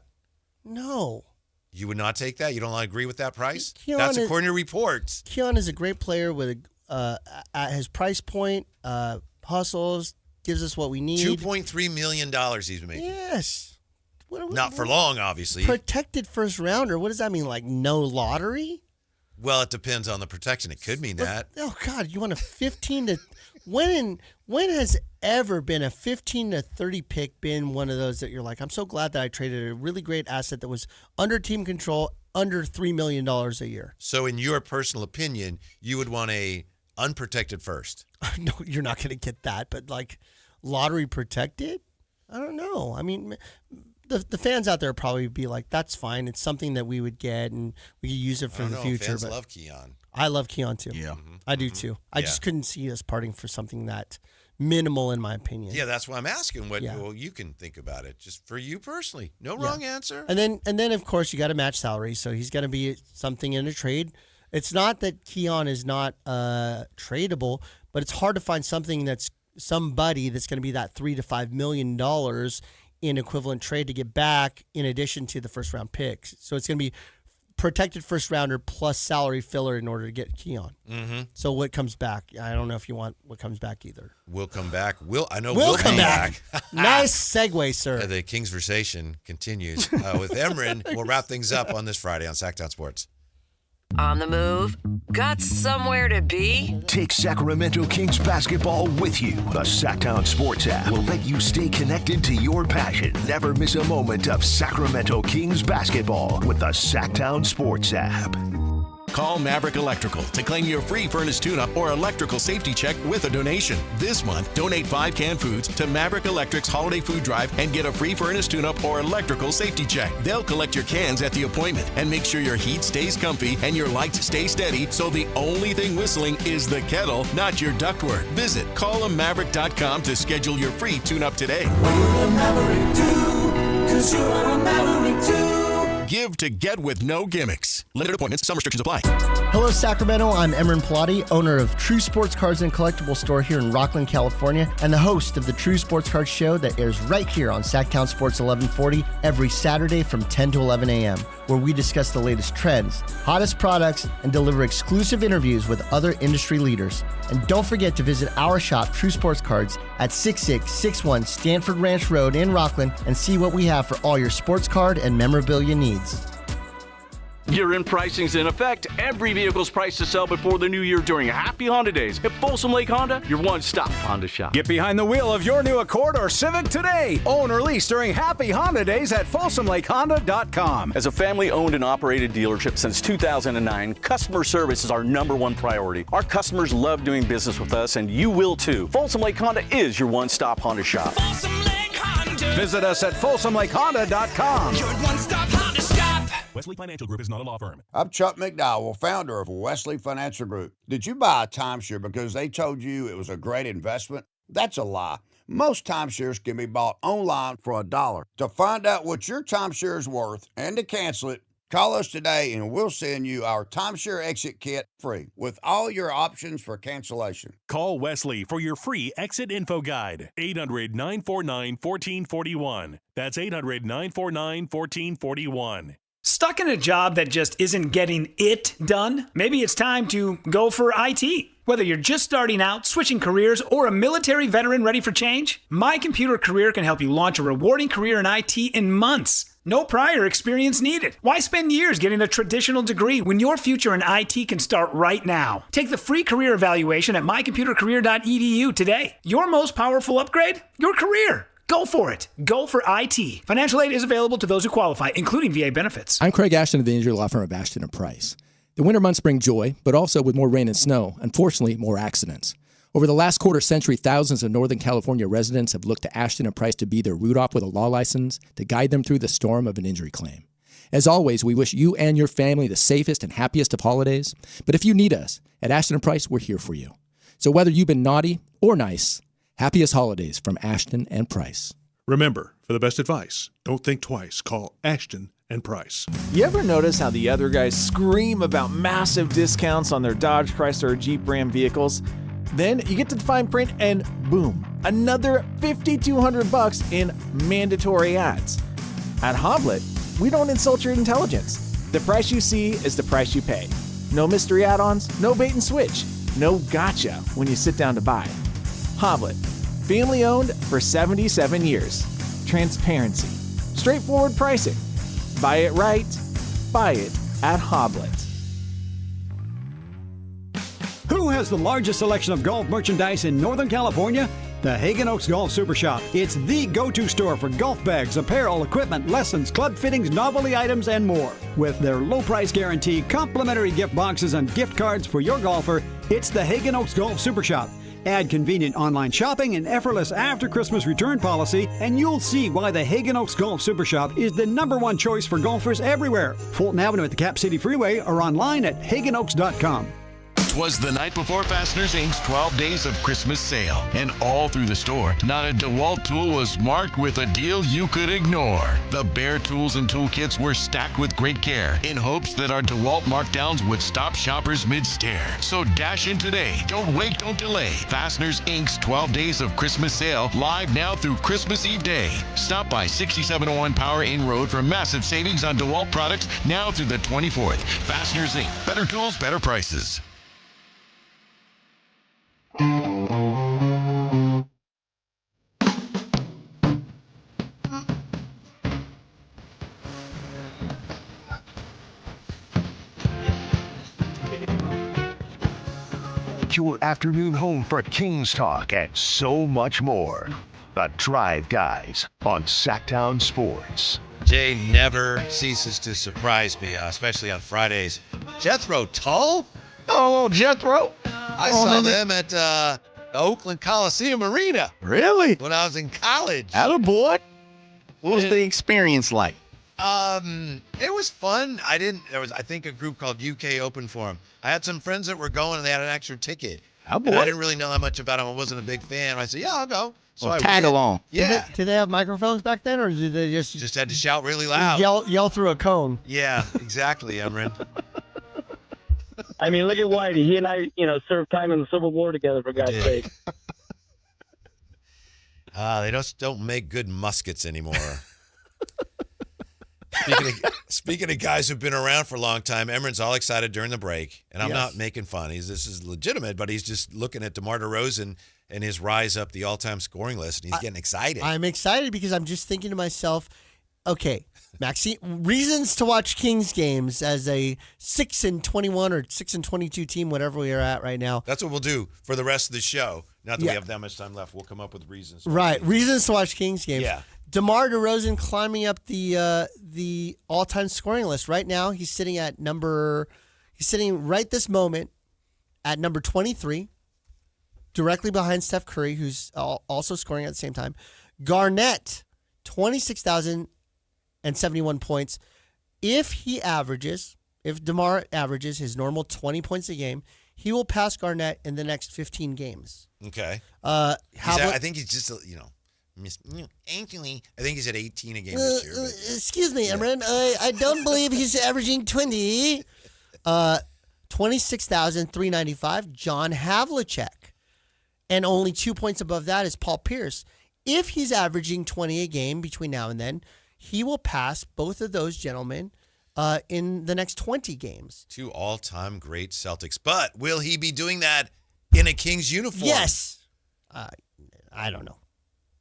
No. You would not take that? You don't agree with that price? Keon That's is- according to reports. Keon is a great player with at his price point, hustles, gives us what we need. $2.3 million he's making. Yes. Not for long, obviously. Protected first rounder. What does that mean? Like no lottery? Well, it depends on the protection. It could mean that. Oh God, you want a 15 to when has ever been a 15 to 30 pick been one of those that you're like, I'm so glad that I traded a really great asset that was under team control, under $3 million a year. So in your personal opinion, you would want a unprotected first. No, you're not going to get that, but like lottery protected? I don't know. I mean, the fans out there probably be like, that's fine. It's something that we would get and we could use it for the future. Fans but love Keon. I love Keon too. Yeah. I do too. I just couldn't see us parting for something that minimal in my opinion. Yeah, that's why I'm asking what well, you can think about it. Just for you personally. No wrong answer. And then of course you got to match salary, so he's going to be something in a trade. It's not that Keon is not tradable, but it's hard to find somebody that's going to be that $3 to $5 million in equivalent trade to get back in addition to the first round picks. So it's going to be protected first rounder plus salary filler in order to get Keon. Mm-hmm. So what comes back? I don't know if you want what comes back either. We'll come back. We'll come back. Nice segue, sir. The Kingsversation continues with Emran. We'll wrap things up on this Friday on Sactown Sports. On the move? Got somewhere to be? Take Sacramento Kings basketball with you. The Sactown Sports app will let you stay connected to your passion. Never miss a moment of Sacramento Kings basketball with the Sactown Sports app. Call Maverick Electrical to claim your free furnace tune-up or electrical safety check with a donation. This month, donate 5 canned foods to Maverick Electric's Holiday Food Drive and get a free furnace tune-up or electrical safety check. They'll collect your cans at the appointment and make sure your heat stays comfy and your lights stay steady, so the only thing whistling is the kettle, not your ductwork. Visit callamaverick.com to schedule your free tune-up today. Give to get with no gimmicks. Limited appointments. Some restrictions apply. Hello, Sacramento. I'm Emran Pilati, owner of True Sports Cards and Collectible Store here in Rockland, California, and the host of the True Sports Cards Show that airs right here on Sactown Sports 1140 every Saturday from 10 to 11 a.m., where we discuss the latest trends, hottest products, and deliver exclusive interviews with other industry leaders. And don't forget to visit our shop, True Sports Cards, at 6661 Stanford Ranch Road in Rockland and see what we have for all your sports card and memorabilia needs. Year-end pricing's in effect. Every vehicle's priced to sell before the new year during Happy Honda Days. At Folsom Lake Honda, your one-stop Honda shop. Get behind the wheel of your new Accord or Civic today. Own or lease during Happy Honda Days at FolsomLakeHonda.com. As a family-owned and operated dealership since 2009, customer service is our #1 priority. Our customers love doing business with us, and you will too. Folsom Lake Honda is your one-stop Honda shop. Folsom Lake Honda. Visit us at FolsomLakeHonda.com. Your one-stop Honda shop. Wesley Financial Group is not a law firm. I'm Chuck McDowell, founder of Wesley Financial Group. Did you buy a timeshare because they told you it was a great investment? That's a lie. Most timeshares can be bought online for $1. To find out what your timeshare is worth and to cancel it, call us today and we'll send you our timeshare exit kit free with all your options for cancellation. Call Wesley for your free exit info guide. 800-949-1441. That's 800-949-1441. Stuck in a job that just isn't getting it done? Maybe it's time to go for IT. Whether you're just starting out, switching careers, or a military veteran ready for change, My Computer Career can help you launch a rewarding career in IT in months. No prior experience needed. Why spend years getting a traditional degree when your future in IT can start right now? Take the free career evaluation at mycomputercareer.edu today. Your most powerful upgrade? Your career. Go for it. Go for IT. Financial aid is available to those who qualify, including VA benefits. I'm Craig Ashton of the injury law firm of Ashton & Price. The winter months bring joy, but also with more rain and snow, unfortunately, more accidents. Over the last quarter century, thousands of Northern California residents have looked to Ashton & Price to be their root op with a law license to guide them through the storm of an injury claim. As always, we wish you and your family the safest and happiest of holidays. But if you need us, at Ashton & Price, we're here for you. So whether you've been naughty or nice, happiest holidays from Ashton & Price. Remember, for the best advice, don't think twice. Call Ashton & Price. You ever notice how the other guys scream about massive discounts on their Dodge, Chrysler, or Jeep Ram vehicles? Then you get to the fine print and boom, another $5,200 in mandatory ads. At Hoblet, we don't insult your intelligence. The price you see is the price you pay. No mystery add-ons, no bait and switch, no gotcha when you sit down to buy. Hoblet, family owned for 77 years. Transparency, straightforward pricing. Buy it right, buy it at Hoblet. Who has the largest selection of golf merchandise in Northern California? The Hagen Oaks Golf Super Shop. It's the go-to store for golf bags, apparel, equipment, lessons, club fittings, novelty items, and more. With their low price guarantee, complimentary gift boxes, and gift cards for your golfer, it's the Hagen Oaks Golf Super Shop. Add convenient online shopping and effortless after-Christmas return policy, and you'll see why the Hagen Oaks Golf Super Shop is the #1 choice for golfers everywhere. Fulton Avenue at the Cap City Freeway or online at hagenoaks.com. 'Twas the night before Fasteners Inc.'s 12 Days of Christmas sale, and all through the store, not a DeWalt tool was marked with a deal you could ignore. The bare tools and toolkits were stacked with great care, in hopes that our DeWalt markdowns would stop shoppers mid-stare. So dash in today. Don't wait, don't delay. Fasteners Inc.'s 12 Days of Christmas sale, live now through Christmas Eve day. Stop by 6701 Power Inn Road for massive savings on DeWalt products now through the 24th. Fasteners Inc. Better tools, better prices. Your afternoon home for Kings talk and so much more. The Drive Guys on Sactown Sports. Jay never ceases to surprise me, especially on Fridays. Jethro Tull? Oh, Jethro. I saw them at the Oakland Coliseum Arena. Really? When I was in college. Attaboy. What was the experience like? It was fun. There was, I think, a group called UK Open Forum. I had some friends that were going and they had an extra ticket. Oh, boy. And I didn't really know that much about them. I wasn't a big fan. I said, yeah, I'll go. So I tag went. along. Yeah. Did they have microphones back then, or did they just had to shout really loud? Yell through a cone? Yeah, exactly, Emran. I mean, look at Whitey. He and I, served time in the Civil War together, for God's sake. They don't make good muskets anymore. Speaking of guys who've been around for a long time, Emran's all excited during the break, and I'm not making fun. This is legitimate, but he's just looking at DeMar DeRozan and his rise up the all-time scoring list, and he's getting excited. I'm excited because I'm just thinking to myself, okay, Maxime, reasons to watch Kings games as a 6-21 or 6-22 team, whatever we are at right now. That's what we'll do for the rest of the show. Not that we have that much time left. We'll come up with reasons. Right, reasons to watch Kings games. Yeah. DeMar DeRozan climbing up the all-time scoring list. Right now, he's sitting right this moment at number 23, directly behind Steph Curry, who's also scoring at the same time. Garnett, 26,071 points. If DeMar averages his normal 20 points a game, he will pass Garnett in the next 15 games. Okay. I think he's just, actually, I think he's at 18 a game this year. Excuse me, Emran. I don't believe he's averaging 20. 26,395. John Havlicek. And only 2 points above that is Paul Pierce. If he's averaging 20 a game between now and then, he will pass both of those gentlemen in the next 20 games. Two all-time great Celtics. But will he be doing that in a Kings uniform? Yes. I don't know.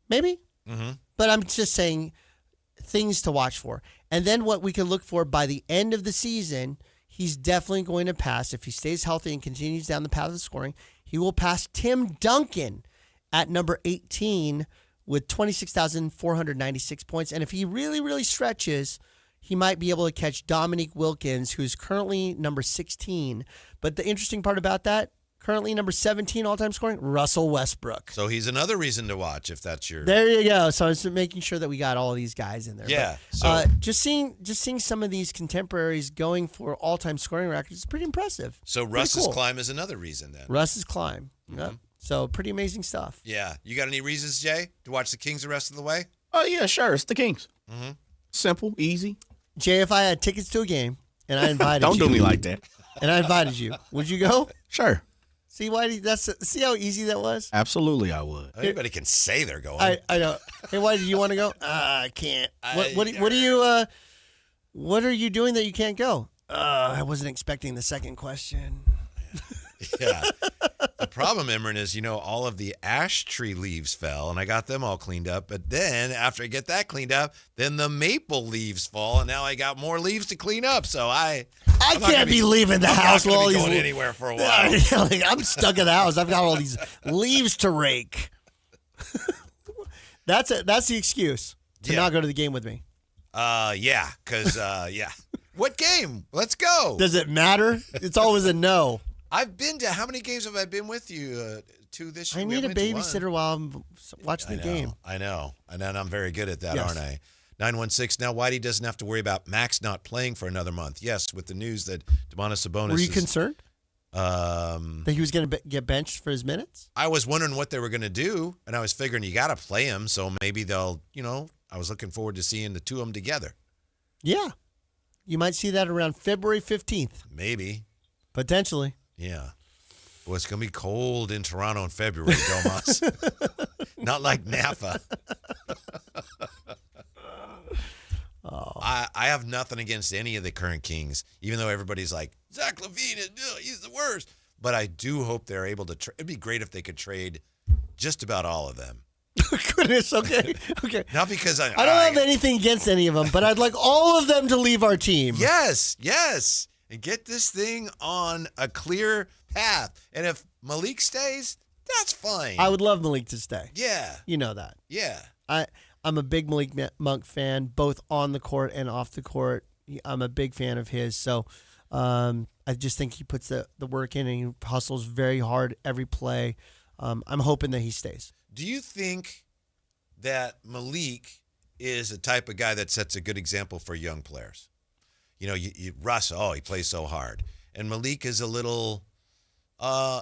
Maybe. Mm-hmm. But I'm just saying things to watch for. And then what we can look for by the end of the season, he's definitely going to pass. If he stays healthy and continues down the path of scoring, he will pass Tim Duncan at number 18 with 26,496 points. And if he really, really stretches, he might be able to catch Dominique Wilkins, who's currently number 16. But the interesting part about that, currently number 17 all-time scoring, Russell Westbrook. So he's another reason to watch if that's your... There you go. So I was making sure that we got all of these guys in there. Yeah. But, just seeing some of these contemporaries going for all-time scoring records is pretty impressive. So Russ's climb is another reason then. Russ's climb. Mm-hmm. Yep. So pretty amazing stuff. Yeah. You got any reasons, Jay, to watch the Kings the rest of the way? Oh, yeah, sure. It's the Kings. Mm-hmm. Simple, easy. Jay, if I had tickets to a game and I invited you. Don't do me like that. And I invited you, would you go? Sure. See, Whitey, see how easy that was? Absolutely, I would. Anybody can say they're going. I know. Hey, Whitey, do you want to go? I can't. What are you doing that you can't go? I wasn't expecting the second question. Yeah. The problem, Imran, is, all of the ash tree leaves fell, and I got them all cleaned up. But then, after I get that cleaned up, then the maple leaves fall, and now I got more leaves to clean up. So I can't be leaving the house while while he's going anywhere for a while. I'm stuck in the house. I've got all these leaves to rake. That's the excuse to not go to the game with me. Yeah, because What game? Let's go. Does it matter? It's always a no. I've been to, how many games have I been with you to this year? I need a babysitter while I'm watching the game. I know. And I'm very good at that, aren't I? 916. Now, Whitey doesn't have to worry about Max not playing for another month. Yes, with the news that Domantas Sabonis Were you concerned? That he was going to get benched for his minutes? I was wondering what they were going to do, and I was figuring you got to play him, so maybe they'll, I was looking forward to seeing the two of them together. Yeah. You might see that around February 15th. Maybe. Potentially. Yeah. Well, it's going to be cold in Toronto in February, Domas. Not like Napa. I have nothing against any of the current Kings, even though everybody's like, Zach LaVine, he's the worst. But I do hope they're able to it'd be great if they could trade just about all of them. Goodness, okay. Not because I don't have anything against any of them, but I'd like all of them to leave our team. Yes. And get this thing on a clear path. And if Malik stays, that's fine. I would love Malik to stay. Yeah. You know that. Yeah. I'm a big Malik Monk fan, both on the court and off the court. I'm a big fan of his. So I just think he puts the work in and he hustles very hard every play. I'm hoping that he stays. Do you think that Malik is a type of guy that sets a good example for young players? Russ, he plays so hard. And Malik is a little,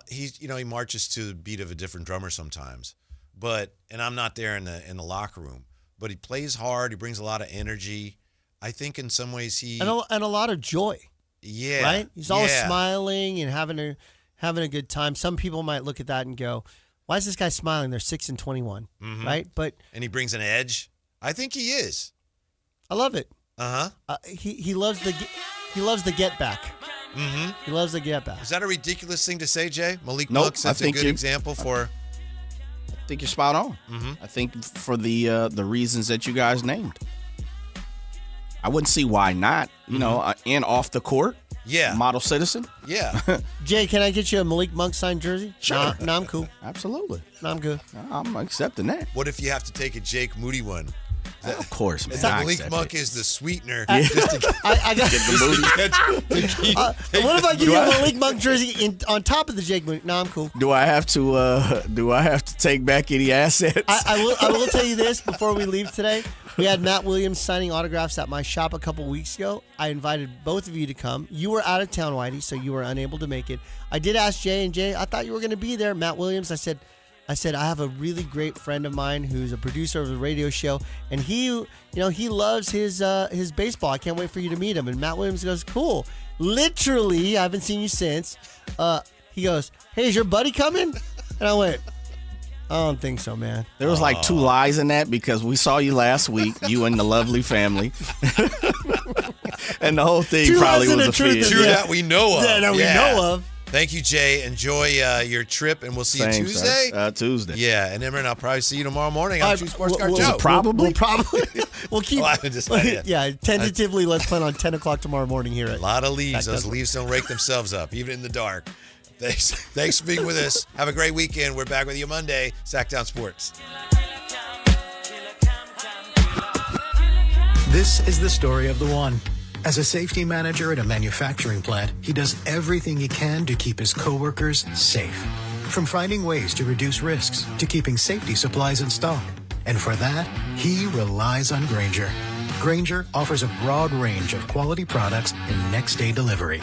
he marches to the beat of a different drummer sometimes. And I'm not there in the locker room, but he plays hard. He brings a lot of energy. I think in some ways and a lot of joy. Yeah. Right? He's always smiling and having a good time. Some people might look at that and go, why is this guy smiling? They're 6-21, right? And he brings an edge. I think he is. I love it. He loves the get back. Mm-hmm. He loves the get back. Is that a ridiculous thing to say, Jay? Malik Nope, Monk sets a good example for. I think you're spot on. Mm-hmm. I think for the reasons that you guys named, I wouldn't see why not. And off the court. Yeah. Model citizen. Yeah. Jay, can I get you a Malik Monk signed jersey? Sure. No, I'm cool. Absolutely. No, I'm good. I'm accepting that. What if you have to take a Jake Moody one? Of course, man. Malik Monk is the sweetener. I got get the Moody. What if I give you a Malik Monk jersey on top of the Jake Moody? No, I'm cool. Do I have to take back any assets? I will tell you this before we leave today. We had Matt Williams signing autographs at my shop a couple weeks ago. I invited both of you to come. You were out of town, Whitey, so you were unable to make it. I did ask Jay, and Jay, I thought you were going to be there. Matt Williams, I said, I have a really great friend of mine who's a producer of the radio show, and he loves his baseball. I can't wait for you to meet him. And Matt Williams goes, cool. Literally, I haven't seen you since. He goes, hey, is your buddy coming? And I went, I don't think so, man. There was like 2 lies in that because we saw you last week, you and the lovely family. And the whole thing probably was a fib. True that we know of. Yeah, we know of. Thank you, Jay. Enjoy your trip, and we'll see you Same, Tuesday. Tuesday. Yeah, and Imran, I'll probably see you tomorrow morning on True Sports Car Joe. We'll keep. I haven't decided yet. Tentatively, let's plan on 10 o'clock tomorrow morning here. A lot of leaves. Those leaves don't rake themselves up, even in the dark. Thanks for being with us. Have a great weekend. We're back with you Monday. Sactown Sports. This is the story of the one. As a safety manager at a manufacturing plant, he does everything he can to keep his coworkers safe. From finding ways to reduce risks to keeping safety supplies in stock. And for that, he relies on Grainger. Grainger offers a broad range of quality products and next-day delivery.